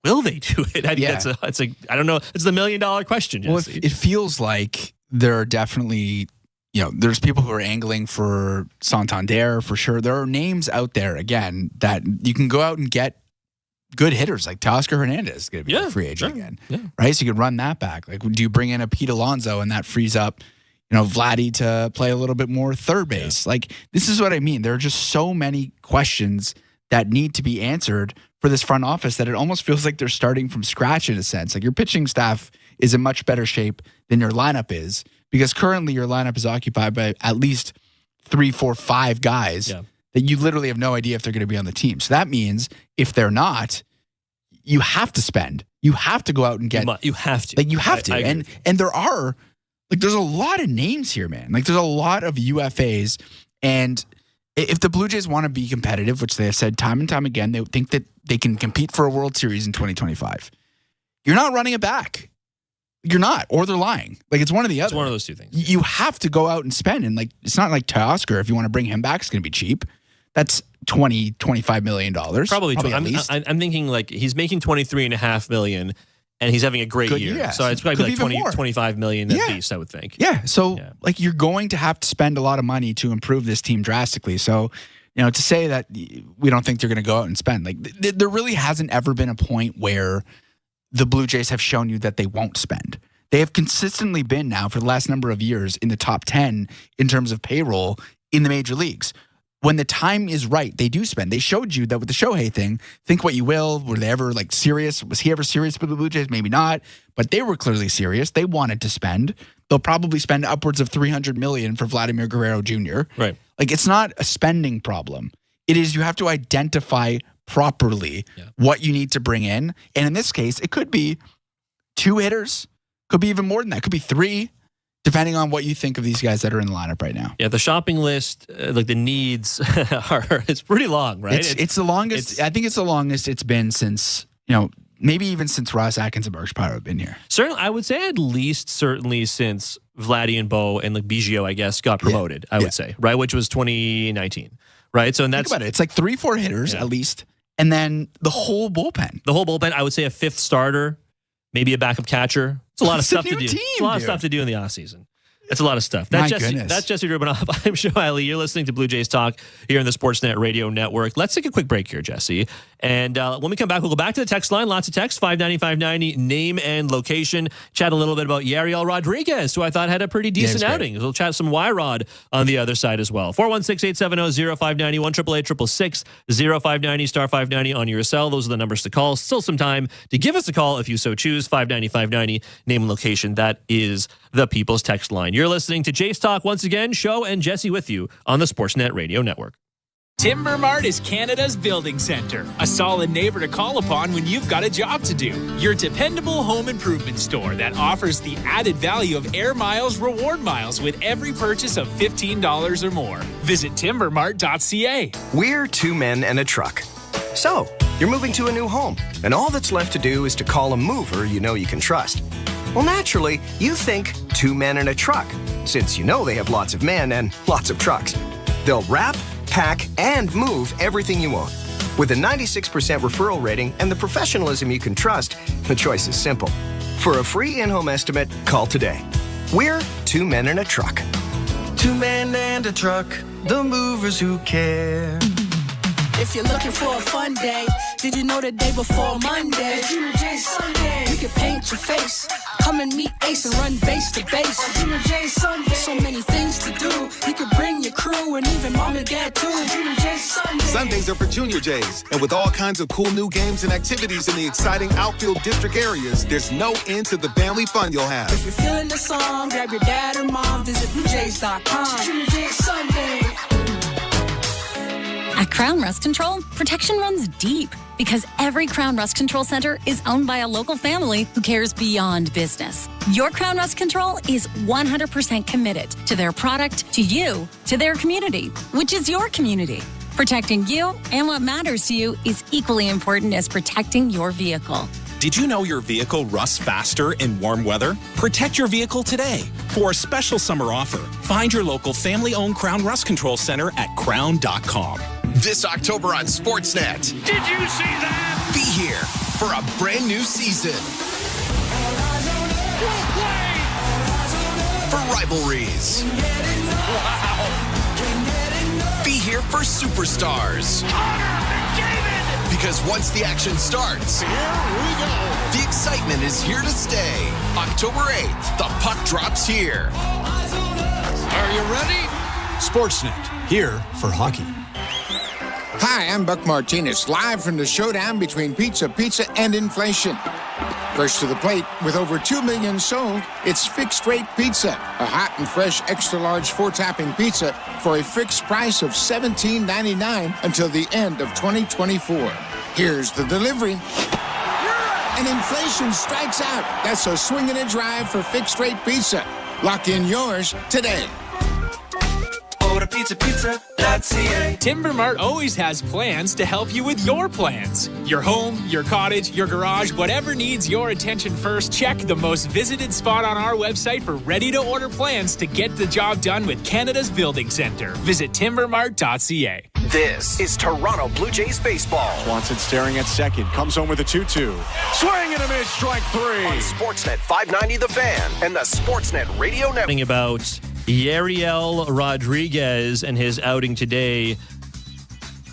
will they do it? I think I don't know. It's the $1 million question, Jesse. Well, it feels like there are definitely, there's people who are angling for Santander for sure. There are names out there, again, that you can go out and get good hitters. Like Teoscar Hernandez is going to be a free agent again, right? So you could run that back. Like, do you bring in a Pete Alonso and that frees up, Vladdy to play a little bit more third base? Like, this is what I mean. There are just so many questions that need to be answered for this front office that it almost feels like they're starting from scratch in a sense. Like your pitching staff is in much better shape than your lineup is, because currently your lineup is occupied by at least 3, 4, 5 guys that you literally have no idea if they're going to be on the team. So that means if they're not, you have to spend. You have to go out and get. You have to. Like you have to. And there are, like, there's a lot of names here, man. Like there's a lot of UFAs. And if the Blue Jays want to be competitive, which they have said time and time again, they think that they can compete for a World Series in 2025. You're not running it back. You're not, or they're lying. Like, it's one or the other. It's one of those two things. You have to go out and spend. And, like, it's not like Teoscar, if you want to bring him back, it's going to be cheap. That's $25 million. Probably at least. I'm thinking, like, he's making $23.5 million, and he's having a great year. Yeah. So it's probably like $25 million at least, I would think. Yeah. So, like, you're going to have to spend a lot of money to improve this team drastically. So, to say that we don't think they're going to go out and spend, like, there really hasn't ever been a point where the Blue Jays have shown you that they won't spend. They have consistently been now for the last number of years in the top 10 in terms of payroll in the major leagues. When the time is right, they do spend. They showed you that with the Shohei thing. Think what you will. Were they ever like serious? Was he ever serious with the Blue Jays? Maybe not. But they were clearly serious. They wanted to spend. They'll probably spend upwards of $300 million for Vladimir Guerrero Jr. Right. Like, it's not a spending problem. It is you have to identify properly what you need to bring in. And in this case, it could be 2 hitters, could be even more than that, could be 3, depending on what you think of these guys that are in the lineup right now. Yeah, the shopping list, like the needs, it's pretty long, right? It's the longest. I think it's the longest it's been since, maybe even since Ross Atkins and Mark Shapiro have been here. Certainly, I would say at least certainly since Vladdy and Bo and like Biggio, I guess, got promoted, I would say, right? Which was 2019, right? So, and that's... Think about it. It's like 3-4 hitters at least, and then the whole bullpen. The whole bullpen, I would say a 5th starter, maybe a backup catcher. It's a lot of stuff to do. It's a lot of stuff to do in the offseason. That's a lot of stuff. That's Jesse Rubinoff. I'm Joe Eiley. You're listening to Blue Jays Talk here on the Sportsnet Radio Network. Let's take a quick break here, Jesse. And when we come back, we'll go back to the text line. Lots of text, 590-590, name and location. Chat a little bit about Yariel Rodriguez, who I thought had a pretty decent outing. We'll chat some Y-Rod on the other side as well. 416-870-0590, 1-888-666-0590, star 590 on your cell. Those are the numbers to call. Still some time to give us a call if you so choose. 590-590, name and location. That is the People's Text Line. You're listening to Jays Talk once again. Show and Jesse with you on the Sportsnet Radio Network. Timber Mart is Canada's building center, a solid neighbor to call upon when you've got a job to do. Your dependable home improvement store that offers the added value of Air Miles reward miles with every purchase of $15 or more. Visit timbermart.ca. We're 2 men and a truck. So, you're moving to a new home, and all that's left to do is to call a mover you know you can trust. Well, naturally, you think 2 men and a truck, since you know they have lots of men and lots of trucks. They'll wrap, pack, and move everything you own. With a 96% referral rating and the professionalism you can trust, the choice is simple. For a free in-home estimate, call today. We're 2 men and a truck. 2 men and a truck, the movers who care. If you're looking for a fun day, did you know the day before Monday? Junior J Sunday. You can paint your face, come and meet Ace and run base to base. Junior J Sunday. So many things to do. You could bring your crew and even mom and dad too. Junior J Sunday. Sundays are for Junior Jays, and with all kinds of cool new games and activities in the exciting outfield district areas, there's no end to the family fun you'll have. If you're feeling the song, grab your dad or mom, visit BlueJays.com. Junior J Sunday. At Crown Rust Control, protection runs deep because every Crown Rust Control Center is owned by a local family who cares beyond business. Your Crown Rust Control is 100% committed to their product, to you, to their community, which is your community. Protecting you and what matters to you is equally important as protecting your vehicle. Did you know your vehicle rusts faster in warm weather? Protect your vehicle today. For a special summer offer, find your local family-owned Crown Rust Control Center at crown.com. This October on Sportsnet. Did you see that? Be here for a brand new season. For rivalries. Wow. Be here for superstars. Because once the action starts, here we go. The excitement is here to stay. October 8th, the puck drops here. Are you ready? Sportsnet, here for hockey. Hi, I'm Buck Martinez, live from the showdown between pizza and inflation. First to the plate, with over 2 million sold, it's Fixed Rate Pizza, a hot and fresh extra-large 4-topping pizza for a fixed price of $17.99 until the end of 2024. Here's the delivery. And inflation strikes out. That's a swing and a drive for Fixed Rate Pizza. Lock in yours today. Order pizza.ca. Timber Mart always has plans to help you with your plans. Your home, your cottage, your garage, whatever needs your attention first, check the most visited spot on our website for ready-to-order plans to get the job done with Canada's building center. Visit timbermart.ca. This is Toronto Blue Jays baseball. Swanson staring at second, comes home with a 2-2. Swing and a miss, strike 3. On Sportsnet 590 The Fan and the Sportsnet Radio Network. About Yariel Rodriguez and his outing today.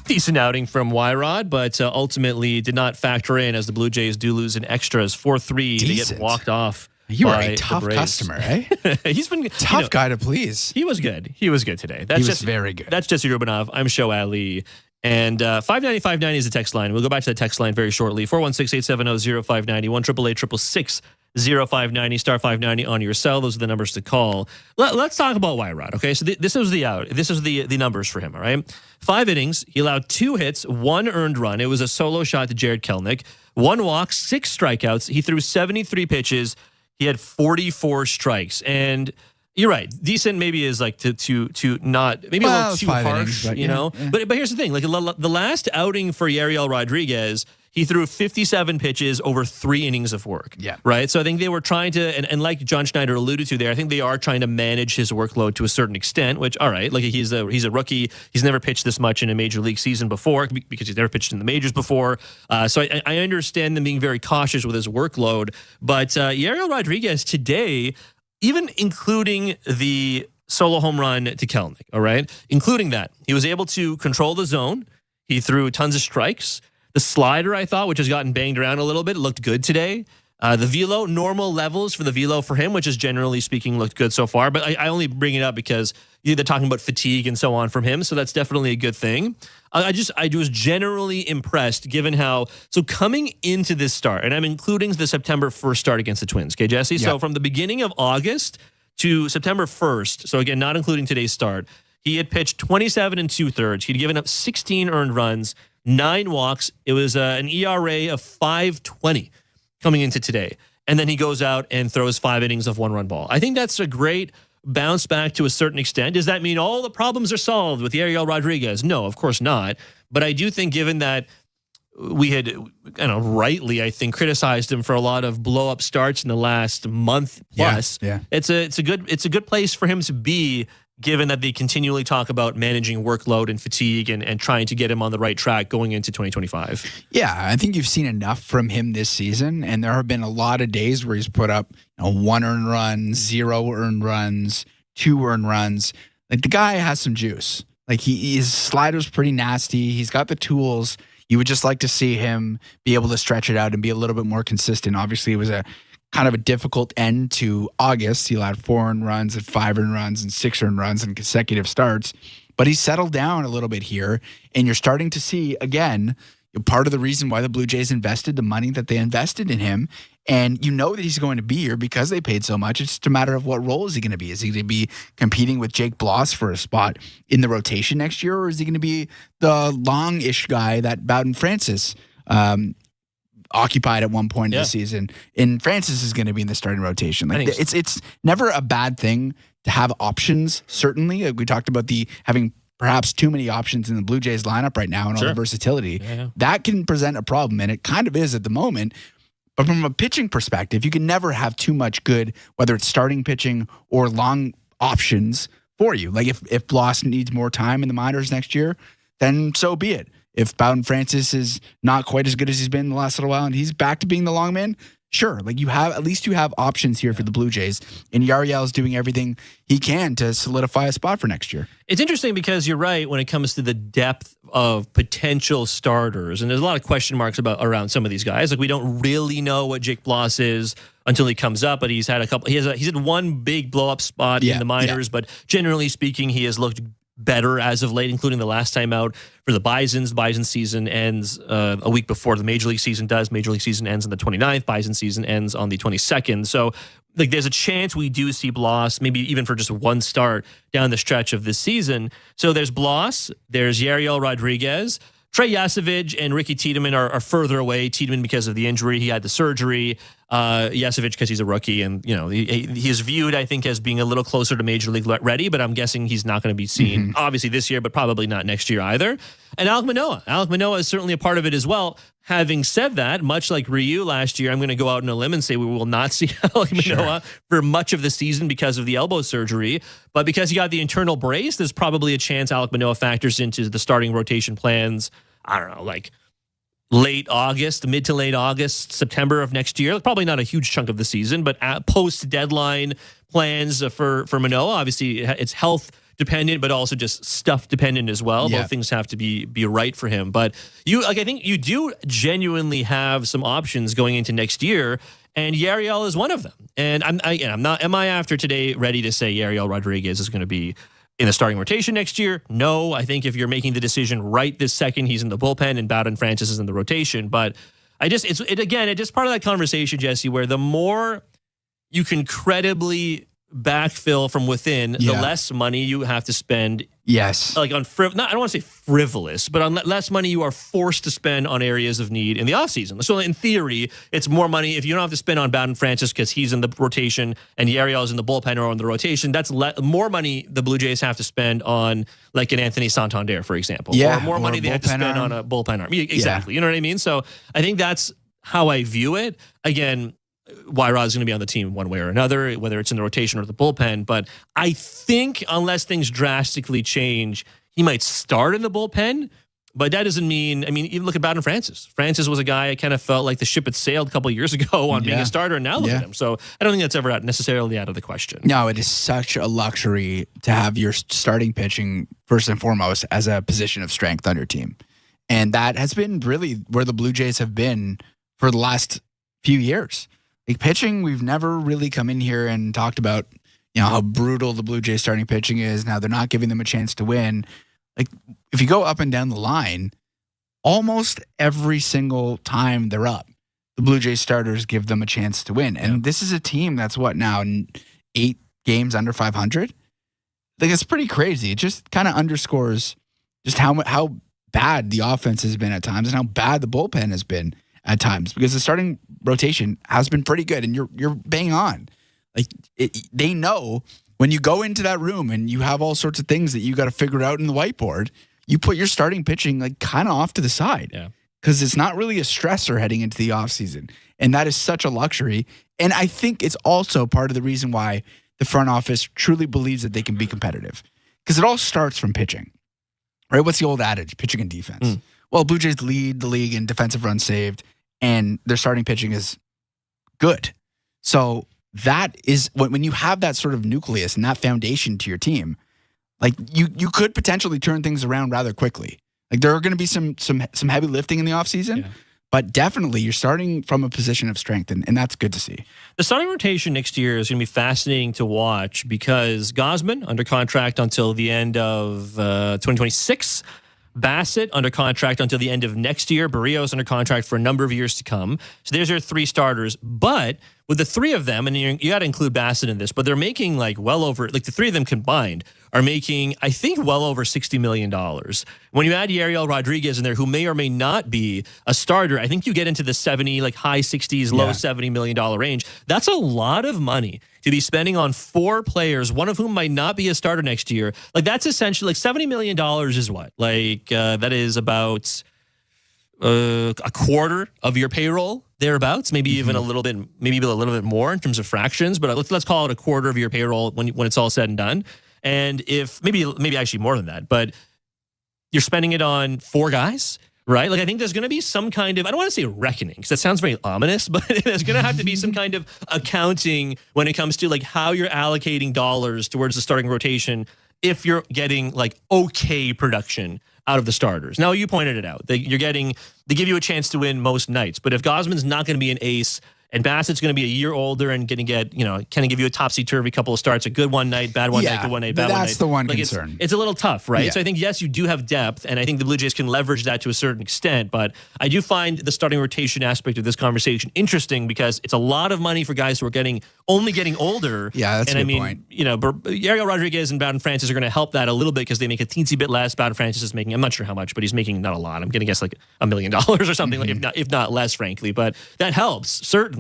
Decent outing from Y-Rod, but ultimately did not factor in as the Blue Jays do lose in extras 4-3 to get walked off. You are a tough customer, eh? He's been tough guy to please. He was good. He was good today. He was very good. That's Jesse Rubinoff. I'm Show Ali. And 590-590 is the text line. We'll go back to the text line very shortly. 416-870-0590, 1-888-666 0590 star 590 on your cell. Those are the numbers to call. Let's talk about Yrod. Okay, so this is the numbers for him. All right, 5 innings. He allowed 2 hits, 1 earned run. It was a solo shot to Jared Kelenic. 1 walk, 6 strikeouts. He threw 73 pitches. He had 44 strikes. And you're right. Decent maybe is like to not maybe a little too harsh, innings, you know. Yeah. But here's the thing: like the last outing for Yariel Rodriguez, he threw 57 pitches over 3 innings of work. Yeah. Right. So I think they were trying to, and like John Schneider alluded to there, I think they are trying to manage his workload to a certain extent. Which, all right, like he's a rookie. He's never pitched this much in a major league season before because he's never pitched in the majors before. So I understand them being very cautious with his workload. But Yariel Rodriguez today, even including the solo home run to Kelenic, all right, including that, he was able to control the zone. He threw tons of strikes. The slider, I thought, which has gotten banged around a little bit, looked good today. The velo, normal levels for the velo for him, which is generally speaking looked good so far. But I only bring it up because they're talking about fatigue and so on from him. So that's definitely a good thing. I was generally impressed given how, so coming into this start, and I'm including the September 1st start against the Twins, okay, Jesse? Yeah. So from the beginning of August to September 1st, so again, not including today's start, he had pitched 27 2/3. He'd given up 16 earned runs, 9 walks. It was an ERA of 5.20 coming into today. And then he goes out and throws 5 innings of 1-run ball. I think that's a great bounce back to a certain extent. Does that mean all the problems are solved with Yariel Rodriguez? No, of course not. But I do think given that we had, rightly, I think, criticized him for a lot of blow-up starts in the last month plus, it's a good place for him to be, given that they continually talk about managing workload and fatigue and trying to get him on the right track going into 2025. Yeah, I think you've seen enough from him this season, and there have been a lot of days where he's put up 1 earned run, 0 earned runs, 2 earned runs. Like, the guy has some juice. Like, his slider's pretty nasty. He's got the tools. You would just like to see him be able to stretch it out and be a little bit more consistent. Obviously, it was a kind of a difficult end to August. He allowed 4 earned runs and 5 earned runs and 6 earned runs in consecutive starts. But he's settled down a little bit here, and you're starting to see, again, part of the reason why the Blue Jays invested the money that they invested in him. And you know that he's going to be here because they paid so much. It's just a matter of what role is he going to be. Is he going to be competing with Jake Bloss for a spot in the rotation next year, or is he going to be the long-ish guy that Bowden Francis occupied at one point in the season? And Francis is going to be in the starting rotation. Like, it's never a bad thing to have options. Certainly, we talked about having perhaps too many options in the Blue Jays lineup right now and all the versatility. That can present a problem, and it kind of is at the moment. But from a pitching perspective, you can never have too much good, whether it's starting pitching or long options for you. Like, if Bloss needs more time in the minors next year, then so be it. If Bowden Francis is not quite as good as he's been the last little while and he's back to being the long man, sure. Like, you have options here for the Blue Jays, and Yariel is doing everything he can to solidify a spot for next year. It's interesting because you're right when it comes to the depth of potential starters, and there's a lot of question marks around some of these guys. Like, we don't really know what Jake Bloss is until he comes up, but he's had a couple. He's had one big blow up spot in the minors, but generally speaking, he has looked better as of late, including the last time out for the Bisons. The Bison season ends a week before the Major League season does. Major League season ends on the 29th. Bison season ends on the 22nd. So, like, there's a chance we do see Bloss, maybe even for just one start down the stretch of this season. So there's Bloss, there's Yariel Rodriguez, Trey Yasovich and Ricky Tiedemann are further away. Tiedemann because of the injury, he had the surgery. Yasovich because he's a rookie, and he is viewed, I think, as being a little closer to Major League ready. But I'm guessing he's not going to be seen obviously this year, but probably not next year either. And Alek Manoah is certainly a part of it as well. Having said that, much like Ryu last year, I'm going to go out on a limb and say we will not see Alek Manoah for much of the season because of the elbow surgery. But because he got the internal brace, there's probably a chance Alek Manoah factors into the starting rotation plans. I don't know, like late August, mid to late August, September of next year. Probably not a huge chunk of the season, but post-deadline plans for Manoah. Obviously, it's health dependent, but also just stuff dependent as well. Both things have to be right for him. But I think you do genuinely have some options going into next year, and Yariel is one of them. And am I after today ready to say Yariel Rodriguez is going to be in the starting rotation next year? No. I think if you're making the decision right this second, he's in the bullpen and Bowden Francis is in the rotation. But it's just part of that conversation, Jesse, where the more you can credibly backfill from within, the less money you have to spend. Yes. Like on I don't want to say frivolous, but on less money you are forced to spend on areas of need in the offseason. So in theory, it's more money if you don't have to spend on Bowden Francis because he's in the rotation and Yariel is in the bullpen or on the rotation. That's more money the Blue Jays have to spend on like an Anthony Santander, for example. Yeah. Or more money they have to spend on a bullpen arm. Exactly. You know what I mean? So I think that's how I view it. Again, Yariel is going to be on the team one way or another, whether it's in the rotation or the bullpen. But I think unless things drastically change, he might start in the bullpen. But that doesn't mean, even look at Bowden Francis. Francis was a guy I kind of felt like the ship had sailed a couple of years ago on being a starter, and now look at him. So I don't think that's ever necessarily out of the question. No, it is such a luxury to have your starting pitching, first and foremost, as a position of strength on your team. And that has been really where the Blue Jays have been for the last few years. Like pitching, we've never really come in here and talked about, how brutal the Blue Jays starting pitching is. Now they're not giving them a chance to win. Like if you go up and down the line, almost every single time they're up, the Blue Jays starters give them a chance to win. And this is a team that's now 8 games under 500. Like it's pretty crazy. It just kind of underscores just how bad the offense has been at times and how bad the bullpen has been at times, because the starting rotation has been pretty good, and you're bang on. Like they know when you go into that room and you have all sorts of things that you got to figure out in the whiteboard, you put your starting pitching like kind of off to the side, because it's not really a stressor heading into the offseason, and that is such a luxury. And I think it's also part of the reason why the front office truly believes that they can be competitive, because it all starts from pitching, right? What's the old adage? Pitching and defense. Well, Blue Jays lead the league in defensive runs saved, and their starting pitching is good. So that is when you have that sort of nucleus and that foundation to your team, like you could potentially turn things around rather quickly. Like there are going to be some heavy lifting in the offseason, but definitely you're starting from a position of strength, and that's good to see. The starting rotation next year is going to be fascinating to watch because Gausman under contract until the end of 2026. Bassett under contract until the end of next year. Barrios under contract for a number of years to come. So there's your 3 starters. But with the 3 of them, and you got to include Bassett in this, but they're making the 3 of them combined are making, I think, well over $60 million. When you add Yariel Rodriguez in there, who may or may not be a starter, I think you get into the 70, high 60s, low $70 million range. That's a lot of money to be spending on 4 players, one of whom might not be a starter next year. That's essentially $70 million is what? That is about a quarter of your payroll, thereabouts, maybe even a little bit more in terms of fractions, but let's call it a quarter of your payroll when it's all said and done. And if maybe actually more than that, but you're spending it on 4 guys, right? I think there's going to be some kind of, I don't want to say reckoning because that sounds very ominous, but there's going to have to be some kind of accounting when it comes to how you're allocating dollars towards the starting rotation if you're getting okay production out of the starters. Now, you pointed it out. They give you a chance to win most nights, but if Gausman's not going to be an ace, and Bassett's going to be a year older and going to get, kind of give you a topsy-turvy couple of starts, a good one night, bad one night, good one night, bad one night. That's the one concern. It's a little tough, right? Yeah. So I think, yes, you do have depth, and I think the Blue Jays can leverage that to a certain extent, but I do find the starting rotation aspect of this conversation interesting because it's a lot of money for guys who are only getting older. Yeah, that's a good point. Yariel Rodriguez and Bowden Francis are going to help that a little bit because they make a teensy bit less. Bowden Francis is making, I'm not sure how much, but he's making not a lot. I'm going to guess $1 million or something, if not less, frankly, but that helps, certainly.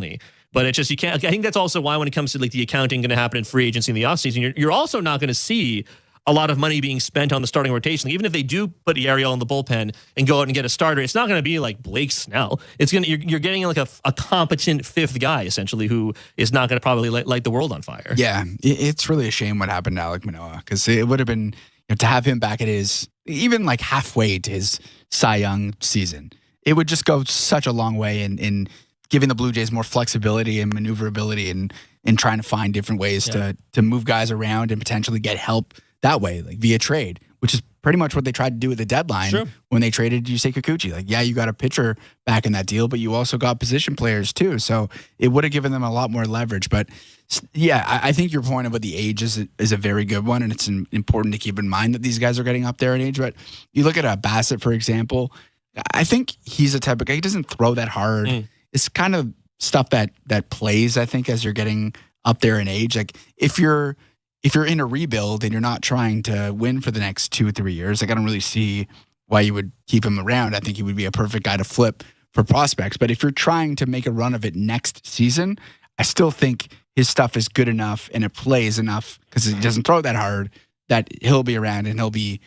But it's just, you can't, I think that's also why when it comes to the accounting going to happen in free agency in the offseason, you're also not going to see a lot of money being spent on the starting rotation. Even if they do put Yariel in the bullpen and go out and get a starter, it's not going to be like Blake Snell. You're getting a competent 5th guy, essentially, who is not going to probably light the world on fire. Yeah, it's really a shame what happened to Alek Manoah, because it would have been, to have him back at his, even halfway to his Cy Young season, it would just go such a long way in giving the Blue Jays more flexibility and maneuverability and trying to find different ways to move guys around and potentially get help that way, via trade, which is pretty much what they tried to do at the deadline when they traded Yusei Kikuchi. You got a pitcher back in that deal, but you also got position players too. So it would have given them a lot more leverage. But I think your point about the age is a very good one, and it's important to keep in mind that these guys are getting up there in age. But you look at Bassett, for example. I think he's a type of guy. He doesn't throw that hard. It's kind of stuff that plays, I think, as you're getting up there in age. Like if you're in a rebuild and you're not trying to win for the next 2 or 3 years, like I don't really see why you would keep him around. I think he would be a perfect guy to flip for prospects. But if you're trying to make a run of it next season, I still think his stuff is good enough and it plays enough because he doesn't throw that hard that he'll be around and he'll be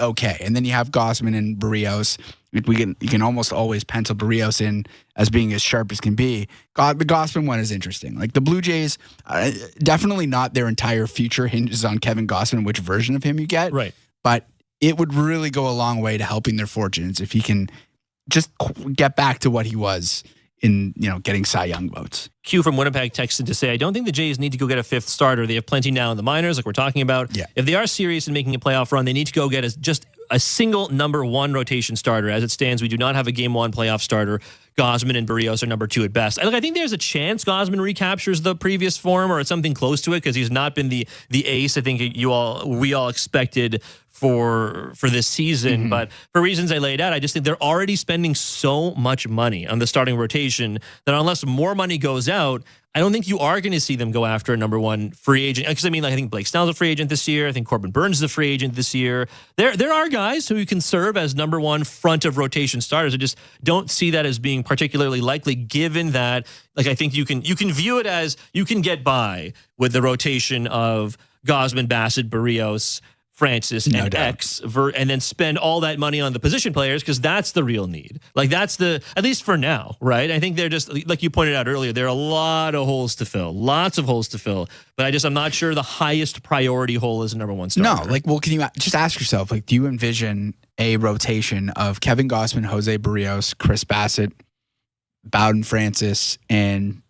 okay. And then you have Gausman and Barrios. You can almost always pencil Barrios in as being as sharp as can be. The Gausman one is interesting. Like the Blue Jays, definitely not their entire future hinges on Kevin Gausman, which version of him you get. Right. But it would really go a long way to helping their fortunes if he can just get back to what he was in, getting Cy Young votes. Q from Winnipeg texted to say, I don't think the Jays need to go get a fifth starter. They have plenty now in the minors, like we're talking about. Yeah. If they are serious in making a playoff run, they need to go get just a single number one rotation starter. As it stands, we do not have a game one playoff starter. Gausman and Barrios are number two at best. I think there's a chance Gausman recaptures the previous form or something close to it because he's not been the ace I think we all expected for this season. But for reasons I laid out, I just think they're already spending so much money on the starting rotation that unless more money goes out, I don't think you are going to see them go after a number one free agent. Because I think Blake Snell's a free agent this year. I think Corbin Burns is a free agent this year. There are guys who can serve as number one front of rotation starters. I just don't see that as being particularly likely, given that I think you can view it as you can get by with the rotation of Gausman, Bassett, Barrios, Francis, and X, and then spend all that money on the position players because that's the real need. That's at least for now, right? I think they're just, like you pointed out earlier, there are a lot of holes to fill, lots of holes to fill, but I'm not sure the highest priority hole is a number one starter. No, can you just ask yourself, do you envision a rotation of Kevin Gausman, Jose Barrios, Chris Bassett, Bowden Francis, and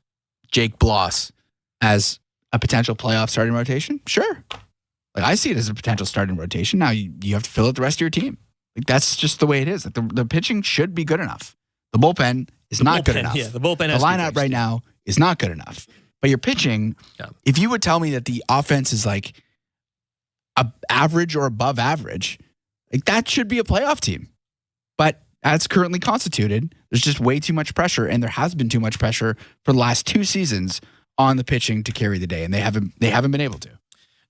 Jake Bloss as a potential playoff starting rotation? Sure. I see it as a potential starting rotation. Now you have to fill out the rest of your team. That's just the way it is. The pitching should be good enough. The bullpen is not good enough. Yeah, the bullpen. The lineup right now is not good enough. But your pitching, if you would tell me that the offense is average or above average, that should be a playoff team. But as currently constituted, there's just way too much pressure, and there has been too much pressure for the last 2 seasons on the pitching to carry the day, and they haven't been able to.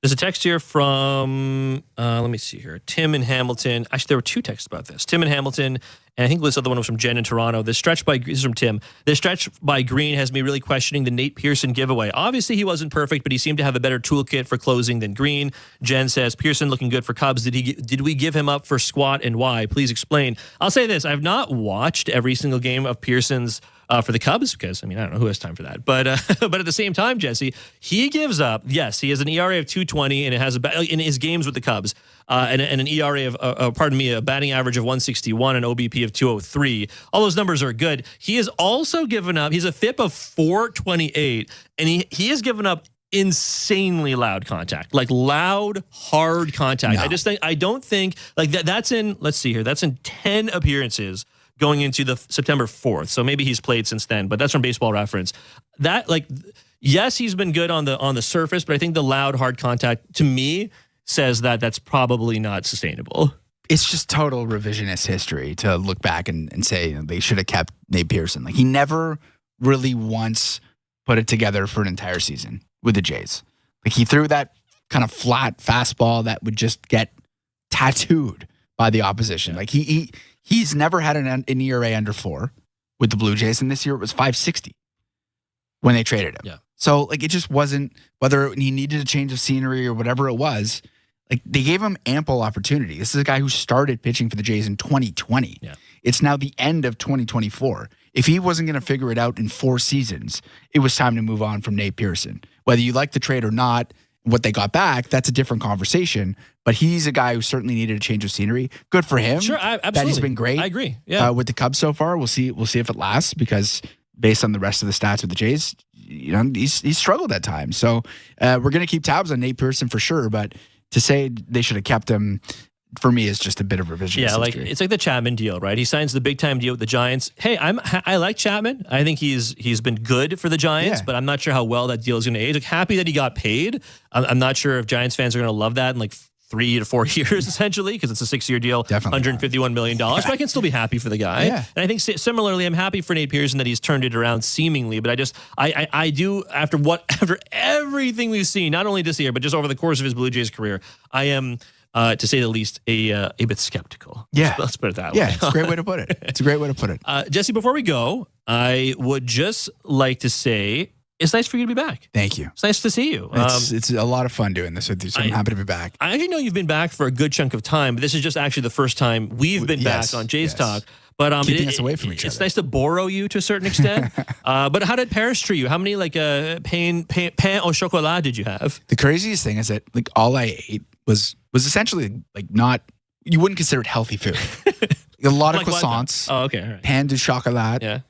There's a text here from, let me see here, Tim in Hamilton. Actually, there were 2 texts about this. Tim in Hamilton, and I think this other one was from Jen in Toronto. This is from Tim. This stretch by Green has me really questioning the Nate Pearson giveaway. Obviously, he wasn't perfect, but he seemed to have a better toolkit for closing than Green. Jen says, Pearson looking good for Cubs. Did we give him up for squat and why? Please explain. I'll say this. I've not watched every single game of Pearson's for the Cubs, because, I don't know who has time for that. But but at the same time, Jesse, he gives up. Yes, he has an ERA of 2.20, and it has in his games with the Cubs, and an ERA of, a batting average of 161, an OBP of 203. All those numbers are good. He has also given up. He's a FIP of 428, and he has given up insanely loud contact, loud, hard contact. No. I don't think that's in, let's see here, that's in 10 appearances going into the September 4th. So maybe he's played since then, but that's from Baseball Reference. That, yes, he's been good on the surface, but I think the loud, hard contact, to me, says that that's probably not sustainable. It's just total revisionist history to look back and say they should have kept Nate Pearson. He never really once put it together for an entire season with the Jays. He threw that kind of flat fastball that would just get tattooed by the opposition. He's never had an ERA under 4 with the Blue Jays, and this year it was 5.60 when they traded him. Yeah. So it just wasn't, whether he needed a change of scenery or whatever it was, they gave him ample opportunity. This is a guy who started pitching for the Jays in 2020. Yeah. It's now the end of 2024. If he wasn't going to figure it out in 4 seasons, it was time to move on from Nate Pearson. Whether you like the trade or not, what they got back, that's a different conversation. But he's a guy who certainly needed a change of scenery. Good for him. Sure, absolutely. That he's been great. I agree. Yeah. With the Cubs so far, we'll see if it lasts, because based on the rest of the stats with the Jays, he's struggled at times. So we're going to keep tabs on Nate Pearson for sure. But to say they should have kept him, for me, is just a bit of revisionist history. It's like the Chapman deal, right? He signs the big time deal with the Giants. Hey, I like Chapman. I think he's been good for the Giants, but I'm not sure how well that deal is going to age. Happy that he got paid. I'm not sure if Giants fans are going to love that in 3 to 4 years, essentially, because it's a 6-year deal, Definitely $151 million. But I can still be happy for the guy. Yeah. And I think similarly, I'm happy for Nate Pearson that he's turned it around seemingly. But I do, after everything we've seen, not only this year, but just over the course of his Blue Jays career, I am, to say the least, a bit skeptical. Yeah. Let's put it that way. Yeah, it's a great way to put it. It's a great way to put it. Jesse, before we go, I would just like to say, it's nice for you to be back. Thank you. It's nice to see you. It's a lot of fun doing this with you, so I'm happy to be back. I actually know you've been back for a good chunk of time, but this is just actually the first time we've been back on Jays Talk. But keeping us away from each other. It's nice to borrow you to a certain extent. But how did Paris treat you? How many pain au chocolat did you have? The craziest thing is that all I ate was essentially not, you wouldn't consider it healthy food. A lot of croissants. Oh, okay. All right. Pain de chocolat. Yeah.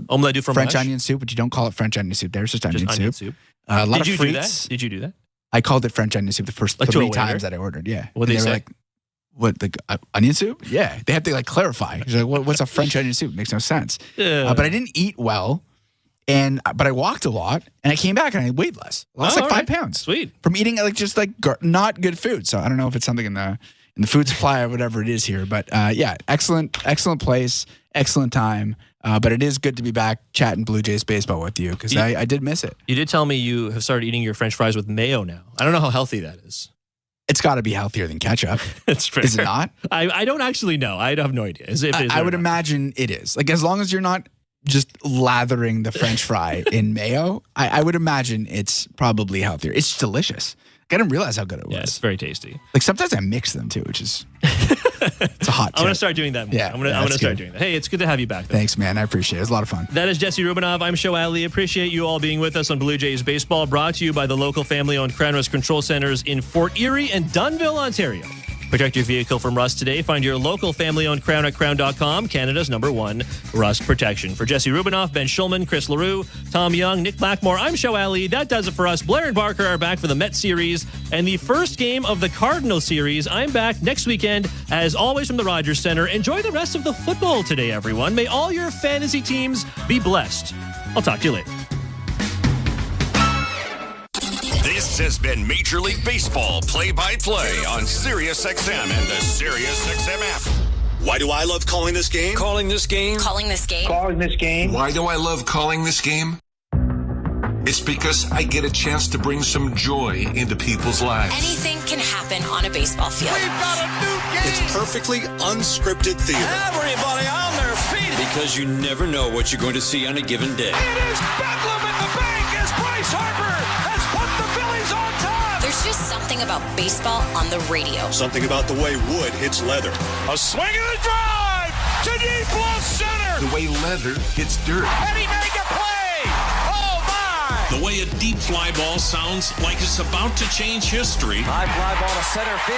Omelette du fromage. French onion soup, but you don't call it French onion soup. There's just onion soup. A lot Did you of frites. Did you do that? I called it French onion soup the first 3 times that I ordered. Yeah. What did they say? Were like, what, onion soup? Yeah. They had to clarify. He's like, what's a French onion soup? It makes no sense. But I didn't eat well. But I walked a lot, and I came back and I weighed less. I lost 5 pounds. Sweet. From eating not good food. So I don't know if it's something in the food supply or whatever it is here. But excellent place, excellent time. But it is good to be back chatting Blue Jays baseball with you because I did miss it. You did tell me you have started eating your French fries with mayo now. I don't know how healthy that is. It's got to be healthier than ketchup. It's fair. Is it not? I don't actually know. I have no idea. I would imagine it is. As long as you're not just lathering the French fry in mayo, I would imagine it's probably healthier. It's delicious. I didn't realize how good it was. Yeah, it's very tasty. Sometimes I mix them too, which is it's a hot tip. I'm gonna start doing that more. Yeah, I'm gonna start doing that. Hey, it's good to have you back, though. Thanks, man. I appreciate it. It was a lot of fun. That is Jesse Rubinoff. I'm Show Ali. Appreciate you all being with us on Blue Jays Baseball, brought to you by the local family-owned Crown Rust Control Centers in Fort Erie and Dunnville, Ontario. Protect your vehicle from rust today. Find your local family-owned Crown at crown.com, Canada's #1 rust protection. For Jesse Rubinoff, Ben Schulman, Chris LaRue, Tom Young, Nick Blackmore, I'm Show Ali. That does it for us. Blair and Barker are back for the Mets series and the first game of the Cardinal series. I'm back next weekend, as always, from the Rogers Center. Enjoy the rest of the football today, everyone. May all your fantasy teams be blessed. I'll talk to you later. This has been Major League Baseball play-by-play on SiriusXM and the SiriusXM app. Why do I love calling this game? Calling this game. Calling this game. Calling this game. Why do I love calling this game? It's because I get a chance to bring some joy into people's lives. Anything can happen on a baseball field. We've got a new game. It's perfectly unscripted theater. Everybody on their feet. Because you never know what you're going to see on a given day. It is bedlam in the bank as Bryce Harper has put the Phillies on top. There's just something about baseball on the radio. Something about the way wood hits leather. A swing and a drive to deep left center. The way leather hits dirt. And he made the play. Oh, my. The way a deep fly ball sounds like it's about to change history. High fly ball to center field.